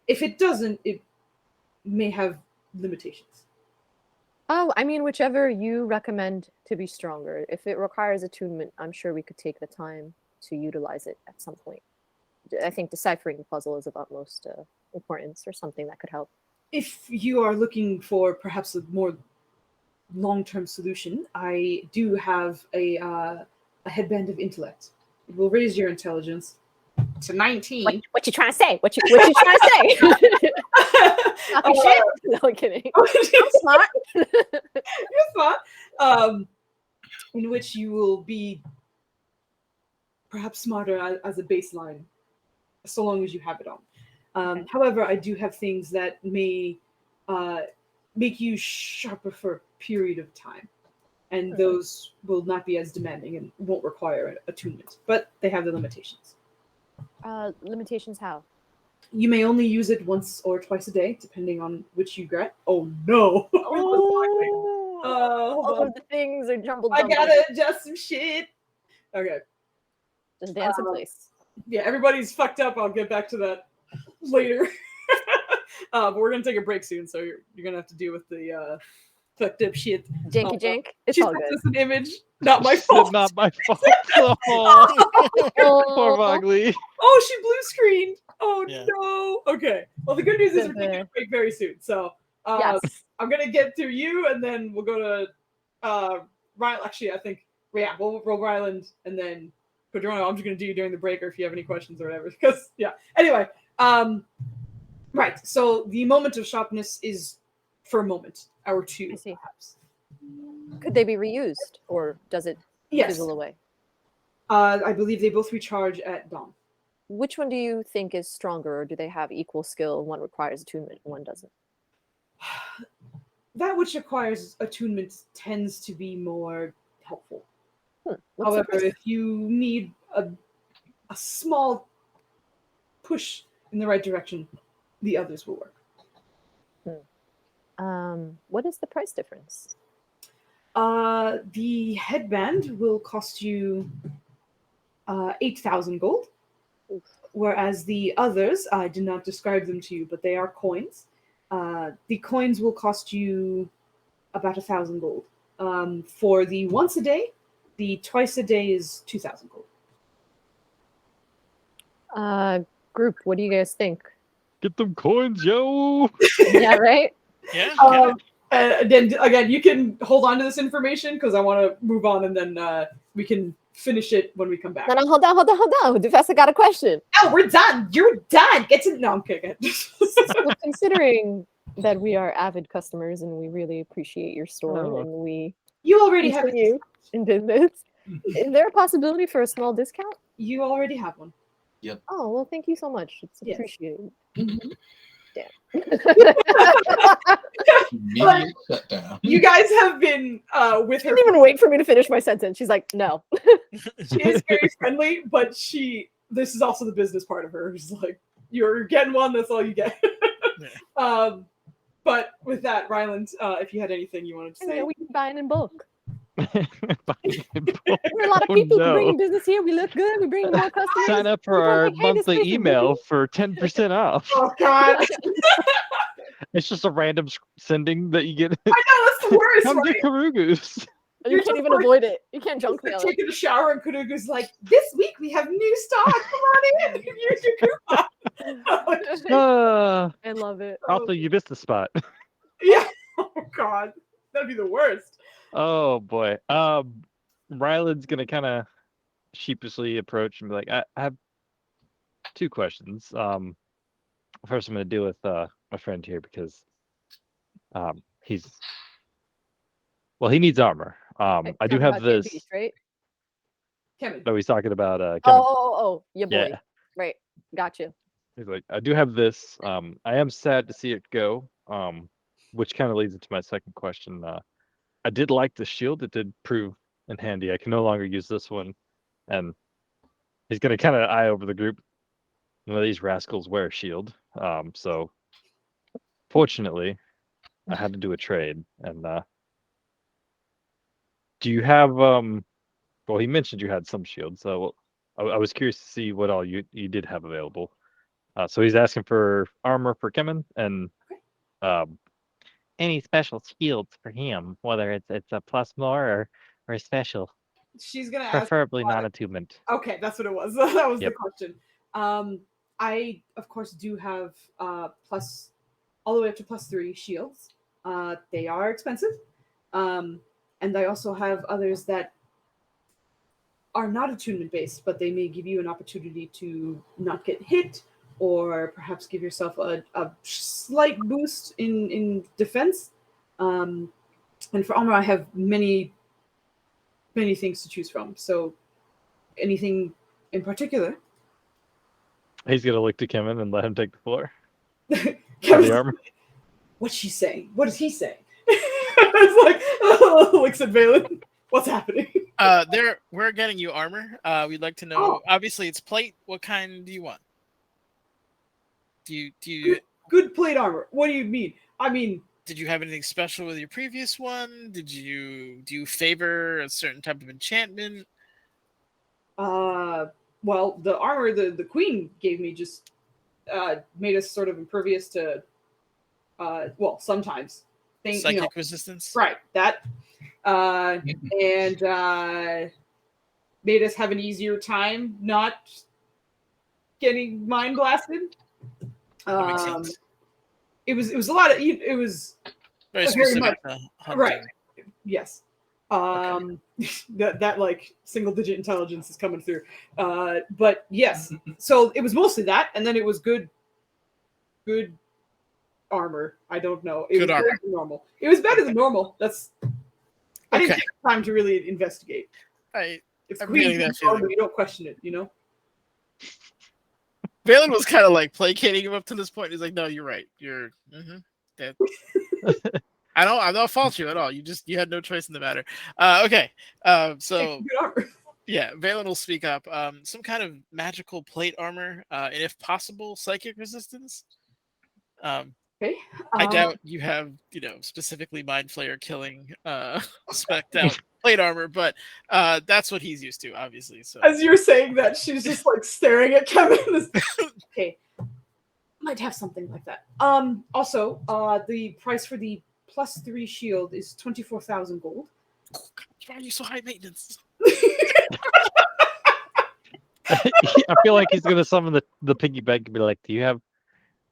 [SPEAKER 1] if it doesn't, it may have limitations?
[SPEAKER 7] Oh, I mean, whichever you recommend to be stronger. If it requires attunement, I'm sure we could take the time to utilize it at some point. I think deciphering the puzzle is of utmost importance, or something that could help.
[SPEAKER 1] If you are looking for perhaps a more long-term solution, I do have a headband of intellect. It will raise your intelligence to 19.
[SPEAKER 7] What you trying to say? What you trying to say? Talking shit? No, I'm kidding. I'm smart.
[SPEAKER 1] You're smart. In which you will be perhaps smarter as a baseline, so long as you have it on.
[SPEAKER 7] Okay.
[SPEAKER 1] However, I do have things that may make you sharper for a period of time, and those will not be as demanding and won't require attunement, but they have the limitations.
[SPEAKER 7] Limitations how?
[SPEAKER 1] You may only use it once or twice a day, depending on which you get. Oh no! Hold
[SPEAKER 7] All
[SPEAKER 1] on.
[SPEAKER 7] of the things are jumbled.
[SPEAKER 1] I gotta adjust some shit. Okay.
[SPEAKER 7] Just dance in place.
[SPEAKER 1] Yeah, everybody's fucked up. I'll get back to that later. But we're gonna take a break soon, so you're gonna have to deal with the fucked up shit.
[SPEAKER 7] Janky jank. It's
[SPEAKER 1] She
[SPEAKER 7] all
[SPEAKER 1] sent
[SPEAKER 7] good.
[SPEAKER 1] us an image. Not my fault.
[SPEAKER 6] Not my fault. Oh, poor
[SPEAKER 7] Oh,
[SPEAKER 6] Mowgli.
[SPEAKER 1] Oh, she blue screened. Oh
[SPEAKER 4] Yeah.
[SPEAKER 1] no. Okay. Well, the good news is we're taking a break very soon. So
[SPEAKER 7] yes.
[SPEAKER 1] I'm gonna get through you, and then we'll go to Ryan. Actually, I think we'll roll Ryland, and then Padrona. I'm just gonna do you during the break, or if you have any questions or whatever. Because Anyway, right. So the moment of sharpness is for a moment, or two,
[SPEAKER 7] I see.
[SPEAKER 1] perhaps.
[SPEAKER 7] Could they be reused, or does it
[SPEAKER 1] Yes.
[SPEAKER 7] fizzle away?
[SPEAKER 1] I believe they both recharge at dawn.
[SPEAKER 7] Which one do you think is stronger, or do they have equal skill? One requires attunement, one doesn't.
[SPEAKER 1] That which requires attunement tends to be more helpful.
[SPEAKER 7] What's the
[SPEAKER 1] However,
[SPEAKER 7] price?
[SPEAKER 1] if you need a small push in the right direction, the others will work.
[SPEAKER 7] What is the price difference?
[SPEAKER 1] The headband will cost you 8,000 gold,
[SPEAKER 7] Oof.
[SPEAKER 1] whereas the others, I did not describe them to you, but they are coins. The coins will cost you about 1,000 gold. For the once a day, the twice a day is 2,000 gold.
[SPEAKER 7] Group, what do you guys think?
[SPEAKER 6] Get them coins, yo.
[SPEAKER 7] Yeah, right?
[SPEAKER 4] Yeah.
[SPEAKER 1] And then again, you can hold on to this information because I want to move on, and then we can finish it when we come back.
[SPEAKER 7] No, hold on. Dufessa got a question.
[SPEAKER 1] No, we're done. You're done. Get to no. Okay, good.
[SPEAKER 7] So considering that we are avid customers and we really appreciate your store
[SPEAKER 6] Oh.
[SPEAKER 7] and we
[SPEAKER 1] You already have.
[SPEAKER 7] continue in business, is there a possibility for a small discount?
[SPEAKER 1] You already have one.
[SPEAKER 7] Oh well, thank you so much. It's
[SPEAKER 1] Yes.
[SPEAKER 7] appreciated.
[SPEAKER 1] Mhm.
[SPEAKER 3] Immediate shutdown.
[SPEAKER 1] You guys have been with
[SPEAKER 7] She
[SPEAKER 1] her.
[SPEAKER 7] didn't even wait for me to finish my sentence. She's like, no.
[SPEAKER 1] She is very friendly, but this is also the business part of her. She's like, you're getting one, that's all you get. But with that, Ryland, if you had anything you wanted to say.
[SPEAKER 7] We can buy it in bulk.
[SPEAKER 6] Buying in bulk.
[SPEAKER 7] We're a lot of
[SPEAKER 6] Oh,
[SPEAKER 7] people
[SPEAKER 6] no.
[SPEAKER 7] bringing business here. We look good. We bring more customers.
[SPEAKER 6] Sign up for
[SPEAKER 7] People are
[SPEAKER 6] our
[SPEAKER 7] like, hey, this
[SPEAKER 6] monthly
[SPEAKER 7] place is
[SPEAKER 6] email
[SPEAKER 7] wicked.
[SPEAKER 6] for 10% off.
[SPEAKER 1] Oh God.
[SPEAKER 6] It's just a random sending that you get.
[SPEAKER 1] I know, that's the worst,
[SPEAKER 6] Come
[SPEAKER 1] right?
[SPEAKER 6] to Karugus.
[SPEAKER 7] You
[SPEAKER 1] You're
[SPEAKER 7] can't
[SPEAKER 1] just
[SPEAKER 7] even
[SPEAKER 1] like-
[SPEAKER 7] avoid it. You can't junk mail it.
[SPEAKER 1] Taking a shower and Kanugu's like, this week we have new stock. Come on in. Use your coupon.
[SPEAKER 7] I love it.
[SPEAKER 6] Also, you missed the spot.
[SPEAKER 1] Yeah. Oh God. That'd be the worst.
[SPEAKER 6] Oh boy. Ryland's gonna kind of sheepishly approach and be like, I have two questions. First I'm gonna deal with my friend here because he needs armor. I do have this.
[SPEAKER 7] Beast, right?
[SPEAKER 1] Kevin.
[SPEAKER 6] No, he's talking about Kevin.
[SPEAKER 7] Oh, yeah, boy.
[SPEAKER 6] Yeah.
[SPEAKER 7] Right. Gotcha.
[SPEAKER 6] He's like, I do have this. I am sad to see it go. Which kind of leads into my second question. I did like the shield. It did prove in handy. I can no longer use this one. And he's gonna kind of eye over the group. None of these rascals wear a shield. So fortunately, I had to do a trade. And do you have well, he mentioned you had some shields, so I was curious to see what all you did have available. So he's asking for armor for Kemen and any special shields for him, whether it's a plus more or a special,
[SPEAKER 1] She's gonna ask.
[SPEAKER 6] preferably non-attunement.
[SPEAKER 1] Okay, that's what it was. That was
[SPEAKER 6] Yep.
[SPEAKER 1] the question. I of course do have plus all the way up to +3 shields. They are expensive. And I also have others that are not attunement based, but they may give you an opportunity to not get hit, or perhaps give yourself a slight boost in defense. And for armor, I have many things to choose from. So, anything in particular?
[SPEAKER 6] He's gonna look to Kemen and let him take the floor.
[SPEAKER 1] Kevin's
[SPEAKER 6] The armor.
[SPEAKER 1] What's she saying? What is he saying? It's like, oh, looks at Valen. What's happening?
[SPEAKER 4] We're getting you armor. We'd like to know.
[SPEAKER 1] Oh.
[SPEAKER 4] Obviously, it's plate. What kind do you want? Do you
[SPEAKER 1] Good plate armor. What do you mean? I mean,
[SPEAKER 4] did you have anything special with your previous one? Do you favor a certain type of enchantment?
[SPEAKER 1] well, the armor the queen gave me just made us sort of impervious to sometimes
[SPEAKER 4] Psychic resistance?
[SPEAKER 1] Right, that and made us have an easier time not getting mind blasted.
[SPEAKER 4] That makes sense.
[SPEAKER 1] It was a lot of it was
[SPEAKER 4] Very
[SPEAKER 1] very
[SPEAKER 4] specific
[SPEAKER 1] much
[SPEAKER 4] to hunting.
[SPEAKER 1] right. Yes. That like single digit intelligence is coming through. But yes, so it was mostly that, and then it was good armor. I don't know. It
[SPEAKER 4] Good
[SPEAKER 1] was
[SPEAKER 4] armor.
[SPEAKER 1] better than normal. It was better than normal. I didn't
[SPEAKER 4] Okay.
[SPEAKER 1] take the time to really investigate. It's
[SPEAKER 4] I'm
[SPEAKER 1] Queen's
[SPEAKER 4] getting that
[SPEAKER 1] armor,
[SPEAKER 4] feeling.
[SPEAKER 1] you don't question it, you know?
[SPEAKER 4] Valen was kind of like placating him up to this point. He's like, "No, you're right. You're that." I don't fault you at all. You had no choice in the matter. Okay. So
[SPEAKER 1] Good armor.
[SPEAKER 4] yeah, Valen will speak up. Some kind of magical plate armor, and if possible, psychic resistance.
[SPEAKER 1] Okay.
[SPEAKER 4] I doubt you have, specifically mind flayer killing spec'd out plate armor, but that's what he's used to, obviously. So
[SPEAKER 1] As you're saying that, she's just like staring at Kevin. Okay. Might have something like that. Also, the price for the +3 shield is 24,000 gold.
[SPEAKER 4] oh, God, why are you so high maintenance?
[SPEAKER 6] I feel like he's gonna summon the piggy bank and be like, "Do you have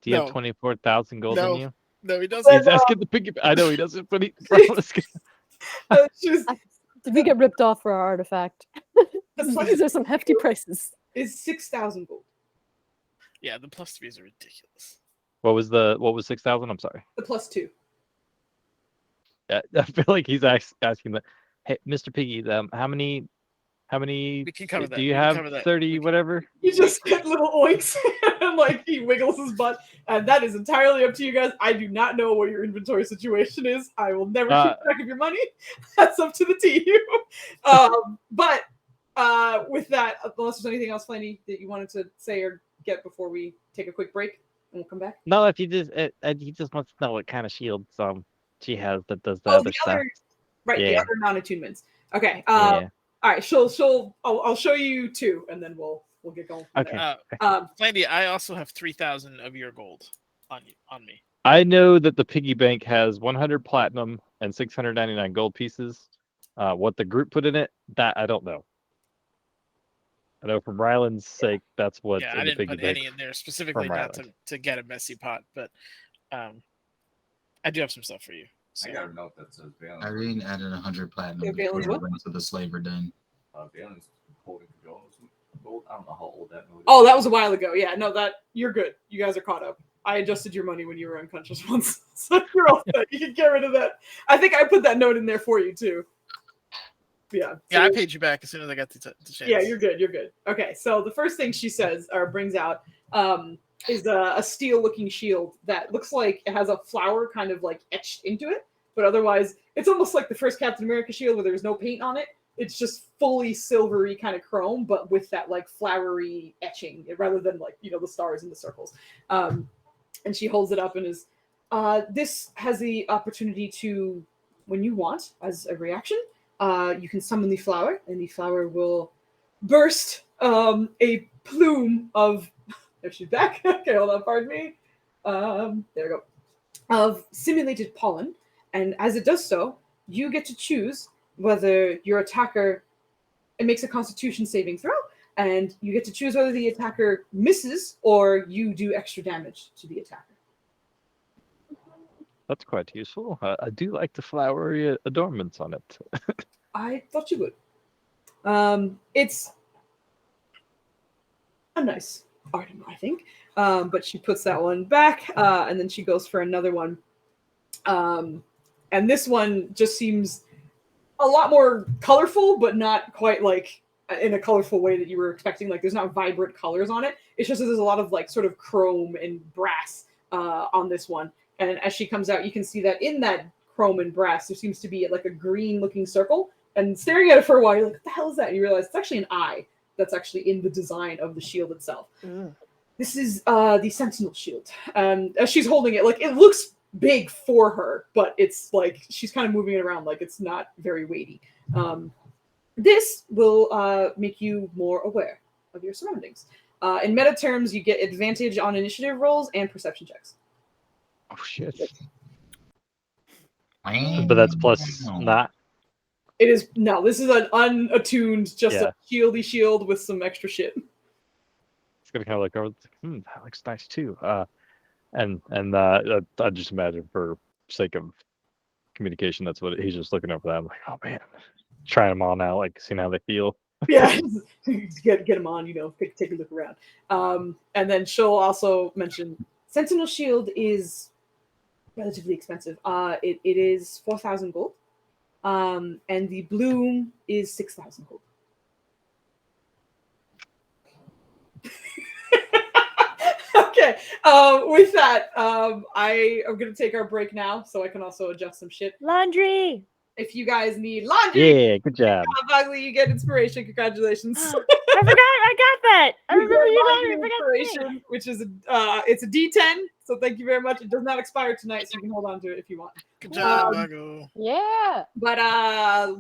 [SPEAKER 4] No.
[SPEAKER 6] 24,000 gold
[SPEAKER 4] No.
[SPEAKER 6] in you?"
[SPEAKER 4] No, he doesn't.
[SPEAKER 6] He's asking the piggy. I know he doesn't, but
[SPEAKER 7] Did we get ripped off for our artifact? These are some hefty prices.
[SPEAKER 1] Is 6,000 gold.
[SPEAKER 4] Yeah, the +3s are ridiculous.
[SPEAKER 6] What was 6,000? I'm sorry.
[SPEAKER 1] The +2.
[SPEAKER 6] Yeah, I feel like he's asking that. Hey, Mr. Piggy, how many How many?
[SPEAKER 4] We can cover that.
[SPEAKER 6] Do you
[SPEAKER 4] We can
[SPEAKER 6] have
[SPEAKER 4] cover that.
[SPEAKER 6] 30
[SPEAKER 4] We can-
[SPEAKER 6] whatever?
[SPEAKER 1] He just get little oinks and like he wiggles his butt, and that is entirely up to you guys. I do not know what your inventory situation is. I will never keep track of your money. That's up to the team. But with that, unless there's anything else, Flanny, that you wanted to say or get before we take a quick break, and we'll come back.
[SPEAKER 6] No, if you just he just wants to know what kind of shields she has that does the
[SPEAKER 1] Oh,
[SPEAKER 6] other
[SPEAKER 1] the
[SPEAKER 6] stuff.
[SPEAKER 1] other, right? The
[SPEAKER 6] Yeah.
[SPEAKER 1] other non-attunements. Okay.
[SPEAKER 6] Yeah.
[SPEAKER 1] All right. I'll show you two, and then we'll get going. From
[SPEAKER 6] Okay.
[SPEAKER 1] there.
[SPEAKER 4] Flandy, I also have 3,000 of your gold on me.
[SPEAKER 6] I know that the piggy bank has 100 platinum and 699 gold pieces. What the group put in it, that I don't know. I know from Ryland's sake, that's what's
[SPEAKER 4] Yeah,
[SPEAKER 6] in
[SPEAKER 4] I
[SPEAKER 6] the
[SPEAKER 4] didn't
[SPEAKER 6] piggy
[SPEAKER 4] put
[SPEAKER 6] bank.
[SPEAKER 4] any in there specifically not to get a messy pot, but I do have some stuff for you. So.
[SPEAKER 9] I got a note that says Valence.
[SPEAKER 3] Irene added 100 platinum
[SPEAKER 1] Yeah,
[SPEAKER 3] before
[SPEAKER 1] Valen's
[SPEAKER 3] we
[SPEAKER 1] what?
[SPEAKER 3] went to the slaver den.
[SPEAKER 9] Valence holding Jones gold. I don't know how old that note is.
[SPEAKER 1] Oh, that was a while ago. Yeah, no, that you're good. You guys are caught up. I adjusted your money when you were unconscious once, so you're all set. You can get rid of that. I think I put that note in there for you too. Yeah.
[SPEAKER 4] Yeah, I paid you back as soon as I got the chance.
[SPEAKER 1] Yeah, you're good. You're good. Okay, so the first thing she says or brings out is a steel-looking shield that looks like it has a flower kind of like etched into it, but otherwise it's almost like the first Captain America shield where there's no paint on it. It's just fully silvery kind of chrome, but with that like flowery etching rather than like the stars and the circles. And she holds it up and is, this has the opportunity to, when you want, as a reaction, you can summon the flower, and the flower will burst a plume of. There she's back. Okay, hold on, pardon me. There we go. Of simulated pollen, and as it does so, you get to choose whether your attacker. It makes a Constitution saving throw, and you get to choose whether the attacker misses or you do extra damage to the attacker.
[SPEAKER 6] That's quite useful. I do like the flowery adornments on it.
[SPEAKER 1] I thought you would. It's a nice item, I think. But she puts that one back, and then she goes for another one. And this one just seems a lot more colorful, but not quite like in a colorful way that you were expecting. Like there's not vibrant colors on it. It's just that there's a lot of like sort of chrome and brass on this one. And as she comes out, you can see that in that chrome and brass, there seems to be like a green looking circle. And staring at it for a while, you're like, what the hell is that? And you realize it's actually an eye that's actually in the design of the shield itself. This is the Sentinel shield. As she's holding it, like it looks big for her, but it's like she's kind of moving it around like it's not very weighty. This will make you more aware of your surroundings. In meta terms, you get advantage on initiative rolls and perception checks.
[SPEAKER 6] Oh shit! But that's plus not.
[SPEAKER 1] It is no. This is an unattuned, just
[SPEAKER 6] Yeah.
[SPEAKER 1] a shieldy shield with some extra shit.
[SPEAKER 6] It's gonna kind of look over. That looks nice too. And I just imagine for sake of communication, that's what he's just looking over that. I'm like, oh man, trying them all now, like seeing how they feel.
[SPEAKER 1] Yeah, get them on. Take a look around. And then she'll also mention Sentinel shield is relatively expensive. It is 4,000 gold. And the bloom is 6,000 gold. Okay. With that, I am going to take our break now so I can also adjust some shit.
[SPEAKER 2] Laundry.
[SPEAKER 1] If you guys need laundry,
[SPEAKER 6] Yeah, good job.
[SPEAKER 1] Ugly, you get inspiration. Congratulations.
[SPEAKER 2] I forgot. I got that. I
[SPEAKER 1] You
[SPEAKER 2] remember
[SPEAKER 1] get
[SPEAKER 2] you
[SPEAKER 1] laundry
[SPEAKER 2] got it. I forgot the
[SPEAKER 1] inspiration,
[SPEAKER 2] name.
[SPEAKER 1] which is it's a D10. So thank you very much. It does not expire tonight, so you can hold on to it if you want.
[SPEAKER 4] Good job, Margo.
[SPEAKER 7] Yeah.
[SPEAKER 1] But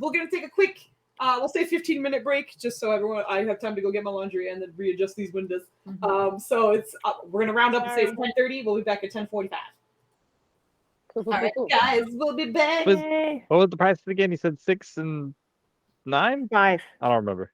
[SPEAKER 1] we're gonna take a quick, we'll say 15-minute break, just so I have time to go get my laundry and then readjust these windows. So it's we're gonna round up and say it's 10:30. We'll be back at 10:45.
[SPEAKER 7] Cool,
[SPEAKER 1] All right, guys, we'll be back.
[SPEAKER 6] What was the price again? You said 6 and 9?
[SPEAKER 2] 5.
[SPEAKER 6] I don't remember.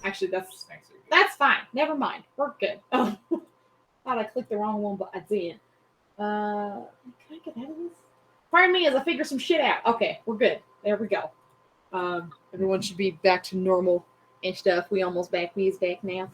[SPEAKER 1] Actually, that's
[SPEAKER 9] Thanks.
[SPEAKER 1] fine. Never mind. We're good. Oh, thought I clicked the wrong one, but I didn't. Can I get out of this? Pardon me as I figure some shit out. Okay, we're good. There we go. Everyone should be back to normal and stuff. We almost back. We is back now.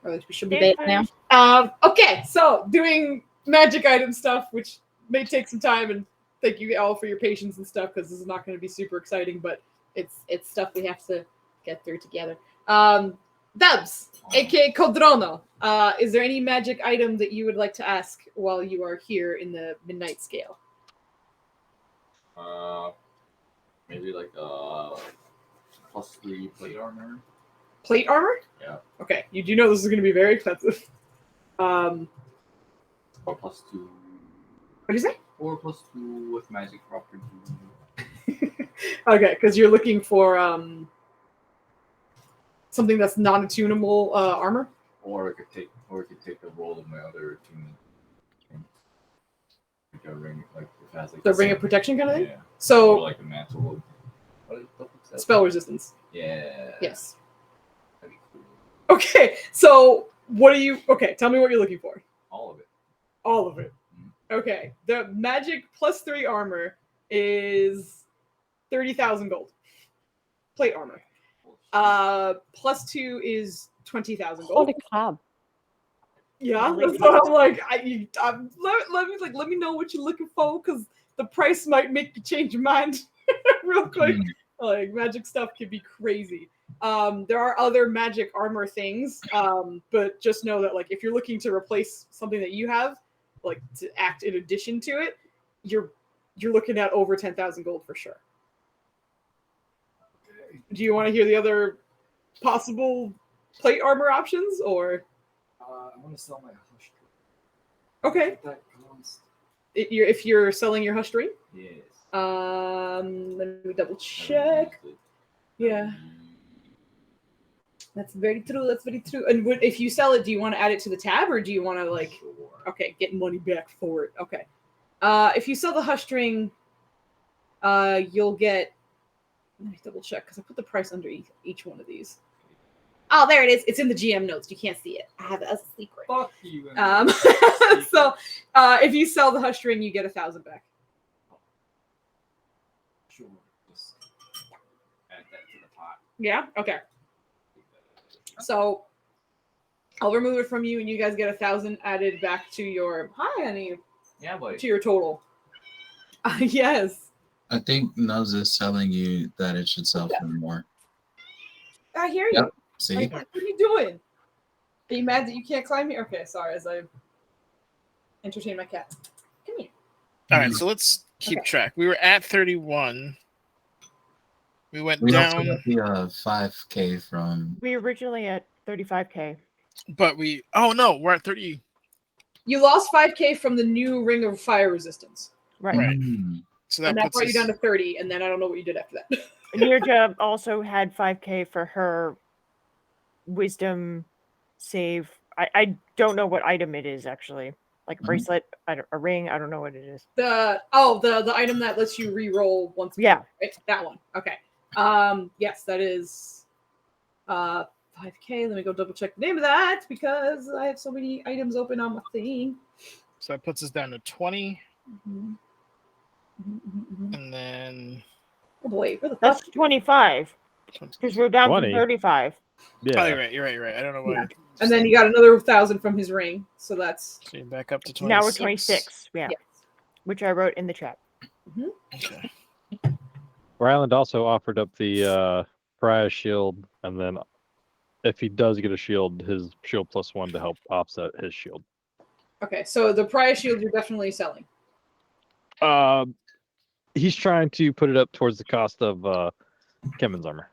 [SPEAKER 1] Or at least we should be back now. Okay, so doing magic item stuff, which may take some time, and thank you all for your patience and stuff, because this is not going to be super exciting, but it's stuff we have to get through together. Dubs, aka Codrono, is there any magic item that you would like to ask while you are here in the Midnight Scale?
[SPEAKER 9] Maybe like +3 plate armor.
[SPEAKER 1] Plate armor?
[SPEAKER 9] Yeah.
[SPEAKER 1] Okay, you do know this is going to be very expensive.
[SPEAKER 9] Or +2.
[SPEAKER 1] What do you say?
[SPEAKER 9] Or +2 with magic property.
[SPEAKER 1] Okay, because you're looking for something that's non-attunable armor.
[SPEAKER 9] Or I could take the role of my other team. Like a ring, like if it has like
[SPEAKER 1] The ring of protection kind of thing.
[SPEAKER 9] Yeah.
[SPEAKER 1] So
[SPEAKER 9] Or like a mantle of
[SPEAKER 1] spell resistance.
[SPEAKER 9] Yeah.
[SPEAKER 1] Yes.
[SPEAKER 9] That'd be cool.
[SPEAKER 1] Okay, so what do you? Okay, tell me what you're looking for.
[SPEAKER 9] All of it.
[SPEAKER 1] All of it. Okay, the magic +3 armor is 30,000 gold. Plate armor. +2 is 20,000 gold.
[SPEAKER 7] Holy cow.
[SPEAKER 1] Yeah, that's what I'm like. Let me know what you're looking for, because the price might make you change your mind real quick. Like, magic stuff can be crazy. There are other magic armor things, but just know that, like, if you're looking to replace something that you have, like to act in addition to it, you're looking at over 10,000 gold for sure. Do you want to hear the other possible plate armor options, or?
[SPEAKER 9] I want to sell my hush.
[SPEAKER 1] Okay. If you're selling your hush ring?
[SPEAKER 9] Yes.
[SPEAKER 1] Let me double check. Yeah. That's very true. That's very true. And if you sell it, do you want to add it to the tab, or do you want to like?
[SPEAKER 9] Sure.
[SPEAKER 1] Okay, get money back for it. Okay. If you sell the hush ring, you'll get. Let me double check, because I put the price under each one of these. Oh, there it is. It's in the GM notes. You can't see it. I have it as a secret.
[SPEAKER 9] Fuck you.
[SPEAKER 1] So, if you sell the hush ring, you get 1,000 back.
[SPEAKER 9] Sure. Just add that to the pot.
[SPEAKER 1] Yeah. Okay. So, I'll remove it from you, and you guys get 1,000 added back to your honey.
[SPEAKER 9] Yeah, boy.
[SPEAKER 1] To your total. Yes.
[SPEAKER 3] I think Nubs is telling you that it should sell for more.
[SPEAKER 1] I hear you.
[SPEAKER 3] Yep. See?
[SPEAKER 1] Like, what are you doing? Are you mad that you can't climb here? Okay, sorry, as I entertain my cat. Come here.
[SPEAKER 4] All right, so let's keep track. We were at 31. We went down.
[SPEAKER 3] Also got the 5K from.
[SPEAKER 2] We originally at 35K.
[SPEAKER 4] But oh no, we're at 30.
[SPEAKER 1] You lost 5K from the new Ring of Fire Resistance.
[SPEAKER 2] Right.
[SPEAKER 4] So that
[SPEAKER 1] and that
[SPEAKER 4] puts
[SPEAKER 1] brought you
[SPEAKER 4] us
[SPEAKER 1] down to 30, and then I don't know what you did after that.
[SPEAKER 2] Nirja also had 5K for her wisdom save. I don't know what item it is, actually. Like a bracelet, a ring, I don't know what it is.
[SPEAKER 1] The item that lets you re-roll once.
[SPEAKER 2] Yeah.
[SPEAKER 1] Right? That one. Okay. Yes, that is 5K. Let me go double check the name of that, because I have so many items open on my thing.
[SPEAKER 4] So that puts us down to 20.
[SPEAKER 1] Mm-hmm.
[SPEAKER 4] And then
[SPEAKER 1] Oh boy, where the fuck?
[SPEAKER 2] That's 25. Because we're down
[SPEAKER 6] 20.
[SPEAKER 2] to 35.
[SPEAKER 6] Yeah.
[SPEAKER 4] Oh, you're right. I don't know why.
[SPEAKER 1] Yeah. And then you got another 1,000 from his ring, so that's
[SPEAKER 4] So you're back up to 26.
[SPEAKER 2] Now we're 26. Yeah.
[SPEAKER 1] Yes.
[SPEAKER 2] Which I wrote in the chat.
[SPEAKER 4] Okay.
[SPEAKER 6] Ryland also offered up the Pariah shield, and then if he does get a shield, his shield +1 to help offset his shield.
[SPEAKER 1] Okay, so the Pariah shield you're definitely selling.
[SPEAKER 6] He's trying to put it up towards the cost of Kevin's armor.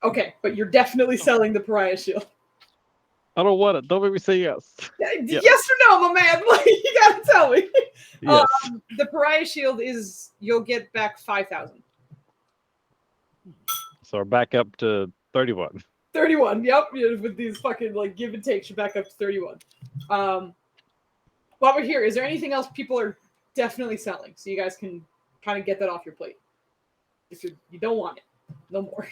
[SPEAKER 1] Okay, but you're definitely selling the Pariah shield.
[SPEAKER 6] I don't want it. Don't make me say yes.
[SPEAKER 1] Yes or no, my man? Like, you gotta tell me.
[SPEAKER 6] Yes.
[SPEAKER 1] The Pariah shield is you'll get back 5,000.
[SPEAKER 6] So we're back up to 31.
[SPEAKER 1] 31. Yep. With these fucking like give and takes, you're back up to 31. While we're here, is there anything else people are definitely selling, so you guys can kind of get that off your plate? If you don't want it, no more.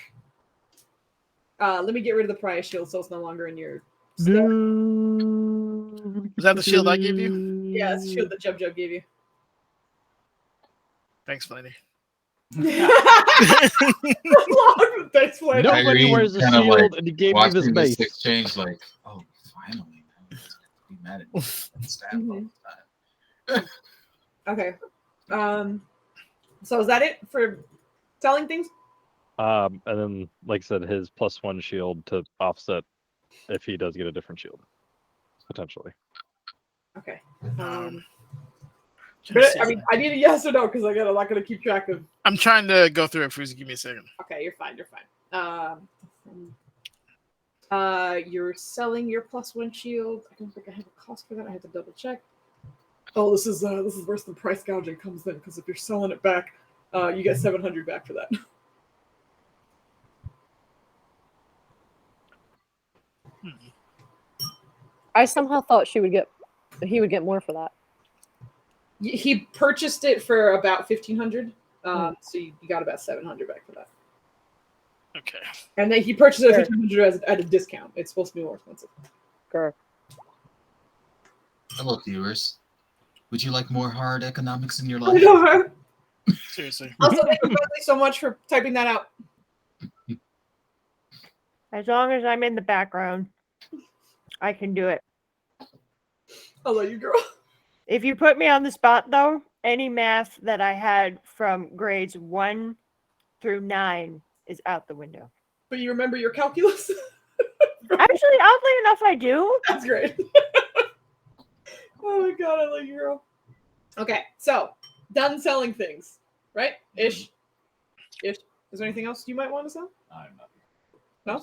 [SPEAKER 1] Let me get rid of the prize shield so it's no longer in your stuff.
[SPEAKER 6] No.
[SPEAKER 4] Is that the shield I gave you?
[SPEAKER 1] Yeah, it's the shield that Jub Jub gave you.
[SPEAKER 4] Thanks, Flaney.
[SPEAKER 1] Thanks, Flaney.
[SPEAKER 6] Nobody
[SPEAKER 3] Irene
[SPEAKER 6] wears a
[SPEAKER 3] kinda,
[SPEAKER 6] shield,
[SPEAKER 3] like,
[SPEAKER 6] and he gave me this
[SPEAKER 3] Watching this
[SPEAKER 6] mace.
[SPEAKER 3] exchange, like, oh, finally, now he's gonna be mad at me and stab all the time.
[SPEAKER 1] Okay. So is that it for selling things?
[SPEAKER 6] And then, like I said, his +1 shield to offset if he does get a different shield, potentially.
[SPEAKER 1] Okay.
[SPEAKER 4] Trying to
[SPEAKER 1] But
[SPEAKER 4] see
[SPEAKER 1] I mean, I need a yes or no because I'm not gonna keep track of.
[SPEAKER 4] I'm trying to go through it, Foozca. Give me a second.
[SPEAKER 1] Okay, you're fine. You're fine. You're selling your +1 shield. I don't think I have a cost for that. I have to double check. Oh, this is worse than price gouging comes in because if you're selling it back, you get 700 back for that.
[SPEAKER 7] I somehow thought he would get more for that.
[SPEAKER 1] He purchased it for about 1,500. So you got about 700 back for that.
[SPEAKER 4] Okay.
[SPEAKER 1] And then he purchased it at 1,500 at a discount. It's supposed to be more expensive.
[SPEAKER 7] Sure.
[SPEAKER 3] Hello, viewers. Would you like more hard economics in your
[SPEAKER 1] I
[SPEAKER 3] life?
[SPEAKER 1] know, right?
[SPEAKER 4] Seriously.
[SPEAKER 1] Also, thank you so much for typing that out.
[SPEAKER 2] As long as I'm in the background, I can do it.
[SPEAKER 1] I love you, girl.
[SPEAKER 2] If you put me on the spot, though, any math that I had from grades 1 through 9 is out the window.
[SPEAKER 1] But you remember your calculus?
[SPEAKER 2] Actually, oddly enough, I do.
[SPEAKER 1] That's great. Oh my god, I love you, girl. Okay, so done selling things, right? Ish. Is there anything else you might want to sell?
[SPEAKER 9] I'm not.
[SPEAKER 1] No?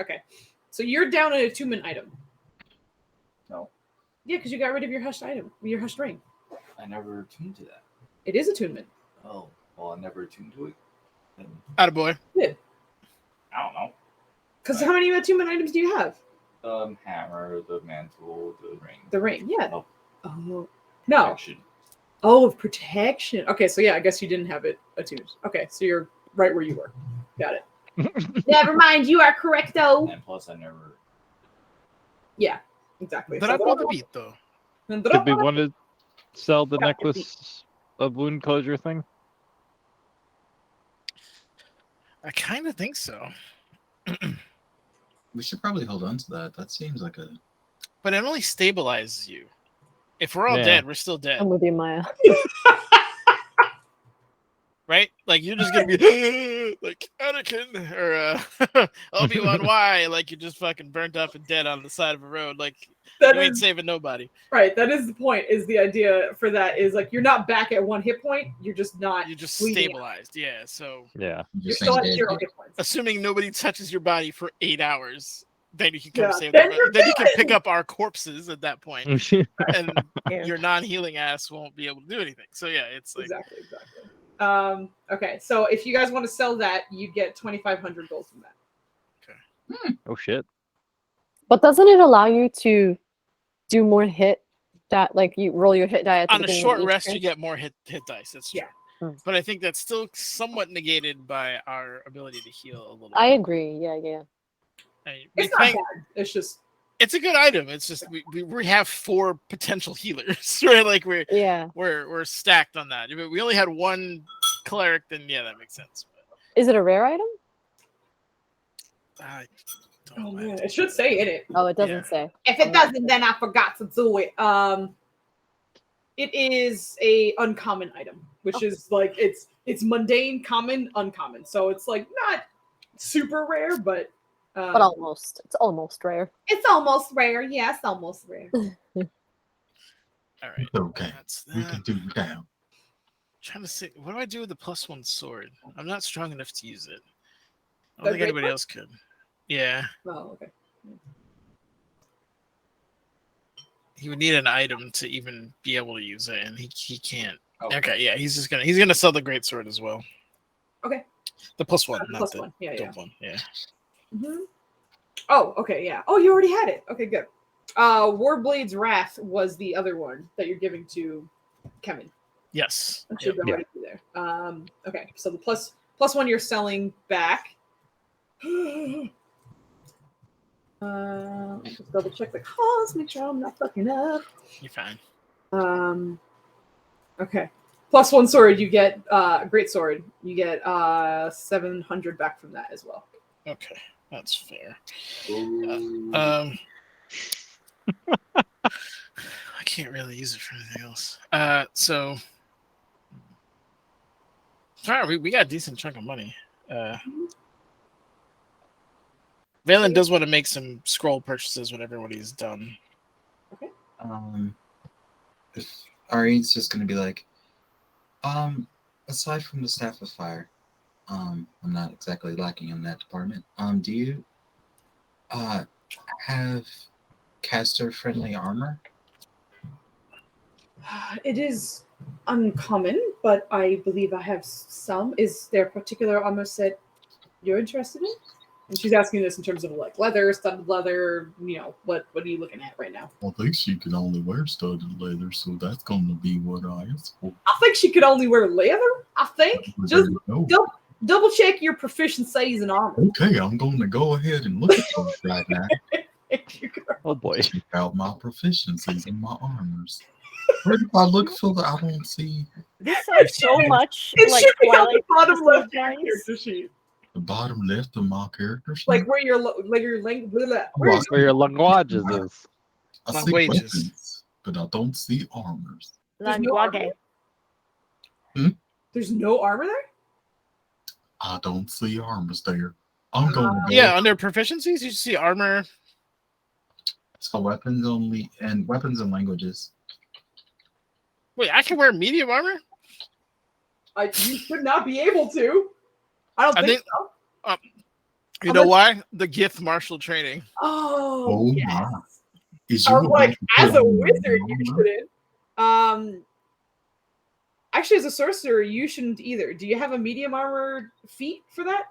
[SPEAKER 1] Okay. So you're down an attunement item.
[SPEAKER 9] No.
[SPEAKER 1] Yeah, because you got rid of your hushed item, your hushed ring.
[SPEAKER 9] I never tuned to that.
[SPEAKER 1] It is attunement.
[SPEAKER 9] Oh, well, I never tuned to it. Then
[SPEAKER 4] Attaboy.
[SPEAKER 1] Yeah.
[SPEAKER 9] I don't know.
[SPEAKER 1] Because how many attunement items do you have?
[SPEAKER 9] Hammer, the mantle, the ring.
[SPEAKER 1] The ring, yeah.
[SPEAKER 9] Oh.
[SPEAKER 1] Oh. No.
[SPEAKER 9] Protection.
[SPEAKER 1] Oh, of protection. Okay, so yeah, I guess you didn't have it attuned. Okay, so you're right where you were. Got it. Never mind, you are correct though.
[SPEAKER 9] And plus, I never.
[SPEAKER 1] Yeah, exactly.
[SPEAKER 4] But I bought the beat though.
[SPEAKER 6] Did we want to sell the necklace of wound closure thing?
[SPEAKER 4] I kind of think so.
[SPEAKER 3] We should probably hold on to that. That seems like a.
[SPEAKER 4] But it only stabilizes you. If we're all
[SPEAKER 6] Yeah.
[SPEAKER 4] dead, we're still dead.
[SPEAKER 7] I'm with you, Maya.
[SPEAKER 4] Right? Like you're just gonna be like Anakin or Obi-Wan Y, like you're just fucking burnt up and dead on the side of a road. Like
[SPEAKER 1] That
[SPEAKER 4] you ain't
[SPEAKER 1] is
[SPEAKER 4] saving nobody.
[SPEAKER 1] right. That is the point. Is the idea for that is like you're not back at 1 hit point. You're just not.
[SPEAKER 4] You're just
[SPEAKER 1] bleeding out.
[SPEAKER 4] stabilized. Yeah. So
[SPEAKER 6] Yeah.
[SPEAKER 1] You're still at 0 hit points.
[SPEAKER 4] assuming nobody touches your body for 8 hours, then you can come
[SPEAKER 1] Yeah,
[SPEAKER 4] save
[SPEAKER 1] then
[SPEAKER 4] them.
[SPEAKER 1] you're
[SPEAKER 4] Then you can
[SPEAKER 1] good.
[SPEAKER 4] pick up our corpses at that point, and
[SPEAKER 2] Yeah.
[SPEAKER 4] your non-healing ass won't be able to do anything. So yeah, it's like
[SPEAKER 1] Exactly. Okay, so if you guys want to sell that, you get 2,500 gold from that.
[SPEAKER 6] Oh shit.
[SPEAKER 7] But doesn't it allow you to do more hit that like you roll your hit die at the
[SPEAKER 4] on a
[SPEAKER 7] beginning
[SPEAKER 4] short
[SPEAKER 7] of each
[SPEAKER 4] rest,
[SPEAKER 7] turn?
[SPEAKER 4] you get more hit dice. That's true.
[SPEAKER 1] Yeah.
[SPEAKER 4] But I think that's still somewhat negated by our ability to heal a little.
[SPEAKER 7] I
[SPEAKER 4] bit.
[SPEAKER 7] agree. Yeah.
[SPEAKER 4] I mean,
[SPEAKER 1] It's not bad. It's just
[SPEAKER 4] it's a good item. It's just we have 4 potential healers, right? Like we're stacked on that. If we only had 1 cleric, then yeah, that makes sense.
[SPEAKER 7] Is it a rare item?
[SPEAKER 4] But I don't
[SPEAKER 1] oh
[SPEAKER 4] know.
[SPEAKER 1] man, it should say in it.
[SPEAKER 7] Oh, it doesn't
[SPEAKER 4] Yeah.
[SPEAKER 7] say.
[SPEAKER 1] If it doesn't, then I forgot to do it. It is a uncommon item, which is like it's mundane, common, uncommon. So it's like not super rare, but
[SPEAKER 7] Almost. It's almost rare.
[SPEAKER 8] It's almost rare. Yeah, it's almost rare.
[SPEAKER 4] All right.
[SPEAKER 3] Okay.
[SPEAKER 4] That's
[SPEAKER 3] We
[SPEAKER 4] that.
[SPEAKER 3] can do it now.
[SPEAKER 4] Trying to see what do I do with the +1 sword? I'm not strong enough to use it. I
[SPEAKER 1] The
[SPEAKER 4] don't think
[SPEAKER 1] great
[SPEAKER 4] anybody
[SPEAKER 1] one?
[SPEAKER 4] else could. Yeah,
[SPEAKER 1] oh okay.
[SPEAKER 4] he would need an item to even be able to use it, and he can't.
[SPEAKER 9] Oh.
[SPEAKER 4] Okay, yeah, he's gonna sell the great sword as well.
[SPEAKER 1] Okay.
[SPEAKER 4] The +1,
[SPEAKER 1] The
[SPEAKER 4] not
[SPEAKER 1] +1.
[SPEAKER 4] the
[SPEAKER 1] Yeah,
[SPEAKER 4] dope one. Yeah.
[SPEAKER 1] Mm-hmm. Oh, okay, yeah. Oh, you already had it. Okay, good. Warblade's Wrath was the other one that you're giving to Kevin.
[SPEAKER 4] Yes.
[SPEAKER 1] That should
[SPEAKER 4] Yep.
[SPEAKER 1] already be there. Okay, so the plus 1 you're selling back. Just double check the cost, make sure I'm not fucking up.
[SPEAKER 4] You're fine.
[SPEAKER 1] Okay. Plus one sword, you get great sword. You get 700 back from that as well.
[SPEAKER 4] Okay, that's fair.
[SPEAKER 9] Ooh.
[SPEAKER 4] I can't really use it for anything else. So all right, we got a decent chunk of money. Valen does want to make some scroll purchases when everybody's done.
[SPEAKER 3] If Ari's just gonna be like, aside from the staff of fire, I'm not exactly lacking in that department. Do you have caster friendly armor?
[SPEAKER 1] It is uncommon, but I believe I have some. Is there a particular armor set you're interested in? And she's asking this in terms of like leather, studded leather. What are you looking at right now?
[SPEAKER 11] I think she can only wear studded leather, so that's going to be what I ask for.
[SPEAKER 1] I think she could only wear leather. I think. Just double check your proficiencies in armor.
[SPEAKER 11] Okay, I'm going to go ahead and look at those right now.
[SPEAKER 6] Oh boy.
[SPEAKER 11] Check out my proficiencies in my armors. Where if I look for the, I don't see
[SPEAKER 2] This sounds so much
[SPEAKER 1] It
[SPEAKER 2] like
[SPEAKER 1] should be on the
[SPEAKER 2] Twilight
[SPEAKER 1] bottom
[SPEAKER 2] episode,
[SPEAKER 1] left
[SPEAKER 2] guys.
[SPEAKER 1] character sheet.
[SPEAKER 11] the bottom left of my character sheet.
[SPEAKER 1] Like where your language.
[SPEAKER 11] Well,
[SPEAKER 6] Where your languages is.
[SPEAKER 11] I see
[SPEAKER 4] Languages.
[SPEAKER 11] weapons, but I don't see armors.
[SPEAKER 1] There's no
[SPEAKER 2] Language.
[SPEAKER 1] armor? There's no armor there?
[SPEAKER 11] I don't see armors there. I'm going to go.
[SPEAKER 4] Yeah, under proficiencies, you see armor.
[SPEAKER 3] So weapons only and weapons and languages.
[SPEAKER 4] Wait, I can wear medium armor?
[SPEAKER 1] You should not be able to. I don't think so.
[SPEAKER 4] You know why? The Gith martial training.
[SPEAKER 1] Oh, yes.
[SPEAKER 11] my. Is
[SPEAKER 1] I
[SPEAKER 11] you
[SPEAKER 1] was like,
[SPEAKER 11] about to
[SPEAKER 1] as a
[SPEAKER 11] put on
[SPEAKER 1] wizard, you
[SPEAKER 11] armor?
[SPEAKER 1] shouldn't. Actually, as a sorcerer, you shouldn't either. Do you have a medium armor feat for that?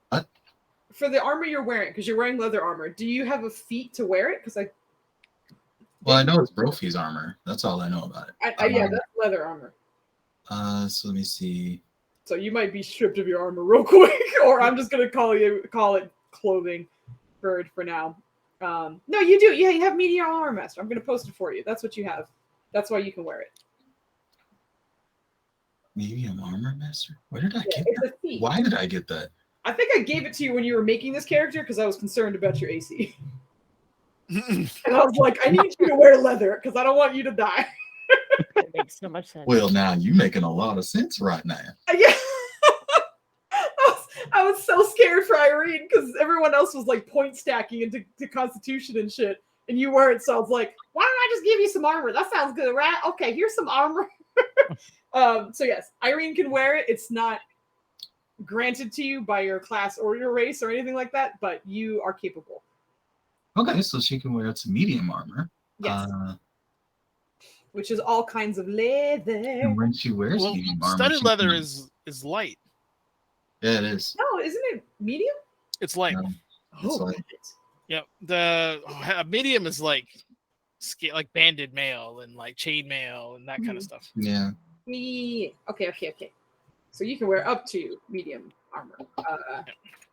[SPEAKER 3] What?
[SPEAKER 1] For the armor you're wearing, because you're wearing leather armor. Do you have a feat to wear it? Because
[SPEAKER 3] Well, I know it's Brophy's armor. That's all I know about it.
[SPEAKER 1] yeah, that's leather armor.
[SPEAKER 3] So let me see.
[SPEAKER 1] So you might be stripped of your armor real quick, or I'm just gonna call it clothing for now. No, you do. Yeah, you have medium armor master. I'm gonna post it for you. That's what you have. That's why you can wear it.
[SPEAKER 3] Medium armor master? Where did I get
[SPEAKER 1] It's
[SPEAKER 3] that?
[SPEAKER 1] a feat.
[SPEAKER 3] Why did I get that?
[SPEAKER 1] I think I gave it to you when you were making this character because I was concerned about your AC. And I was like, I need you to wear leather because I don't want you to die.
[SPEAKER 2] It makes so much sense.
[SPEAKER 11] Well, now you're making a lot of sense right now.
[SPEAKER 1] Yeah. I was so scared for Irene because everyone else was like point stacking into Constitution and shit. And you weren't, so I was like, why don't I just give you some armor? That sounds good, right? Okay, here's some armor. So yes, Irene can wear it. It's not granted to you by your class or your race or anything like that, but you are capable.
[SPEAKER 3] Okay, so she can wear some medium armor.
[SPEAKER 1] Yes. Which is all kinds of leather.
[SPEAKER 3] And when she wears
[SPEAKER 4] Well,
[SPEAKER 3] medium armor,
[SPEAKER 4] studded
[SPEAKER 3] she
[SPEAKER 4] leather
[SPEAKER 3] can-
[SPEAKER 4] is light.
[SPEAKER 3] Yeah, it is.
[SPEAKER 1] No, isn't it medium?
[SPEAKER 4] It's light.
[SPEAKER 3] No, it's
[SPEAKER 1] Oh,
[SPEAKER 3] like
[SPEAKER 4] Yep. The medium is like banded mail and like chain mail and that kind of stuff.
[SPEAKER 3] yeah.
[SPEAKER 1] Okay. So you can wear up to medium armor,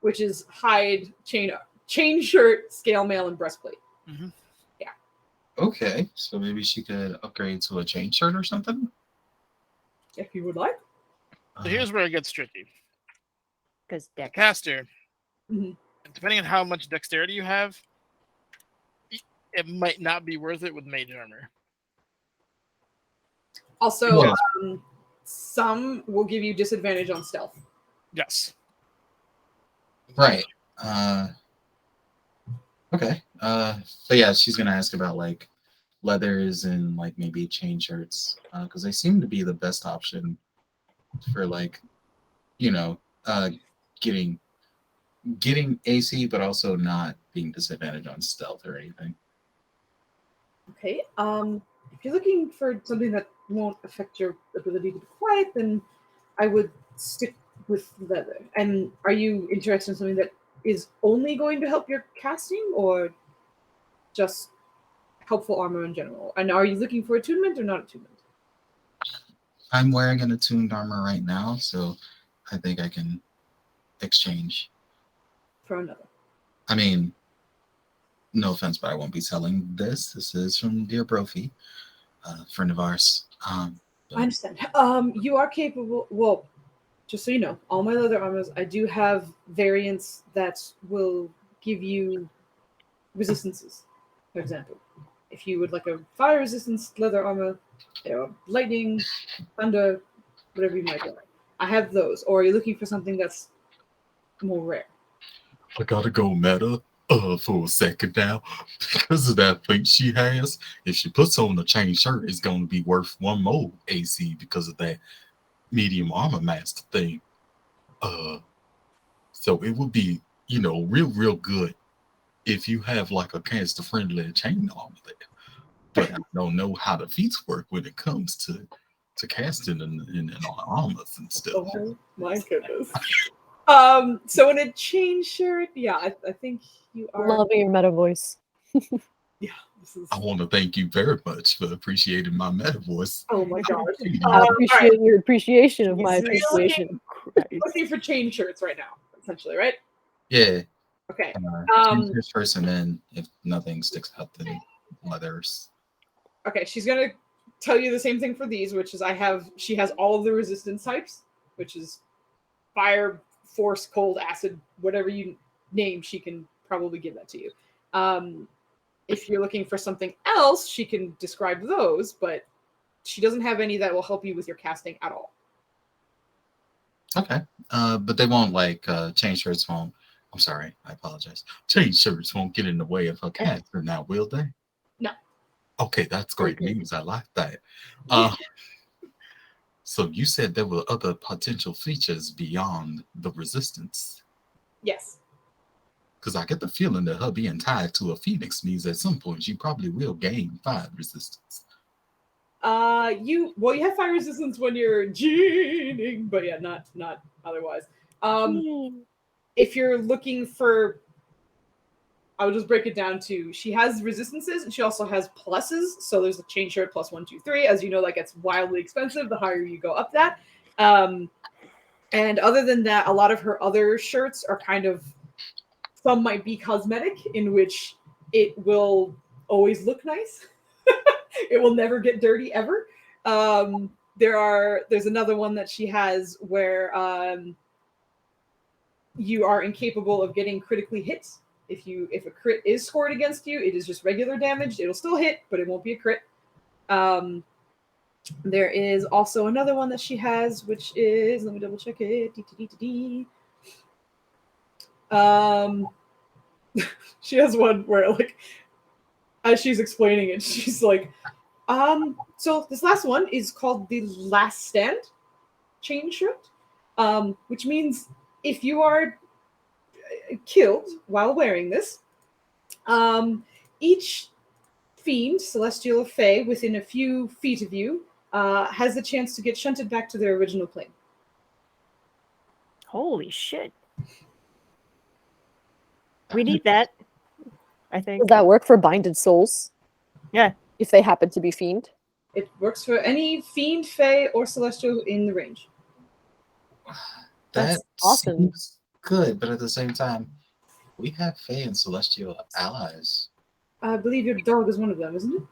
[SPEAKER 1] which is hide, chain shirt, scale mail, and breastplate.
[SPEAKER 4] Mm-hmm.
[SPEAKER 1] Yeah.
[SPEAKER 3] Okay, so maybe she could upgrade to a chain shirt or something.
[SPEAKER 1] If you would like.
[SPEAKER 4] So here's where it gets tricky.
[SPEAKER 2] Because Dex.
[SPEAKER 4] Caster,
[SPEAKER 1] Mhm.
[SPEAKER 4] depending on how much dexterity you have, it might not be worth it with mage armor.
[SPEAKER 1] Also,
[SPEAKER 3] Yeah.
[SPEAKER 1] some will give you disadvantage on stealth.
[SPEAKER 4] Yes.
[SPEAKER 3] Right. Okay. So yeah, she's gonna ask about like leathers and like maybe chain shirts because they seem to be the best option for like, getting AC, but also not being disadvantaged on stealth or anything.
[SPEAKER 1] Okay. If you're looking for something that won't affect your ability to be quiet, then I would stick with leather. And are you interested in something that is only going to help your casting, or just helpful armor in general? And are you looking for attunement or not attunement?
[SPEAKER 3] I'm wearing an attuned armor right now, so I think I can exchange.
[SPEAKER 1] For another.
[SPEAKER 11] I mean, no offense, but I won't be selling this. This is from Dear Brophy, a friend of ours.
[SPEAKER 1] I understand. You are capable. Well, just so you know, all my leather armors, I do have variants that will give you resistances. For example, if you would like a fire resistance leather armor, or lightning, thunder, whatever you might like, I have those. Or are you looking for something that's more rare?
[SPEAKER 11] I gotta go meta for a second now because of that thing she has. If she puts on a chain shirt, it's gonna be worth one more AC because of that medium armor master thing. So it would be, real good if you have like a caster friendly chain armor there. But I don't know how the feats work when it comes to casting and armors and stuff.
[SPEAKER 1] Oh my goodness. So in a chain shirt, yeah, I think you are.
[SPEAKER 7] Loving your meta voice.
[SPEAKER 1] Yeah, this is.
[SPEAKER 11] I want to thank you very much for appreciating my meta voice.
[SPEAKER 1] Oh my gosh.
[SPEAKER 7] I appreciate your appreciation of my
[SPEAKER 1] So you're
[SPEAKER 7] appreciation.
[SPEAKER 1] looking for chain shirts right now, essentially, right?
[SPEAKER 11] Yeah.
[SPEAKER 1] Okay.
[SPEAKER 11] Change first, and then if nothing sticks out, then leathers.
[SPEAKER 1] Okay, she's gonna tell you the same thing for these, which is she has all of the resistance types, which is fire, force, cold, acid, whatever you name, she can probably give that to you. If you're looking for something else, she can describe those, but she doesn't have any that will help you with your casting at all.
[SPEAKER 11] Okay. But they won't chain shirts won't. I'm sorry, I apologize. Chain shirts won't get in the way of her caster now, will they?
[SPEAKER 1] No.
[SPEAKER 11] Okay, that's great news. I like that. So you said there were other potential features beyond the resistance.
[SPEAKER 1] Yes.
[SPEAKER 11] Because I get the feeling that her being tied to a phoenix means at some point she probably will gain 5 resistance.
[SPEAKER 1] You have fire resistance when you're gening, but yeah, not otherwise. If you're looking for, I would just break it down to, she has resistances and she also has pluses. So there's a chain shirt plus 1, 2, 3. As you know, that gets wildly expensive the higher you go up that. And other than that, a lot of her other shirts are kind of, some might be cosmetic, in which it will always look nice. It will never get dirty ever. There's another one that she has where you are incapable of getting critically hit. If a crit is scored against you, it is just regular damage. It'll still hit, but it won't be a crit. There is also another one that she has, which is, let me double check it. She has one where, like, as she's explaining it, she's like, so this last one is called the Last Stand chain shirt, which means if you are killed while wearing this, each fiend, celestial or fey, within a few feet of you, has the chance to get shunted back to their original plane.
[SPEAKER 2] Holy shit. We need that, I think.
[SPEAKER 7] Does that work for binded souls?
[SPEAKER 2] Yeah.
[SPEAKER 7] If they happen to be fiend?
[SPEAKER 1] It works for any fiend, fey, or celestial in the range.
[SPEAKER 7] That's
[SPEAKER 11] That
[SPEAKER 7] awesome.
[SPEAKER 11] seems good, but at the same time, we have fey and celestial allies.
[SPEAKER 1] I believe your dog is one of them, isn't it?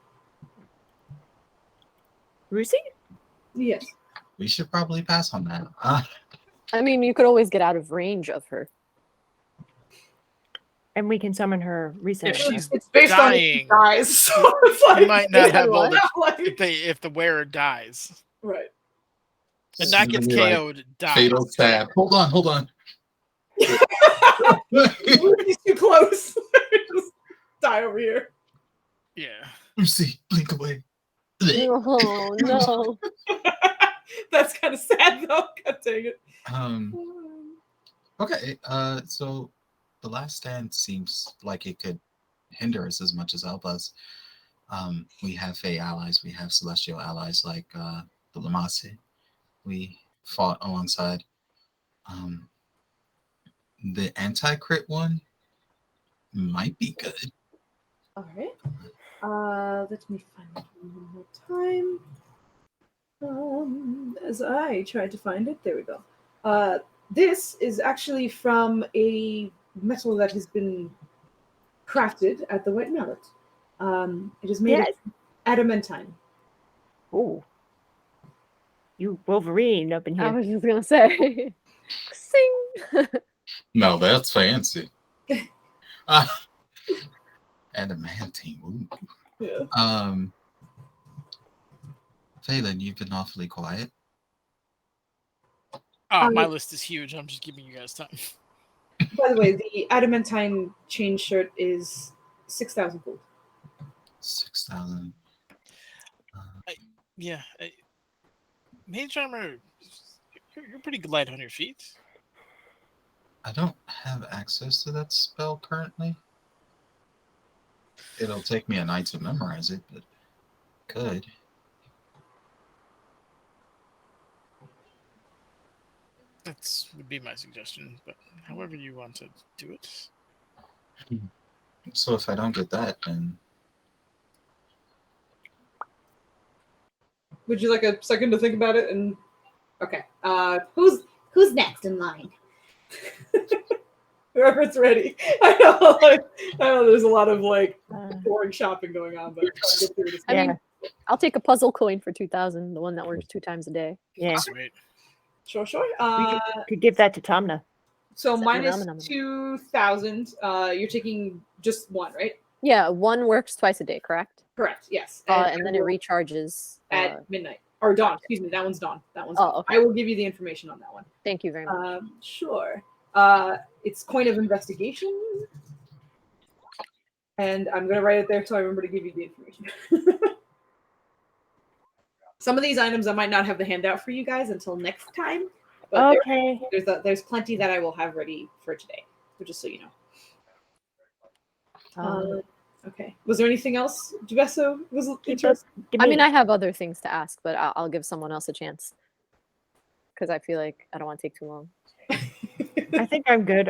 [SPEAKER 2] Rusi?
[SPEAKER 1] Yes.
[SPEAKER 11] We should probably pass on that.
[SPEAKER 7] I mean, you could always get out of range of her.
[SPEAKER 2] And we can summon her recently.
[SPEAKER 4] If she's
[SPEAKER 1] It's based on if she
[SPEAKER 4] dying,
[SPEAKER 1] dies, so it's like,
[SPEAKER 4] you might not have all the
[SPEAKER 1] like,
[SPEAKER 4] if the wearer dies.
[SPEAKER 1] right.
[SPEAKER 4] And that gets
[SPEAKER 11] Really, like,
[SPEAKER 4] KO'd, dies.
[SPEAKER 11] fatal stab. Hold on.
[SPEAKER 1] He's too close. Just die over here.
[SPEAKER 4] Yeah.
[SPEAKER 11] Lucy, blink away.
[SPEAKER 7] Oh, no.
[SPEAKER 1] That's kind of sad, though. God dang it.
[SPEAKER 11] Okay, so the Last Stand seems like it could hinder us as much as help us. We have Fey allies, we have Celestial allies like the Lamasi. We fought alongside. The anti-crit one might be good.
[SPEAKER 1] All right. Let me find it one more time. As I try to find it, there we go. This is actually from a metal that has been
[SPEAKER 8] crafted at the White Mallet. It is made of adamantine.
[SPEAKER 2] Oh, you Wolverine up in
[SPEAKER 7] I
[SPEAKER 2] here.
[SPEAKER 7] was just gonna say, sing.
[SPEAKER 11] No, that's fancy. Adamantine. Ooh.
[SPEAKER 1] Yeah.
[SPEAKER 11] Phelan, you've been awfully quiet.
[SPEAKER 4] Oh, my list is huge. I'm just giving you guys time.
[SPEAKER 8] By the way, the adamantine chain shirt is 6,000 gold.
[SPEAKER 11] 6,000.
[SPEAKER 4] Yeah. Mage armor, you're pretty light on your feet.
[SPEAKER 11] I don't have access to that spell currently. It'll take me a night to memorize it, but could.
[SPEAKER 4] That would be my suggestion, but however you want to do it.
[SPEAKER 11] So if I don't get that, then
[SPEAKER 1] Would you like a second to think about it? And okay,
[SPEAKER 8] Who's next in line?
[SPEAKER 1] whoever's ready. I know. There's a lot of boring shopping going on, but I'm trying to get through this.
[SPEAKER 7] I mean, I'll take a puzzle coin for 2,000, the one that works 2 times a day.
[SPEAKER 2] Yeah.
[SPEAKER 4] Sweet.
[SPEAKER 1] Sure.
[SPEAKER 2] We could give that to Tamna.
[SPEAKER 1] So
[SPEAKER 7] Nom,
[SPEAKER 1] minus
[SPEAKER 7] nom, nom.
[SPEAKER 1] 2,000. You're taking just one, right?
[SPEAKER 7] Yeah, one works twice a day, correct?
[SPEAKER 1] Correct. Yes.
[SPEAKER 7] And then it recharges
[SPEAKER 1] at midnight or dawn. Excuse me. That one's dawn.
[SPEAKER 7] Oh, okay.
[SPEAKER 1] I will give you the information on that one.
[SPEAKER 7] Thank you very much.
[SPEAKER 1] Sure. It's coin of investigation, and I'm gonna write it there so I remember to give you the information. Some of these items I might not have the handout for you guys until next time. But
[SPEAKER 2] Okay.
[SPEAKER 1] there's plenty that I will have ready for today, so just so you know. Okay. Was there anything else, Dubesso, was interesting?
[SPEAKER 7] I mean, I have other things to ask, but I'll give someone else a chance because I feel like I don't want to take too long.
[SPEAKER 2] I think I'm good.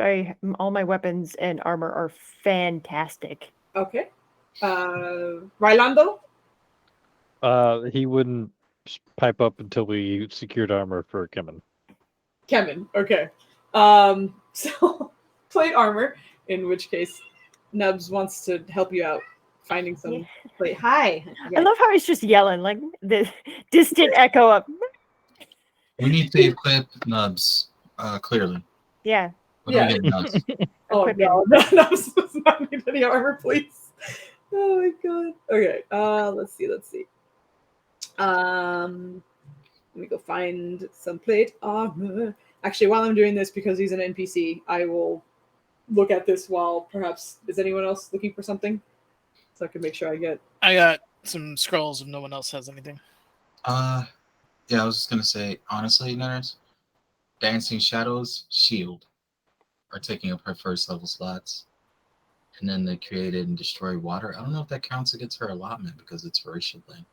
[SPEAKER 2] All my weapons and armor are fantastic.
[SPEAKER 1] Okay. Rylando?
[SPEAKER 6] He wouldn't pipe up until we secured armor for Kemen.
[SPEAKER 1] Kemen, okay. So plate armor, in which case Nubs wants to help you out finding some plate. Hi.
[SPEAKER 2] I love how he's just yelling, like the distant echo of.
[SPEAKER 11] we need to equip Nubs clearly.
[SPEAKER 2] Yeah.
[SPEAKER 11] What do we get, Nubs?
[SPEAKER 1] Oh
[SPEAKER 2] Equip him.
[SPEAKER 1] no, Nubs does not need any armor, please. Oh my god. Okay. Let's see. Let me go find some plate armor. Actually, while I'm doing this, because he's an NPC, I will look at this while perhaps is anyone else looking for something? So I can make sure I get.
[SPEAKER 4] I got some scrolls if no one else has anything.
[SPEAKER 11] Yeah, I was just gonna say, honestly, nerds, Dancing Shadows, Shield are taking up her first level slots. And then they created and destroy water. I don't know if that counts against her allotment because it's a racial thing.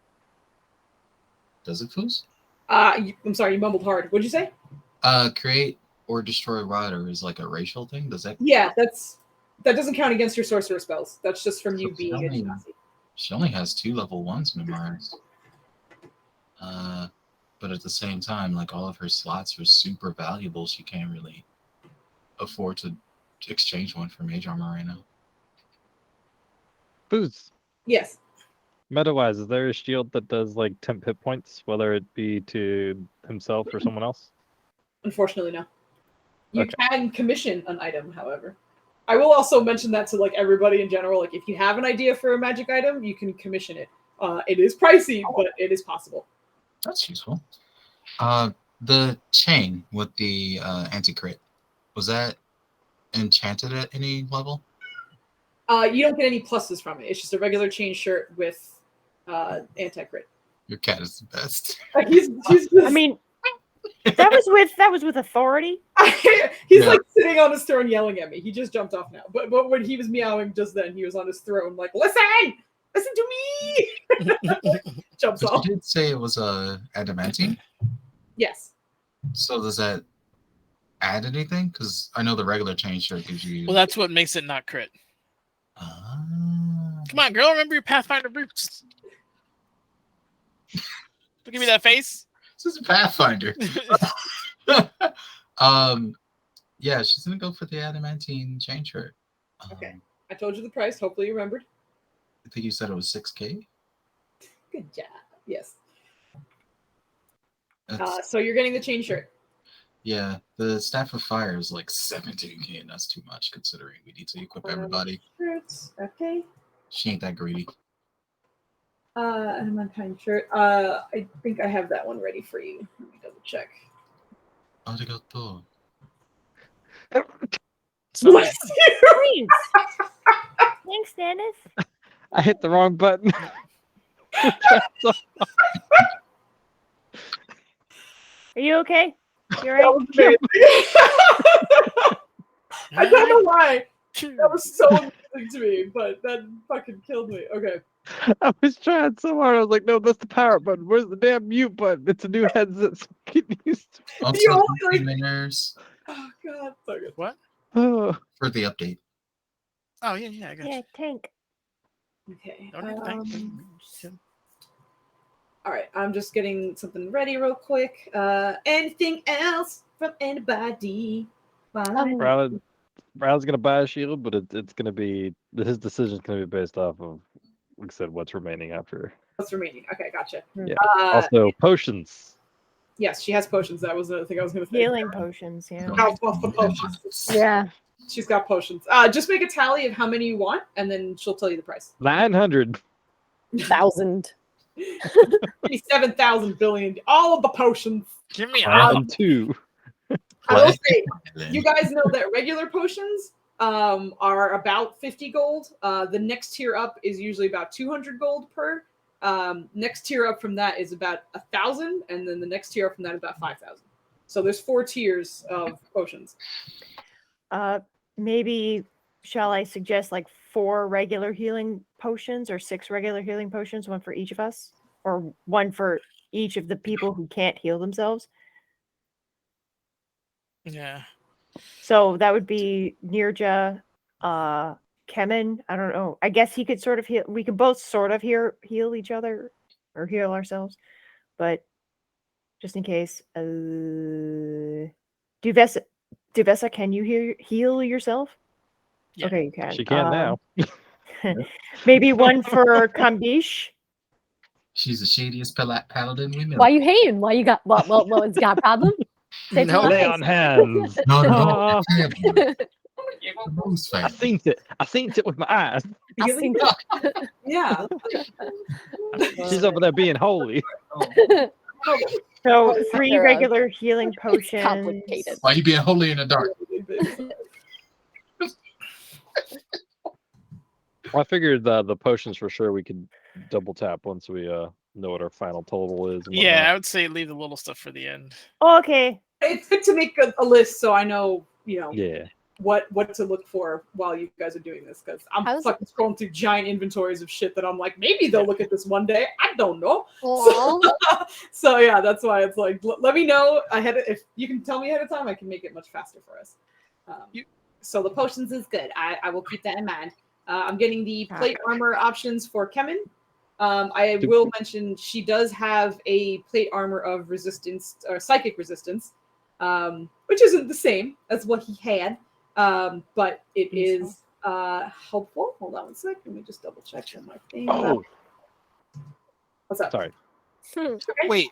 [SPEAKER 11] Does it, Foos?
[SPEAKER 1] I'm sorry, you mumbled hard. What'd you say?
[SPEAKER 11] Create or destroy water is like a racial thing. Does that?
[SPEAKER 1] Yeah, that doesn't count against your sorcerer spells. That's just from you being a Genasi.
[SPEAKER 11] She only has 2 level 1s memorized. But at the same time, like all of her slots are super valuable. She can't really afford to exchange one for mage armor right now.
[SPEAKER 6] Boots.
[SPEAKER 1] Yes.
[SPEAKER 6] Meta-wise, is there a shield that does like temp hit points, whether it be to himself or someone else?
[SPEAKER 1] Unfortunately, no. You
[SPEAKER 6] Okay.
[SPEAKER 1] can commission an item, however. I will also mention that to like everybody in general. Like, if you have an idea for a magic item, you can commission it. It is pricey, but it is possible.
[SPEAKER 11] That's useful. The chain with the anti-crit, was that enchanted at any level?
[SPEAKER 1] You don't get any pluses from it. It's just a regular chain shirt with anti-crit.
[SPEAKER 11] Your cat is the best.
[SPEAKER 1] He's just,
[SPEAKER 2] I mean, that was with authority.
[SPEAKER 1] he's like sitting on his throne yelling at me. He just jumped off now. But when he was meowing just then, he was on his throne like, listen to me. Jumps
[SPEAKER 11] But
[SPEAKER 1] off.
[SPEAKER 11] you did say it was adamantine.
[SPEAKER 1] Yes.
[SPEAKER 11] So does that add anything? Because I know the regular chain shirt gives you.
[SPEAKER 4] Well, that's what makes it not crit. Come on, girl. Remember your Pathfinder roots. Don't give me that face.
[SPEAKER 11] This is Pathfinder. Yeah, she's gonna go for the adamantine chain shirt.
[SPEAKER 1] Okay. I told you the price. Hopefully you remembered.
[SPEAKER 11] I think you said it was 6K.
[SPEAKER 1] Good job. Yes.
[SPEAKER 11] That's,
[SPEAKER 1] So you're getting the chain shirt.
[SPEAKER 11] yeah, the Staff of Fire is like 17K, and that's too much considering we need to equip everybody.
[SPEAKER 1] Shirts. Okay.
[SPEAKER 11] She ain't that greedy.
[SPEAKER 1] And a Mankind shirt. I think I have that one ready for you. Let me double check.
[SPEAKER 11] Arigato.
[SPEAKER 4] So
[SPEAKER 1] Bless you.
[SPEAKER 2] Thanks, Dennis.
[SPEAKER 6] I hit the wrong button.
[SPEAKER 2] Are you okay? You're
[SPEAKER 1] That
[SPEAKER 2] right.
[SPEAKER 1] was amazing. I don't know why. That was so amazing to me, but that fucking killed me. Okay.
[SPEAKER 6] I was trying so hard. I was like, no, that's the power button. Where's the damn mute button? It's a new headset. So get used to it.
[SPEAKER 11] Also,
[SPEAKER 1] You only, like-
[SPEAKER 11] winners
[SPEAKER 1] Oh god. So good.
[SPEAKER 4] What?
[SPEAKER 6] Oh.
[SPEAKER 11] for the update.
[SPEAKER 4] Oh yeah, I got
[SPEAKER 2] Yeah,
[SPEAKER 4] you.
[SPEAKER 2] tank.
[SPEAKER 1] Okay.
[SPEAKER 4] Okay, thank you.
[SPEAKER 1] All right. I'm just getting something ready real quick. Anything else from anybody?
[SPEAKER 6] Brown's gonna buy a shield, but it's gonna be his decision's gonna be based off of, like I said, what's remaining after.
[SPEAKER 1] What's remaining? Okay, gotcha.
[SPEAKER 6] Yeah. Also, potions.
[SPEAKER 1] Yes, she has potions. That was the thing I was going to say.
[SPEAKER 2] Healing potions, yeah.
[SPEAKER 1] House buff the potions.
[SPEAKER 7] Yeah.
[SPEAKER 1] She's got potions. Just make a tally of how many you want, and then she'll tell you the price.
[SPEAKER 6] 900.
[SPEAKER 7] 1,000.
[SPEAKER 1] 7,000 billion. All of the potions.
[SPEAKER 4] Give me
[SPEAKER 6] And 2.
[SPEAKER 1] I will say, you guys know that regular potions are about 50 gold. The next tier up is usually about 200 gold per. Next tier up from that is about 1,000, and then the next tier up from that is about 5,000. So there's 4 tiers of potions.
[SPEAKER 2] Maybe shall I suggest like 4 regular healing potions or 6 regular healing potions, one for each of us, or one for each of the people who can't heal themselves?
[SPEAKER 4] Yeah.
[SPEAKER 2] So that would be Nirja, Kemen. I don't know. I guess he could sort of heal. We can both sort of heal each other or heal ourselves, but just in case. Duvessa, can you heal yourself?
[SPEAKER 4] Yeah.
[SPEAKER 2] Okay, you can.
[SPEAKER 6] She can now.
[SPEAKER 2] Maybe one for Kambish.
[SPEAKER 11] She's the shadiest paladin we know.
[SPEAKER 7] Why you hating? Why you got what's got a problem? Say
[SPEAKER 4] No,
[SPEAKER 7] something
[SPEAKER 6] Lay
[SPEAKER 7] nice.
[SPEAKER 6] on hands.
[SPEAKER 11] No,
[SPEAKER 6] Ah.
[SPEAKER 11] Most
[SPEAKER 6] I
[SPEAKER 11] fine.
[SPEAKER 6] seen it. I seen it with my eyes.
[SPEAKER 7] I seen
[SPEAKER 1] Yeah.
[SPEAKER 6] She's over there being holy.
[SPEAKER 2] So 3
[SPEAKER 7] They're,
[SPEAKER 2] regular healing
[SPEAKER 7] it's
[SPEAKER 2] potions.
[SPEAKER 7] complicated.
[SPEAKER 11] Why you being holy in the dark?
[SPEAKER 6] I figured the potions for sure we could double tap once we know what our final total is. And
[SPEAKER 4] Yeah, I
[SPEAKER 6] whatnot.
[SPEAKER 4] would say leave the little stuff for the end.
[SPEAKER 2] Okay.
[SPEAKER 1] It's good to make a list so I know,
[SPEAKER 6] Yeah.
[SPEAKER 1] what to look for while you guys are doing this, because I'm
[SPEAKER 7] How's-
[SPEAKER 1] fucking scrolling through giant inventories of shit that I'm like, maybe they'll look at this one day. I don't know.
[SPEAKER 7] Aw.
[SPEAKER 1] So yeah, that's why it's like, let me know ahead. If you can tell me ahead of time, I can make it much faster for us. So the potions is good. I will keep that in mind. I'm getting the plate armor options for Kemen. I will mention she does have a plate armor of resistance or psychic resistance, which isn't the same as what he had, but it is helpful. Hold on one sec. Let me just double check on my thing.
[SPEAKER 6] Oh,
[SPEAKER 1] What's up?
[SPEAKER 6] sorry.
[SPEAKER 4] Wait.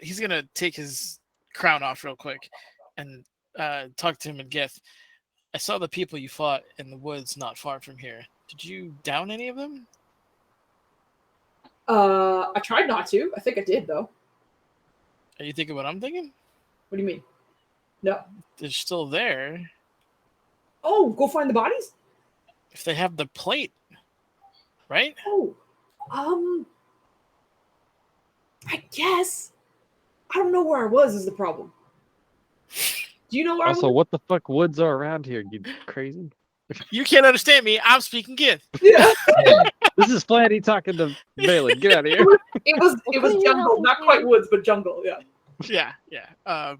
[SPEAKER 4] He's gonna take his crown off real quick and talk to him in Gith. I saw the people you fought in the woods not far from here. Did you down any of them?
[SPEAKER 1] I tried not to. I think I did though.
[SPEAKER 4] Are you thinking what I'm thinking?
[SPEAKER 1] What do you mean? No.
[SPEAKER 4] They're still there.
[SPEAKER 1] Oh, go find the bodies?
[SPEAKER 4] If they have the plate, right?
[SPEAKER 1] Oh. I guess. I don't know where I was is the problem. Do you know where I
[SPEAKER 6] Also,
[SPEAKER 1] was?
[SPEAKER 6] what the fuck woods are around here? You crazy?
[SPEAKER 4] You can't understand me. I'm speaking Gith.
[SPEAKER 1] Yeah.
[SPEAKER 6] This is Flatty talking to Valen. Get out of here.
[SPEAKER 1] It was jungle, not quite woods, but jungle, yeah.
[SPEAKER 4] Yeah.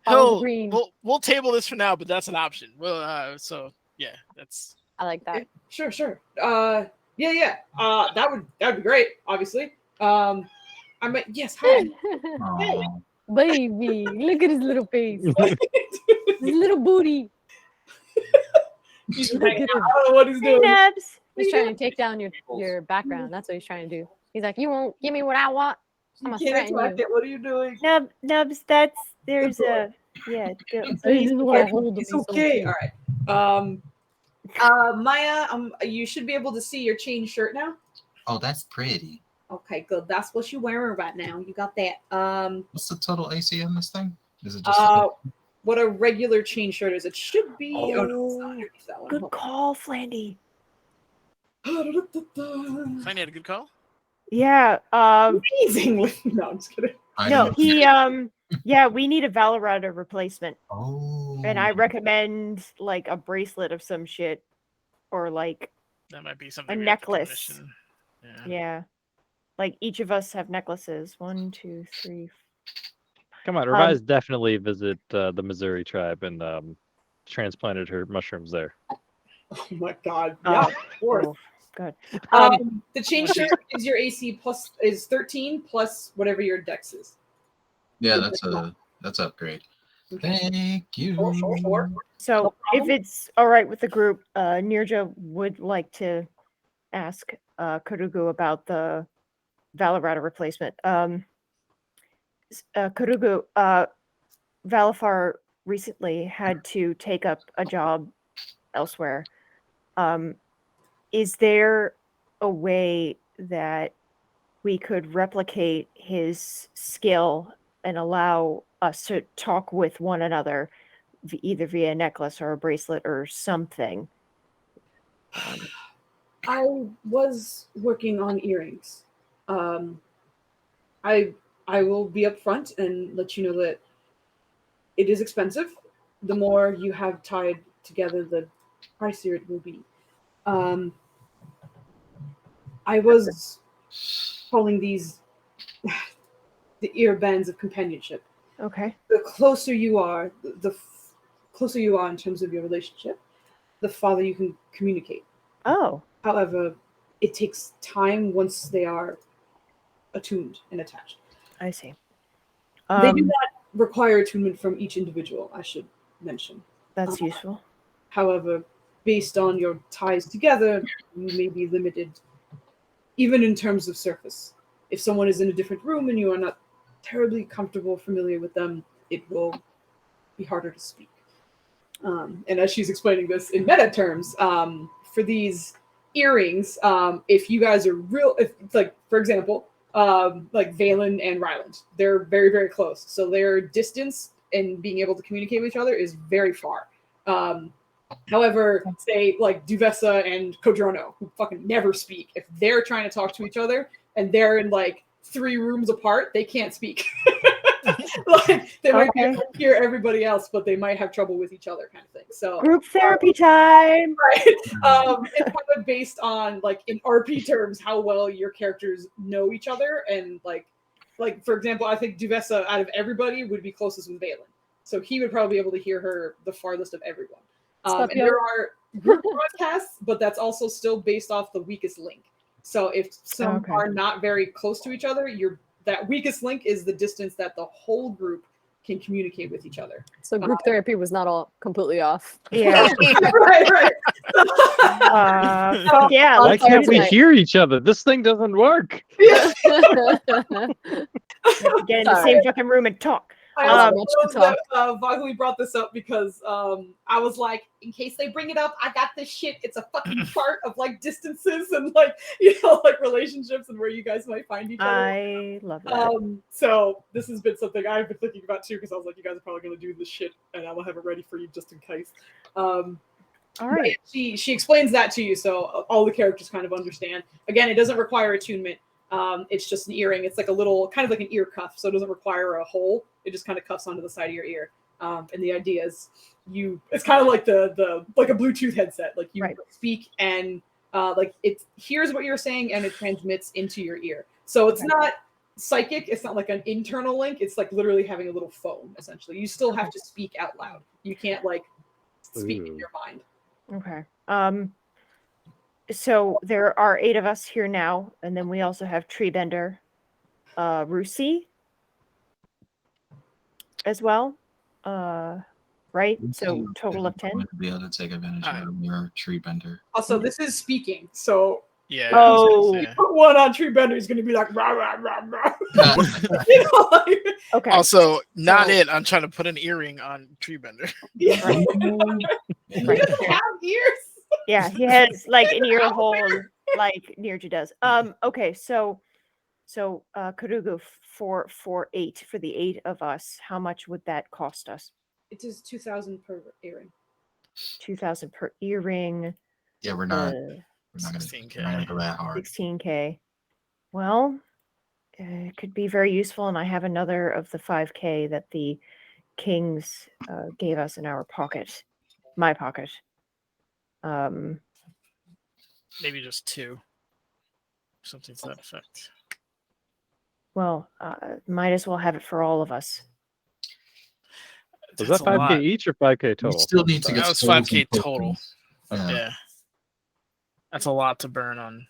[SPEAKER 7] Follow the green.
[SPEAKER 4] We'll table this for now, but that's an option. Well, so yeah, that's.
[SPEAKER 7] I like that.
[SPEAKER 1] Sure. Yeah. That would be great, obviously. I might yes, hi.
[SPEAKER 11] Aw.
[SPEAKER 7] Baby, look at his little face. His little booty.
[SPEAKER 1] He's just hanging out. I don't know what he's doing.
[SPEAKER 2] Nabs.
[SPEAKER 7] He's trying to take down your background. That's what he's trying to do. He's like, you won't give me what I want. I'm
[SPEAKER 1] You
[SPEAKER 7] gonna
[SPEAKER 1] can't
[SPEAKER 7] threaten
[SPEAKER 1] attack
[SPEAKER 7] you.
[SPEAKER 1] it. What are you doing?
[SPEAKER 2] Nubs, there's a
[SPEAKER 7] This is what I hold.
[SPEAKER 1] It's okay. All right. Maya, you should be able to see your chain shirt now.
[SPEAKER 11] Oh, that's pretty.
[SPEAKER 1] Okay, good. That's what you're wearing right now. You got that.
[SPEAKER 11] What's the total AC on this thing? Is it just
[SPEAKER 1] what a regular chain shirt is? It should be. Oh, no, it's not
[SPEAKER 2] Oh,
[SPEAKER 1] underneath that one.
[SPEAKER 2] good
[SPEAKER 1] Hold
[SPEAKER 2] call, Flandy.
[SPEAKER 1] on.
[SPEAKER 4] Finally had a good call.
[SPEAKER 2] Yeah.
[SPEAKER 1] Amazingly. No, I'm just kidding.
[SPEAKER 2] No, he yeah, we need a Valorada replacement.
[SPEAKER 11] Oh.
[SPEAKER 2] And I recommend like a bracelet of some shit or like
[SPEAKER 4] That might be something.
[SPEAKER 2] a
[SPEAKER 4] we have to
[SPEAKER 2] necklace.
[SPEAKER 4] commission. Yeah.
[SPEAKER 2] Yeah. Like each of us have necklaces. 1, 2, 3.
[SPEAKER 6] Come on, Revise definitely visit the Missouri tribe and transplanted her mushrooms there.
[SPEAKER 1] Oh my god. Yeah, of course.
[SPEAKER 2] Oh, good.
[SPEAKER 1] The chain shirt is your AC plus is 13 plus whatever your dex is.
[SPEAKER 11] Yeah, that's upgrade. Thank you.
[SPEAKER 1] Sure.
[SPEAKER 2] So if it's all right with the group, Nirja would like to ask Karugu about the Valorada replacement. Karugu, Valafar recently had to take up a job elsewhere. Is there a way that we could replicate his skill and allow us to talk with one another, either via a necklace or a bracelet or something?
[SPEAKER 1] I was working on earrings. I will be upfront and let you know that it is expensive. The more you have tied together, the pricier it will be. I was calling these the ear bands of companionship.
[SPEAKER 2] Okay.
[SPEAKER 1] The closer you are, the closer you are in terms of your relationship, the farther you can communicate.
[SPEAKER 2] Oh.
[SPEAKER 1] However, it takes time once they are attuned and attached.
[SPEAKER 2] I see.
[SPEAKER 1] They do not require attunement from each individual, I should mention.
[SPEAKER 2] That's useful.
[SPEAKER 1] However, based on your ties together, you may be limited, even in terms of surface. If someone is in a different room and you are not terribly comfortable, familiar with them, it will be harder to speak. And as she's explaining this in meta terms, for these earrings, if you guys are like, for example, like Valen and Ryland, they're very, very close. So their distance and being able to communicate with each other is very far. However, say like Duvessa and Kodrono, who fucking never speak, if they're trying to talk to each other and they're in like 3 rooms apart, they can't speak. Like they might be able to hear everybody else, but they might have trouble with each other, kind of thing. So
[SPEAKER 2] group therapy time.
[SPEAKER 1] Right. It's kind of based on like in RP terms how well your characters know each other, and like for example, I think Duvessa out of everybody would be closest with Valen, so he would probably be able to hear her the farthest of everyone. And there are group broadcasts, but that's also still based off the weakest link. So if some are not very close to each other, that weakest link is the distance that the whole group can communicate with each other.
[SPEAKER 7] So group therapy was not all completely off.
[SPEAKER 2] Yeah.
[SPEAKER 1] right.
[SPEAKER 2] Fuck yeah.
[SPEAKER 6] Why can't we hear each other? This thing doesn't work.
[SPEAKER 1] Yeah.
[SPEAKER 2] Get in the same fucking room and talk.
[SPEAKER 1] I also know that Vagli brought this up because I was like, in case they bring it up, I got this shit. It's a fucking chart of like distances and like, you know, like relationships and where you guys might find each other.
[SPEAKER 2] I love that.
[SPEAKER 1] So this has been something I've been thinking about too, because I was like, you guys are probably going to do this shit and I will have it ready for you just in case.
[SPEAKER 2] All right.
[SPEAKER 1] She explains that to you, so all the characters kind of understand. Again, it doesn't require attunement. It's just an earring. It's like a little, kind of like an ear cuff, so it doesn't require a hole. It just kind of cuffs onto the side of your ear. And the idea is it's kind of like the like a Bluetooth headset. Like you speak and like it hears what you're saying and it transmits into your ear. So it's not psychic. It's not like an internal link. It's like literally having a little phone, essentially. You still have to speak out loud. You can't like speak in your mind.
[SPEAKER 2] Okay. So there are 8 of us here now, and then we also have Treebender, Rusi as well. right?
[SPEAKER 11] You
[SPEAKER 2] So
[SPEAKER 11] two
[SPEAKER 2] total of
[SPEAKER 11] are
[SPEAKER 2] 10.
[SPEAKER 11] going to be able to take advantage of your tree bender.
[SPEAKER 1] Also, this is speaking, so
[SPEAKER 4] Yeah.
[SPEAKER 2] Oh.
[SPEAKER 1] put one on tree bender is going to be like rah rah rah rah. You know, like,
[SPEAKER 2] Okay.
[SPEAKER 4] Also, not
[SPEAKER 2] So-
[SPEAKER 4] it. I'm trying to put an earring on tree bender.
[SPEAKER 1] yeah.
[SPEAKER 2] Right.
[SPEAKER 1] He doesn't have ears.
[SPEAKER 2] Yeah, he has like an ear hole like Nirja does. Okay, so Karugu for 8 for the 8 of us, how much would that cost us?
[SPEAKER 1] It is 2,000 per earring.
[SPEAKER 2] 2,000 per earring.
[SPEAKER 11] Yeah, we're not.
[SPEAKER 2] uh,
[SPEAKER 11] We're not going
[SPEAKER 4] 16K.
[SPEAKER 11] to go that hard.
[SPEAKER 2] 16K. Well, it could be very useful, and I have another of the 5K that the kings gave us in our pocket, my pocket.
[SPEAKER 4] Maybe just 2. Something to that effect.
[SPEAKER 2] Well, might as well have it for all of us.
[SPEAKER 6] Was
[SPEAKER 4] That's
[SPEAKER 6] that
[SPEAKER 4] a
[SPEAKER 6] 5K
[SPEAKER 4] lot.
[SPEAKER 6] each or 5K
[SPEAKER 11] We
[SPEAKER 6] total?
[SPEAKER 11] still need to
[SPEAKER 6] Sorry.
[SPEAKER 11] get
[SPEAKER 4] That was
[SPEAKER 11] souls
[SPEAKER 4] 5K
[SPEAKER 11] and
[SPEAKER 4] total.
[SPEAKER 11] tokens. Yeah.
[SPEAKER 4] Yeah. That's a lot to burn on.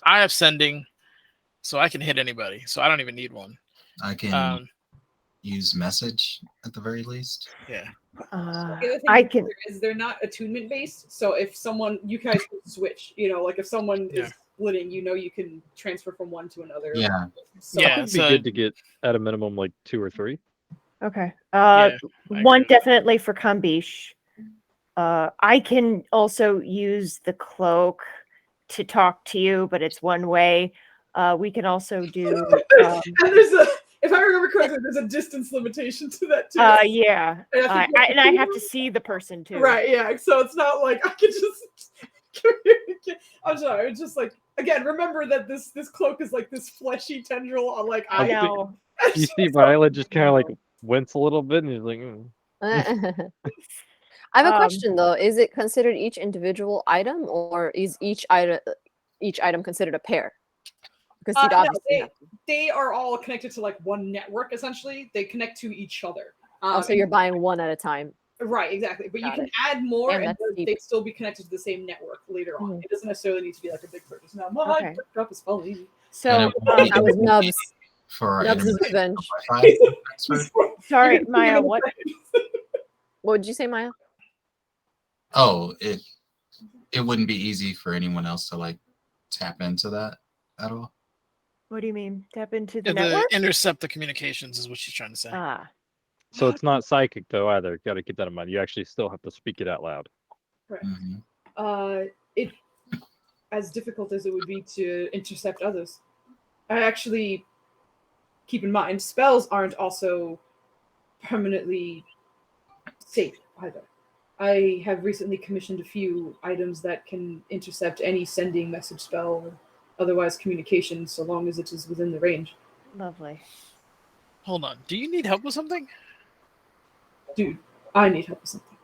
[SPEAKER 4] I have sending, so I can hit anybody. So I don't even need one.
[SPEAKER 11] I can use message at the very least.
[SPEAKER 4] Yeah.
[SPEAKER 1] The other thing
[SPEAKER 2] I can.
[SPEAKER 1] is they're not attunement based. So if someone, you guys can switch. You know, like if someone
[SPEAKER 4] Yeah.
[SPEAKER 1] is splitting, you know, you can transfer from one to another.
[SPEAKER 11] Yeah.
[SPEAKER 1] So,
[SPEAKER 4] Yeah.
[SPEAKER 6] It'd be
[SPEAKER 4] So
[SPEAKER 6] good to get at a minimum like 2 or 3.
[SPEAKER 2] Okay.
[SPEAKER 4] Yeah, I
[SPEAKER 2] One
[SPEAKER 4] agree.
[SPEAKER 2] definitely for Kambish. I can also use the cloak to talk to you, but it's one way. We can also do.
[SPEAKER 1] and there's a, if I remember correctly, there's a distance limitation to that too.
[SPEAKER 2] Yeah.
[SPEAKER 1] And I think
[SPEAKER 2] And I have to see the person too.
[SPEAKER 1] Right, yeah. So it's not like I can just I'm sorry, it's just like again, remember that this cloak is like this fleshy tendril on like
[SPEAKER 2] I
[SPEAKER 1] I
[SPEAKER 2] know.
[SPEAKER 6] You see Violet just kind of like wince a little bit, and he's like,
[SPEAKER 7] I have a question though. Is it considered each individual item, or is each item considered a pair? Because you'd
[SPEAKER 1] no,
[SPEAKER 7] obviously have to.
[SPEAKER 1] they are all connected to like one network essentially. They connect to each other.
[SPEAKER 7] Oh, so you're buying one at a time.
[SPEAKER 1] Right, exactly. But you
[SPEAKER 7] Got
[SPEAKER 1] can
[SPEAKER 7] it.
[SPEAKER 1] add more
[SPEAKER 7] Damn,
[SPEAKER 1] and
[SPEAKER 7] that's steep.
[SPEAKER 1] they'd still be connected to the same network later on.
[SPEAKER 7] Mhm.
[SPEAKER 1] It doesn't necessarily need to be like a big purchase. Now, my
[SPEAKER 2] Okay.
[SPEAKER 1] drop is falling.
[SPEAKER 2] So
[SPEAKER 7] That was Nubs.
[SPEAKER 11] For our
[SPEAKER 7] Nubs'
[SPEAKER 11] internet
[SPEAKER 7] revenge.
[SPEAKER 11] Wi-Fi password.
[SPEAKER 2] sorry, Maya. What?
[SPEAKER 7] What did you say, Maya?
[SPEAKER 11] Oh, it wouldn't be easy for anyone else to like tap into that at all.
[SPEAKER 2] What do you mean? Tap into the
[SPEAKER 4] Yeah,
[SPEAKER 2] network?
[SPEAKER 4] intercept the communications is what she's trying to say.
[SPEAKER 2] Ah.
[SPEAKER 6] so it's not psychic though either. Got to keep that in mind. You actually still have to speak it out loud.
[SPEAKER 1] Correct.
[SPEAKER 11] Mhm.
[SPEAKER 1] It as difficult as it would be to intercept others. I actually keep in mind spells aren't also permanently safe either. I have recently commissioned a few items that can intercept any sending message spell or otherwise communication so long as it is within the range.
[SPEAKER 2] Lovely.
[SPEAKER 4] Hold on. Do you need help with something?
[SPEAKER 1] Dude, I need help with something.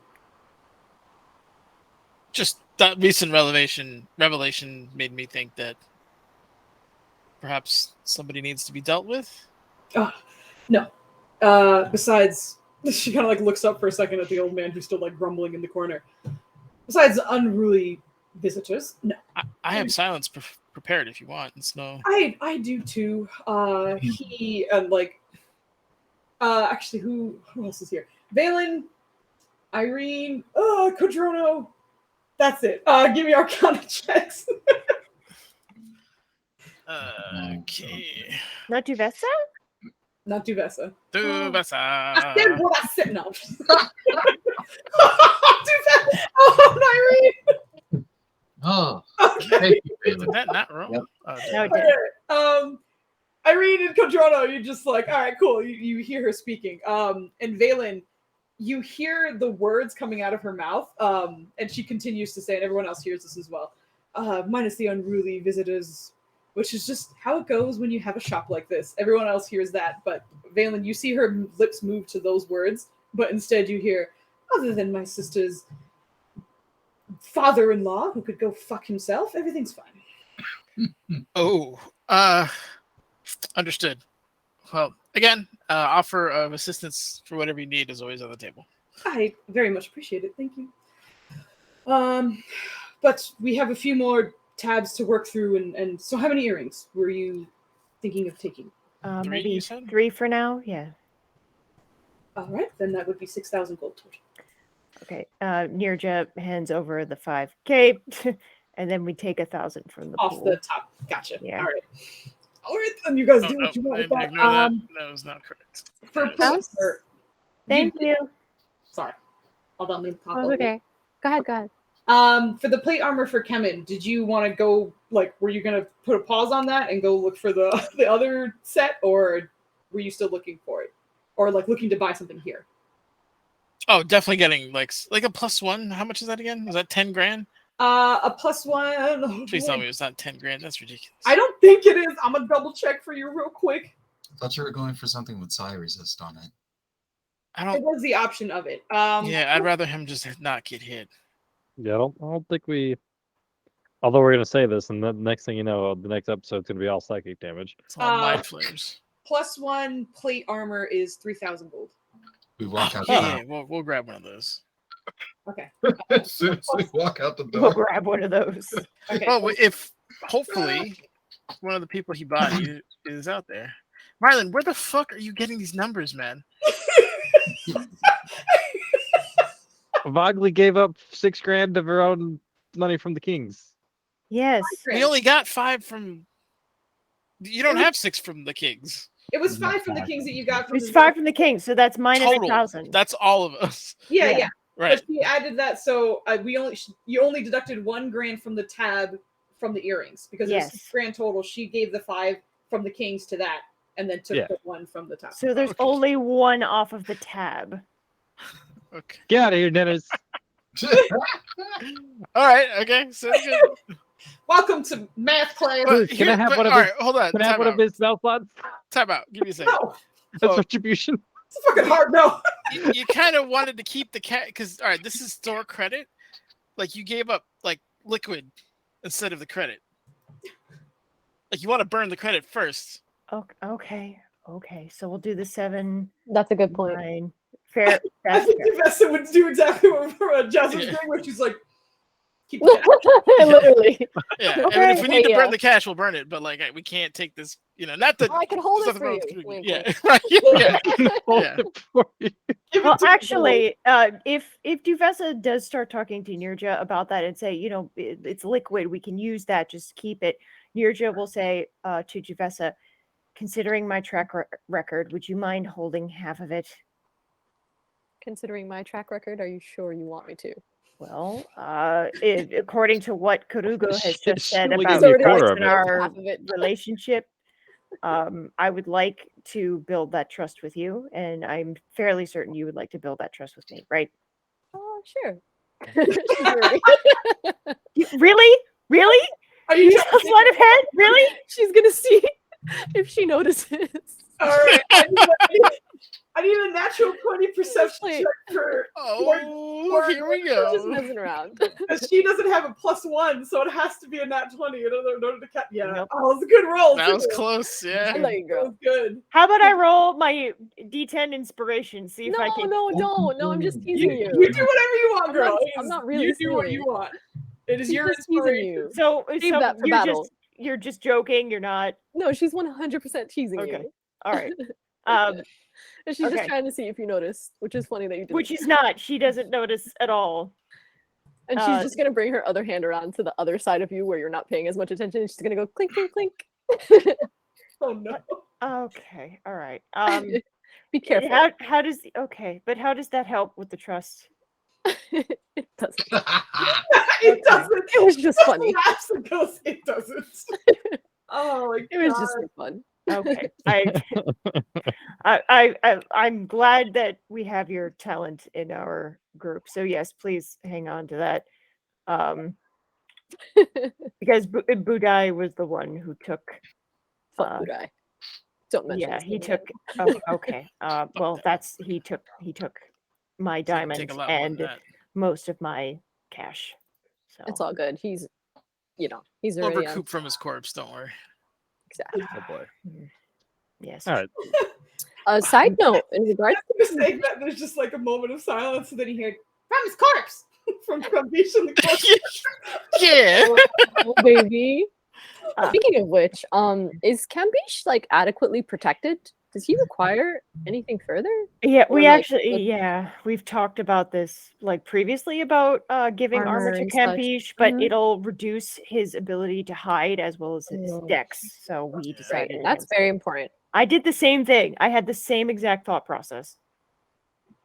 [SPEAKER 4] Just that recent revelation made me think that perhaps somebody needs to be dealt with.
[SPEAKER 1] No. Besides, she kind of like looks up for a second at the old man who's still like grumbling in the corner. Besides unruly visitors, no.
[SPEAKER 4] I have silence prepared if you want. It's no.
[SPEAKER 1] I do too. He and like actually who else is here? Valen, Irene, Codrono. That's it. Give me Arcana checks.
[SPEAKER 4] Okay.
[SPEAKER 2] Not Duvessa?
[SPEAKER 1] Not Duvessa.
[SPEAKER 4] Duvessa.
[SPEAKER 1] I said what I said. No. Duvessa. Oh, Irene.
[SPEAKER 11] Oh,
[SPEAKER 1] Okay.
[SPEAKER 11] thank you, Valen.
[SPEAKER 4] Did that not roll?
[SPEAKER 11] Yep.
[SPEAKER 2] No, it
[SPEAKER 1] Okay.
[SPEAKER 2] didn't.
[SPEAKER 1] Irene and Codrono, you're just like, all right, cool. You hear her speaking. And Valen, you hear the words coming out of her mouth. And she continues to say, and everyone else hears this as well. Minus the unruly visitors, which is just how it goes when you have a shop like this. Everyone else hears that, but Valen, you see her lips move to those words, but instead you hear, other than my sister's father-in-law who could go fuck himself, everything's fine.
[SPEAKER 4] Oh, understood. Well, again, offer of assistance for whatever you need is always on the table.
[SPEAKER 1] I very much appreciate it. Thank you. But we have a few more tabs to work through, and so how many earrings were you thinking of taking?
[SPEAKER 4] Three,
[SPEAKER 2] Maybe
[SPEAKER 4] you said?
[SPEAKER 2] 3 for now. Yeah.
[SPEAKER 1] All right, then that would be 6,000 gold total.
[SPEAKER 2] Okay. Nirja hands over the 5K, and then we take 1,000 from the
[SPEAKER 1] Off
[SPEAKER 2] pool.
[SPEAKER 1] the top. Gotcha.
[SPEAKER 2] Yeah.
[SPEAKER 1] All right. All right, then you guys
[SPEAKER 4] Oh,
[SPEAKER 1] do
[SPEAKER 4] no,
[SPEAKER 1] what you want with
[SPEAKER 4] I
[SPEAKER 1] that.
[SPEAKER 4] ignore that. That was not correct.
[SPEAKER 1] For
[SPEAKER 4] Right.
[SPEAKER 1] plate armor,
[SPEAKER 2] Thank you.
[SPEAKER 1] sorry. Hold on, let me pop
[SPEAKER 7] Oh,
[SPEAKER 1] over.
[SPEAKER 7] okay. Go ahead. Go ahead.
[SPEAKER 1] For the plate armor for Kemen, did you want to go, like, were you going to put a pause on that and go look for the the other set, or were you still looking for it? Or, like, looking to buy something here?
[SPEAKER 4] Oh, definitely getting like a +1. How much is that again? Is that 10 grand?
[SPEAKER 1] A +1.
[SPEAKER 4] Please tell me it's not 10 grand. That's ridiculous.
[SPEAKER 1] I don't think it is. I'm going to double check for you real quick.
[SPEAKER 11] Thought you were going for something with psi resist on it.
[SPEAKER 4] I
[SPEAKER 1] It
[SPEAKER 4] don't.
[SPEAKER 1] was the option of it.
[SPEAKER 4] Yeah, I'd rather him just not get hit.
[SPEAKER 6] Yeah, I don't think we. Although we're gonna say this, and the next thing you know, the next episode's gonna be all psychic damage.
[SPEAKER 4] It's all mind flares.
[SPEAKER 1] +1 plate armor is 3,000 gold.
[SPEAKER 11] We walk out.
[SPEAKER 4] Yeah, we'll grab one of those.
[SPEAKER 1] Okay.
[SPEAKER 11] As soon as we walk out the
[SPEAKER 2] We'll
[SPEAKER 11] door.
[SPEAKER 2] grab one of those.
[SPEAKER 1] Okay.
[SPEAKER 4] Well, if hopefully one of the people he bodied is out there. Marlon, where the fuck are you getting these numbers, man?
[SPEAKER 6] Vogley gave up 6 grand of her own money from the kings.
[SPEAKER 2] Yes.
[SPEAKER 4] We only got 5 from. You don't have 6 from the kings.
[SPEAKER 1] It was 5 from the kings that you got from
[SPEAKER 2] It's
[SPEAKER 1] the
[SPEAKER 2] 5 from the king, so that's minus
[SPEAKER 4] Total.
[SPEAKER 2] 1,000.
[SPEAKER 4] That's all of us.
[SPEAKER 1] Yeah,
[SPEAKER 2] Yeah.
[SPEAKER 1] yeah.
[SPEAKER 4] Right.
[SPEAKER 1] But she added that, so you only deducted 1 grand from the tab from the earrings because it was
[SPEAKER 2] Yes.
[SPEAKER 1] 6 grand total. She gave the 5 from the kings to that, and then took
[SPEAKER 6] Yeah.
[SPEAKER 1] the 1 from the top.
[SPEAKER 2] So there's only 1 off of the tab.
[SPEAKER 4] Okay.
[SPEAKER 6] Get out of here, Dennis.
[SPEAKER 4] All right. Okay. Sounds good.
[SPEAKER 1] Welcome to math class.
[SPEAKER 4] But
[SPEAKER 6] Can I have one of
[SPEAKER 4] all
[SPEAKER 6] his-
[SPEAKER 4] right, hold on.
[SPEAKER 6] Can I have
[SPEAKER 4] Time
[SPEAKER 6] one
[SPEAKER 4] out.
[SPEAKER 6] of his spell slots?
[SPEAKER 4] Time out. Give me a second.
[SPEAKER 1] No,
[SPEAKER 6] That's
[SPEAKER 4] So-
[SPEAKER 6] retribution.
[SPEAKER 1] it's a fucking hard no.
[SPEAKER 4] You kind of wanted to keep the cat because all right, this is store credit. Like you gave up like liquid instead of the credit. Like you want to burn the credit first.
[SPEAKER 2] Okay. So we'll do the 7,
[SPEAKER 7] That's a good point.
[SPEAKER 2] 9. Fair.
[SPEAKER 1] I
[SPEAKER 2] That's
[SPEAKER 1] think
[SPEAKER 2] fair.
[SPEAKER 1] Devessa would do exactly what Jasmine's
[SPEAKER 4] Yeah.
[SPEAKER 1] doing, where she's like, keep the
[SPEAKER 7] Literally.
[SPEAKER 4] Yeah.
[SPEAKER 2] Okay.
[SPEAKER 4] I mean, if we need to
[SPEAKER 7] Yeah.
[SPEAKER 4] burn the cash, we'll burn it. But like we can't take this. You know, not that.
[SPEAKER 7] Oh, I can hold
[SPEAKER 4] there's
[SPEAKER 7] it for
[SPEAKER 4] nothing
[SPEAKER 7] you.
[SPEAKER 4] wrong with-
[SPEAKER 7] Wink,
[SPEAKER 4] Yeah.
[SPEAKER 7] wink.
[SPEAKER 4] Right. Yeah.
[SPEAKER 6] Hold
[SPEAKER 4] Yeah.
[SPEAKER 6] it for you.
[SPEAKER 1] give it
[SPEAKER 2] Well,
[SPEAKER 1] to me.
[SPEAKER 2] actually, if Duvessa does start talking to Nirja about that and say, it's liquid, we can use that, just keep it. Nirja will say to Duvessa, considering my track record, would you mind holding half of it?
[SPEAKER 7] Considering my track record, are you sure you want me to?
[SPEAKER 2] Well, according to what Karugo has
[SPEAKER 6] She-
[SPEAKER 2] just
[SPEAKER 6] she
[SPEAKER 2] said
[SPEAKER 6] only
[SPEAKER 2] about
[SPEAKER 6] gave me a
[SPEAKER 2] trust
[SPEAKER 6] quarter of
[SPEAKER 2] in
[SPEAKER 6] it.
[SPEAKER 2] our
[SPEAKER 7] Half of it.
[SPEAKER 2] relationship, I would like to build that trust with you, and I'm fairly certain you would like to build that trust with me, right?
[SPEAKER 7] Oh, sure. She's already-
[SPEAKER 2] Really?
[SPEAKER 1] Are you
[SPEAKER 2] You
[SPEAKER 1] trying to
[SPEAKER 2] sleight of hand? Really?
[SPEAKER 7] She's gonna see if she notices.
[SPEAKER 1] All right. I need a natural 20 perception
[SPEAKER 7] Wait.
[SPEAKER 1] check for.
[SPEAKER 4] Oh, here we
[SPEAKER 7] We're just
[SPEAKER 4] go.
[SPEAKER 7] messing around.
[SPEAKER 1] Because she doesn't have a +1, so it has to be a nat 20 in order to cut. Yeah.
[SPEAKER 2] Nope.
[SPEAKER 1] Oh, it's a good roll.
[SPEAKER 4] That
[SPEAKER 1] too.
[SPEAKER 4] was close. Yeah.
[SPEAKER 7] There you
[SPEAKER 1] That
[SPEAKER 7] go.
[SPEAKER 1] was good.
[SPEAKER 2] How about I roll my D10 inspiration? See if
[SPEAKER 7] No,
[SPEAKER 2] I can.
[SPEAKER 7] no, don't. No, I'm just teasing you.
[SPEAKER 1] You do whatever you want,
[SPEAKER 7] I'm
[SPEAKER 1] girl.
[SPEAKER 7] not-
[SPEAKER 1] It
[SPEAKER 7] I'm
[SPEAKER 1] is-
[SPEAKER 7] not really
[SPEAKER 1] You do what
[SPEAKER 7] stealing
[SPEAKER 1] you
[SPEAKER 7] it.
[SPEAKER 1] want. It is
[SPEAKER 7] She's
[SPEAKER 1] your
[SPEAKER 7] just teasing
[SPEAKER 1] inspiration.
[SPEAKER 7] you.
[SPEAKER 2] So,
[SPEAKER 7] Save that for
[SPEAKER 2] you're
[SPEAKER 7] battle.
[SPEAKER 2] you're just joking. You're not.
[SPEAKER 7] No, she's 100% teasing
[SPEAKER 2] Okay.
[SPEAKER 7] you.
[SPEAKER 2] All right.
[SPEAKER 7] And she's
[SPEAKER 2] Okay.
[SPEAKER 7] just trying to see if you notice, which is funny that you did.
[SPEAKER 2] Which is not. She doesn't notice at all.
[SPEAKER 7] And she's just gonna bring her other hand around to the other side of you where you're not paying as much attention. And she's gonna go clink, clink, clink.
[SPEAKER 1] Oh no.
[SPEAKER 2] Okay. All right.
[SPEAKER 7] Be careful.
[SPEAKER 2] How does but how does that help with the trust?
[SPEAKER 7] It doesn't.
[SPEAKER 1] It doesn't.
[SPEAKER 7] It was just funny.
[SPEAKER 1] Laughs and goes, it doesn't. Oh my god.
[SPEAKER 7] It was just for fun.
[SPEAKER 2] Okay. I'm glad that we have your talent in our group. So yes, please hang on to that. Because Budai was the one who took.
[SPEAKER 7] Fuck Budai. Don't mention.
[SPEAKER 2] Yeah,
[SPEAKER 7] his
[SPEAKER 2] he
[SPEAKER 7] name
[SPEAKER 2] took.
[SPEAKER 7] again.
[SPEAKER 2] Oh, okay. Well, he took my diamonds
[SPEAKER 4] Take a lot more than
[SPEAKER 2] and
[SPEAKER 4] that.
[SPEAKER 2] most of my cash. So
[SPEAKER 7] It's all good. He's
[SPEAKER 4] We'll
[SPEAKER 7] already on.
[SPEAKER 4] recoup from his corpse. Don't worry.
[SPEAKER 7] Exactly.
[SPEAKER 6] Oh boy.
[SPEAKER 2] yes.
[SPEAKER 6] All right.
[SPEAKER 7] Side note, in regards
[SPEAKER 1] Just saying that there's just like a moment of silence, and then you hear from his corpse from Beach in the corpse.
[SPEAKER 4] Yeah.
[SPEAKER 7] oh, baby. Speaking of which, is Cambiche like adequately protected Does he require anything further?
[SPEAKER 2] Yeah, we
[SPEAKER 7] Or, like,
[SPEAKER 2] actually,
[SPEAKER 7] with
[SPEAKER 2] yeah, we've talked about this like previously about giving armor
[SPEAKER 7] armor
[SPEAKER 2] to
[SPEAKER 7] and such?
[SPEAKER 2] Campiche, but
[SPEAKER 7] Mhm.
[SPEAKER 2] it'll reduce his ability to hide as well as his
[SPEAKER 7] Oh,
[SPEAKER 2] dex. So we
[SPEAKER 7] right,
[SPEAKER 2] decided
[SPEAKER 7] and that's
[SPEAKER 2] against it.
[SPEAKER 7] very important.
[SPEAKER 2] I did the same thing. I had the same exact thought process.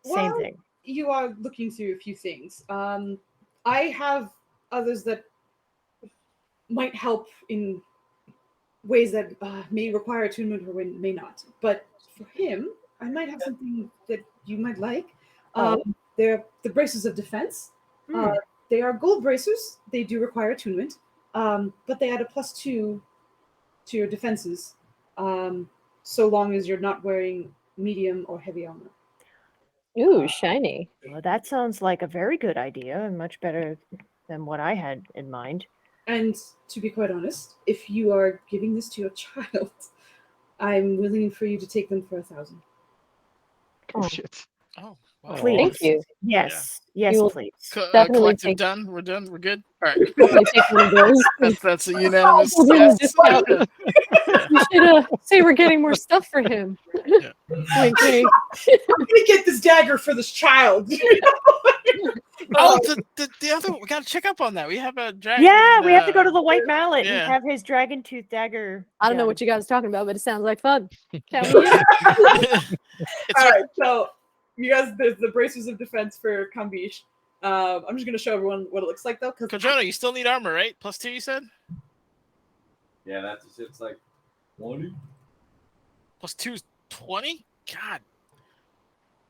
[SPEAKER 2] Same
[SPEAKER 1] Well,
[SPEAKER 2] thing.
[SPEAKER 1] you are looking through a few things. I have others that might help in ways that may require attunement or may not. But for him, I might have something that you might like.
[SPEAKER 7] Oh.
[SPEAKER 1] They're the braces of defense.
[SPEAKER 2] Hmm.
[SPEAKER 1] They are gold bracers. They do require attunement, but they add a +2 to your defenses, so long as you're not wearing medium or heavy armor.
[SPEAKER 7] Ooh, shiny.
[SPEAKER 2] Well, that sounds like a very good idea and much better than what I had in mind.
[SPEAKER 1] And to be quite honest, if you are giving this to your child, I'm willing for you to take them for 1,000.
[SPEAKER 6] Oh,
[SPEAKER 7] Oh.
[SPEAKER 6] shit.
[SPEAKER 4] Oh, wow.
[SPEAKER 2] Please.
[SPEAKER 7] Thank you.
[SPEAKER 2] Yes.
[SPEAKER 7] You
[SPEAKER 2] Yes,
[SPEAKER 7] will
[SPEAKER 2] please.
[SPEAKER 7] definitely
[SPEAKER 4] Collective
[SPEAKER 7] take-
[SPEAKER 4] done. We're done. We're good. All right.
[SPEAKER 7] definitely take one of those.
[SPEAKER 4] That's a unanimous
[SPEAKER 7] Oh, we'll
[SPEAKER 4] yes.
[SPEAKER 7] discount. You should say we're getting more stuff for him.
[SPEAKER 4] Yeah.
[SPEAKER 7] Wink, wink.
[SPEAKER 1] I'm gonna get this dagger for this child.
[SPEAKER 4] Oh, the other. We gotta check up on that. We have a dragon.
[SPEAKER 2] Yeah, we have to go to the White Mallet
[SPEAKER 4] yeah.
[SPEAKER 2] and have his dragon tooth dagger.
[SPEAKER 7] I don't know
[SPEAKER 2] done.
[SPEAKER 7] what you guys are talking about, but it sounds like fun. Count me in.
[SPEAKER 4] It's
[SPEAKER 1] All right, so you guys, there's the braces of defense for Kambish. I'm just gonna show everyone what it looks like though, because
[SPEAKER 4] Kojono, you still need armor, right? +2, you said.
[SPEAKER 9] Yeah, that's it's like 20.
[SPEAKER 4] +2 is 20. God.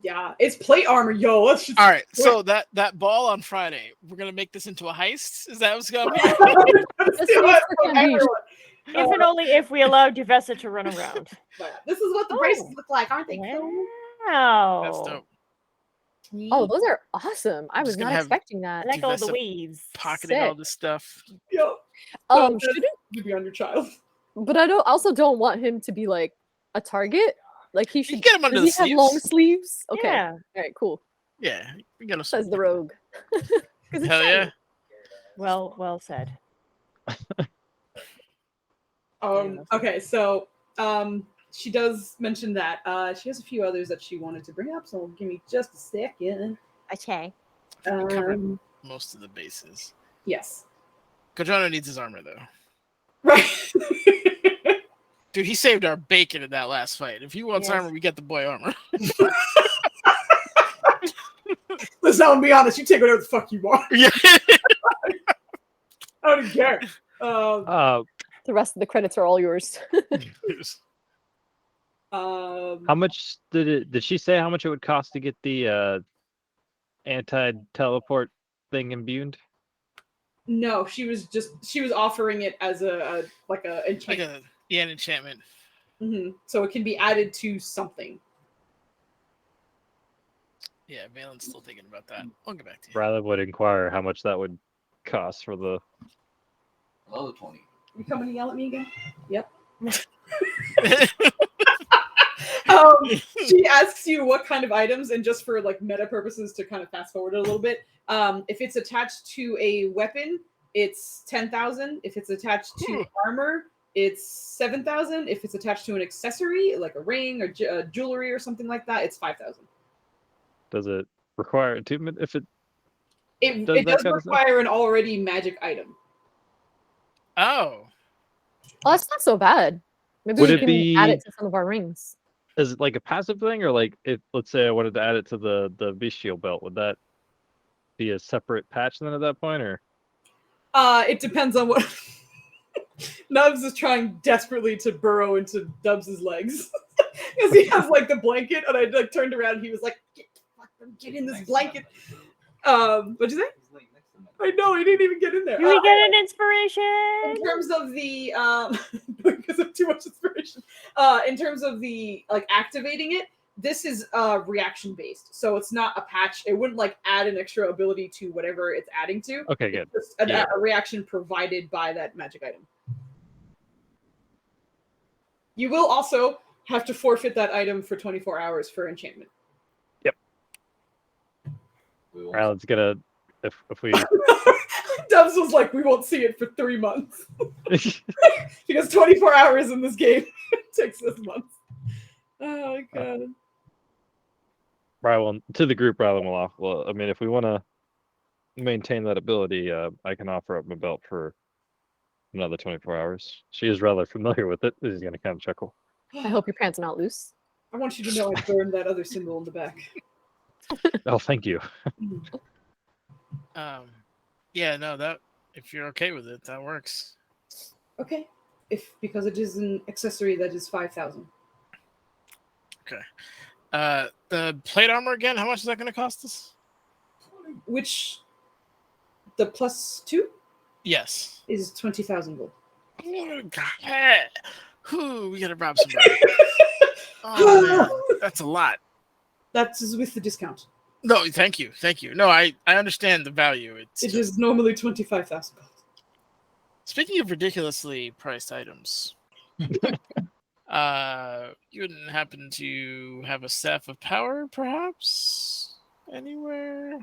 [SPEAKER 1] yeah, it's plate armor, yo. Let's just
[SPEAKER 4] All right. So that ball on Friday, we're gonna make this into a heist. Is that what's gonna be?
[SPEAKER 7] Let's do it for Kambish.
[SPEAKER 2] If and only if we allow Duvessa to run around.
[SPEAKER 1] This is what the braces look like, aren't they? Cool?
[SPEAKER 2] Wow.
[SPEAKER 4] That's dope.
[SPEAKER 7] Oh, those are awesome. I was
[SPEAKER 4] Just gonna
[SPEAKER 7] not
[SPEAKER 4] have
[SPEAKER 7] expecting that.
[SPEAKER 2] I like all the
[SPEAKER 4] Duvessa
[SPEAKER 2] weaves.
[SPEAKER 4] Pocketing all
[SPEAKER 7] Sick.
[SPEAKER 4] this stuff.
[SPEAKER 1] Yo,
[SPEAKER 7] Shouldn't,
[SPEAKER 1] you be on your child.
[SPEAKER 7] but I don't want him to be like a target. Like he should.
[SPEAKER 4] get him under
[SPEAKER 7] does
[SPEAKER 4] the
[SPEAKER 7] he have long
[SPEAKER 4] sleeves.
[SPEAKER 7] sleeves? Okay.
[SPEAKER 2] Yeah.
[SPEAKER 7] All right. Cool.
[SPEAKER 4] Yeah, we gotta.
[SPEAKER 7] Says the rogue. 'Cause it's
[SPEAKER 4] Hell yeah.
[SPEAKER 7] shiny.
[SPEAKER 2] Well said.
[SPEAKER 1] Okay, so she does mention that she has a few others that she wanted to bring up, so give me just a second.
[SPEAKER 10] Okay.
[SPEAKER 4] We covered
[SPEAKER 1] Um,
[SPEAKER 4] most of the bases.
[SPEAKER 1] yes.
[SPEAKER 4] Kojono needs his armor though.
[SPEAKER 1] Right.
[SPEAKER 4] Dude, he saved our bacon in that last fight. If he wants
[SPEAKER 2] Yes.
[SPEAKER 4] armor, we get the boy armor.
[SPEAKER 1] Listen, I'm gonna be honest, you take whatever the fuck you want.
[SPEAKER 4] Yeah.
[SPEAKER 1] I don't care.
[SPEAKER 7] The rest of the credits are all yours.
[SPEAKER 6] How much did she say how much it would cost to get the anti-teleport thing imbued?
[SPEAKER 1] No, she was offering it as a
[SPEAKER 4] Like
[SPEAKER 1] enchantment.
[SPEAKER 4] an enchantment.
[SPEAKER 1] So it can be added to something.
[SPEAKER 4] Yeah, Valen's still thinking about that. I'll get back to you.
[SPEAKER 6] Rather would inquire how much that would cost for the.
[SPEAKER 9] Another 20.
[SPEAKER 1] You coming to yell at me again? Yep. She asks you what kind of items, and just for like meta purposes to kind of fast forward it a little bit, if it's attached to a weapon, it's 10,000. If it's attached to armor, it's 7,000. If it's attached to an accessory like a ring or jewelry or something like that, it's 5,000.
[SPEAKER 6] Does it require attunement if it?
[SPEAKER 1] It
[SPEAKER 6] Does that
[SPEAKER 1] does
[SPEAKER 6] kind of stuff?
[SPEAKER 1] require an already magic item.
[SPEAKER 4] Oh.
[SPEAKER 7] Oh, that's not so bad. Maybe
[SPEAKER 6] Would
[SPEAKER 7] we
[SPEAKER 6] it
[SPEAKER 7] can
[SPEAKER 6] be-
[SPEAKER 7] add it to some of our rings.
[SPEAKER 6] Is it like a passive thing, or like if let's say I wanted to add it to the bestial belt, would that be a separate patch then at that point, or?
[SPEAKER 1] It depends on what. Nubs is trying desperately to burrow into Dubs's legs because he has like the blanket, and I like turned around and he was like, "Get in this blanket." What'd you say? I know he didn't even get in there.
[SPEAKER 2] Do we get an inspiration?
[SPEAKER 1] In terms of the because of too much inspiration. In terms of the like activating it, this is reaction based, so it's not a patch. It wouldn't like add an extra ability to whatever it's adding to.
[SPEAKER 6] Okay, good.
[SPEAKER 1] It's just
[SPEAKER 6] Yeah.
[SPEAKER 1] a reaction provided by that magic item. You will also have to forfeit that item for 24 hours for enchantment.
[SPEAKER 6] Alan's gonna if we.
[SPEAKER 1] Dubs was like, we won't see it for 3 months. Because 24 hours in this game takes us months. Oh my god.
[SPEAKER 6] Rylan, to the group, Rylan will offer. Well, I mean, if we want to maintain that ability, I can offer up my belt for another 24 hours. She is rather familiar with it. He's going to kind of chuckle.
[SPEAKER 7] I hope your pants are not loose.
[SPEAKER 1] I want you to know I burned that other symbol in the back.
[SPEAKER 6] Oh, thank you.
[SPEAKER 4] Yeah, no, that if you're okay with it, that works.
[SPEAKER 1] Okay. Because it is an accessory that is 5,000.
[SPEAKER 4] Okay. The plate armor again, how much is that going to cost us?
[SPEAKER 1] Which the +2
[SPEAKER 4] Yes.
[SPEAKER 1] is 20,000 gold.
[SPEAKER 4] Oh, God. Whew, we gotta rob somebody. Oh, man. That's a lot.
[SPEAKER 1] That is with the discount.
[SPEAKER 4] No, thank you. No, I understand the value.
[SPEAKER 1] It is normally 25,000 gold.
[SPEAKER 4] Speaking of ridiculously priced items, you wouldn't happen to have a staff of power, perhaps? Anywhere?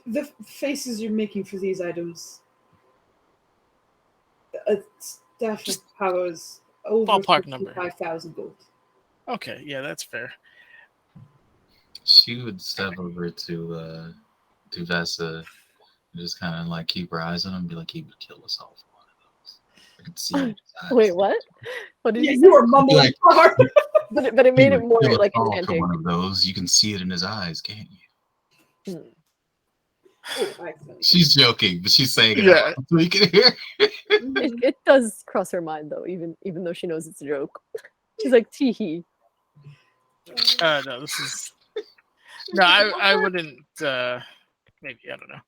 [SPEAKER 1] The faces you're making for these items, a staff of power is over
[SPEAKER 4] ballpark number.
[SPEAKER 1] 5,000 gold.
[SPEAKER 4] Okay, yeah, that's fair.
[SPEAKER 11] She would step over to Vesa and just kind of like keep her eyes on him and be like, he would kill us all for one of those. I could see it in his eyes.
[SPEAKER 7] Wait, what? What did you say?
[SPEAKER 1] You were mumbling
[SPEAKER 11] Like-
[SPEAKER 1] hard.
[SPEAKER 7] But it
[SPEAKER 11] He
[SPEAKER 7] made it
[SPEAKER 11] would
[SPEAKER 7] more
[SPEAKER 11] kill us
[SPEAKER 7] like
[SPEAKER 11] all for
[SPEAKER 7] romantic.
[SPEAKER 11] one of those. You can see it in his eyes, can't you? She's joking, but she's saying it out loud so you can hear.
[SPEAKER 7] It does cross her mind though, even though she knows it's a joke. She's like, tee hee.
[SPEAKER 4] No, this is no. I wouldn't. Maybe I don't know.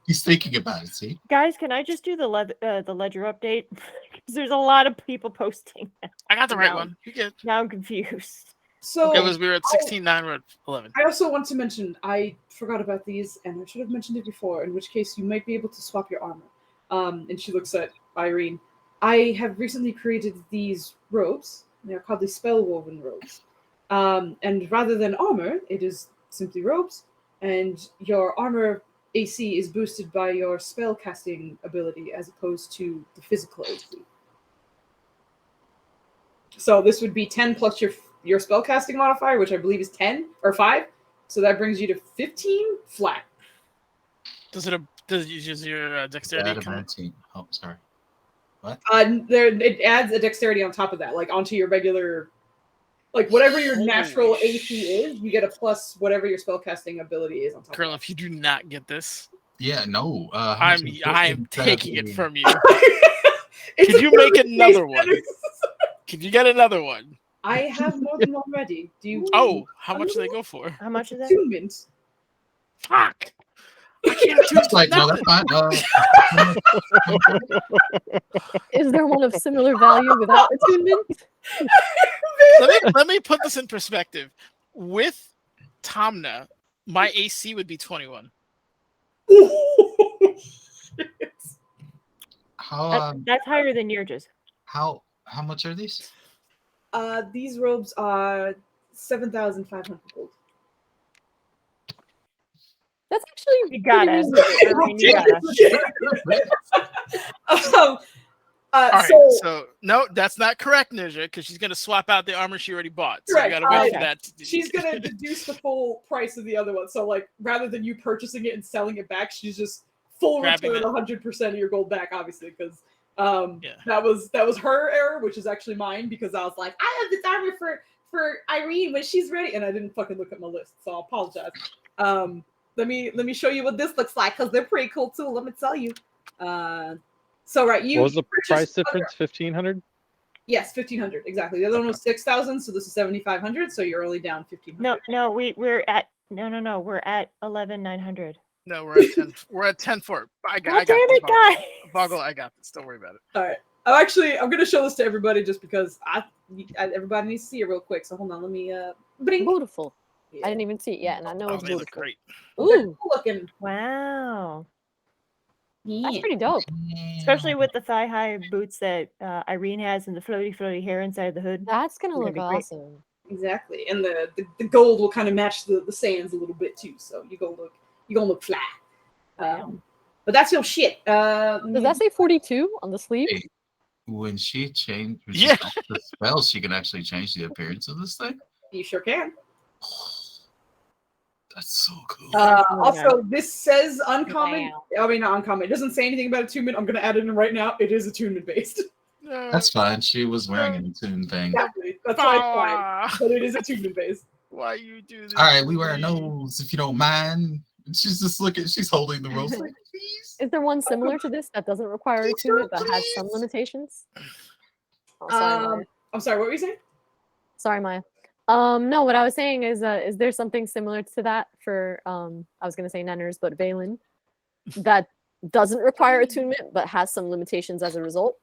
[SPEAKER 11] He's thinking about it. See,
[SPEAKER 2] Guys, can I just do the ledger update? Because there's a lot of people posting.
[SPEAKER 4] I got the right
[SPEAKER 2] Now-
[SPEAKER 4] one. You good?
[SPEAKER 2] Now I'm confused.
[SPEAKER 1] So
[SPEAKER 4] It was we were at 16, 9, we're at 11.
[SPEAKER 1] I also want to mention, I forgot about these, and I should have mentioned it before, in which case you might be able to swap your armor. And she looks at Irene. I have recently created these robes. They're called the spell-woven robes. And rather than armor, it is simply robes, and your armor AC is boosted by your spell casting ability as opposed to the physical AC. So this would be 10 plus your spell casting modifier, which I believe is 10 or 5. So that brings you to 15 flat.
[SPEAKER 4] Does your dexterity
[SPEAKER 11] Add a
[SPEAKER 4] come?
[SPEAKER 11] 19. Oh, sorry. What?
[SPEAKER 1] It adds a dexterity on top of that, like onto your regular, like whatever your natural AC is, you get a plus whatever your spellcasting ability is on top.
[SPEAKER 4] Girl, if you do not get this,
[SPEAKER 11] Yeah, no. how
[SPEAKER 4] I'm
[SPEAKER 11] much is
[SPEAKER 4] taking it
[SPEAKER 11] the-
[SPEAKER 4] from you.
[SPEAKER 1] It's
[SPEAKER 4] Could
[SPEAKER 1] a
[SPEAKER 4] you make
[SPEAKER 1] perfect
[SPEAKER 4] another
[SPEAKER 1] case
[SPEAKER 4] one?
[SPEAKER 1] study.
[SPEAKER 4] Could you get another one?
[SPEAKER 1] I have more than one ready. Do you?
[SPEAKER 4] Oh, how much do they go for?
[SPEAKER 2] How much is that?
[SPEAKER 1] Attunement.
[SPEAKER 4] Fuck! I can't do
[SPEAKER 11] It's like, no, that's fine.
[SPEAKER 7] Is there one of similar value without attunement?
[SPEAKER 4] Let me put this in perspective. With Tamna, my AC would be 21.
[SPEAKER 11] how
[SPEAKER 2] That's higher than yours.
[SPEAKER 11] how much are these?
[SPEAKER 1] These robes are 7,500 gold.
[SPEAKER 7] That's actually
[SPEAKER 2] You gotta.
[SPEAKER 7] pretty reasonable.
[SPEAKER 2] You gotta.
[SPEAKER 4] All right,
[SPEAKER 1] So,
[SPEAKER 4] so no, that's not correct, Ninja, because she's gonna swap out the armor she already bought. So
[SPEAKER 1] Correct.
[SPEAKER 4] you gotta wait for
[SPEAKER 2] Okay.
[SPEAKER 4] that.
[SPEAKER 1] she's gonna deduce the full price of the other one. So, like, rather than you purchasing it and selling it back, she's just full
[SPEAKER 4] Grabbing
[SPEAKER 1] return
[SPEAKER 4] it.
[SPEAKER 1] 100% of your gold back, obviously, because
[SPEAKER 4] Yeah.
[SPEAKER 1] that was her error, which is actually mine, because I was like, I have this armor for Irene when she's ready, and I didn't fucking look at my list, so I apologize. Let me show you what this looks like, because they're pretty cool too. Let me tell you. So right, you
[SPEAKER 6] What was the
[SPEAKER 1] purchased
[SPEAKER 6] price
[SPEAKER 1] under-
[SPEAKER 6] difference? 1,500.
[SPEAKER 1] Yes, 1,500 exactly. The other one was 6,000, so this is 7,500. So you're only down 1,500.
[SPEAKER 2] No, we're at we're at 11,900.
[SPEAKER 4] No, we're at 10. We're at 10 for it. I
[SPEAKER 2] God
[SPEAKER 4] got
[SPEAKER 2] damn
[SPEAKER 4] this,
[SPEAKER 2] it, guys!
[SPEAKER 4] Boggle, I got this. Don't worry about it.
[SPEAKER 1] All right. I'm gonna show this to everybody just because everybody needs to see it real quick. So hold on, let me bring.
[SPEAKER 7] Beautiful.
[SPEAKER 1] Yeah.
[SPEAKER 7] I didn't even see it yet, and I know
[SPEAKER 4] Oh,
[SPEAKER 7] it's
[SPEAKER 4] they look
[SPEAKER 7] beautiful.
[SPEAKER 4] great.
[SPEAKER 1] They're
[SPEAKER 7] Ooh,
[SPEAKER 1] cool looking.
[SPEAKER 2] Wow.
[SPEAKER 7] that's pretty dope.
[SPEAKER 2] Especially with the thigh-high boots that Irene has and the floaty hair inside the hood.
[SPEAKER 7] That's gonna
[SPEAKER 2] It's
[SPEAKER 7] look
[SPEAKER 2] gonna be great.
[SPEAKER 7] awesome.
[SPEAKER 1] Exactly, and the gold will kind of match the sands a little bit too. So you're gonna look fly. But that's your shit.
[SPEAKER 7] Does that say 42 on the sleeve?
[SPEAKER 11] Hey. When she
[SPEAKER 4] Yeah.
[SPEAKER 11] casts the spell, she can actually change the appearance of this thing.
[SPEAKER 1] You sure can.
[SPEAKER 11] That's so cool.
[SPEAKER 1] Also, this says uncommon.
[SPEAKER 10] Wow.
[SPEAKER 1] I mean, not uncommon. It doesn't say anything about attunement. I'm going to add it in right now. It is attunement based.
[SPEAKER 11] That's fine. She was wearing an attuned thing.
[SPEAKER 1] Exactly. That's why it's fine. But it is attunement based.
[SPEAKER 4] Why you do this?
[SPEAKER 11] All right, we wear a nose if you don't mind. She's just looking. She's holding the rose. Like, please.
[SPEAKER 7] Is there one similar to this that doesn't require attunement but has some limitations? Oh, sorry, Maya.
[SPEAKER 1] I'm sorry. What were you saying?
[SPEAKER 7] Sorry, Maya. No, what I was saying is there something similar to that for I was gonna say Nenners, but Valen that doesn't require attunement but has some limitations as a result?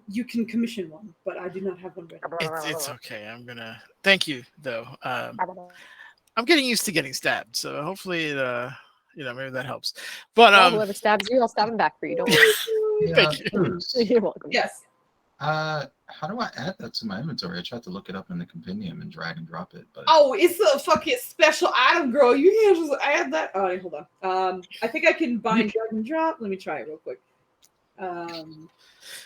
[SPEAKER 1] You can commission one, but I do not have one ready.
[SPEAKER 4] It's okay. I'm gonna thank you though. I'm getting used to getting stabbed, so hopefully maybe that helps. But
[SPEAKER 7] Well, whoever stabs you, I'll stab him back for you. Don't worry.
[SPEAKER 4] Thank you.
[SPEAKER 7] You're welcome.
[SPEAKER 1] Yes.
[SPEAKER 11] How do I add that to my inventory? I tried to look it up in the compendium and drag and drop it, but
[SPEAKER 1] Oh, it's a fucking special item, girl. You can't just add that. Oh, wait, hold on. I think I can bind drag and drop. Let me try it real quick.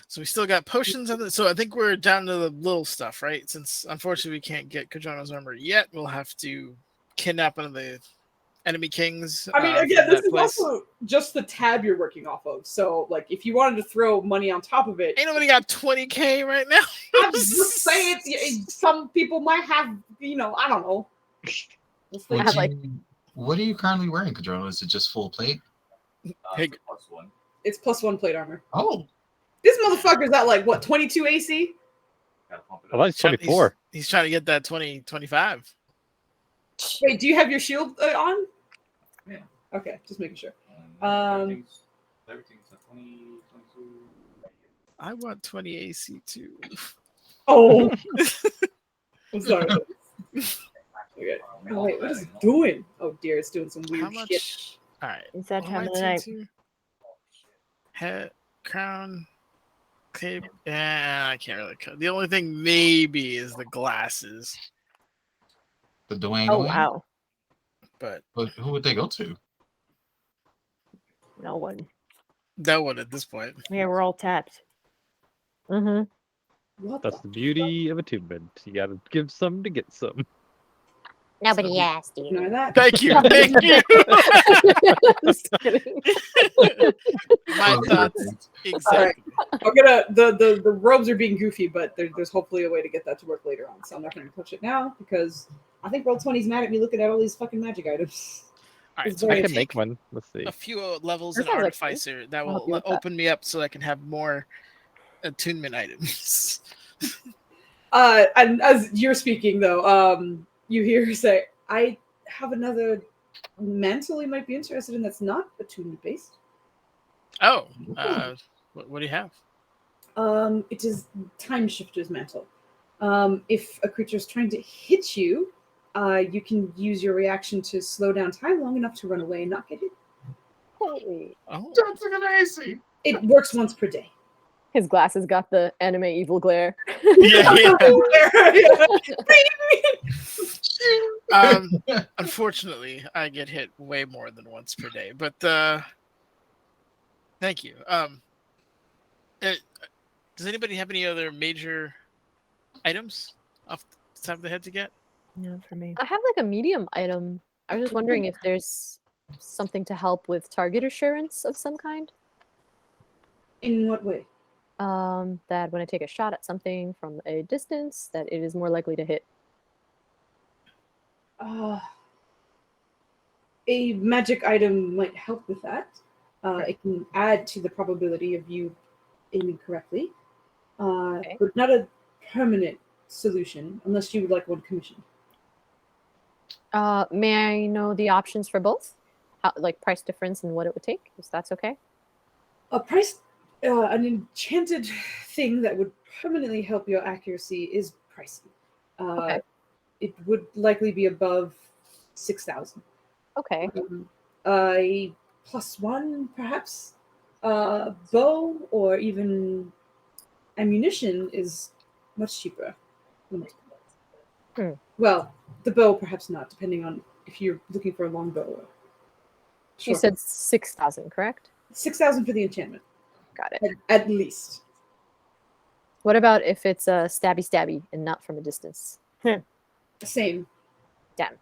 [SPEAKER 4] So we still got potions on it. So I think we're down to the little stuff, right? Since unfortunately we can't get Kajono's armor yet, we'll have to kidnap one of the enemy kings.
[SPEAKER 1] I mean, again, this is also just the tab you're working off of. So, like, if you wanted to throw money on top of it,
[SPEAKER 4] ain't nobody got 20K right now.
[SPEAKER 1] I'm just saying, some people might have, I don't know.
[SPEAKER 11] What are you currently wearing, Kadrona? Is it just full plate?
[SPEAKER 4] Pig.
[SPEAKER 9] +1.
[SPEAKER 1] It's +1 plate armor.
[SPEAKER 11] Oh,
[SPEAKER 1] this motherfucker's at like what 22 AC?
[SPEAKER 9] Gotta pump it
[SPEAKER 6] I
[SPEAKER 9] up.
[SPEAKER 6] like
[SPEAKER 4] He's trying-
[SPEAKER 6] 24.
[SPEAKER 4] He's trying to get that 25.
[SPEAKER 1] Wait, do you have your shield on?
[SPEAKER 9] Yeah.
[SPEAKER 1] Okay, just making sure.
[SPEAKER 9] Everything's at 20, 22.
[SPEAKER 4] I want 20 AC too.
[SPEAKER 1] Oh, I'm sorry. Okay. Oh wait, what is it doing? Oh dear, it's doing some weird
[SPEAKER 4] How much?
[SPEAKER 1] shit.
[SPEAKER 4] All right.
[SPEAKER 2] It's that
[SPEAKER 4] What
[SPEAKER 2] time
[SPEAKER 4] am
[SPEAKER 2] of
[SPEAKER 4] I
[SPEAKER 2] the night.
[SPEAKER 4] to? Head, crown, cape. Yeah, I can't really cut. The only thing maybe is the glasses,
[SPEAKER 11] the Dwayne.
[SPEAKER 2] Oh
[SPEAKER 11] Wayne?
[SPEAKER 2] wow,
[SPEAKER 4] but
[SPEAKER 11] Who would they go to?
[SPEAKER 2] no one.
[SPEAKER 4] that one at this point.
[SPEAKER 2] Yeah, we're all tapped.
[SPEAKER 7] Mm-hmm.
[SPEAKER 1] What
[SPEAKER 6] That's
[SPEAKER 1] the?
[SPEAKER 6] the beauty of attunement. You gotta give some to get some.
[SPEAKER 10] Nobody asked you.
[SPEAKER 1] Ignore that.
[SPEAKER 4] Thank you. Thank you.
[SPEAKER 7] Just kidding.
[SPEAKER 4] My thoughts. Exactly.
[SPEAKER 1] I'm gonna the robes are being goofy, but there's hopefully a way to get that to work later on. So I'm not gonna touch it now because I think Roll20's mad at me looking at all these fucking magic items.
[SPEAKER 4] All right,
[SPEAKER 1] It's
[SPEAKER 4] so
[SPEAKER 1] very
[SPEAKER 6] I
[SPEAKER 4] we
[SPEAKER 6] can make one. Let's see.
[SPEAKER 4] a few levels
[SPEAKER 7] That
[SPEAKER 4] in
[SPEAKER 7] sounds like fun.
[SPEAKER 4] Artificer that
[SPEAKER 7] I'll help
[SPEAKER 4] will
[SPEAKER 7] you with that.
[SPEAKER 4] open me up so I can have more attunement items.
[SPEAKER 1] And as you're speaking though, you hear her say, "I have another mantle you might be interested in that's not attunement based.
[SPEAKER 4] Oh, what do you have?
[SPEAKER 1] It is Time Shifter's mantle. If a creature is trying to hit you, you can use your reaction to slow down time long enough to run away and not get hit.
[SPEAKER 7] Holy.
[SPEAKER 4] Oh,
[SPEAKER 11] That's amazing.
[SPEAKER 1] It works once per day.
[SPEAKER 7] His glasses got the anime evil glare.
[SPEAKER 4] yeah. Unfortunately, I get hit way more than once per day. But thank you. Does anybody have any other major items off the top of the head to get?
[SPEAKER 2] No, for me.
[SPEAKER 7] I have like a medium item. I was just wondering if there's something to help with target assurance of some kind.
[SPEAKER 1] In what way?
[SPEAKER 7] That when I take a shot at something from a distance, that it is more likely to hit.
[SPEAKER 1] A magic item might help with that. It can add to the probability of you aiming correctly, but not a permanent solution unless you would like one commissioned.
[SPEAKER 7] May I know the options for both? How, like price difference and what it would take, if that's okay?
[SPEAKER 1] A price, an enchanted thing that would permanently help your accuracy is pricey.
[SPEAKER 7] Okay.
[SPEAKER 1] It would likely be above 6,000.
[SPEAKER 7] Okay.
[SPEAKER 1] A +1, perhaps. Bow or even ammunition is much cheaper. Well, the bow perhaps not, depending on if you're looking for a long bow. Or
[SPEAKER 7] You said 6,000, correct?
[SPEAKER 1] 6,000 for the enchantment.
[SPEAKER 7] Got it.
[SPEAKER 1] At least.
[SPEAKER 7] What about if it's a stabby stabby and not from a distance?
[SPEAKER 1] Same.
[SPEAKER 7] Damn.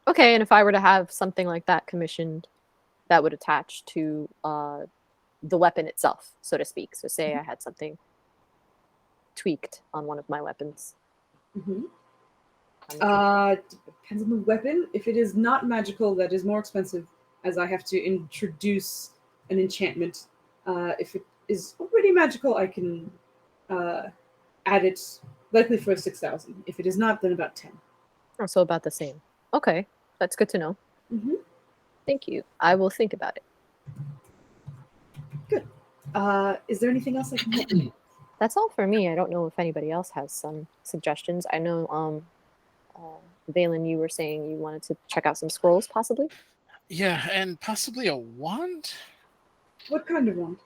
[SPEAKER 7] Okay, and if I were to have something like that commissioned, that would attach to the weapon itself, so to speak. So say I had something tweaked on one of my weapons.
[SPEAKER 1] Mm-hmm. Depends on the weapon. If it is not magical, that is more expensive, as I have to introduce an enchantment. If it is already magical, I can add it likely for 6,000. If it is not, then about 10.
[SPEAKER 7] Oh, so about the same. Okay, that's good to know.
[SPEAKER 1] Mm-hmm.
[SPEAKER 7] Thank you. I will think about it.
[SPEAKER 1] Good. Is there anything else I can help you?
[SPEAKER 7] That's all for me. I don't know if anybody else has some suggestions. I know, Valen, you were saying you wanted to check out some scrolls, possibly?
[SPEAKER 4] Yeah, and possibly a wand?
[SPEAKER 1] What kind of wand?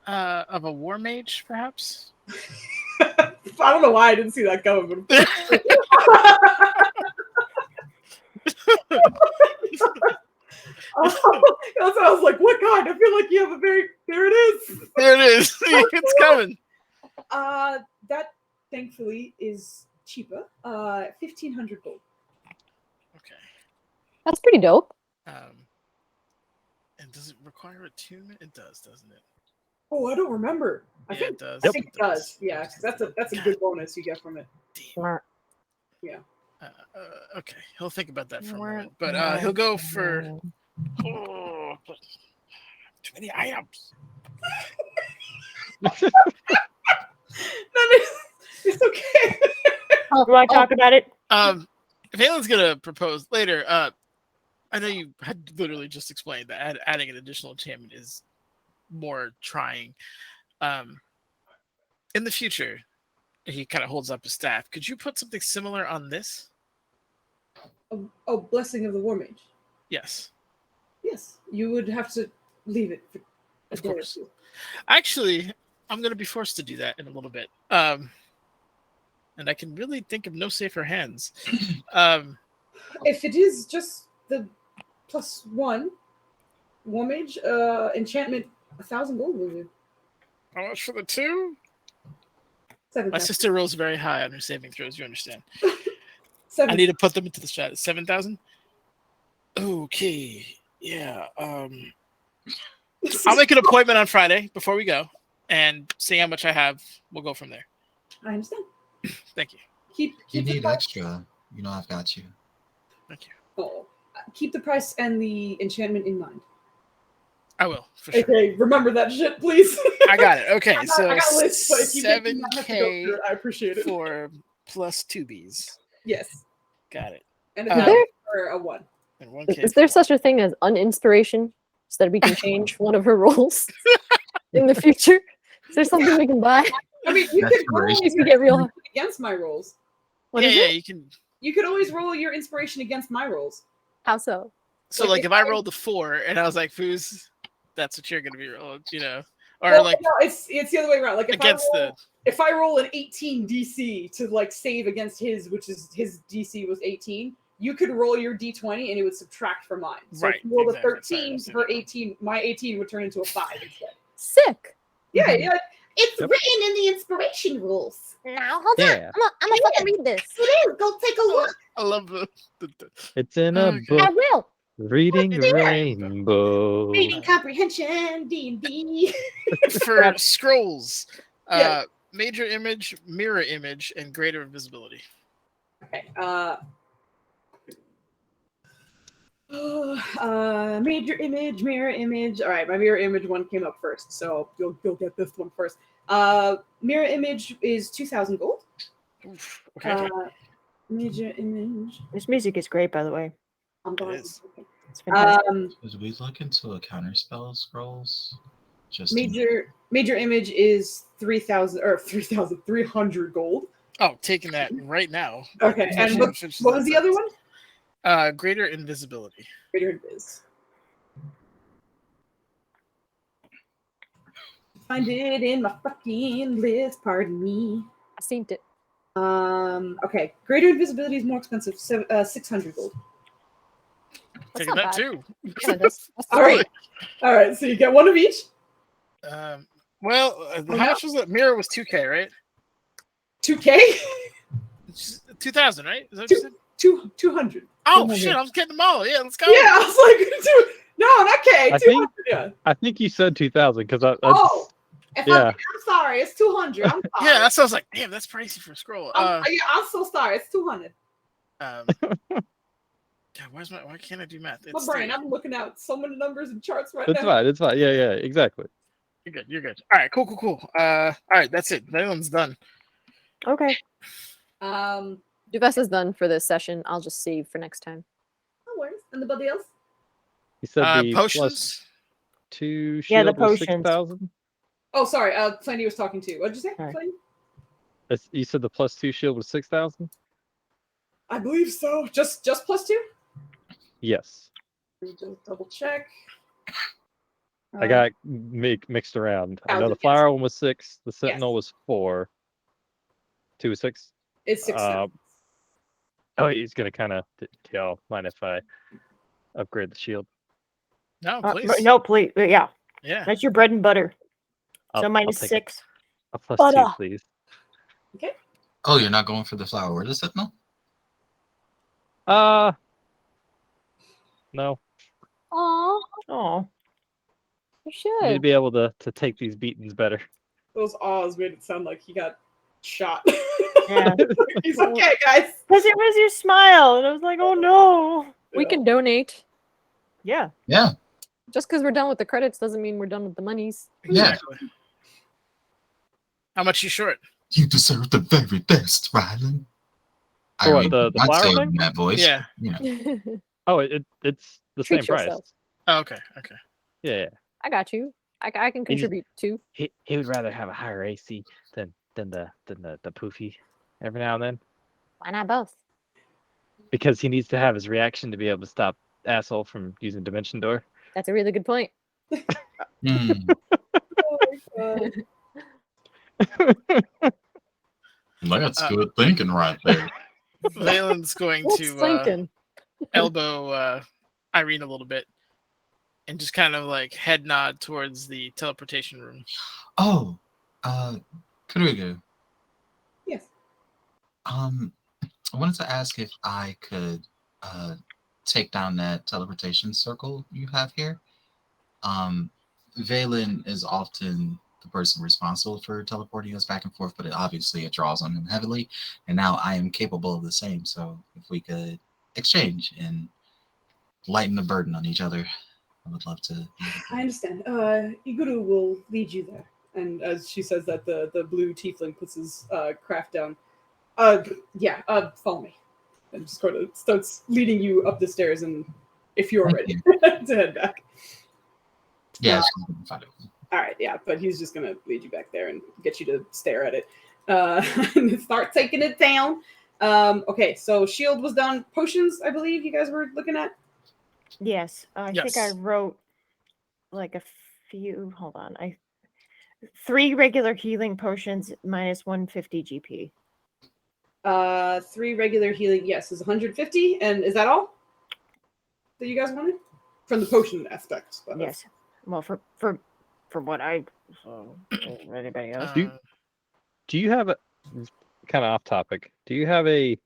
[SPEAKER 4] Of a war mage, perhaps?
[SPEAKER 1] I don't know why I didn't see that coming. But... that's what I was like, what kind? I feel like you have a very... There it is.
[SPEAKER 4] There it is. It's coming.
[SPEAKER 1] That, thankfully, is cheaper. 1,500 gold.
[SPEAKER 4] Okay.
[SPEAKER 7] That's pretty dope.
[SPEAKER 4] And does it require attunement? It does, doesn't it?
[SPEAKER 1] Oh, I don't remember. I
[SPEAKER 4] Yeah,
[SPEAKER 1] think
[SPEAKER 4] it does.
[SPEAKER 1] I think it does. Yeah, 'cause that's a good bonus you get from it.
[SPEAKER 7] Smart.
[SPEAKER 1] Yeah.
[SPEAKER 4] Okay, he'll think about that for a moment. But he'll go for... too many items.
[SPEAKER 1] It's okay.
[SPEAKER 2] Do I talk about it?
[SPEAKER 4] Valen's gonna propose later. I know you had literally just explained that adding an additional enchantment is more trying. In the future, he kind of holds up his staff. Could you put something similar on this?
[SPEAKER 1] Oh, Blessing of the War Mage.
[SPEAKER 4] Yes.
[SPEAKER 1] Yes, you would have to leave it for a
[SPEAKER 4] Of
[SPEAKER 1] day or
[SPEAKER 4] course.
[SPEAKER 1] two.
[SPEAKER 4] Actually, I'm going to be forced to do that in a little bit. And I can really think of no safer hands.
[SPEAKER 1] If it is just the +1 War Mage enchantment, 1,000 gold will do.
[SPEAKER 4] How much for the two?
[SPEAKER 1] 7,000.
[SPEAKER 4] My sister rolls very high on her saving throws, you understand.
[SPEAKER 1] 7,000.
[SPEAKER 4] I need to put them into the chat. 7,000? Okay. Yeah. I'll make an appointment on Friday before we go and see how much I have. We'll go from there.
[SPEAKER 1] I understand.
[SPEAKER 4] Thank you.
[SPEAKER 11] You
[SPEAKER 1] Keep the
[SPEAKER 11] need
[SPEAKER 1] price.
[SPEAKER 11] extra. You know I've got you.
[SPEAKER 4] Thank you.
[SPEAKER 1] Oh, keep the price and the enchantment in mind.
[SPEAKER 4] I will, for sure.
[SPEAKER 1] Okay, remember that shit, please.
[SPEAKER 4] I got it. Okay,
[SPEAKER 1] I
[SPEAKER 4] so
[SPEAKER 1] got lists, but if you make me not have to go
[SPEAKER 4] 7K
[SPEAKER 1] through it, I appreciate it.
[SPEAKER 4] for plus 2Bs.
[SPEAKER 1] Yes.
[SPEAKER 4] Got it.
[SPEAKER 1] And
[SPEAKER 7] Is there-
[SPEAKER 1] for a 1.
[SPEAKER 4] And 1K.
[SPEAKER 7] Is there such a thing as uninspiration so that we can change one of her roles in the future? Is there something we can buy?
[SPEAKER 1] I mean, you could roll
[SPEAKER 7] If we get real.
[SPEAKER 1] against my rolls.
[SPEAKER 7] What is
[SPEAKER 4] yeah,
[SPEAKER 7] it?
[SPEAKER 4] you can.
[SPEAKER 1] You could always roll your inspiration against my rolls.
[SPEAKER 7] How so?
[SPEAKER 4] So, like, if I rolled a 4 and I was like, Foos, that's what you're going to be rolling, you know? Or,
[SPEAKER 1] Well,
[SPEAKER 4] like,
[SPEAKER 1] no, it's the other way around. Like,
[SPEAKER 4] against
[SPEAKER 1] if I roll an 18 DC to, like, save against his, which is his DC was 18, you could roll your D20 and it would subtract from mine. So
[SPEAKER 4] Right,
[SPEAKER 1] if you rolled
[SPEAKER 4] exactly.
[SPEAKER 1] a 13,
[SPEAKER 4] Sorry,
[SPEAKER 1] her 18, my 18 would turn into a 5 instead.
[SPEAKER 7] Sick.
[SPEAKER 1] Yeah, yeah.
[SPEAKER 8] It's written in the inspiration rules.
[SPEAKER 10] Now, hold
[SPEAKER 6] Yeah.
[SPEAKER 10] on. I'm gonna fucking read this.
[SPEAKER 8] It is. Go take a look.
[SPEAKER 4] I love the
[SPEAKER 6] It's in a
[SPEAKER 4] Okay.
[SPEAKER 6] book.
[SPEAKER 10] I will.
[SPEAKER 6] Reading Rainbow.
[SPEAKER 8] Reading comprehension, D&D.
[SPEAKER 4] for scrolls.
[SPEAKER 1] Yeah.
[SPEAKER 4] Major image, mirror image, and greater invisibility.
[SPEAKER 1] Okay. Major image, mirror image. All right, my mirror image one came up first, so you'll get this one first. Mirror image is 2,000 gold.
[SPEAKER 4] Oof, okay.
[SPEAKER 1] Major image.
[SPEAKER 2] This music is great, by the way.
[SPEAKER 1] I'm going.
[SPEAKER 4] is.
[SPEAKER 2] It's fantastic.
[SPEAKER 11] Should we look into a counterspell scrolls? Just
[SPEAKER 1] Major image is 300 gold.
[SPEAKER 4] Oh, taking that right now.
[SPEAKER 1] Okay, and what was the other one?
[SPEAKER 4] Greater invisibility.
[SPEAKER 1] Greater invis. Find it in my fucking list. Pardon me.
[SPEAKER 7] I seen it.
[SPEAKER 1] Okay, greater invisibility is more expensive. 600 gold.
[SPEAKER 4] Taking that too.
[SPEAKER 7] Yeah, that's
[SPEAKER 1] All right. So you get one of each.
[SPEAKER 4] Well,
[SPEAKER 1] Oh,
[SPEAKER 4] how
[SPEAKER 1] no.
[SPEAKER 4] much was it? Mirror was 2K, right?
[SPEAKER 1] 2K?
[SPEAKER 4] 2,000, right? Is that what you said?
[SPEAKER 1] 200.
[SPEAKER 4] Oh
[SPEAKER 2] 200.
[SPEAKER 4] shit! I was getting them all. Yeah, let's go.
[SPEAKER 1] Yeah, I was like, no, not K.
[SPEAKER 6] I
[SPEAKER 1] 200.
[SPEAKER 6] think
[SPEAKER 1] Yeah.
[SPEAKER 6] I think you said 2,000 because I.
[SPEAKER 1] Oh, if
[SPEAKER 6] yeah.
[SPEAKER 1] I'm sorry, it's 200. I'm sorry.
[SPEAKER 4] Yeah, that sounds like damn. That's pricey for a scroll.
[SPEAKER 1] I'm so sorry. It's 200.
[SPEAKER 4] God, why can't I do math?
[SPEAKER 1] My
[SPEAKER 4] It's
[SPEAKER 1] brain.
[SPEAKER 4] 3.
[SPEAKER 1] I'm looking at so many numbers and charts right
[SPEAKER 6] It's
[SPEAKER 1] now.
[SPEAKER 6] fine. It's fine. Yeah, exactly.
[SPEAKER 4] You're good. You're good. All right, cool. All right, that's it. That one's done.
[SPEAKER 2] Okay.
[SPEAKER 7] Duvessa's done for this session. I'll just save for next time.
[SPEAKER 1] No worries. Anybody else?
[SPEAKER 6] You said the
[SPEAKER 4] potions.
[SPEAKER 6] +2 shield
[SPEAKER 2] Yeah, the
[SPEAKER 6] was
[SPEAKER 2] potions.
[SPEAKER 6] 6,000.
[SPEAKER 1] Oh, sorry. Plenty was talking to you. What'd you say?
[SPEAKER 2] Sorry.
[SPEAKER 1] Plenty?
[SPEAKER 6] You said the +2 shield was 6,000.
[SPEAKER 1] I believe so. Just +2?
[SPEAKER 6] Yes.
[SPEAKER 1] Let me just double check.
[SPEAKER 6] I got mixed around. I know the
[SPEAKER 1] Yes.
[SPEAKER 6] flower one was 6. The sentinel was 4. 2 was 6.
[SPEAKER 1] It's 6.
[SPEAKER 6] Oh, he's gonna kind of. Y'all mind if I upgrade the shield?
[SPEAKER 4] No, please.
[SPEAKER 2] No, please. Yeah.
[SPEAKER 4] Yeah.
[SPEAKER 2] That's your bread and butter. So
[SPEAKER 6] I'll
[SPEAKER 2] minus
[SPEAKER 6] take
[SPEAKER 2] 6.
[SPEAKER 6] A +2,
[SPEAKER 2] Butter.
[SPEAKER 6] please.
[SPEAKER 1] Okay.
[SPEAKER 11] Oh, you're not going for the flower word sentinel?
[SPEAKER 6] No.
[SPEAKER 7] Oh, you
[SPEAKER 6] I need to
[SPEAKER 7] should.
[SPEAKER 6] be able to take these beatings better.
[SPEAKER 1] Those awes made it sound like he got shot.
[SPEAKER 2] Yeah.
[SPEAKER 1] He's okay, guys.
[SPEAKER 2] Because it was your smile, and I was like, oh no.
[SPEAKER 7] We can donate.
[SPEAKER 2] Yeah.
[SPEAKER 11] Yeah.
[SPEAKER 7] Just because we're done with the credits doesn't mean we're done with the monies.
[SPEAKER 11] Yeah.
[SPEAKER 4] Exactly. How much you short?
[SPEAKER 11] You deserve the very best, Rylan.
[SPEAKER 6] For what,
[SPEAKER 11] mean,
[SPEAKER 6] the
[SPEAKER 11] I'd
[SPEAKER 6] flower
[SPEAKER 11] say it
[SPEAKER 6] thing?
[SPEAKER 11] in that voice.
[SPEAKER 4] Yeah.
[SPEAKER 11] You know.
[SPEAKER 6] Oh, it's the
[SPEAKER 7] Treat
[SPEAKER 6] same price.
[SPEAKER 7] yourself.
[SPEAKER 4] Oh, okay.
[SPEAKER 6] Yeah.
[SPEAKER 7] I got you. I can
[SPEAKER 6] He just-
[SPEAKER 7] contribute too.
[SPEAKER 6] He would rather have a higher AC than the poofy every now and then,
[SPEAKER 10] Why not both?
[SPEAKER 6] because he needs to have his reaction to be able to stop asshole from using dimension door.
[SPEAKER 7] That's a really good point.
[SPEAKER 11] Mm.
[SPEAKER 1] Oh my god.
[SPEAKER 11] That's good thinking right there.
[SPEAKER 4] Valen's going
[SPEAKER 7] What's
[SPEAKER 4] to
[SPEAKER 7] thinking?
[SPEAKER 4] elbow Irene a little bit and just kind of like head nod towards the teleportation room.
[SPEAKER 11] Oh, Kurugu.
[SPEAKER 1] Yes.
[SPEAKER 11] I wanted to ask if I could take down that teleportation circle you have here. Valen is often the person responsible for teleporting us back and forth, but it draws on him heavily, and now I am capable of the same. So if we could exchange and lighten the burden on each other, I would love to.
[SPEAKER 1] I understand. Iguru will lead you there. And as she says that, the blue tiefling puts his craft down. Follow me. And just sort of starts leading you up the stairs, and if you're ready to head back.
[SPEAKER 11] Yeah, she's gonna find it.
[SPEAKER 1] All right, yeah, but he's just gonna lead you back there and get you to stare at it. And start taking it down. Okay, so shield was done. Potions, I believe you guys were looking at.
[SPEAKER 2] Yes. I think I
[SPEAKER 4] Yes.
[SPEAKER 2] wrote like a few. Hold on. 3 regular healing potions minus 150 GP.
[SPEAKER 1] 3 regular healing, yes, is 150. And is that all that you guys wanted? From the potion aspect. But
[SPEAKER 2] Yes. Well, for what I anybody else?
[SPEAKER 6] Do you have a kind of off topic? Do you have a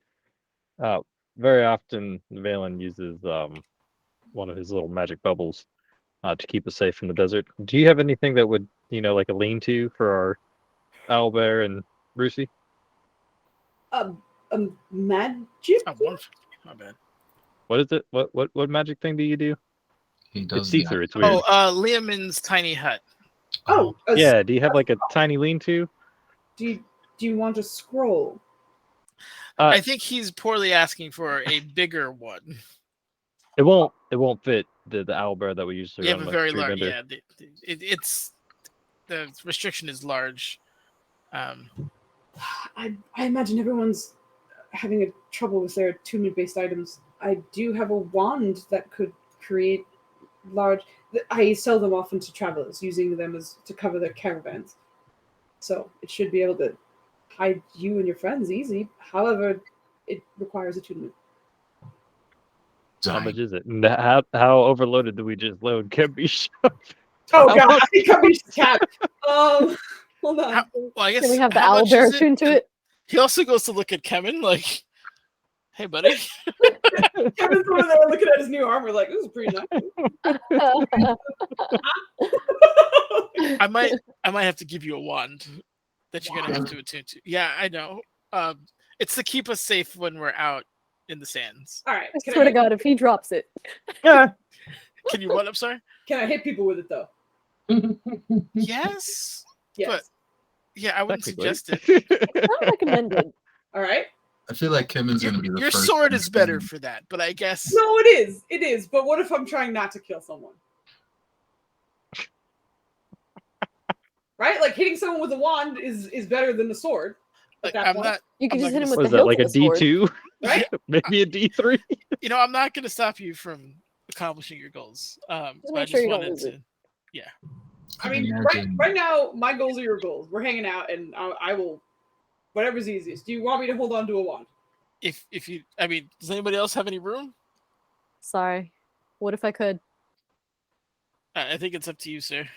[SPEAKER 6] very often Valen uses one of his little magic bubbles to keep us safe in the desert? Do you have anything that would, like a lean-to for our owlbear and Brucey?
[SPEAKER 1] Magic?
[SPEAKER 4] Oh, 150. My bad.
[SPEAKER 6] What is it? What magic thing do you do?
[SPEAKER 11] He does
[SPEAKER 6] It's see-through. It's weird.
[SPEAKER 4] Oh, Liamon's tiny hut.
[SPEAKER 1] Oh,
[SPEAKER 6] Yeah. Do you have like a tiny lean-to?
[SPEAKER 1] Do you want a scroll?
[SPEAKER 4] I think he's poorly asking for a bigger one.
[SPEAKER 6] It won't fit the owlbear that we usually
[SPEAKER 4] You
[SPEAKER 6] run
[SPEAKER 4] have a
[SPEAKER 6] with
[SPEAKER 4] very
[SPEAKER 6] three
[SPEAKER 4] large.
[SPEAKER 6] vendor.
[SPEAKER 4] Yeah, it's the restriction is large.
[SPEAKER 1] I imagine everyone's having a trouble with their attunement-based items. I do have a wand that could create large. I sell them often to travelers, using them to cover their caravans. So it should be able to hide you and your friends easy. However, it requires attunement.
[SPEAKER 6] How much is it? And how overloaded do we just load? Can be shot.
[SPEAKER 1] Oh
[SPEAKER 6] How
[SPEAKER 1] god,
[SPEAKER 6] much-
[SPEAKER 1] I think Kabish's tab. Hold on.
[SPEAKER 4] Well, I guess
[SPEAKER 7] Can we have the
[SPEAKER 4] how much
[SPEAKER 7] owlbear
[SPEAKER 4] is it?
[SPEAKER 7] tuned to it?
[SPEAKER 4] He also goes to look at Kevin like, "Hey, buddy."
[SPEAKER 1] Kevin's over there looking at his new armor, like, this is pretty nice.
[SPEAKER 4] I might have to give you a wand that you're gonna have to attune to. Yeah, I know. It's to keep us safe when we're out in the sands.
[SPEAKER 1] All right.
[SPEAKER 7] I swear to God, if he drops it.
[SPEAKER 4] Can you what? I'm sorry.
[SPEAKER 1] Can I hit people with it though?
[SPEAKER 4] Yes.
[SPEAKER 1] Yes.
[SPEAKER 4] But yeah, I wouldn't
[SPEAKER 6] Technically.
[SPEAKER 4] suggest it.
[SPEAKER 7] It's not recommended.
[SPEAKER 1] All right.
[SPEAKER 11] I feel like Kevin's gonna be the
[SPEAKER 4] Your
[SPEAKER 11] first.
[SPEAKER 4] sword is better
[SPEAKER 11] person-
[SPEAKER 4] for that, but I guess
[SPEAKER 1] No, it is. It is. But what if I'm trying not to kill someone? Right? Like hitting someone with a wand is better than a sword. At that
[SPEAKER 4] I'm
[SPEAKER 1] point.
[SPEAKER 4] not.
[SPEAKER 7] You can
[SPEAKER 4] I'm
[SPEAKER 7] just
[SPEAKER 4] not
[SPEAKER 7] hit him
[SPEAKER 4] gonna
[SPEAKER 7] with
[SPEAKER 6] Was
[SPEAKER 7] the
[SPEAKER 6] that
[SPEAKER 7] hilt
[SPEAKER 6] like
[SPEAKER 7] of
[SPEAKER 6] a
[SPEAKER 7] the sword.
[SPEAKER 6] D2?
[SPEAKER 1] Right?
[SPEAKER 6] Maybe a D3?
[SPEAKER 4] You know, I'm not going to stop you from accomplishing your goals. But
[SPEAKER 7] make
[SPEAKER 4] I
[SPEAKER 7] sure
[SPEAKER 4] just
[SPEAKER 7] you don't
[SPEAKER 4] wanted
[SPEAKER 7] lose
[SPEAKER 4] to.
[SPEAKER 7] it.
[SPEAKER 4] Yeah.
[SPEAKER 1] I mean,
[SPEAKER 11] Imagine-
[SPEAKER 1] right now, my goals are your goals. We're hanging out, and I will, whatever's easiest. Do you want me to hold on to a wand?
[SPEAKER 4] If you, I mean, does anybody else have any room?
[SPEAKER 7] Sorry. What if I could?
[SPEAKER 4] I think it's up to you, sir.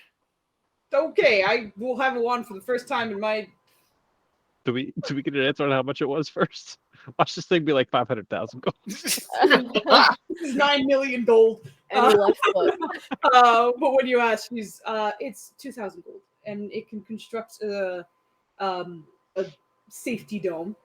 [SPEAKER 1] Okay, I will have a wand for the first time in my.
[SPEAKER 6] Do we get an answer on how much it was first? Watch this thing be like 500,000 gold.
[SPEAKER 1] This is 9 million gold.
[SPEAKER 7] Any left foot.
[SPEAKER 1] But when you ask, it's 2,000 gold, and it can construct a safety dome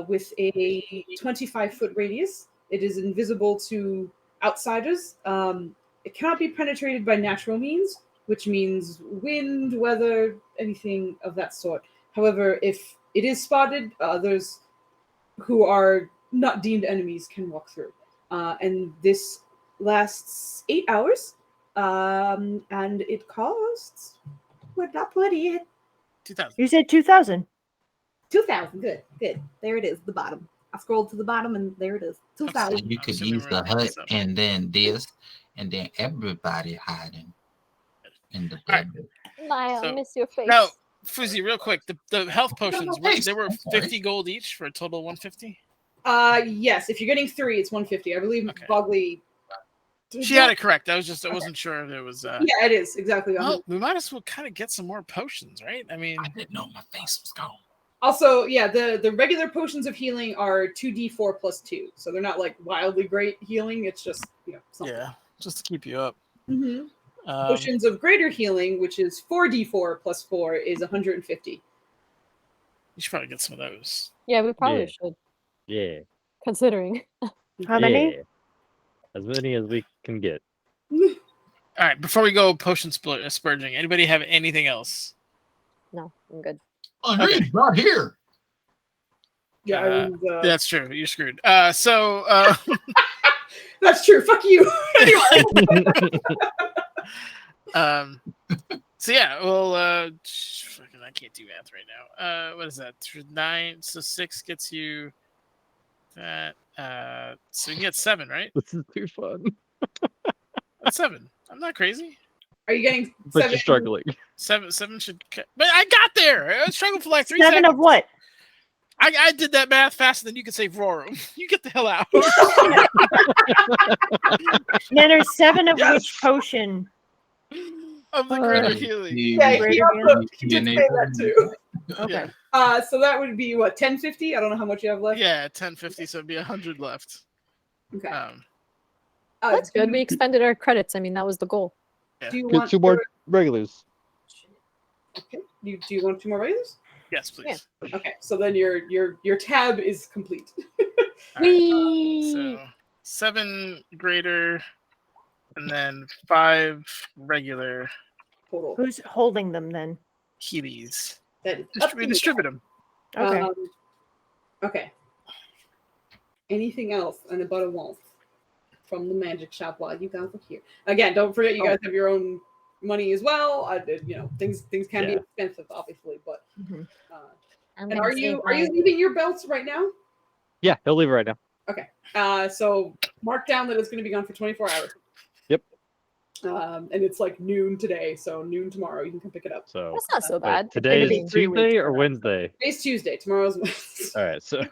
[SPEAKER 1] with a 25-foot radius. It is invisible to outsiders. It cannot be penetrated by natural means, which means wind, weather, anything of that sort. However, if it is spotted, others who are not deemed enemies can walk through. And this lasts 8 hours, and it costs. Where did I put it?
[SPEAKER 4] 2,000.
[SPEAKER 2] You said 2,000.
[SPEAKER 1] 2,000. Good, good. There it is, the bottom. I scrolled to the bottom, and there it is.
[SPEAKER 11] So
[SPEAKER 1] 2,000.
[SPEAKER 11] you could
[SPEAKER 4] assuming
[SPEAKER 11] use
[SPEAKER 4] we're
[SPEAKER 11] the
[SPEAKER 4] on
[SPEAKER 11] hut
[SPEAKER 4] stuff.
[SPEAKER 11] and then this, and then everybody hiding in the
[SPEAKER 4] Alright.
[SPEAKER 11] bed.
[SPEAKER 7] Maya,
[SPEAKER 4] So-
[SPEAKER 7] I miss your face.
[SPEAKER 4] Now, Fuzzy, real quick, the health potions
[SPEAKER 11] face.
[SPEAKER 4] they were
[SPEAKER 11] I'm sorry.
[SPEAKER 4] 50 gold each for a total of 150.
[SPEAKER 1] Yes, if you're getting 3, it's 150. I believe
[SPEAKER 4] Okay.
[SPEAKER 1] Bogley.
[SPEAKER 4] She had it correct. I wasn't sure if it was.
[SPEAKER 1] Yeah, it is exactly.
[SPEAKER 4] Well, we might as well kind of get some more potions, right? I mean,
[SPEAKER 11] I didn't know my face was gone.
[SPEAKER 1] Also, yeah, the regular potions of healing are 2d4 plus 2, so they're not like wildly great healing. It's just something.
[SPEAKER 4] yeah, just to keep you up.
[SPEAKER 1] Mm-hmm.
[SPEAKER 4] Um,
[SPEAKER 1] Potions of greater healing, which is 4d4 plus 4, is 150.
[SPEAKER 4] you should probably get some of those.
[SPEAKER 7] Yeah, we probably
[SPEAKER 6] Yeah.
[SPEAKER 7] should,
[SPEAKER 6] Yeah.
[SPEAKER 7] considering.
[SPEAKER 2] How many?
[SPEAKER 6] Yeah. As many as we can get.
[SPEAKER 4] All right, before we go potion spurging, anybody have anything else?
[SPEAKER 7] No, I'm good.
[SPEAKER 11] Oh, no, he's not here.
[SPEAKER 1] Yeah, I was,
[SPEAKER 4] That's true. You're screwed.
[SPEAKER 1] that's true. Fuck you. Anyway.
[SPEAKER 4] So yeah, well, fucking, I can't do math right now. What is that? 9, so 6 gets you that. So you get 7, right?
[SPEAKER 6] This is too fun.
[SPEAKER 4] That's 7. I'm not crazy.
[SPEAKER 1] Are you getting
[SPEAKER 6] But
[SPEAKER 1] 7?
[SPEAKER 6] you're struggling.
[SPEAKER 4] 7 should. But I got there. I struggled for like 3
[SPEAKER 2] 7
[SPEAKER 4] seconds.
[SPEAKER 2] of what?
[SPEAKER 4] I did that math faster than you could say Rorum. You get the hell out.
[SPEAKER 2] Then there's 7 of which potion?
[SPEAKER 4] Of the greater healing.
[SPEAKER 1] Yeah,
[SPEAKER 2] Greater
[SPEAKER 1] he
[SPEAKER 2] healing.
[SPEAKER 1] also he did say that too.
[SPEAKER 2] Okay.
[SPEAKER 1] So that would be what, 1050? I don't know how much you have left.
[SPEAKER 4] Yeah, 1050, so it'd be 100 left.
[SPEAKER 1] Okay.
[SPEAKER 7] That's
[SPEAKER 1] do
[SPEAKER 7] good.
[SPEAKER 1] you-
[SPEAKER 7] We expended our credits. I mean, that was the goal.
[SPEAKER 1] Do you
[SPEAKER 6] Get
[SPEAKER 1] want
[SPEAKER 6] 2 more regulars.
[SPEAKER 1] Okay. Do you want 2 more regulars?
[SPEAKER 4] Yes, please.
[SPEAKER 1] Okay. So then your tab is complete.
[SPEAKER 4] All right, so 7 greater, and then 5 regular
[SPEAKER 1] Total.
[SPEAKER 2] Who's holding them then?
[SPEAKER 4] Heelys.
[SPEAKER 1] That is
[SPEAKER 4] We distribute them.
[SPEAKER 2] Okay.
[SPEAKER 1] Okay. Anything else on about a wall from the magic shop while you guys are here? Again, don't forget you guys have your own money as well. Things can be
[SPEAKER 6] Yeah.
[SPEAKER 1] expensive, obviously, but.
[SPEAKER 2] Mhm.
[SPEAKER 7] I'm
[SPEAKER 1] And
[SPEAKER 7] gonna
[SPEAKER 1] are
[SPEAKER 7] save
[SPEAKER 1] you
[SPEAKER 7] my-
[SPEAKER 1] leaving your belts right now?
[SPEAKER 6] Yeah, he'll leave it right now.
[SPEAKER 1] Okay. So mark down that it's going to be gone for 24 hours.
[SPEAKER 6] Yep.
[SPEAKER 1] And it's like noon today, so noon tomorrow. You can come pick it up.
[SPEAKER 6] So
[SPEAKER 7] That's not so
[SPEAKER 6] wait,
[SPEAKER 7] bad.
[SPEAKER 6] today
[SPEAKER 2] It's gonna
[SPEAKER 6] is
[SPEAKER 2] be 3
[SPEAKER 6] Tuesday
[SPEAKER 2] weeks
[SPEAKER 6] or
[SPEAKER 2] from now.
[SPEAKER 6] Wednesday?
[SPEAKER 1] Today's Tuesday. Tomorrow's Wednesday.
[SPEAKER 6] All right, so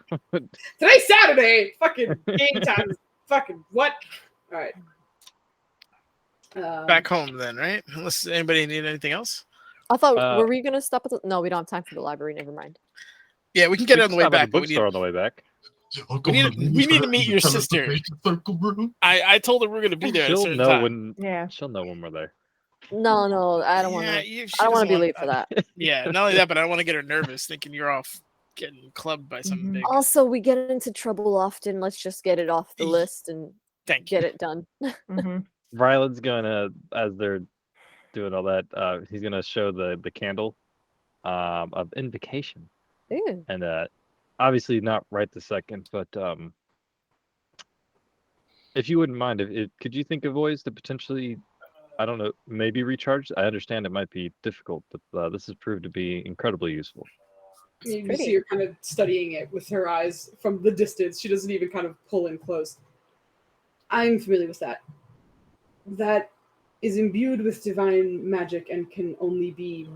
[SPEAKER 1] Today's Saturday. Fucking game time. Fucking what? All right.
[SPEAKER 4] Back home then, right? Unless anybody need anything else.
[SPEAKER 7] I thought
[SPEAKER 6] Uh,
[SPEAKER 7] were we gonna stop at the? No, we don't have time for the library. Never mind.
[SPEAKER 4] Yeah, we can get
[SPEAKER 6] We
[SPEAKER 4] it on
[SPEAKER 6] can
[SPEAKER 4] the way
[SPEAKER 6] stop at
[SPEAKER 4] back.
[SPEAKER 6] the
[SPEAKER 4] but we need
[SPEAKER 6] bookstore on the way back.
[SPEAKER 4] we need to meet your sister. I told her we're gonna be there at a
[SPEAKER 6] She'll
[SPEAKER 4] certain
[SPEAKER 6] know
[SPEAKER 4] time.
[SPEAKER 6] when.
[SPEAKER 2] Yeah.
[SPEAKER 6] She'll know when we're there.
[SPEAKER 7] No, I don't want to.
[SPEAKER 4] she
[SPEAKER 7] I don't want
[SPEAKER 4] doesn't
[SPEAKER 7] to be
[SPEAKER 4] want-
[SPEAKER 7] late for that.
[SPEAKER 4] Yeah, not only that, but I don't want to get her nervous, thinking you're off getting clubbed by something
[SPEAKER 2] Mhm.
[SPEAKER 4] big.
[SPEAKER 7] Also, we get into trouble often. Let's just get it off the list and
[SPEAKER 4] Thank you.
[SPEAKER 7] get it done.
[SPEAKER 2] Mm-hmm.
[SPEAKER 6] Ryland's gonna, as they're doing all that, he's gonna show the candle of invocation,
[SPEAKER 7] Ew.
[SPEAKER 6] and obviously not right this second, but if you wouldn't mind, if could you think of ways to potentially, I don't know, maybe recharge? I understand it might be difficult, but this has proved to be incredibly useful.
[SPEAKER 1] You
[SPEAKER 7] pretty.
[SPEAKER 1] see her kind of studying it with her eyes from the distance. She doesn't even kind of pull in close. I'm familiar with that. That is imbued with divine magic and can only be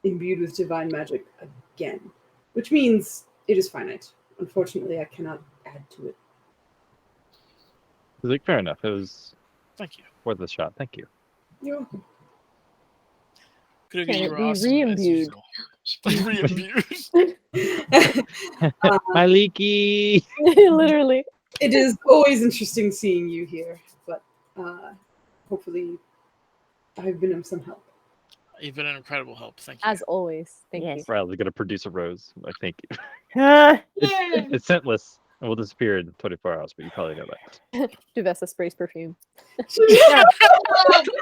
[SPEAKER 1] imbued with divine magic again, which means it is finite. Unfortunately, I cannot add to it.
[SPEAKER 6] He's like, fair enough. It was
[SPEAKER 4] Thank you.
[SPEAKER 6] worth a shot. Thank you.
[SPEAKER 1] You're welcome.
[SPEAKER 4] Could
[SPEAKER 7] Can
[SPEAKER 4] you
[SPEAKER 7] it
[SPEAKER 4] were
[SPEAKER 7] be
[SPEAKER 4] awesome as
[SPEAKER 7] re-imbued?
[SPEAKER 4] usual. Re-imbued.
[SPEAKER 6] My leaky.
[SPEAKER 7] Literally.
[SPEAKER 1] It is always interesting seeing you here, but hopefully I've been of some help.
[SPEAKER 4] You've been an incredible help. Thank you.
[SPEAKER 7] As always. Thank you.
[SPEAKER 6] Ryland's gonna produce a rose. I think
[SPEAKER 2] Ah,
[SPEAKER 6] it's scentless and will disappear in 24 hours. But you probably know that.
[SPEAKER 7] Duvessa sprays perfume.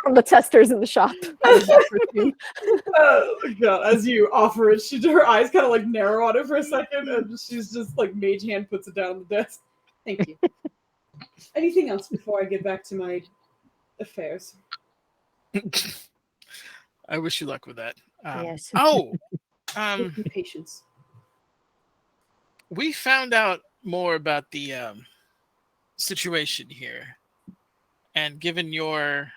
[SPEAKER 7] From the testers in the shop. Perfume.
[SPEAKER 1] Oh my god! As you offer it, her eyes kind of like narrow on it for a second, and she's just like mage hand puts it down on the desk. Thank you. Anything else before I get back to my affairs?
[SPEAKER 4] I wish you luck with that.
[SPEAKER 2] Yes.
[SPEAKER 1] Patience.
[SPEAKER 4] We found out more about the situation here, and given your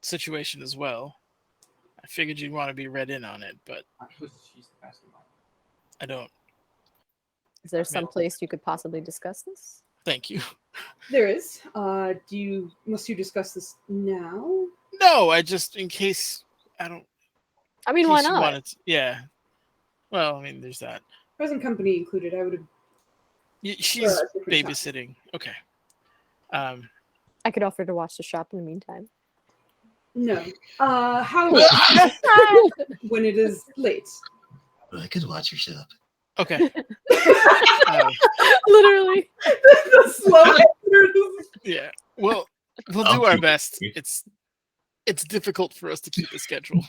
[SPEAKER 4] situation as well, I figured you'd want to be read in on it, but I don't.
[SPEAKER 7] Is there some place you could possibly discuss this?
[SPEAKER 4] Thank you.
[SPEAKER 1] There is. Must you discuss this now?
[SPEAKER 4] No, I just in case I don't.
[SPEAKER 7] I mean,
[SPEAKER 4] in
[SPEAKER 7] why
[SPEAKER 4] case you
[SPEAKER 7] not?
[SPEAKER 4] wanted to- yeah. Well, I mean, there's that.
[SPEAKER 1] Present company included. I would have.
[SPEAKER 4] She's
[SPEAKER 1] a different time.
[SPEAKER 4] babysitting. Okay.
[SPEAKER 7] I could offer to watch the shop in the meantime.
[SPEAKER 1] No. How when it is late?
[SPEAKER 11] I could watch your shop.
[SPEAKER 4] Okay.
[SPEAKER 7] Literally.
[SPEAKER 1] The slow.
[SPEAKER 4] Yeah. Well, we'll
[SPEAKER 11] I'll
[SPEAKER 4] do our
[SPEAKER 11] keep-
[SPEAKER 4] best. It's difficult for us to keep a schedule,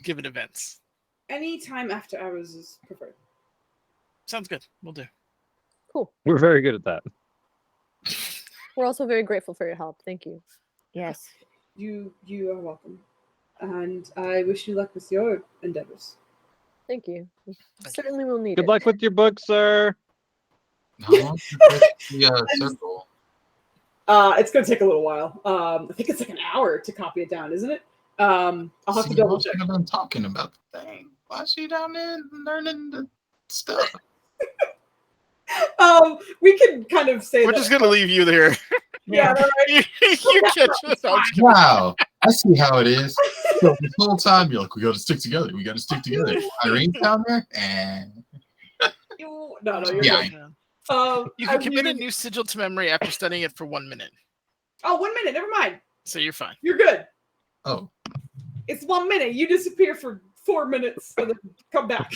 [SPEAKER 4] given events.
[SPEAKER 1] Any time after hours is preferred.
[SPEAKER 4] Sounds good. We'll do.
[SPEAKER 7] Cool.
[SPEAKER 6] We're very good at that.
[SPEAKER 7] We're also very grateful for your help. Thank you.
[SPEAKER 2] Yes.
[SPEAKER 1] You are welcome, and I wish you luck with your endeavors.
[SPEAKER 7] Thank you. Certainly will need
[SPEAKER 6] Good
[SPEAKER 7] it.
[SPEAKER 6] luck with your book, sir.
[SPEAKER 11] How long does the circle?
[SPEAKER 1] It's gonna take a little while. I think it's like an hour to copy it down, isn't it? I'll have to
[SPEAKER 11] See,
[SPEAKER 1] double
[SPEAKER 11] I
[SPEAKER 1] check.
[SPEAKER 11] should have been talking about the thing. Why is she down there learning the stuff?
[SPEAKER 1] We can kind of say
[SPEAKER 4] We're
[SPEAKER 1] that.
[SPEAKER 4] just gonna leave you there.
[SPEAKER 1] Yeah, all right.
[SPEAKER 4] you catch us. No, I'm just kidding.
[SPEAKER 11] Wow, I see how it is. So this whole time you're like, we got to stick together. We got to stick together. Irene's down there, and
[SPEAKER 1] No, you're
[SPEAKER 11] Yeah,
[SPEAKER 1] good.
[SPEAKER 4] You can commit a new sigil to memory after studying it for 1 minute,
[SPEAKER 1] Oh, 1 minute. Never mind.
[SPEAKER 4] so you're fine.
[SPEAKER 1] You're good.
[SPEAKER 11] oh,
[SPEAKER 1] It's 1 minute. You disappear for 4 minutes and then come back.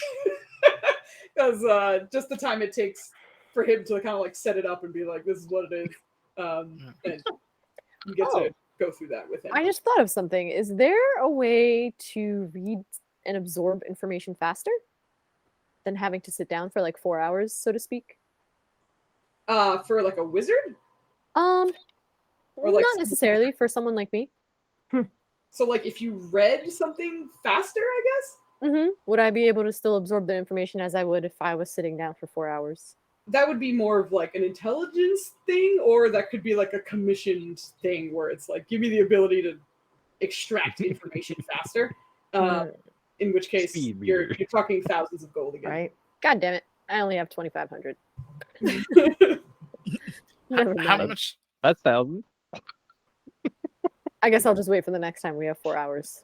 [SPEAKER 1] Because just the time it takes for him to kind of like set it up and be like, this is what it is. And you get to go through that with him.
[SPEAKER 7] I just thought of something. Is there a way to read and absorb information faster than having to sit down for like 4 hours, so to speak?
[SPEAKER 1] For like a wizard? Or like
[SPEAKER 7] Not necessarily for someone like me.
[SPEAKER 1] So like if you read something faster, I guess?
[SPEAKER 7] Mm-hmm. Would I be able to still absorb the information as I would if I was sitting down for 4 hours?
[SPEAKER 1] That would be more of like an intelligence thing, or that could be like a commissioned thing where it's like, give me the ability to extract information faster. In which case,
[SPEAKER 6] Speed
[SPEAKER 1] you're
[SPEAKER 6] reader.
[SPEAKER 1] talking thousands of gold again.
[SPEAKER 2] Right.
[SPEAKER 7] God damn it. I only have 2,500. Never
[SPEAKER 4] How
[SPEAKER 7] mind.
[SPEAKER 4] much?
[SPEAKER 6] That's 1,000.
[SPEAKER 7] I guess I'll just wait for the next time. We have 4 hours.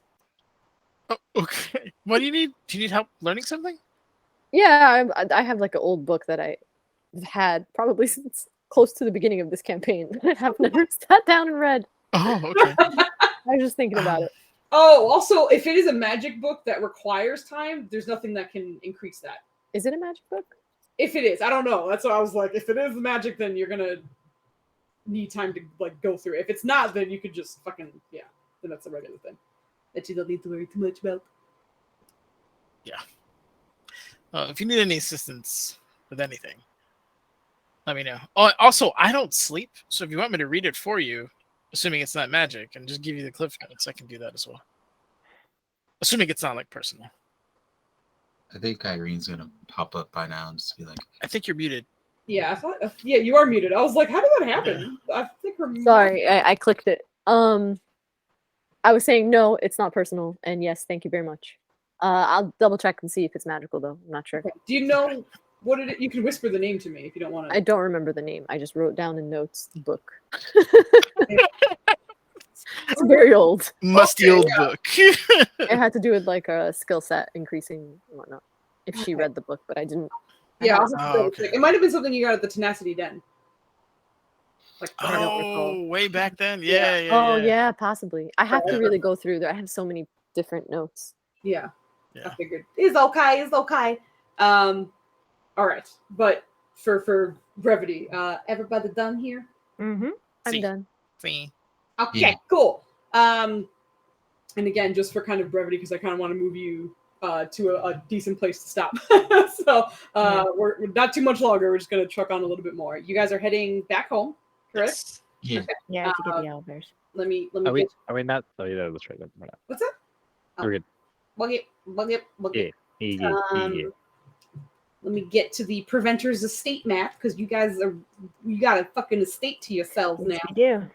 [SPEAKER 4] Oh, okay. What do you need? Do you need help learning something?
[SPEAKER 7] Yeah, I have like an old book that I've had probably since close to the beginning of this campaign. I have never sat down and read.
[SPEAKER 4] Oh, okay.
[SPEAKER 7] I was just thinking about it.
[SPEAKER 1] Oh, also, if it is a magic book that requires time, there's nothing that can increase that.
[SPEAKER 7] Is it a magic book?
[SPEAKER 1] If it is, I don't know. That's what I was like. If it is magic, then you're gonna need time to like go through it. If it's not, then you could just fucking then that's a regular thing that you don't need to worry too much about.
[SPEAKER 4] Yeah. If you need any assistance with anything, let me know. Oh, also, I don't sleep, so if you want me to read it for you, assuming it's not magic, and just give you the cliff notes, I can do that as well. Assuming it's not like personal.
[SPEAKER 11] I think Irene's gonna pop up by now and just be like,
[SPEAKER 4] I think you're muted.
[SPEAKER 1] Yeah, I thought. Yeah, you are muted. I was like, how did that happen? I think we're
[SPEAKER 7] Sorry, I clicked it. I was saying no, it's not personal, and yes, thank you very much. I'll double check and see if it's magical though. I'm not sure.
[SPEAKER 1] Okay. Do you know what it? You can whisper the name to me if you don't want to.
[SPEAKER 7] I don't remember the name. I just wrote down in notes the book. It's very old.
[SPEAKER 4] Musty old book.
[SPEAKER 7] It had to do with like a skill set increasing and whatnot. If she read the book, but I didn't.
[SPEAKER 1] Yeah, it might have been something you got at the Tenacity Den. Like, I don't recall.
[SPEAKER 4] Way back then. Yeah.
[SPEAKER 7] Oh yeah, possibly. I have to really go through there. I have so many different notes.
[SPEAKER 1] Yeah. I figured it's okay. It's okay. All right, but for brevity, everybody done here?
[SPEAKER 7] Mm-hmm. I'm done.
[SPEAKER 4] See.
[SPEAKER 1] Okay, cool. And again, just for kind of brevity, because I kind of want to move you to a decent place to stop. So we're not too much longer. We're just gonna truck on a little bit more. You guys are heading back home, correct?
[SPEAKER 11] Yeah.
[SPEAKER 1] Okay.
[SPEAKER 2] Yeah, to get the owlbears.
[SPEAKER 1] Let me.
[SPEAKER 6] Are we not? Oh, yeah, that's right. We're not.
[SPEAKER 1] What's that?
[SPEAKER 6] We're good.
[SPEAKER 1] Bucket.
[SPEAKER 6] Yeah.
[SPEAKER 1] Let me get to the Preventer's estate map because you got a fucking estate to yourselves now.
[SPEAKER 2] We do.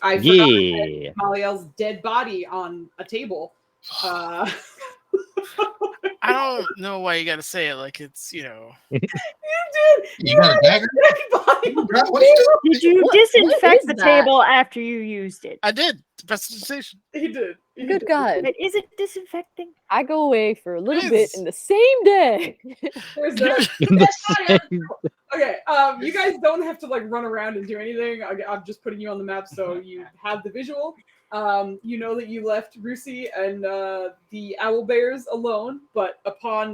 [SPEAKER 1] I forgot Maliel's dead body on a table.
[SPEAKER 4] I don't know why you got to say it like it's,
[SPEAKER 1] You did.
[SPEAKER 11] You got a dagger?
[SPEAKER 1] What
[SPEAKER 2] Did you disinfect the table after you used it?
[SPEAKER 4] I did. Prestidigitation.
[SPEAKER 1] He did.
[SPEAKER 7] Good God.
[SPEAKER 2] But is it disinfecting?
[SPEAKER 7] I go away for a little bit in the same day.
[SPEAKER 1] There's Okay, you guys don't have to like run around and do anything. I'm just putting you on the map so you have the visual. You know that you left Rusi and the owlbears alone, but upon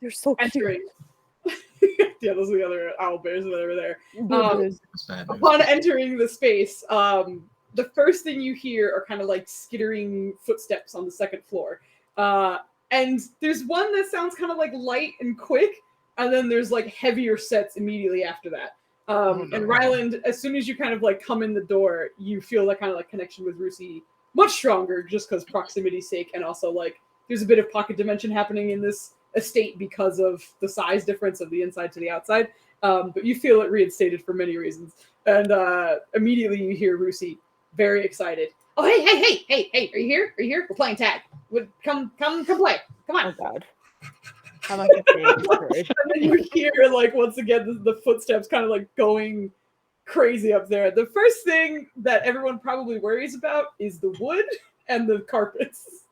[SPEAKER 7] they're so
[SPEAKER 1] entering, yeah, those are the other owlbears that are there. Upon entering the space, the first thing you hear are kind of like skittering footsteps on the second floor, and there's one that sounds kind of like light and quick, and then there's like heavier sets immediately after that. And Ryland, as soon as you kind of like come in the door, you feel that kind of like connection with Rusi much stronger just because proximity's sake, and also like there's a bit of pocket dimension happening in this estate because of the size difference of the inside to the outside. But you feel it reinstated for many reasons. And immediately you hear Rusi very excited. Oh, hey, are you here? Are you here? We're playing tag. Come play. Come on.
[SPEAKER 2] Oh God. How am I gonna
[SPEAKER 1] And then you hear like once again the footsteps kind of like going crazy up there. The first thing that everyone probably worries about is the wood and the carpets,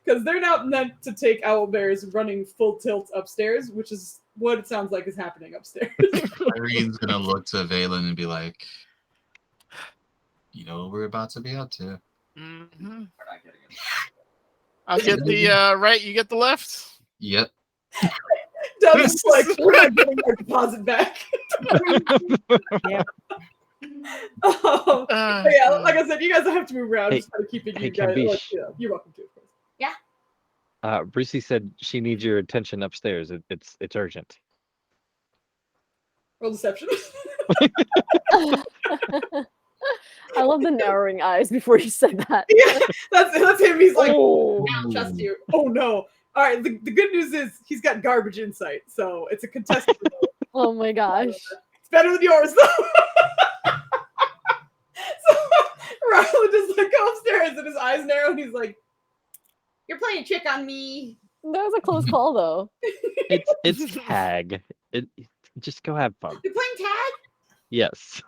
[SPEAKER 1] because they're not meant to take owlbears running full tilt upstairs, which is what it sounds like is happening upstairs.
[SPEAKER 11] Irene's gonna look to Valen and be like, "You know what we're about to be up to."
[SPEAKER 4] Mm-hmm. I'll get the right. You get the left.
[SPEAKER 11] Yep.
[SPEAKER 1] Doug's like, we're not getting our deposit back.
[SPEAKER 2] Yeah.
[SPEAKER 1] Yeah, like I said, you guys don't have to move around.
[SPEAKER 6] Hey,
[SPEAKER 1] just kind of keeping you
[SPEAKER 6] hey,
[SPEAKER 1] guys.
[SPEAKER 6] Kambish.
[SPEAKER 1] Like, you're welcome to, of course. Yeah.
[SPEAKER 6] Brucey said she needs your attention upstairs. It's urgent.
[SPEAKER 1] Roll deception.
[SPEAKER 7] I love the narrowing eyes before you said that.
[SPEAKER 1] Yeah, that's him. He's like,
[SPEAKER 7] Oh.
[SPEAKER 1] I don't trust you. Oh no. All right. The good news is he's got garbage insight, so it's a contested.
[SPEAKER 7] Oh my gosh.
[SPEAKER 1] It's better than yours, though. So Ryland just like go upstairs and his eyes narrow, and he's like, "You're playing a trick on me."
[SPEAKER 7] That was a close call, though.
[SPEAKER 6] It's tag. Just go have fun.
[SPEAKER 1] You're playing tag?
[SPEAKER 6] Yes.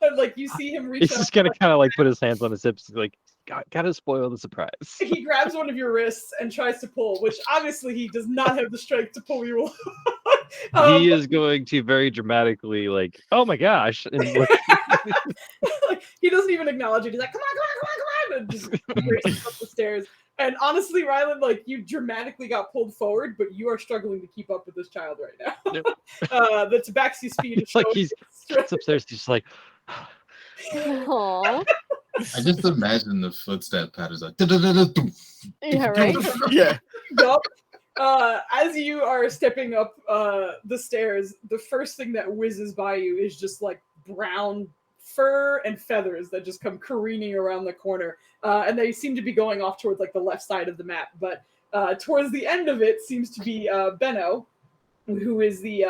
[SPEAKER 1] And, like you see him reach
[SPEAKER 6] He's
[SPEAKER 1] out.
[SPEAKER 6] just gonna kind of like put his hands on his hips, like, gotta spoil the surprise.
[SPEAKER 1] He grabs one of your wrists and tries to pull, which obviously he does not have the strength to pull you.
[SPEAKER 6] He is going to very dramatically, like, oh my gosh, and look.
[SPEAKER 1] Like, he doesn't even acknowledge it. He's like, come on, and just races up the stairs. And honestly, Rylan, like you dramatically got pulled forward, but you are struggling to keep up with this child right now.
[SPEAKER 6] Yep.
[SPEAKER 1] The tabaxi speed is
[SPEAKER 6] It's like
[SPEAKER 1] showing
[SPEAKER 6] he's
[SPEAKER 1] its
[SPEAKER 6] gets upstairs, he's just like,
[SPEAKER 7] Aww.
[SPEAKER 11] I just imagine the footstep patterns like. "Du-du-du-du-dum."
[SPEAKER 7] Yeah, right.
[SPEAKER 4] Yeah.
[SPEAKER 1] Yup. As you are stepping up the stairs, the first thing that whizzes by you is just like brown fur and feathers that just come careening around the corner. And they seem to be going off towards like the left side of the map. But towards the end of it seems to be Benno, who is the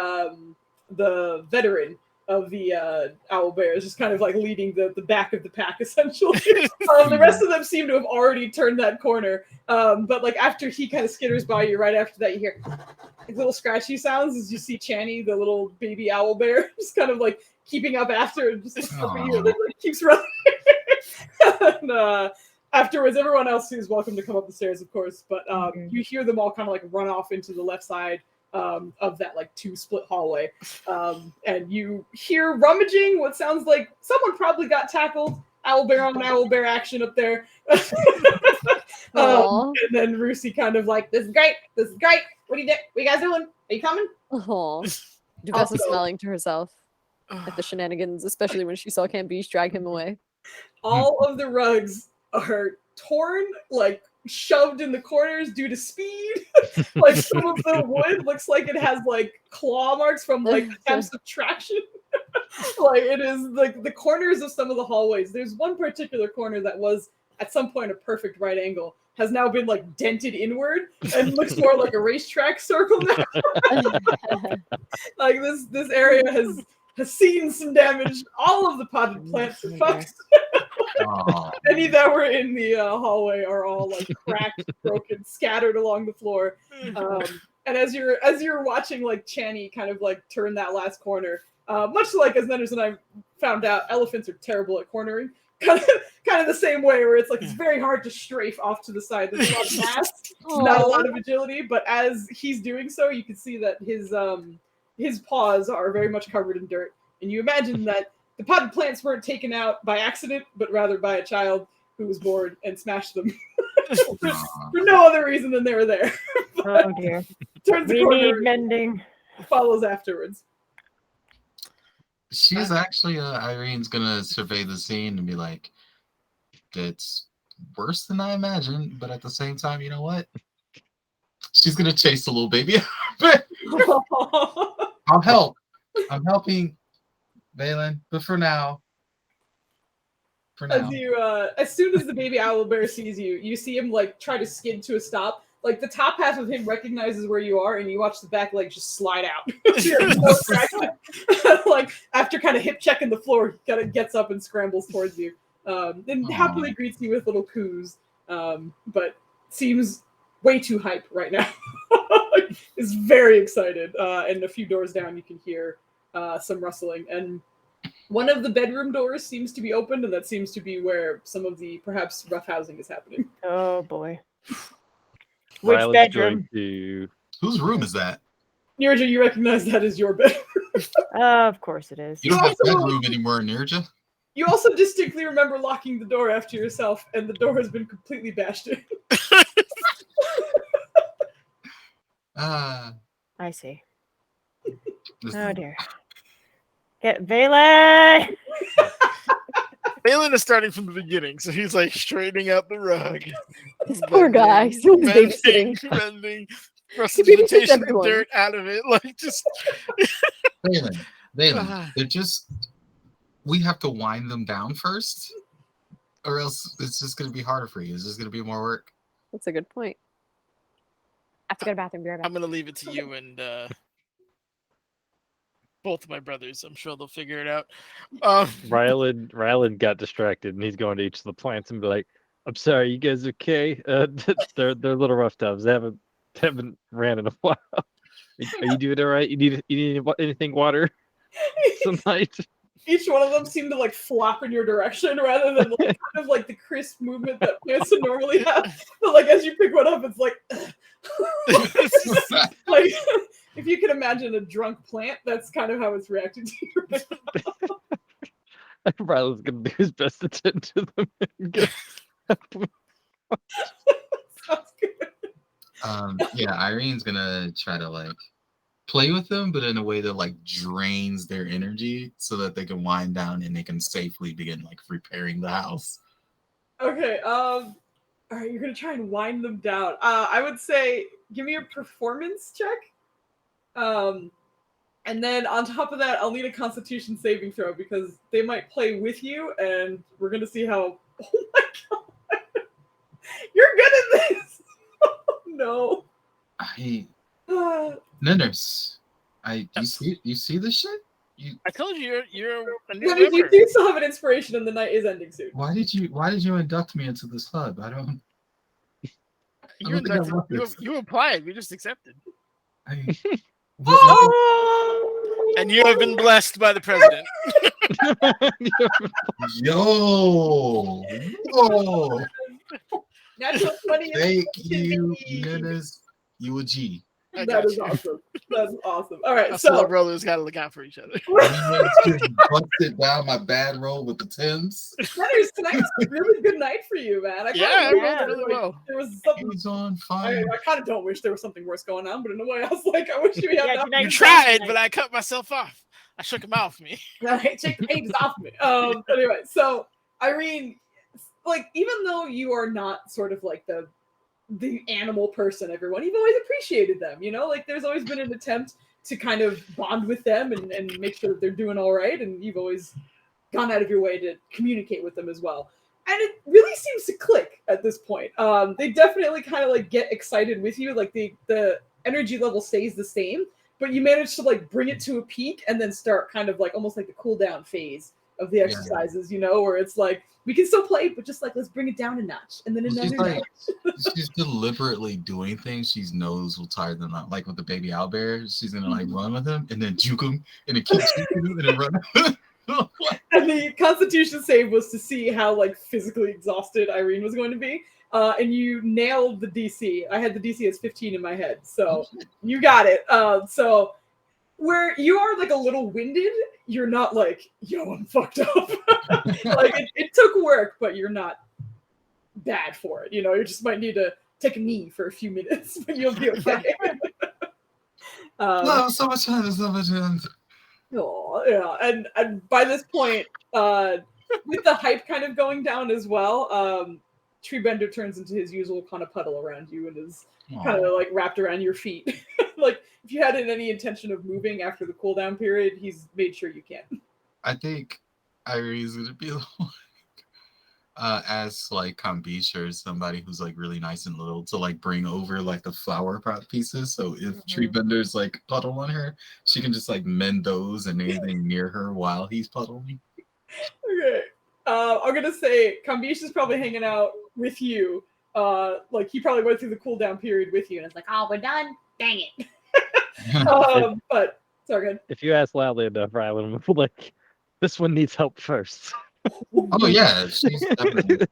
[SPEAKER 1] veteran of the owl bears, just kind of like leading the back of the pack essentially. The rest of them seem to have already turned that corner, but like after he kind of skitters by you, right after that you hear like little scratchy sounds as you see Channy, the little baby owl bear, just kind of like keeping up after and just like, you, like, keeps running. And afterwards everyone else is welcome to come up the stairs, of course, but you hear them all kind of like run off into the left side of that like 2 split hallway, and you hear rummaging, what sounds like someone probably got tackled. Owlbear on owlbear action up there. And then Rusi kind of like, this is great, what are you guys doing, are you coming?
[SPEAKER 7] Duvessa is smiling to herself at the shenanigans, especially when she saw Cambiche drag him away.
[SPEAKER 1] All of the rugs are torn, like shoved in the corners due to speed. Like some of the wood looks like it has like claw marks from like attempts of traction. Like it is like the corners of some of the hallways. There's one particular corner that was at some point a perfect right angle, has now been like dented inward and looks more like a racetrack circle now. Like this area has seen some damage. All of the potted plants are fucked. Any that were in the hallway are all like cracked, broken, scattered along the floor. And as you're watching like Channy kind of like turn that last corner, much like as Nenders and I found out, elephants are terrible at cornering. Kind of the same way, where it's like it's very hard to strafe off to the side. There's a lot of mass, not a lot of agility. But as he's doing so, you can see that his paws are very much covered in dirt. And you imagine that the potted plants weren't taken out by accident, but rather by a child who was bored and smashed them for no other reason than they were there.
[SPEAKER 2] Oh dear.
[SPEAKER 1] Turns the
[SPEAKER 2] We
[SPEAKER 1] corner,
[SPEAKER 2] need mending.
[SPEAKER 1] follows afterwards.
[SPEAKER 11] She's actually Irene's gonna survey the scene and be like, "It's worse than I imagined," but at the same time, you know what? She's gonna chase the little baby. I'll help. I'm helping, Valen. But for now.
[SPEAKER 1] As soon as the baby owlbear sees you, you see him like try to skid to a stop. Like the top half of him recognizes where you are, and you watch the back leg just slide out. Like after kind of hip checking the floor, he kind of gets up and scrambles towards you. And happily greets you with little coos, but seems way too hype right now. Is very excited. And a few doors down, you can hear some rustling. And one of the bedroom doors seems to be opened, and that seems to be where some of the perhaps roughhousing is happening.
[SPEAKER 2] Oh boy. Which
[SPEAKER 6] Rylan's
[SPEAKER 2] bedroom?
[SPEAKER 11] Whose room is that?
[SPEAKER 1] Nirja, you recognize that as your bedroom.
[SPEAKER 2] Of course it is.
[SPEAKER 11] You don't have bedroom anymore, Nirja.
[SPEAKER 1] You also distinctly remember locking the door after yourself, and the door has been completely bashed in.
[SPEAKER 2] I see. Oh dear. Get Valen!
[SPEAKER 4] Valen is starting from the beginning, so he's like straightening out the rug.
[SPEAKER 7] This poor guy. He was babysitting.
[SPEAKER 4] Bending,
[SPEAKER 7] Prestidigitation
[SPEAKER 4] the dirt out of it. Like just
[SPEAKER 11] Valen, they're just. We have to wind them down first, or else it's just going to be harder for you. It's just going to be more work.
[SPEAKER 7] That's a good point. I have to go to the bathroom. Be right back.
[SPEAKER 4] I'm gonna leave it to you and both of my brothers. I'm sure they'll figure it out.
[SPEAKER 6] Rylan got distracted, and he's going to each of the plants and be like, "I'm sorry, you guys okay? They're a little rough tubs. They haven't ran in a while. Are you doing all right? You need anything water tonight?"
[SPEAKER 1] each one of them seem to like flop in your direction rather than like, kind of like the crisp movement that plants would normally have. But like as you pick one up, it's like like if you can imagine a drunk plant, that's kind of how it's reacting to you right now.
[SPEAKER 6] Rylan's gonna do his best to tend to them and get
[SPEAKER 1] Sounds good.
[SPEAKER 11] Yeah, Irene's gonna try to like play with them, but in a way that like drains their energy so that they can wind down and they can safely begin like repairing the house.
[SPEAKER 1] Okay, all right, you're gonna try and wind them down. I would say give me a performance check. And then on top of that, I'll need a Constitution saving throw because they might play with you, and we're gonna see how. Oh my god, you're good at this. Oh, no.
[SPEAKER 11] Ninners, you see this shit?
[SPEAKER 4] I told you you're a new
[SPEAKER 1] That means you
[SPEAKER 4] member.
[SPEAKER 1] do still have an inspiration, and the night is ending soon.
[SPEAKER 11] Why did you induct me into this club? I don't
[SPEAKER 4] You
[SPEAKER 11] think I
[SPEAKER 4] inducted,
[SPEAKER 11] want this.
[SPEAKER 4] you applied. We just accepted.
[SPEAKER 1] Oh!
[SPEAKER 4] And you have been blessed by the president.
[SPEAKER 11] Yo! Whoa!
[SPEAKER 1] Natural 20.
[SPEAKER 11] Thank you, Ninners. You a G.
[SPEAKER 4] I
[SPEAKER 1] That
[SPEAKER 4] got
[SPEAKER 1] is
[SPEAKER 4] you.
[SPEAKER 1] awesome. That's awesome. All right,
[SPEAKER 4] Us
[SPEAKER 1] so
[SPEAKER 4] love rollers gotta look out for each other.
[SPEAKER 11] Just busted down my bad roll with the Tims.
[SPEAKER 1] tonight was a really good night for you, man. I
[SPEAKER 4] Yeah,
[SPEAKER 1] kinda
[SPEAKER 4] I
[SPEAKER 1] wish
[SPEAKER 4] rolled really well.
[SPEAKER 1] there was
[SPEAKER 11] He
[SPEAKER 1] something.
[SPEAKER 11] was on
[SPEAKER 1] I
[SPEAKER 11] fire.
[SPEAKER 1] kind of don't wish there was something worse going on, but in a way, I was like, I wish we had
[SPEAKER 2] Yeah,
[SPEAKER 1] that.
[SPEAKER 2] tonight
[SPEAKER 4] You
[SPEAKER 2] was
[SPEAKER 4] tried,
[SPEAKER 2] awesome.
[SPEAKER 4] but I cut myself off. I shook him off me.
[SPEAKER 1] Right, take the pages off me. Anyway, so Irene, like, even though you are not sort of like the animal person, everyone, you've always appreciated them. You know, like there's always been an attempt to kind of bond with them and make sure that they're doing all right, and you've always gone out of your way to communicate with them as well. And it really seems to click at this point. They definitely kind of like get excited with you. Like the energy level stays the same, but you manage to like bring it to a peak and then start kind of like almost like the cool down phase of the exercises, you know, where it's like we can still play, but just like let's bring it down a notch and then another notch.
[SPEAKER 11] She's deliberately doing things she knows will tire them out. Like with the baby owlbear, she's gonna like run with him and then juke him and then keep juking him and then run.
[SPEAKER 1] And the Constitution save was to see how like physically exhausted Irene was going to be. And you nailed the DC. I had the DC as 15 in my head, so you got it. So where you are like a little winded, you're not like, yo, I'm fucked up. Like it took work, but you're not bad for it. You know, you just might need to take a knee for a few minutes, but you'll be okay.
[SPEAKER 11] No, so much fun, so much fun.
[SPEAKER 1] Oh, yeah, and by this point, with the hype kind of going down as well, Treebender turns into his usual kind of puddle around you and is kind of like wrapped around your feet. Like if you had any intention of moving after the cooldown period, he's made sure you can.
[SPEAKER 11] I think Irene's gonna be like, ask like Kambish or somebody who's like really nice and little to like bring over like the flower prop pieces. So if Treebender's like puddle on her, she can just like mend those and anything near her while he's puddling.
[SPEAKER 1] Okay. I'm gonna say Kambish is probably hanging out with you. Like he probably went through the cooldown period with you, and it's like,
[SPEAKER 10] Oh, we're done? Dang it.
[SPEAKER 1] but sorry, good.
[SPEAKER 6] If you ask loudly enough, Rylan will be like, this one needs help first.
[SPEAKER 11] Oh yeah, she's definitely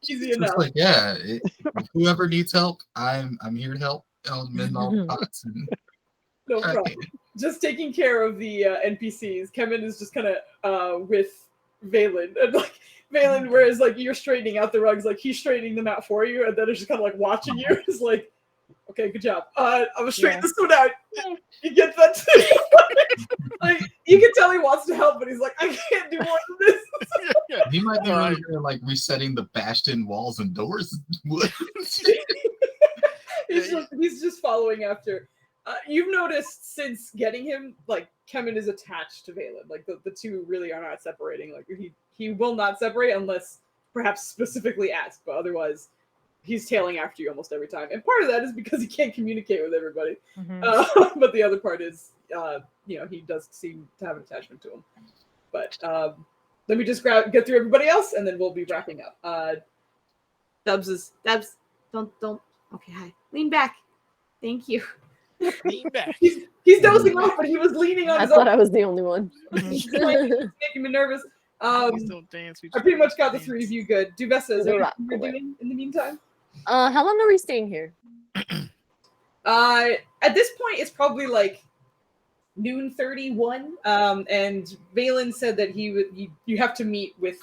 [SPEAKER 1] Easy
[SPEAKER 11] just
[SPEAKER 1] enough.
[SPEAKER 11] like whoever needs help, I'm here to help. I'll mend all the pots. And
[SPEAKER 1] No problem. Just taking care of the NPCs. Kevin is just kind of with Valen, and like Valen, whereas like you're straightening out the rugs, like he's straightening them out for you, and then it's just kind of like watching you. It's like, okay, good job. I'm gonna straighten this one out. You get that too? Like you can tell he wants to help, but he's like, I can't do more than this.
[SPEAKER 11] he might be really good at like resetting the bastion walls and doors.
[SPEAKER 1] He's just following after. You've noticed since getting him, like Kevin is attached to Valen. Like the two really are not separating. Like he will not separate unless perhaps specifically asked, but otherwise he's tailing after you almost every time. And part of that is because he can't communicate with everybody. But the other part is, he does seem to have an attachment to him. But let me just get through everybody else, and then we'll be wrapping up.
[SPEAKER 8] Dubs, don't. Okay, hi. Lean back. Thank you.
[SPEAKER 4] Lean back.
[SPEAKER 1] He's dozing off, but he was leaning on
[SPEAKER 7] I
[SPEAKER 1] his
[SPEAKER 7] thought
[SPEAKER 1] own.
[SPEAKER 7] I was the only one.
[SPEAKER 1] It's making me nervous.
[SPEAKER 4] Please don't dance. We
[SPEAKER 1] I pretty much got the
[SPEAKER 4] dance.
[SPEAKER 1] three of you good. Duvessa, is
[SPEAKER 7] The
[SPEAKER 1] there
[SPEAKER 7] rock
[SPEAKER 1] anything you're
[SPEAKER 7] away.
[SPEAKER 1] doing in the meantime?
[SPEAKER 7] How long are we staying here?
[SPEAKER 1] At this point, it's probably like noon 31. And Valen said that you have to meet with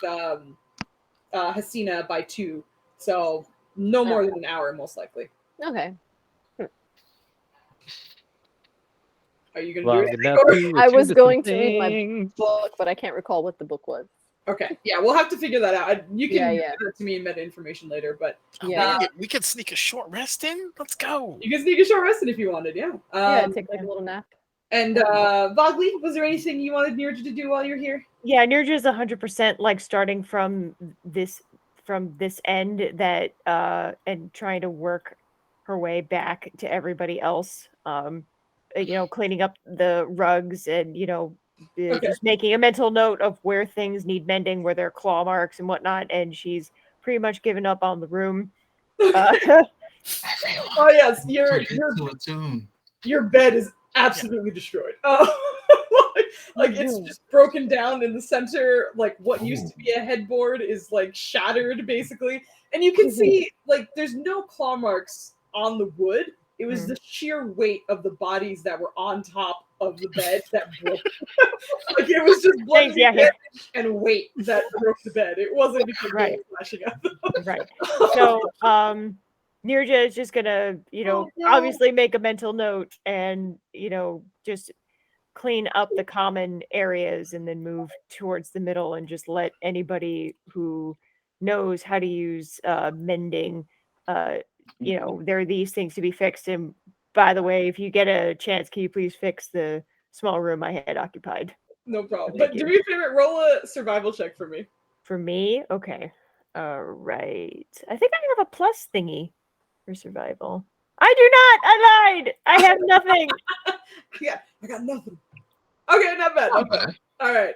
[SPEAKER 1] Hasina by 2, so no more than an hour, most likely.
[SPEAKER 7] Okay.
[SPEAKER 1] Are you gonna
[SPEAKER 6] Long
[SPEAKER 1] do
[SPEAKER 6] enough
[SPEAKER 1] anything?
[SPEAKER 6] to
[SPEAKER 7] I was
[SPEAKER 6] do
[SPEAKER 7] going
[SPEAKER 6] some
[SPEAKER 7] to read my
[SPEAKER 6] things.
[SPEAKER 7] book, but I can't recall what the book was.
[SPEAKER 1] Okay, yeah, we'll have to figure that out. You can
[SPEAKER 7] Yeah.
[SPEAKER 1] give that to me in meta information later, but
[SPEAKER 7] Yeah.
[SPEAKER 4] We could sneak a short rest in. Let's go.
[SPEAKER 1] you can sneak a short rest in if you wanted. Yeah.
[SPEAKER 7] Yeah, take like a little nap.
[SPEAKER 1] And Vogli, was there anything you wanted Nirja to do while you're here?
[SPEAKER 2] Yeah, Nirja's 100% like starting from this end that and trying to work her way back to everybody else. Cleaning up the rugs and just making a mental note of where things need mending, where there are claw marks and whatnot. And she's pretty much given up on the room.
[SPEAKER 1] Oh yes,
[SPEAKER 11] to a tune.
[SPEAKER 1] your bed is absolutely destroyed. Like it's just broken down in the center. Like what used to be a headboard is like shattered basically, and you can see like there's no claw marks on the wood. It was the sheer weight of the bodies that were on top of the bed that broke. Like it was just blood and weight that broke the bed. It wasn't because they were flashing up.
[SPEAKER 2] Right. So Nirja is just gonna, obviously make a mental note and, just clean up the common areas and then move towards the middle and just let anybody who knows how to use mending, there are these things to be fixed. And by the way, if you get a chance, can you please fix the small room I had occupied?
[SPEAKER 1] No problem.
[SPEAKER 2] Thank
[SPEAKER 1] But
[SPEAKER 2] you.
[SPEAKER 1] do me a favor, roll a survival check for me.
[SPEAKER 2] For me? Okay. All right. I think I have a plus thingy for survival. I do not! I lied! I have nothing!
[SPEAKER 1] Yeah, I got nothing. Okay, not bad. Not bad. All right.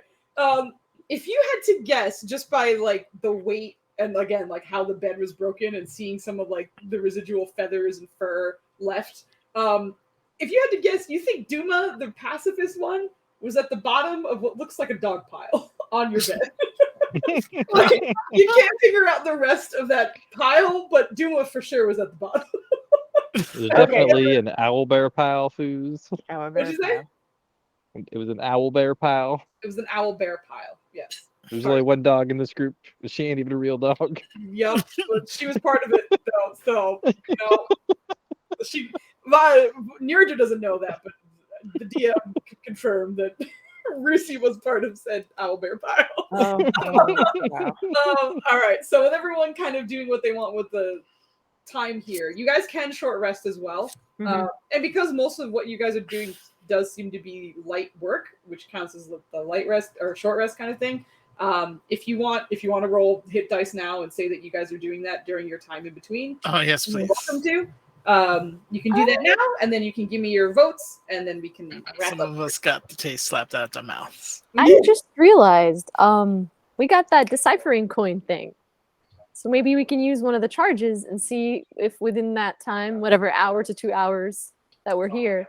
[SPEAKER 1] If you had to guess just by like the weight and again like how the bed was broken and seeing some of like the residual feathers and fur left, if you had to guess, you think Duma, the pacifist one, was at the bottom of what looks like a dog pile on your bed. Like, you can't figure out the rest of that pile, but Duma for sure was at the bottom.
[SPEAKER 6] There's definitely an owl bear pile, Foos.
[SPEAKER 1] What'd you say?
[SPEAKER 6] It was an owl bear pile.
[SPEAKER 1] It was an owl bear pile. Yes.
[SPEAKER 6] There's only one dog in this group. She ain't even a real dog.
[SPEAKER 1] Yep, but she was part of it though. So Nirja doesn't know that, but the DM confirmed that Rusi was part of said owlbear pile.
[SPEAKER 2] Wow.
[SPEAKER 1] All right, so with everyone kind of doing what they want with the time here, you guys can short rest as well. And because most of what you guys are doing does seem to be light work, which counts as the light rest or short rest kind of thing. If you want to roll hit dice now and say that you guys are doing that during your time in between.
[SPEAKER 4] Oh yes,
[SPEAKER 1] you're
[SPEAKER 4] please.
[SPEAKER 1] welcome to. You can do that now, and then you can give me your votes, and then we can wrap
[SPEAKER 4] Some
[SPEAKER 1] up.
[SPEAKER 4] of us got the taste slapped out their mouths.
[SPEAKER 7] I just realized we got that deciphering coin thing. So maybe we can use one of the charges and see if within that time, whatever hour to 2 hours that we're here,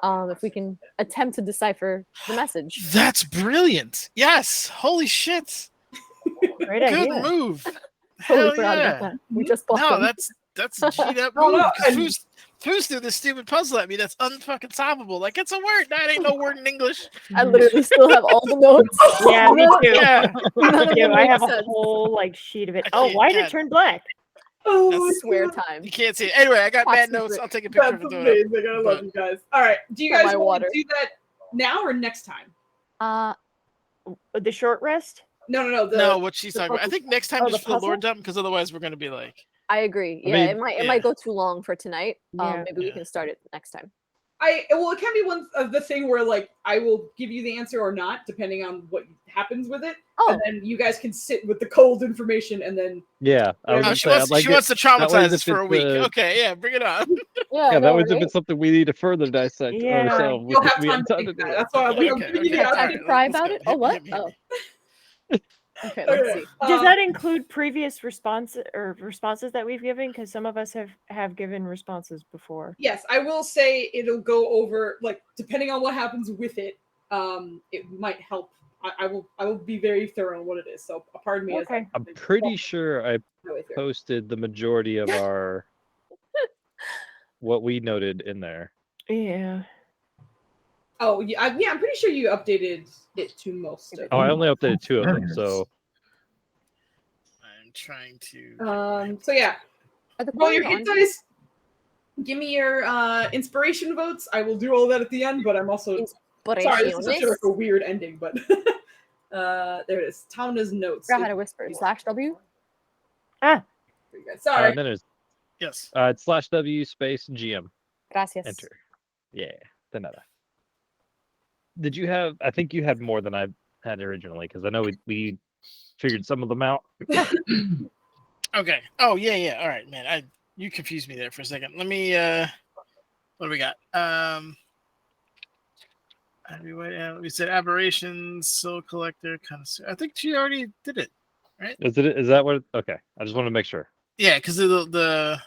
[SPEAKER 7] if we can attempt to decipher the message.
[SPEAKER 4] That's brilliant. Yes. Holy shit.
[SPEAKER 2] Great
[SPEAKER 4] Good
[SPEAKER 2] idea.
[SPEAKER 4] move.
[SPEAKER 7] Totally
[SPEAKER 4] Hell
[SPEAKER 7] forgot
[SPEAKER 4] yeah.
[SPEAKER 7] about that. We just bought
[SPEAKER 4] No,
[SPEAKER 7] them.
[SPEAKER 4] that's a G'd up
[SPEAKER 1] Oh,
[SPEAKER 4] move.
[SPEAKER 1] no,
[SPEAKER 4] 'Cause Foos threw this stupid puzzle at me that's unfucking solvable. Like, it's a word. That ain't no word in English.
[SPEAKER 7] I literally still have all the notes.
[SPEAKER 2] Yeah, me too.
[SPEAKER 4] Yeah.
[SPEAKER 7] None of
[SPEAKER 2] Yeah,
[SPEAKER 7] them
[SPEAKER 2] I
[SPEAKER 7] make
[SPEAKER 2] have a
[SPEAKER 7] sense.
[SPEAKER 2] whole like sheet of it.
[SPEAKER 4] I
[SPEAKER 2] Oh,
[SPEAKER 4] can't-
[SPEAKER 2] why did it
[SPEAKER 4] God.
[SPEAKER 2] turn black?
[SPEAKER 1] Oh,
[SPEAKER 7] I
[SPEAKER 1] my
[SPEAKER 7] swear
[SPEAKER 1] God.
[SPEAKER 7] time.
[SPEAKER 4] You can't see it. Anyway, I got
[SPEAKER 7] Top
[SPEAKER 4] bad
[SPEAKER 7] secret.
[SPEAKER 4] notes. I'll take a picture
[SPEAKER 1] That's
[SPEAKER 4] of it. Throw it up.
[SPEAKER 1] amazing. I love
[SPEAKER 4] But-
[SPEAKER 1] you guys. All right, do you
[SPEAKER 7] For
[SPEAKER 1] guys
[SPEAKER 7] my
[SPEAKER 1] want
[SPEAKER 7] water.
[SPEAKER 1] to do that now or next time?
[SPEAKER 2] The short rest?
[SPEAKER 1] No.
[SPEAKER 4] No, what she's
[SPEAKER 1] the
[SPEAKER 4] talking about. I
[SPEAKER 1] puzzle.
[SPEAKER 4] think next time
[SPEAKER 7] Oh,
[SPEAKER 4] just
[SPEAKER 7] the
[SPEAKER 4] for the lore
[SPEAKER 7] puzzle?
[SPEAKER 4] dump, because otherwise we're going to be like,
[SPEAKER 7] I agree.
[SPEAKER 6] I
[SPEAKER 7] Yeah,
[SPEAKER 6] mean,
[SPEAKER 7] it might go too long for tonight.
[SPEAKER 2] Yeah.
[SPEAKER 7] Maybe we
[SPEAKER 4] Yeah.
[SPEAKER 7] can start it next time.
[SPEAKER 1] It can be one of the thing where like I will give you the answer or not depending on what happens with it,
[SPEAKER 7] Oh,
[SPEAKER 1] and then you guys can sit with the cold information and then
[SPEAKER 6] Yeah, I was
[SPEAKER 1] Oh,
[SPEAKER 6] gonna
[SPEAKER 4] she
[SPEAKER 6] say,
[SPEAKER 4] wants,
[SPEAKER 6] I'd like
[SPEAKER 4] she wants to
[SPEAKER 6] that was
[SPEAKER 4] traumatize
[SPEAKER 6] if
[SPEAKER 4] us for a
[SPEAKER 6] it's,
[SPEAKER 4] week. Okay, yeah, bring it on.
[SPEAKER 6] Yeah, that
[SPEAKER 7] no,
[SPEAKER 6] was if
[SPEAKER 7] right?
[SPEAKER 6] it's something we need to further dissect
[SPEAKER 2] Yeah.
[SPEAKER 6] ourselves.
[SPEAKER 1] you'll have
[SPEAKER 6] We
[SPEAKER 1] time
[SPEAKER 6] have
[SPEAKER 1] to
[SPEAKER 6] time to
[SPEAKER 1] think
[SPEAKER 6] do
[SPEAKER 1] that.
[SPEAKER 6] it.
[SPEAKER 1] That's why I was like, I'm
[SPEAKER 4] Okay,
[SPEAKER 1] giving you
[SPEAKER 4] okay,
[SPEAKER 1] the
[SPEAKER 7] Have time
[SPEAKER 1] option.
[SPEAKER 7] to cry
[SPEAKER 4] let's
[SPEAKER 7] about
[SPEAKER 4] go.
[SPEAKER 7] it? Oh,
[SPEAKER 4] Hit me,
[SPEAKER 7] what?
[SPEAKER 4] hit me, hit
[SPEAKER 7] Oh.
[SPEAKER 4] me.
[SPEAKER 7] Okay, let's
[SPEAKER 1] Okay,
[SPEAKER 7] see.
[SPEAKER 2] Does that include previous responses that we've given? Because some of us have given responses before.
[SPEAKER 1] Yes, I will say it'll go over, like, depending on what happens with it, it might help. I will be very thorough on what it is. So pardon me.
[SPEAKER 2] Okay.
[SPEAKER 6] I'm pretty sure I posted the majority of our what we noted in there.
[SPEAKER 2] Yeah.
[SPEAKER 1] Oh yeah, I'm pretty sure you updated it to most of.
[SPEAKER 6] Oh, I only updated 2 of them, so
[SPEAKER 4] I'm trying to.
[SPEAKER 1] So yeah,
[SPEAKER 7] Are the
[SPEAKER 1] roll your
[SPEAKER 7] coins
[SPEAKER 1] hit
[SPEAKER 7] on?
[SPEAKER 1] dice. Give me your inspiration votes. I will do all that at the end, but I'm also sorry. This is such a weird ending, but there it is. Tamna's notes.
[SPEAKER 7] I forgot how to whisper. /W.
[SPEAKER 2] Ah.
[SPEAKER 1] Sorry.
[SPEAKER 6] And then there's
[SPEAKER 4] Yes.
[SPEAKER 6] it's /W space GM.
[SPEAKER 7] Gracias.
[SPEAKER 6] Enter. Yeah, de nada. Did you have? I think you had more than I had originally because I know we figured some of them out.
[SPEAKER 4] Okay. Oh yeah. All right, man. You confused me there for a second. Let me. What do we got? We said aberrations, soul collector, connoisseur. I think she already did it, right?
[SPEAKER 6] Is that what? Okay, I just want to make sure.
[SPEAKER 4] Yeah, because the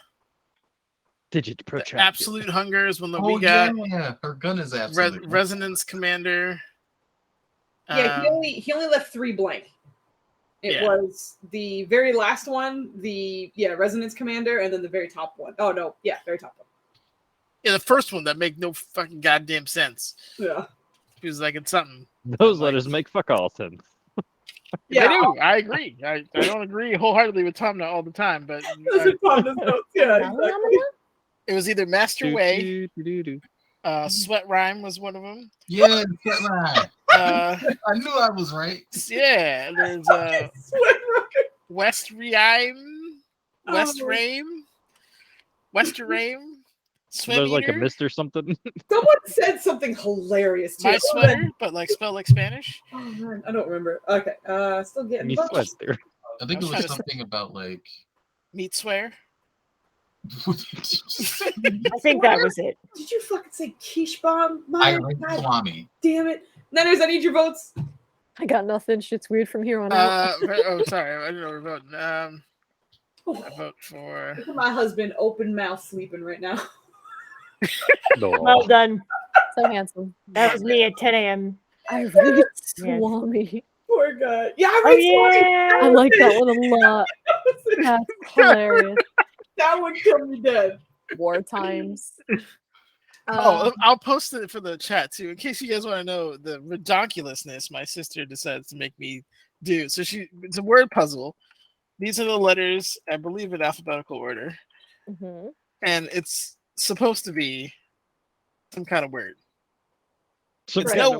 [SPEAKER 6] Digit
[SPEAKER 4] the
[SPEAKER 6] protracted.
[SPEAKER 4] absolute hunger is one that
[SPEAKER 11] Oh
[SPEAKER 4] we got.
[SPEAKER 11] yeah, her gun is absolute.
[SPEAKER 4] Resonance commander.
[SPEAKER 1] Yeah, he only left 3 blank. It was the very last one, the resonance commander, and then the very top one. Oh no, yeah, very top one.
[SPEAKER 4] Yeah, the first one that make no fucking goddamn sense.
[SPEAKER 1] Yeah.
[SPEAKER 4] He was like, it's something.
[SPEAKER 6] Those letters make fuck all sense.
[SPEAKER 4] Yeah, they do. I agree. I don't agree wholeheartedly with Tamna all the time, but
[SPEAKER 1] Tamna's notes. Yeah, exactly.
[SPEAKER 4] It was either Master Way, Sweat Rhyme was one of them.
[SPEAKER 11] Yeah, Sweat Rhyme. I knew I was right.
[SPEAKER 4] Yeah, there's West Rhyme, West Rame, Wester Rame, Swim
[SPEAKER 6] There's like a
[SPEAKER 4] Eater.
[SPEAKER 6] mist or something.
[SPEAKER 1] Someone said something hilarious too.
[SPEAKER 4] My sweater, but like spelled like Spanish.
[SPEAKER 1] Oh man, I don't remember. Okay, still getting
[SPEAKER 6] Me
[SPEAKER 1] votes.
[SPEAKER 6] sweater.
[SPEAKER 11] I think it
[SPEAKER 4] I was
[SPEAKER 11] was
[SPEAKER 4] trying to
[SPEAKER 11] something about like
[SPEAKER 4] Meat swear.
[SPEAKER 2] I think that was it.
[SPEAKER 1] Did you fucking say quiche bomb?
[SPEAKER 11] Swami.
[SPEAKER 1] Damn it. Nanners, I need your votes.
[SPEAKER 7] I got nothing. Shit's weird from here on out.
[SPEAKER 4] Oh, sorry. I didn't know we're voting. I vote for.
[SPEAKER 1] Look at my husband open mouth sleeping right now.
[SPEAKER 2] Well done.
[SPEAKER 7] So handsome.
[SPEAKER 2] That was me at 10 a.m.
[SPEAKER 7] I read Swami.
[SPEAKER 1] Poor guy. Yeah, I
[SPEAKER 2] Oh,
[SPEAKER 1] read Swami.
[SPEAKER 2] yeah.
[SPEAKER 7] I like that one a lot. That's hilarious.
[SPEAKER 1] That one killed me dead.
[SPEAKER 7] War times.
[SPEAKER 4] I'll post it for the chat too, in case you guys want to know the redonkulousness my sister decides to make me do. So it's a word puzzle. These are the letters, I believe, in alphabetical order, and it's supposed to be some kind of word.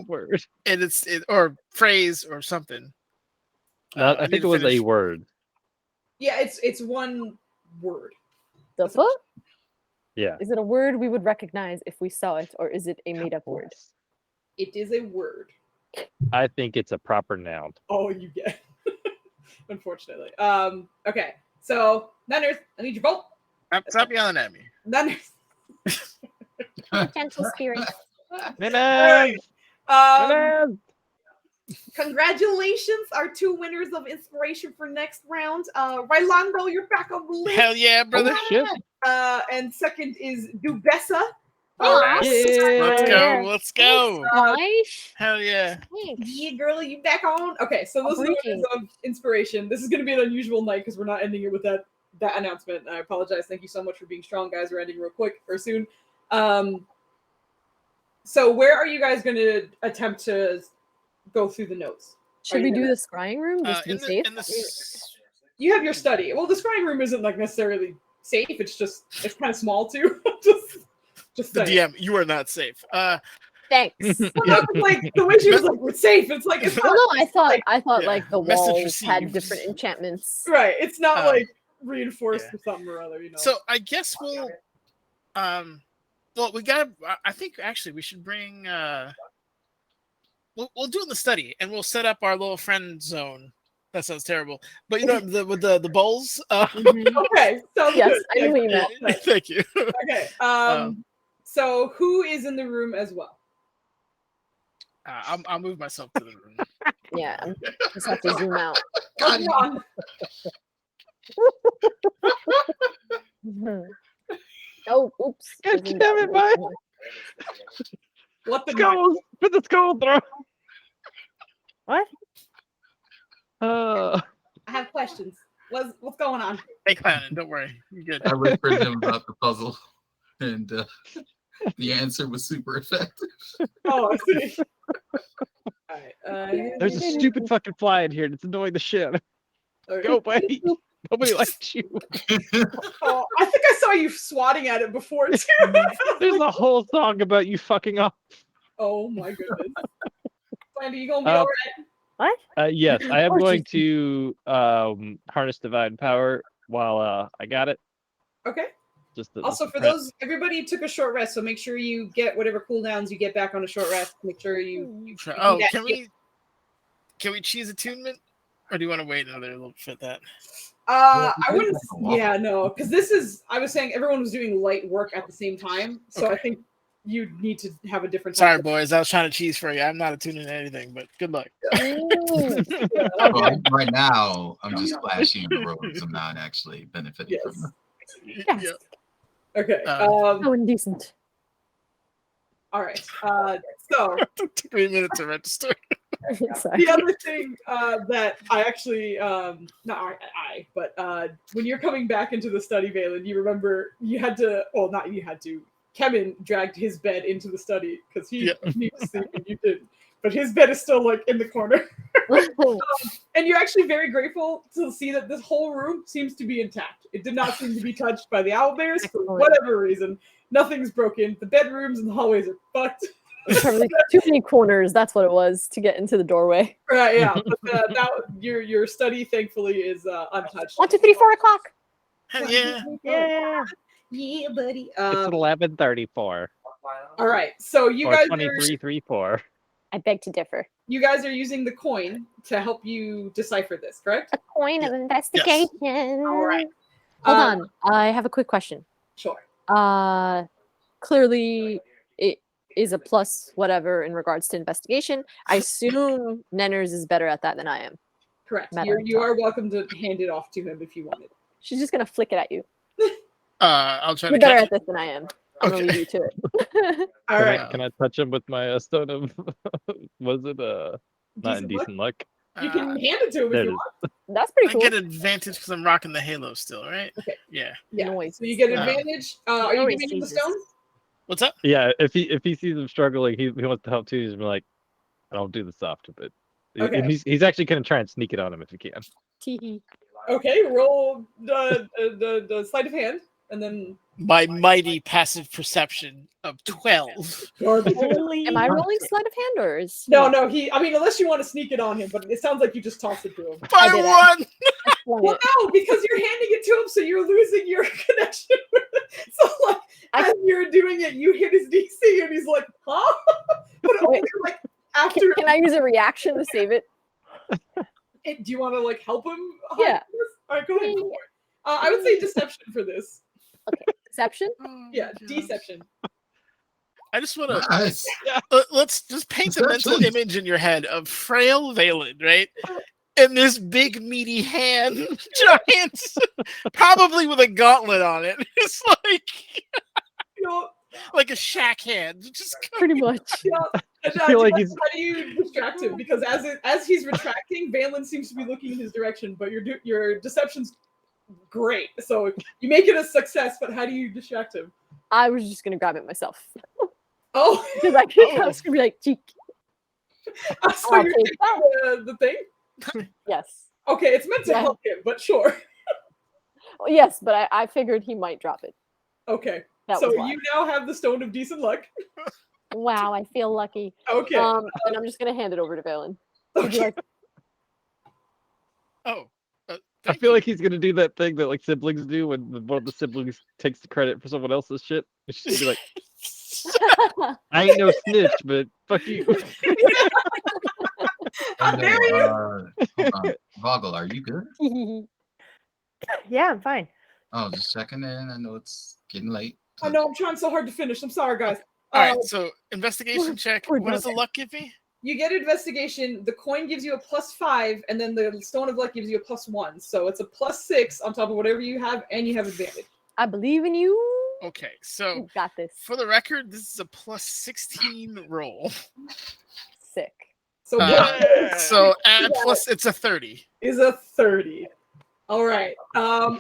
[SPEAKER 6] Word.
[SPEAKER 4] And it's or phrase or something.
[SPEAKER 6] I think it was a word.
[SPEAKER 1] Yeah, it's one word.
[SPEAKER 7] The fuck?
[SPEAKER 6] Yeah.
[SPEAKER 7] Is it a word we would recognize if we saw it, or is it a made-up word?
[SPEAKER 1] It is a word.
[SPEAKER 6] I think it's a proper noun.
[SPEAKER 1] Oh, you get. Unfortunately. Okay. So, Nanners, I need your vote.
[SPEAKER 4] Stop yelling at me.
[SPEAKER 1] Nanners.
[SPEAKER 10] Gentle spirit.
[SPEAKER 1] Congratulations, our 2 winners of inspiration for next round. Rylando, you're back on the list.
[SPEAKER 4] Hell yeah, brother.
[SPEAKER 6] Oh, shit.
[SPEAKER 1] And second is Dubessa.
[SPEAKER 4] Let's go.
[SPEAKER 7] Nice.
[SPEAKER 4] Hell yeah.
[SPEAKER 1] Yeah, girlie, you back on? Okay, so those are the winners of inspiration. This is going to be an unusual night because we're not ending it with that announcement. I apologize. Thank you so much for being strong, guys. We're ending real quick or soon. So where are you guys going to attempt to go through the notes?
[SPEAKER 7] Should we do the scrying room just to be safe?
[SPEAKER 1] You have your study. Well, the scrying room isn't like necessarily safe. It's kind of small too. just
[SPEAKER 4] The
[SPEAKER 1] saying.
[SPEAKER 4] DM, you are not safe.
[SPEAKER 7] Thanks.
[SPEAKER 1] Well, no, like the way she was like, "We're safe." It's like it's not.
[SPEAKER 7] No, I thought like the
[SPEAKER 4] Message
[SPEAKER 7] walls had
[SPEAKER 4] received.
[SPEAKER 7] different enchantments.
[SPEAKER 1] Right. It's not like reinforced with something or other. You know.
[SPEAKER 4] So I guess we'll well, we got. I think actually we should bring. We'll do it in the study, and we'll set up our little friend zone. That sounds terrible, but you know with the bowls.
[SPEAKER 1] Okay. So
[SPEAKER 7] Yes, I know what you meant.
[SPEAKER 4] Thank you.
[SPEAKER 1] Okay. So who is in the room as well?
[SPEAKER 4] I'll move myself to the room.
[SPEAKER 7] Yeah, I just have to zoom out.
[SPEAKER 11] God,
[SPEAKER 1] Wrong.
[SPEAKER 7] Oh, oops. I
[SPEAKER 6] God
[SPEAKER 7] zoomed
[SPEAKER 6] damn
[SPEAKER 7] out
[SPEAKER 6] it,
[SPEAKER 7] way
[SPEAKER 6] Mike.
[SPEAKER 7] too much.
[SPEAKER 1] What the
[SPEAKER 6] Skulls! Put the skull through.
[SPEAKER 2] What?
[SPEAKER 8] I have questions. What's going on?
[SPEAKER 4] Hey, clowning, don't worry. You're good.
[SPEAKER 11] I whispered him about the puzzle, and the answer was super effective.
[SPEAKER 1] Oh, I see. Alright,
[SPEAKER 6] There's a stupid fucking fly in here that's annoying the shit out of me. Go away. Nobody likes you.
[SPEAKER 1] Oh, I think I saw you swatting at it before too.
[SPEAKER 6] There's a whole song about you fucking off.
[SPEAKER 1] Oh my goodness. Sandy, you gonna be all right?
[SPEAKER 2] What?
[SPEAKER 6] Yes, I am
[SPEAKER 2] course
[SPEAKER 6] going to harness divine power while I got it.
[SPEAKER 1] Okay.
[SPEAKER 6] Just to,
[SPEAKER 1] Also,
[SPEAKER 6] just
[SPEAKER 1] for
[SPEAKER 6] to prep.
[SPEAKER 1] those, everybody took a short rest, so make sure you get whatever cooldowns you get back on a short rest. Make sure you
[SPEAKER 4] Oh,
[SPEAKER 1] do that.
[SPEAKER 4] can we choose attunement, or do you want to wait another little bit? That
[SPEAKER 1] I wouldn't. Yeah, no, because this is. I was saying everyone was doing light work at the same time, so I think you need to have a different.
[SPEAKER 4] Sorry,
[SPEAKER 1] time.
[SPEAKER 4] boys. I was trying to cheese for you. I'm not attuning to anything, but good luck.
[SPEAKER 11] Well, right now, I'm just flashing the robes. I'm not actually benefiting from them.
[SPEAKER 7] Yes.
[SPEAKER 1] Okay.
[SPEAKER 7] So indecent.
[SPEAKER 1] All right. So
[SPEAKER 4] took me a minute to register.
[SPEAKER 7] Sorry.
[SPEAKER 1] the other thing that I actually, not I, but when you're coming back into the study, Valen, you remember you had to. Well, not you had to. Kevin dragged his bed into the study because he was sleeping. You didn't, but his bed is still like in the corner. And you're actually very grateful to see that this whole room seems to be intact. It did not seem to be touched by the owlbears for whatever reason. Nothing's broken. The bedrooms and the hallways are fucked.
[SPEAKER 7] Probably too many corners. That's what it was to get into the doorway.
[SPEAKER 1] Right, yeah. But your study, thankfully, is untouched.
[SPEAKER 7] 1, 2, 3, 4 o'clock.
[SPEAKER 4] Yeah.
[SPEAKER 2] Yeah.
[SPEAKER 8] Yeah, buddy.
[SPEAKER 6] It's 11:34.
[SPEAKER 1] All right, so you
[SPEAKER 6] or
[SPEAKER 1] guys
[SPEAKER 6] 23:34.
[SPEAKER 7] I beg to differ.
[SPEAKER 1] You guys are using the coin to help you decipher this, correct?
[SPEAKER 10] A coin of investigation.
[SPEAKER 1] All right.
[SPEAKER 7] Hold on. I have a quick question.
[SPEAKER 1] Sure.
[SPEAKER 7] Clearly it is a plus whatever in regards to investigation. I assume Nenners is better at that than I am.
[SPEAKER 1] Correct.
[SPEAKER 7] Madam
[SPEAKER 1] You are welcome to hand it off to him if you wanted.
[SPEAKER 7] She's just gonna flick it at you.
[SPEAKER 4] I'll try
[SPEAKER 7] You're
[SPEAKER 4] to
[SPEAKER 7] better
[SPEAKER 4] catch
[SPEAKER 7] at this than I am. I'm gonna leave you to it.
[SPEAKER 1] All right.
[SPEAKER 6] Can I touch him with my stone of was it not
[SPEAKER 1] Decent
[SPEAKER 6] indecent luck?
[SPEAKER 1] You can hand it to him
[SPEAKER 6] There
[SPEAKER 1] if
[SPEAKER 6] it
[SPEAKER 1] you
[SPEAKER 6] is.
[SPEAKER 1] want.
[SPEAKER 7] That's pretty
[SPEAKER 4] I
[SPEAKER 7] cool.
[SPEAKER 4] get advantage because I'm rocking the halo still, right?
[SPEAKER 1] Okay.
[SPEAKER 4] Yeah.
[SPEAKER 1] Yeah.
[SPEAKER 7] Noise.
[SPEAKER 1] So you get
[SPEAKER 4] Wow.
[SPEAKER 1] advantage. Are you
[SPEAKER 7] Noise,
[SPEAKER 1] giving him the
[SPEAKER 7] Jesus.
[SPEAKER 1] stone?
[SPEAKER 4] What's up?
[SPEAKER 6] Yeah, if he sees him struggling, he wants to help too. He's like, I don't do the soft of it.
[SPEAKER 1] Okay.
[SPEAKER 6] And he's actually gonna try and sneak it on him if he can.
[SPEAKER 7] Teehee.
[SPEAKER 1] Okay. Roll the sleight of hand, and then.
[SPEAKER 4] My mighty passive perception of 12.
[SPEAKER 7] Am I rolling sleight of hand or is
[SPEAKER 1] No. I mean, unless you want to sneak it on him, but it sounds like you just tossed it to him.
[SPEAKER 4] By
[SPEAKER 7] did it.
[SPEAKER 4] one!
[SPEAKER 7] Flung it.
[SPEAKER 1] No, because you're handing it to him, so you're losing your connection with it. So, like, as you're doing it, you hit his DC, and he's like, huh? But only, like, after.
[SPEAKER 7] Can I use a reaction to save it?
[SPEAKER 1] Do you want to, like, help him?
[SPEAKER 7] Yeah.
[SPEAKER 1] All right, go ahead. Go for it. I would say deception for this.
[SPEAKER 7] Okay. Deception?
[SPEAKER 1] Yeah, deception.
[SPEAKER 4] I just want to
[SPEAKER 11] Nice.
[SPEAKER 4] let's just paint the mental
[SPEAKER 11] Deception.
[SPEAKER 4] image in your head of frail Valen, right? And this big meaty hand, giant, probably with a gauntlet on it. It's like
[SPEAKER 1] You know,
[SPEAKER 4] like a shack hand. Just
[SPEAKER 7] Pretty much.
[SPEAKER 1] yeah. And,
[SPEAKER 6] feel like
[SPEAKER 1] how
[SPEAKER 6] he's-
[SPEAKER 1] do you distract him? Because as he's retracting, Valen seems to be looking in his direction, but your deception's great. So you make it a success, but how do you distract him?
[SPEAKER 7] I was just gonna grab it myself.
[SPEAKER 1] Oh,
[SPEAKER 7] Because I was gonna be like, cheek.
[SPEAKER 1] so
[SPEAKER 7] I'll
[SPEAKER 1] you're
[SPEAKER 7] take
[SPEAKER 1] taking the thing?
[SPEAKER 7] Yes.
[SPEAKER 1] Okay, it's meant to
[SPEAKER 7] Yeah.
[SPEAKER 1] help him, but sure.
[SPEAKER 7] Well, yes, but I figured he might drop it.
[SPEAKER 1] Okay.
[SPEAKER 7] That
[SPEAKER 1] So
[SPEAKER 7] was why.
[SPEAKER 1] you now have the stone of decent luck.
[SPEAKER 7] Wow, I feel lucky.
[SPEAKER 1] Okay.
[SPEAKER 7] And I'm just gonna hand it over to Valen. He'd be like,
[SPEAKER 4] oh.
[SPEAKER 6] I feel like he's gonna do that thing that like siblings do when one of the siblings takes the credit for someone else's shit. It's just gonna be like, I ain't no snitch, but fuck you.
[SPEAKER 1] How dare you?
[SPEAKER 11] Hold on. Vogel, are you good?
[SPEAKER 2] Yeah, I'm fine.
[SPEAKER 11] Oh, just checking in. I know it's getting late.
[SPEAKER 1] I know I'm trying so hard to finish. I'm sorry, guys.
[SPEAKER 4] All right, so investigation check.
[SPEAKER 7] we're
[SPEAKER 4] What does the
[SPEAKER 7] done.
[SPEAKER 4] luck give me?
[SPEAKER 1] you get investigation. The coin gives you a +5, and then the stone of luck gives you a +1. So it's a +6 on top of whatever you have, and you have advantage.
[SPEAKER 7] I believe in you.
[SPEAKER 4] Okay, so
[SPEAKER 7] You got this.
[SPEAKER 4] for the record, this is a +16 roll.
[SPEAKER 7] Sick.
[SPEAKER 1] So
[SPEAKER 4] So add plus, it's a 30.
[SPEAKER 1] Is a 30. All right. I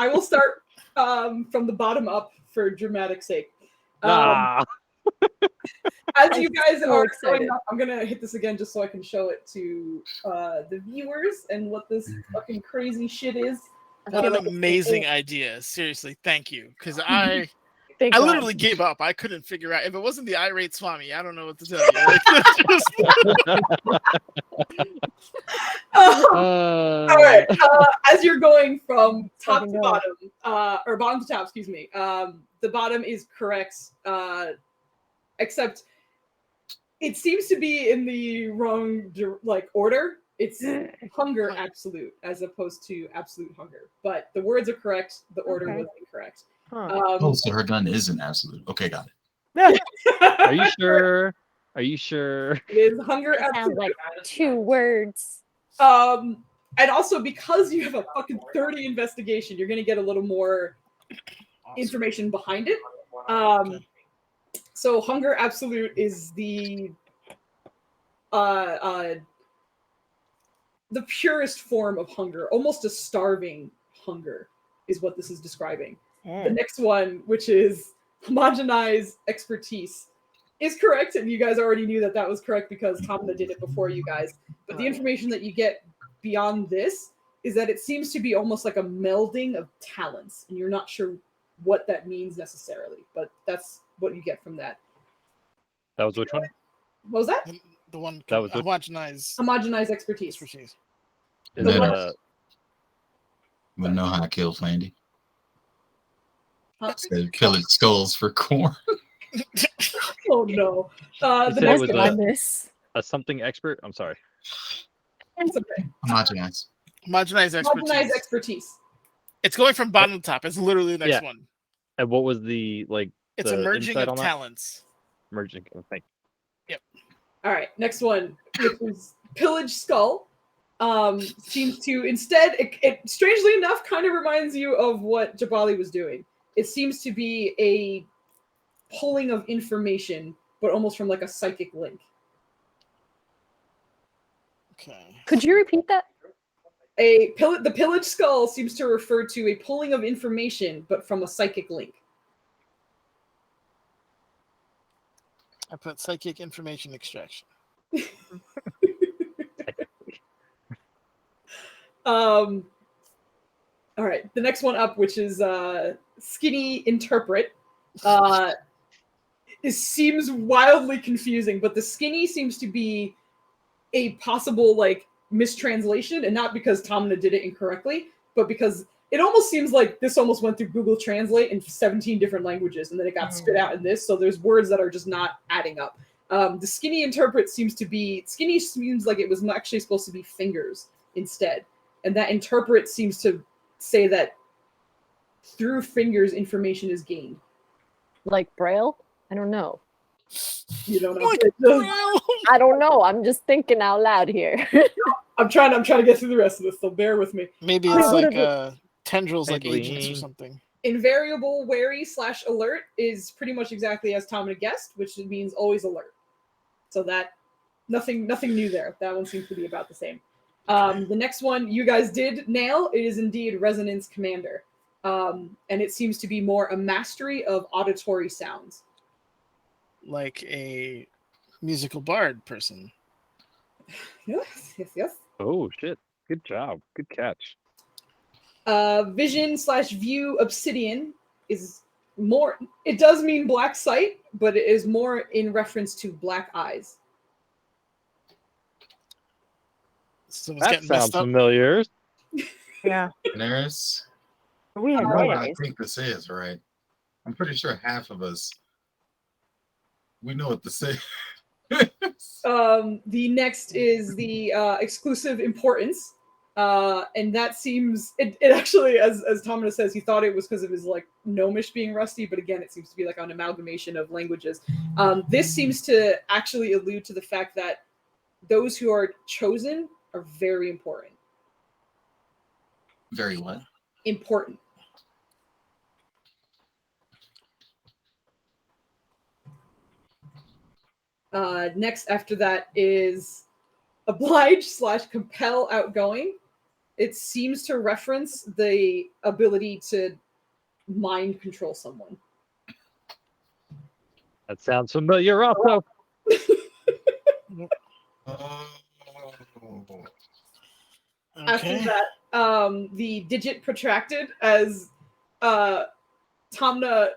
[SPEAKER 1] will start from the bottom up for dramatic sake. As you guys are going up, I'm gonna hit this again just so I can show it to the viewers and what this fucking crazy shit is.
[SPEAKER 4] What an amazing idea! Seriously, thank you. Because I literally gave up. I couldn't figure out if it wasn't the irate Swami. I don't know what to tell you.
[SPEAKER 1] All right. As you're going from top to bottom, or bottom to top, excuse me. The bottom is correct, except it seems to be in the wrong order. It's hunger absolute as opposed to absolute hunger, but the words are correct. The order was incorrect.
[SPEAKER 11] So her gun is an absolute. Okay, got it.
[SPEAKER 6] Are you sure? Are you sure?
[SPEAKER 1] It is hunger
[SPEAKER 7] It
[SPEAKER 1] absolute.
[SPEAKER 7] sounds like 2 words.
[SPEAKER 1] And also because you have a fucking 30 investigation, you're gonna get a little more information behind it. So hunger absolute is the purest form of hunger, almost a starving hunger is what this is describing. The next one, which is homogenized expertise, is correct, and you guys already knew that was correct because Tamna did it before you guys. But the information that you get beyond this is that it seems to be almost like a melding of talents, and you're not sure what that means necessarily, but that's what you get from that.
[SPEAKER 6] That was which one?
[SPEAKER 1] What was that?
[SPEAKER 4] The one
[SPEAKER 6] that was
[SPEAKER 1] homogenized expertise.
[SPEAKER 11] And then we know how to kill Flandy. Said pillage skulls for corn.
[SPEAKER 1] Oh no!
[SPEAKER 6] You
[SPEAKER 1] The
[SPEAKER 6] said
[SPEAKER 1] next
[SPEAKER 6] it
[SPEAKER 1] one.
[SPEAKER 6] was a something expert. I'm sorry.
[SPEAKER 1] It's okay.
[SPEAKER 11] Homogenized.
[SPEAKER 4] Homogenized expertise.
[SPEAKER 1] Homogenized expertise.
[SPEAKER 4] It's going from bottom to top. It's literally the next one.
[SPEAKER 6] And what was the
[SPEAKER 4] It's
[SPEAKER 6] the
[SPEAKER 4] a merging
[SPEAKER 6] insight
[SPEAKER 4] of
[SPEAKER 6] on that?
[SPEAKER 4] talents.
[SPEAKER 6] Merging. Oh, thank you.
[SPEAKER 4] Yep.
[SPEAKER 1] All right, next one, which is pillage skull. Seems to instead, it strangely enough kind of reminds you of what Jabali was doing. It seems to be a pulling of information, but almost from like a psychic link.
[SPEAKER 4] Okay.
[SPEAKER 7] Could you repeat that?
[SPEAKER 1] The pillage skull seems to refer to a pulling of information, but from a psychic link.
[SPEAKER 4] I put psychic information extraction.
[SPEAKER 1] All right, the next one up, which is skinny interpret, seems wildly confusing, but the skinny seems to be a possible mistranslation, and not because Tamna did it incorrectly, but because it almost seems like this almost went through Google Translate in 17 different languages, and then it got spit out in this, so there's words that are just not adding up. The skinny interpret seems like it was actually supposed to be fingers instead, and that interpret seems to say that through fingers information is gained.
[SPEAKER 7] Like Braille? I don't know.
[SPEAKER 1] You don't know.
[SPEAKER 7] I don't know. I'm just thinking out loud here.
[SPEAKER 1] I'm trying to get through the rest of this, so bear with me.
[SPEAKER 4] Maybe it's tendrils like agents or something.
[SPEAKER 1] Invariable wary / alert is pretty much exactly as Tamna guessed, which means always alert. So that nothing new there. That one seems to be about the same. The next one you guys did nail. It is indeed resonance commander, and it seems to be more a mastery of auditory sounds,
[SPEAKER 4] like a musical bard person.
[SPEAKER 1] Yes.
[SPEAKER 6] Oh shit! Good job. Good catch.
[SPEAKER 1] Vision / view obsidian is more. It does mean black sight, but it is more in reference to black eyes.
[SPEAKER 4] So
[SPEAKER 6] That sounds familiar.
[SPEAKER 2] Yeah.
[SPEAKER 11] There's.
[SPEAKER 2] We have
[SPEAKER 11] I think this is right. I'm pretty sure half of us. We know what this is.
[SPEAKER 1] The next is the exclusive importance. And that seems it actually, as Tamna says, he thought it was because of his like gnomish being rusty, but again, it seems to be like an amalgamation of languages. This seems to actually allude to the fact that those who are chosen are very important.
[SPEAKER 11] Very what?
[SPEAKER 1] Important. Next after that is oblige/compel outgoing. It seems to reference the ability to mind control someone.
[SPEAKER 6] That sounds familiar, also.
[SPEAKER 1] After
[SPEAKER 4] Okay.
[SPEAKER 1] that, the digit protracted, as Tamna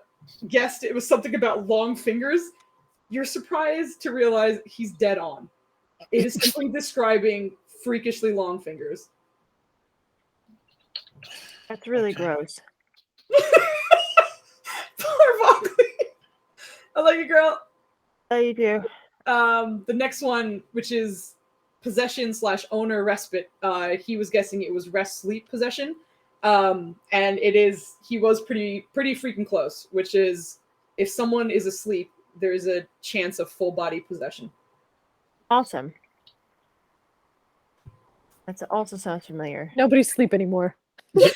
[SPEAKER 1] guessed it was something about long fingers. You're surprised to realize he's dead on. It is simply describing freakishly long fingers.
[SPEAKER 2] That's really gross.
[SPEAKER 1] Poor Vockley. I love you, girl.
[SPEAKER 2] Oh, you do.
[SPEAKER 1] The next one, which is possession/owner respite, he was guessing it was rest sleep possession. And it is, he was pretty freaking close, which is if someone is asleep, there is a chance of full body possession.
[SPEAKER 2] Awesome. That also sounds familiar.
[SPEAKER 7] Nobody's asleep anymore.
[SPEAKER 4] I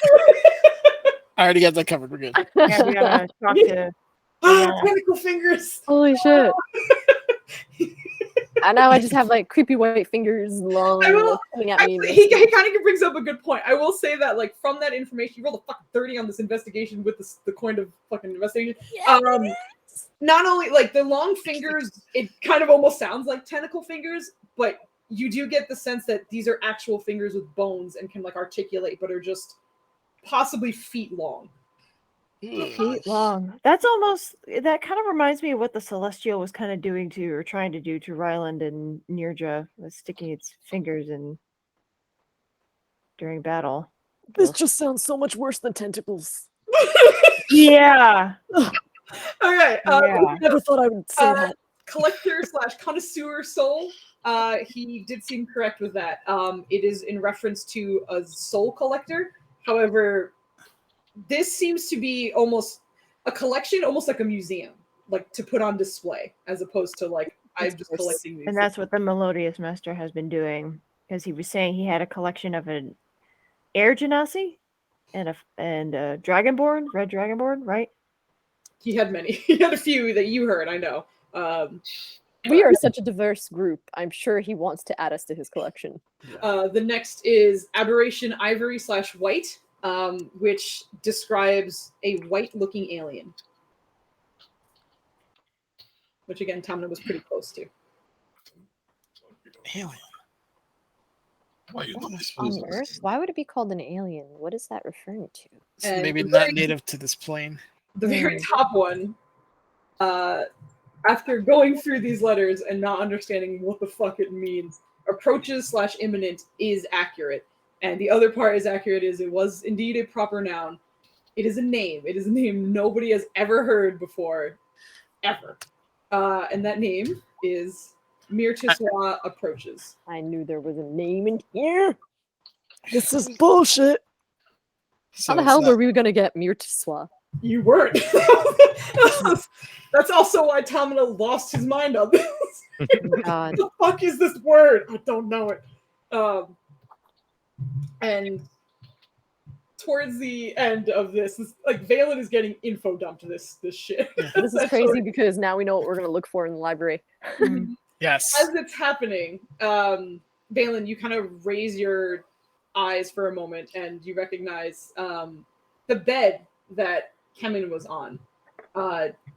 [SPEAKER 4] already got that covered. We're good.
[SPEAKER 2] Yeah, we gotta talk to.
[SPEAKER 1] Tentacle fingers.
[SPEAKER 7] Holy shit. And now I just have like creepy white fingers long coming at me.
[SPEAKER 1] Actually, he kind of brings up a good point. I will say that, like, from that information, you rolled a fucking 30 on this investigation with the coin of fucking investigation. Not only, like, the long fingers, it kind of almost sounds like tentacle fingers, but you do get the sense that these are actual fingers with bones and can, like, articulate, but are just possibly feet long.
[SPEAKER 2] Feet long. That's almost, that kind of reminds me of what the Celestial was kind of doing to, or trying to do to Ryland and Nirja, was sticking its fingers in during battle.
[SPEAKER 7] This just sounds so much worse than tentacles.
[SPEAKER 2] Yeah.
[SPEAKER 1] Okay.
[SPEAKER 7] Never thought I would say that.
[SPEAKER 1] Collector/connoisseur soul. He did seem correct with that. It is in reference to a soul collector. However, this seems to be almost a collection, almost like a museum, like to put on display, as opposed to like I'm just collecting these.
[SPEAKER 2] And that's what the Melodious Master has been doing, because he was saying he had a collection of an air genasi and a dragonborn, red dragonborn, right?
[SPEAKER 1] He had many. He had a few that you heard. I know.
[SPEAKER 7] We are such a diverse group. I'm sure he wants to add us to his collection.
[SPEAKER 1] The next is Aberration Ivory/White, which describes a white-looking alien. Which, again, Tamna was pretty close to.
[SPEAKER 4] Alien.
[SPEAKER 7] On Earth? Why would it be called an alien? What is that referring to?
[SPEAKER 1] And
[SPEAKER 4] Maybe
[SPEAKER 1] the
[SPEAKER 4] not
[SPEAKER 1] very-
[SPEAKER 4] native to this plane.
[SPEAKER 1] The very top one, after going through these letters and not understanding what the fuck it means, approaches/imminent is accurate. And the other part is accurate is it was indeed a proper noun. It is a name. It is a name nobody has ever heard before. Ever. And that name is Mirtiswa Approaches.
[SPEAKER 7] I knew there was a name in here. This is bullshit.
[SPEAKER 4] So
[SPEAKER 7] How the hell were we going to get Mirtiswa?
[SPEAKER 1] You weren't. That's also why Tamna lost his mind on this.
[SPEAKER 7] God.
[SPEAKER 1] What the fuck is this word? I don't know it. And towards the end of this, like Valen is getting info dumped this shit.
[SPEAKER 7] This is crazy because now we know what we're going to look for in the library.
[SPEAKER 4] Yes.
[SPEAKER 1] As it's happening, Valen, you kind of raise your eyes for a moment and you recognize the bed that Kemen was on.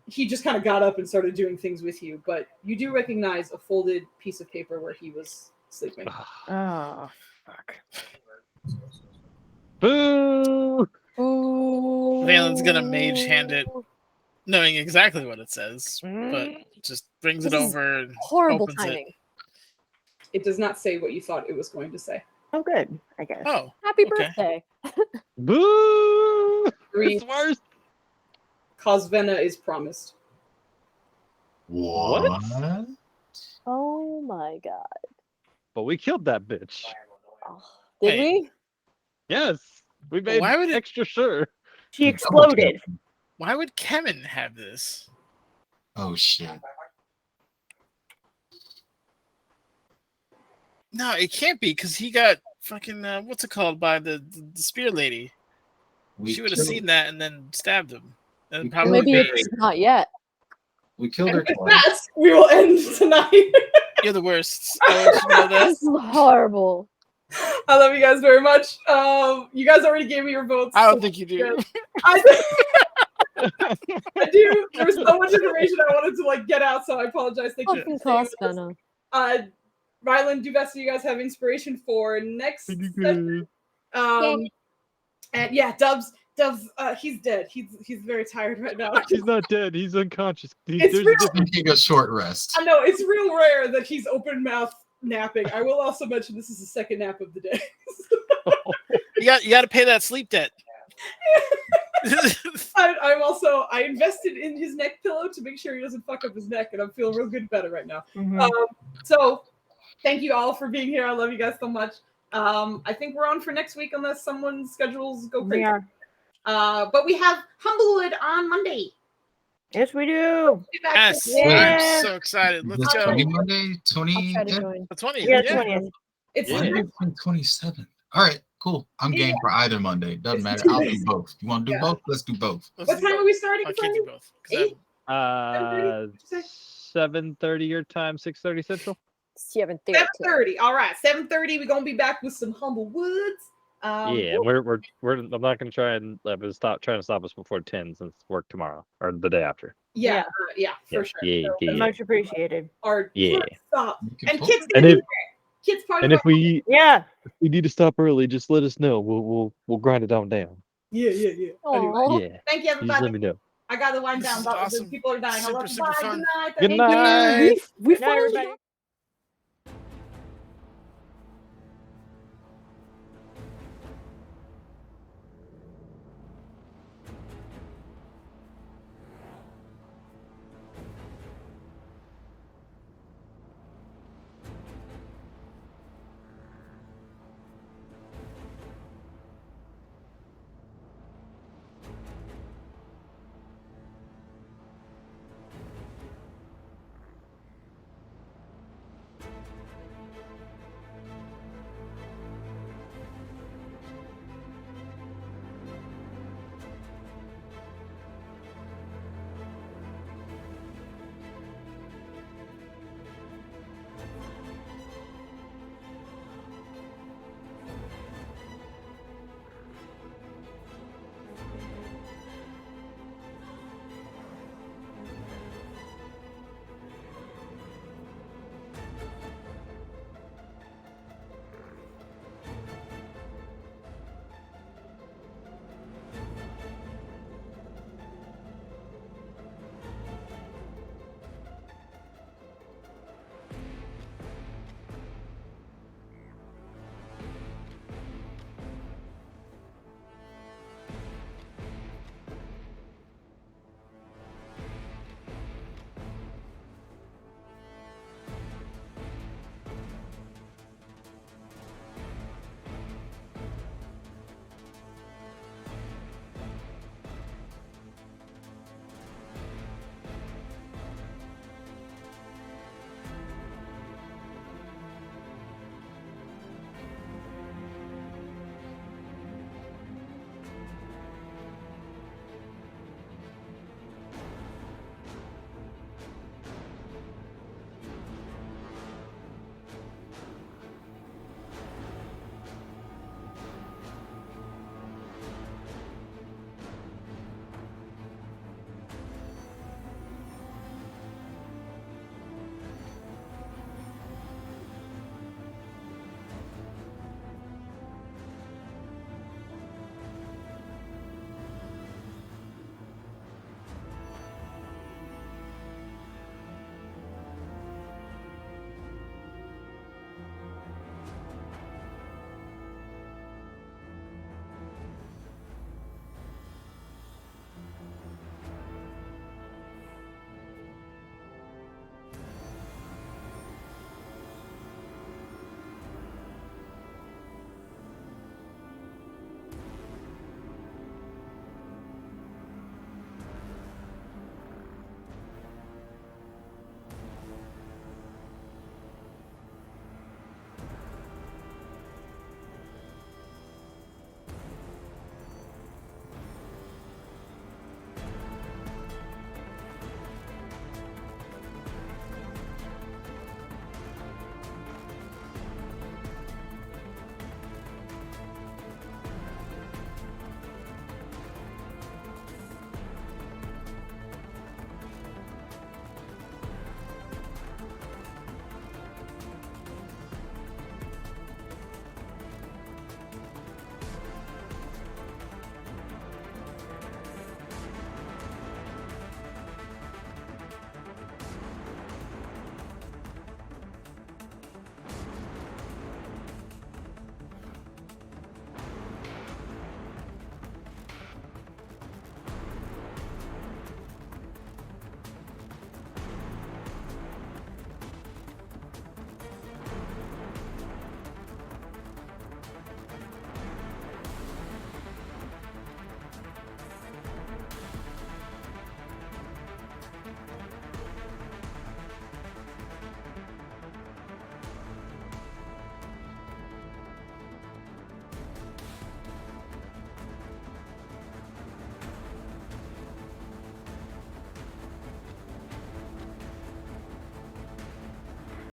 [SPEAKER 1] He just kind of got up and started doing things with you, but you do recognize a folded piece of paper where he was sleeping.
[SPEAKER 2] Oh, fuck.
[SPEAKER 6] Boo!
[SPEAKER 4] Valen's gonna mage hand it, knowing exactly what it says, but just brings it
[SPEAKER 7] This is
[SPEAKER 4] over and
[SPEAKER 7] horrible
[SPEAKER 4] opens
[SPEAKER 7] timing.
[SPEAKER 1] It does not say what you thought it was going to say.
[SPEAKER 2] Oh, good, I guess.
[SPEAKER 4] Oh,
[SPEAKER 7] Happy
[SPEAKER 4] okay.
[SPEAKER 7] birthday.
[SPEAKER 6] Boo!
[SPEAKER 1] Read,
[SPEAKER 6] It's worse.
[SPEAKER 1] Cosvena is promised.
[SPEAKER 11] What?
[SPEAKER 7] Oh my god.
[SPEAKER 6] But we killed that bitch.
[SPEAKER 7] Oh, Did
[SPEAKER 4] Hey.
[SPEAKER 7] we?
[SPEAKER 6] Yes, we made
[SPEAKER 4] Why would it?
[SPEAKER 6] extra sure.
[SPEAKER 2] She exploded.
[SPEAKER 4] Why would Kevin have this?
[SPEAKER 11] Oh shit.
[SPEAKER 4] No, it can't be because he got fucking what's it called by the spear lady.
[SPEAKER 11] We
[SPEAKER 4] She would have
[SPEAKER 11] killed-
[SPEAKER 4] seen that and then stabbed him. And
[SPEAKER 11] We
[SPEAKER 4] probably
[SPEAKER 7] Maybe
[SPEAKER 11] killed
[SPEAKER 7] it's not yet.
[SPEAKER 11] We killed her
[SPEAKER 1] And with
[SPEAKER 11] twice.
[SPEAKER 1] that, we will end tonight.
[SPEAKER 4] You're the worst. I want you to know that.
[SPEAKER 7] This is horrible.
[SPEAKER 1] I love you guys very much. You guys already gave me your votes.
[SPEAKER 4] I don't
[SPEAKER 1] so
[SPEAKER 4] think you do.
[SPEAKER 1] good. I do. I do. There was so much information I wanted to like get out, so I apologize. Thank you.
[SPEAKER 7] Fucking
[SPEAKER 1] for staying with us.
[SPEAKER 7] Crossgunner.
[SPEAKER 1] Rylan, Duvesta, you guys have inspiration for next session. And yeah, Dubs, he's dead. He's very tired right now.
[SPEAKER 6] He's not dead. He's unconscious.
[SPEAKER 1] It's
[SPEAKER 6] There's
[SPEAKER 1] real.
[SPEAKER 11] Taking a short rest.
[SPEAKER 1] I know it's real rare that he's open mouth napping. I will also mention this is the second nap of the day.
[SPEAKER 4] You got to pay that sleep debt.
[SPEAKER 1] I invested in his neck pillow to make sure he doesn't fuck up his neck, and I'm feeling real good about it right now. So thank you all for being here. I love you guys so much. I think we're on for next week unless someone's schedules go crazy.
[SPEAKER 8] But we have Humblewood on Monday.
[SPEAKER 2] Yes, we do.
[SPEAKER 4] Yes,
[SPEAKER 2] Yeah.
[SPEAKER 4] I'm so excited. Let's
[SPEAKER 11] This
[SPEAKER 4] go.
[SPEAKER 11] 20 Monday,
[SPEAKER 7] I'll
[SPEAKER 11] 20.
[SPEAKER 7] try to join.
[SPEAKER 4] The 20th.
[SPEAKER 2] Yeah,
[SPEAKER 4] Yeah.
[SPEAKER 2] 20th.
[SPEAKER 1] It's
[SPEAKER 11] Monday, 27. All right, cool. I'm game for either Monday. Doesn't
[SPEAKER 1] It's
[SPEAKER 11] matter.
[SPEAKER 1] 2
[SPEAKER 11] I'll
[SPEAKER 1] days.
[SPEAKER 11] do both. You want to do
[SPEAKER 1] Yeah.
[SPEAKER 11] both? Let's do both.
[SPEAKER 4] Let's
[SPEAKER 1] What
[SPEAKER 4] do
[SPEAKER 1] time
[SPEAKER 4] both.
[SPEAKER 1] are we starting?
[SPEAKER 4] I can't do both. 'cause
[SPEAKER 1] 8?
[SPEAKER 6] 7:30 your time, 6:30 Central.
[SPEAKER 7] 7:30.
[SPEAKER 1] 7:30. All right, 7:30. We're gonna be back with some Humblewoods.
[SPEAKER 6] Yeah, we're I'm not gonna try and stop us before 10 since work tomorrow or the day after.
[SPEAKER 1] Yeah, for
[SPEAKER 6] Yeah,
[SPEAKER 1] sure.
[SPEAKER 6] yeah,
[SPEAKER 1] So,
[SPEAKER 6] yeah.
[SPEAKER 2] Much appreciated.
[SPEAKER 1] Our
[SPEAKER 6] Yeah.
[SPEAKER 1] stop.
[SPEAKER 11] You can
[SPEAKER 1] And
[SPEAKER 11] talk-
[SPEAKER 1] kids
[SPEAKER 6] And
[SPEAKER 1] gonna
[SPEAKER 6] if
[SPEAKER 1] be there. Kids part
[SPEAKER 6] and
[SPEAKER 1] of
[SPEAKER 6] if we
[SPEAKER 2] Yeah.
[SPEAKER 6] need to stop early, just let us know. We'll grind it on down.
[SPEAKER 1] Yeah. Anyway,
[SPEAKER 7] Aw.
[SPEAKER 6] Yeah,
[SPEAKER 1] thank you
[SPEAKER 6] you just let
[SPEAKER 1] everybody.
[SPEAKER 6] me know.
[SPEAKER 8] I got to wind
[SPEAKER 4] This
[SPEAKER 8] down.
[SPEAKER 4] is
[SPEAKER 8] But
[SPEAKER 4] awesome.
[SPEAKER 8] people are dying. I love
[SPEAKER 4] Super,
[SPEAKER 8] you.
[SPEAKER 4] super
[SPEAKER 8] Bye.
[SPEAKER 4] fun.
[SPEAKER 8] Good night.
[SPEAKER 6] Good
[SPEAKER 4] Good
[SPEAKER 6] night.
[SPEAKER 4] night.
[SPEAKER 7] We
[SPEAKER 2] Good night,
[SPEAKER 7] finally
[SPEAKER 2] everybody.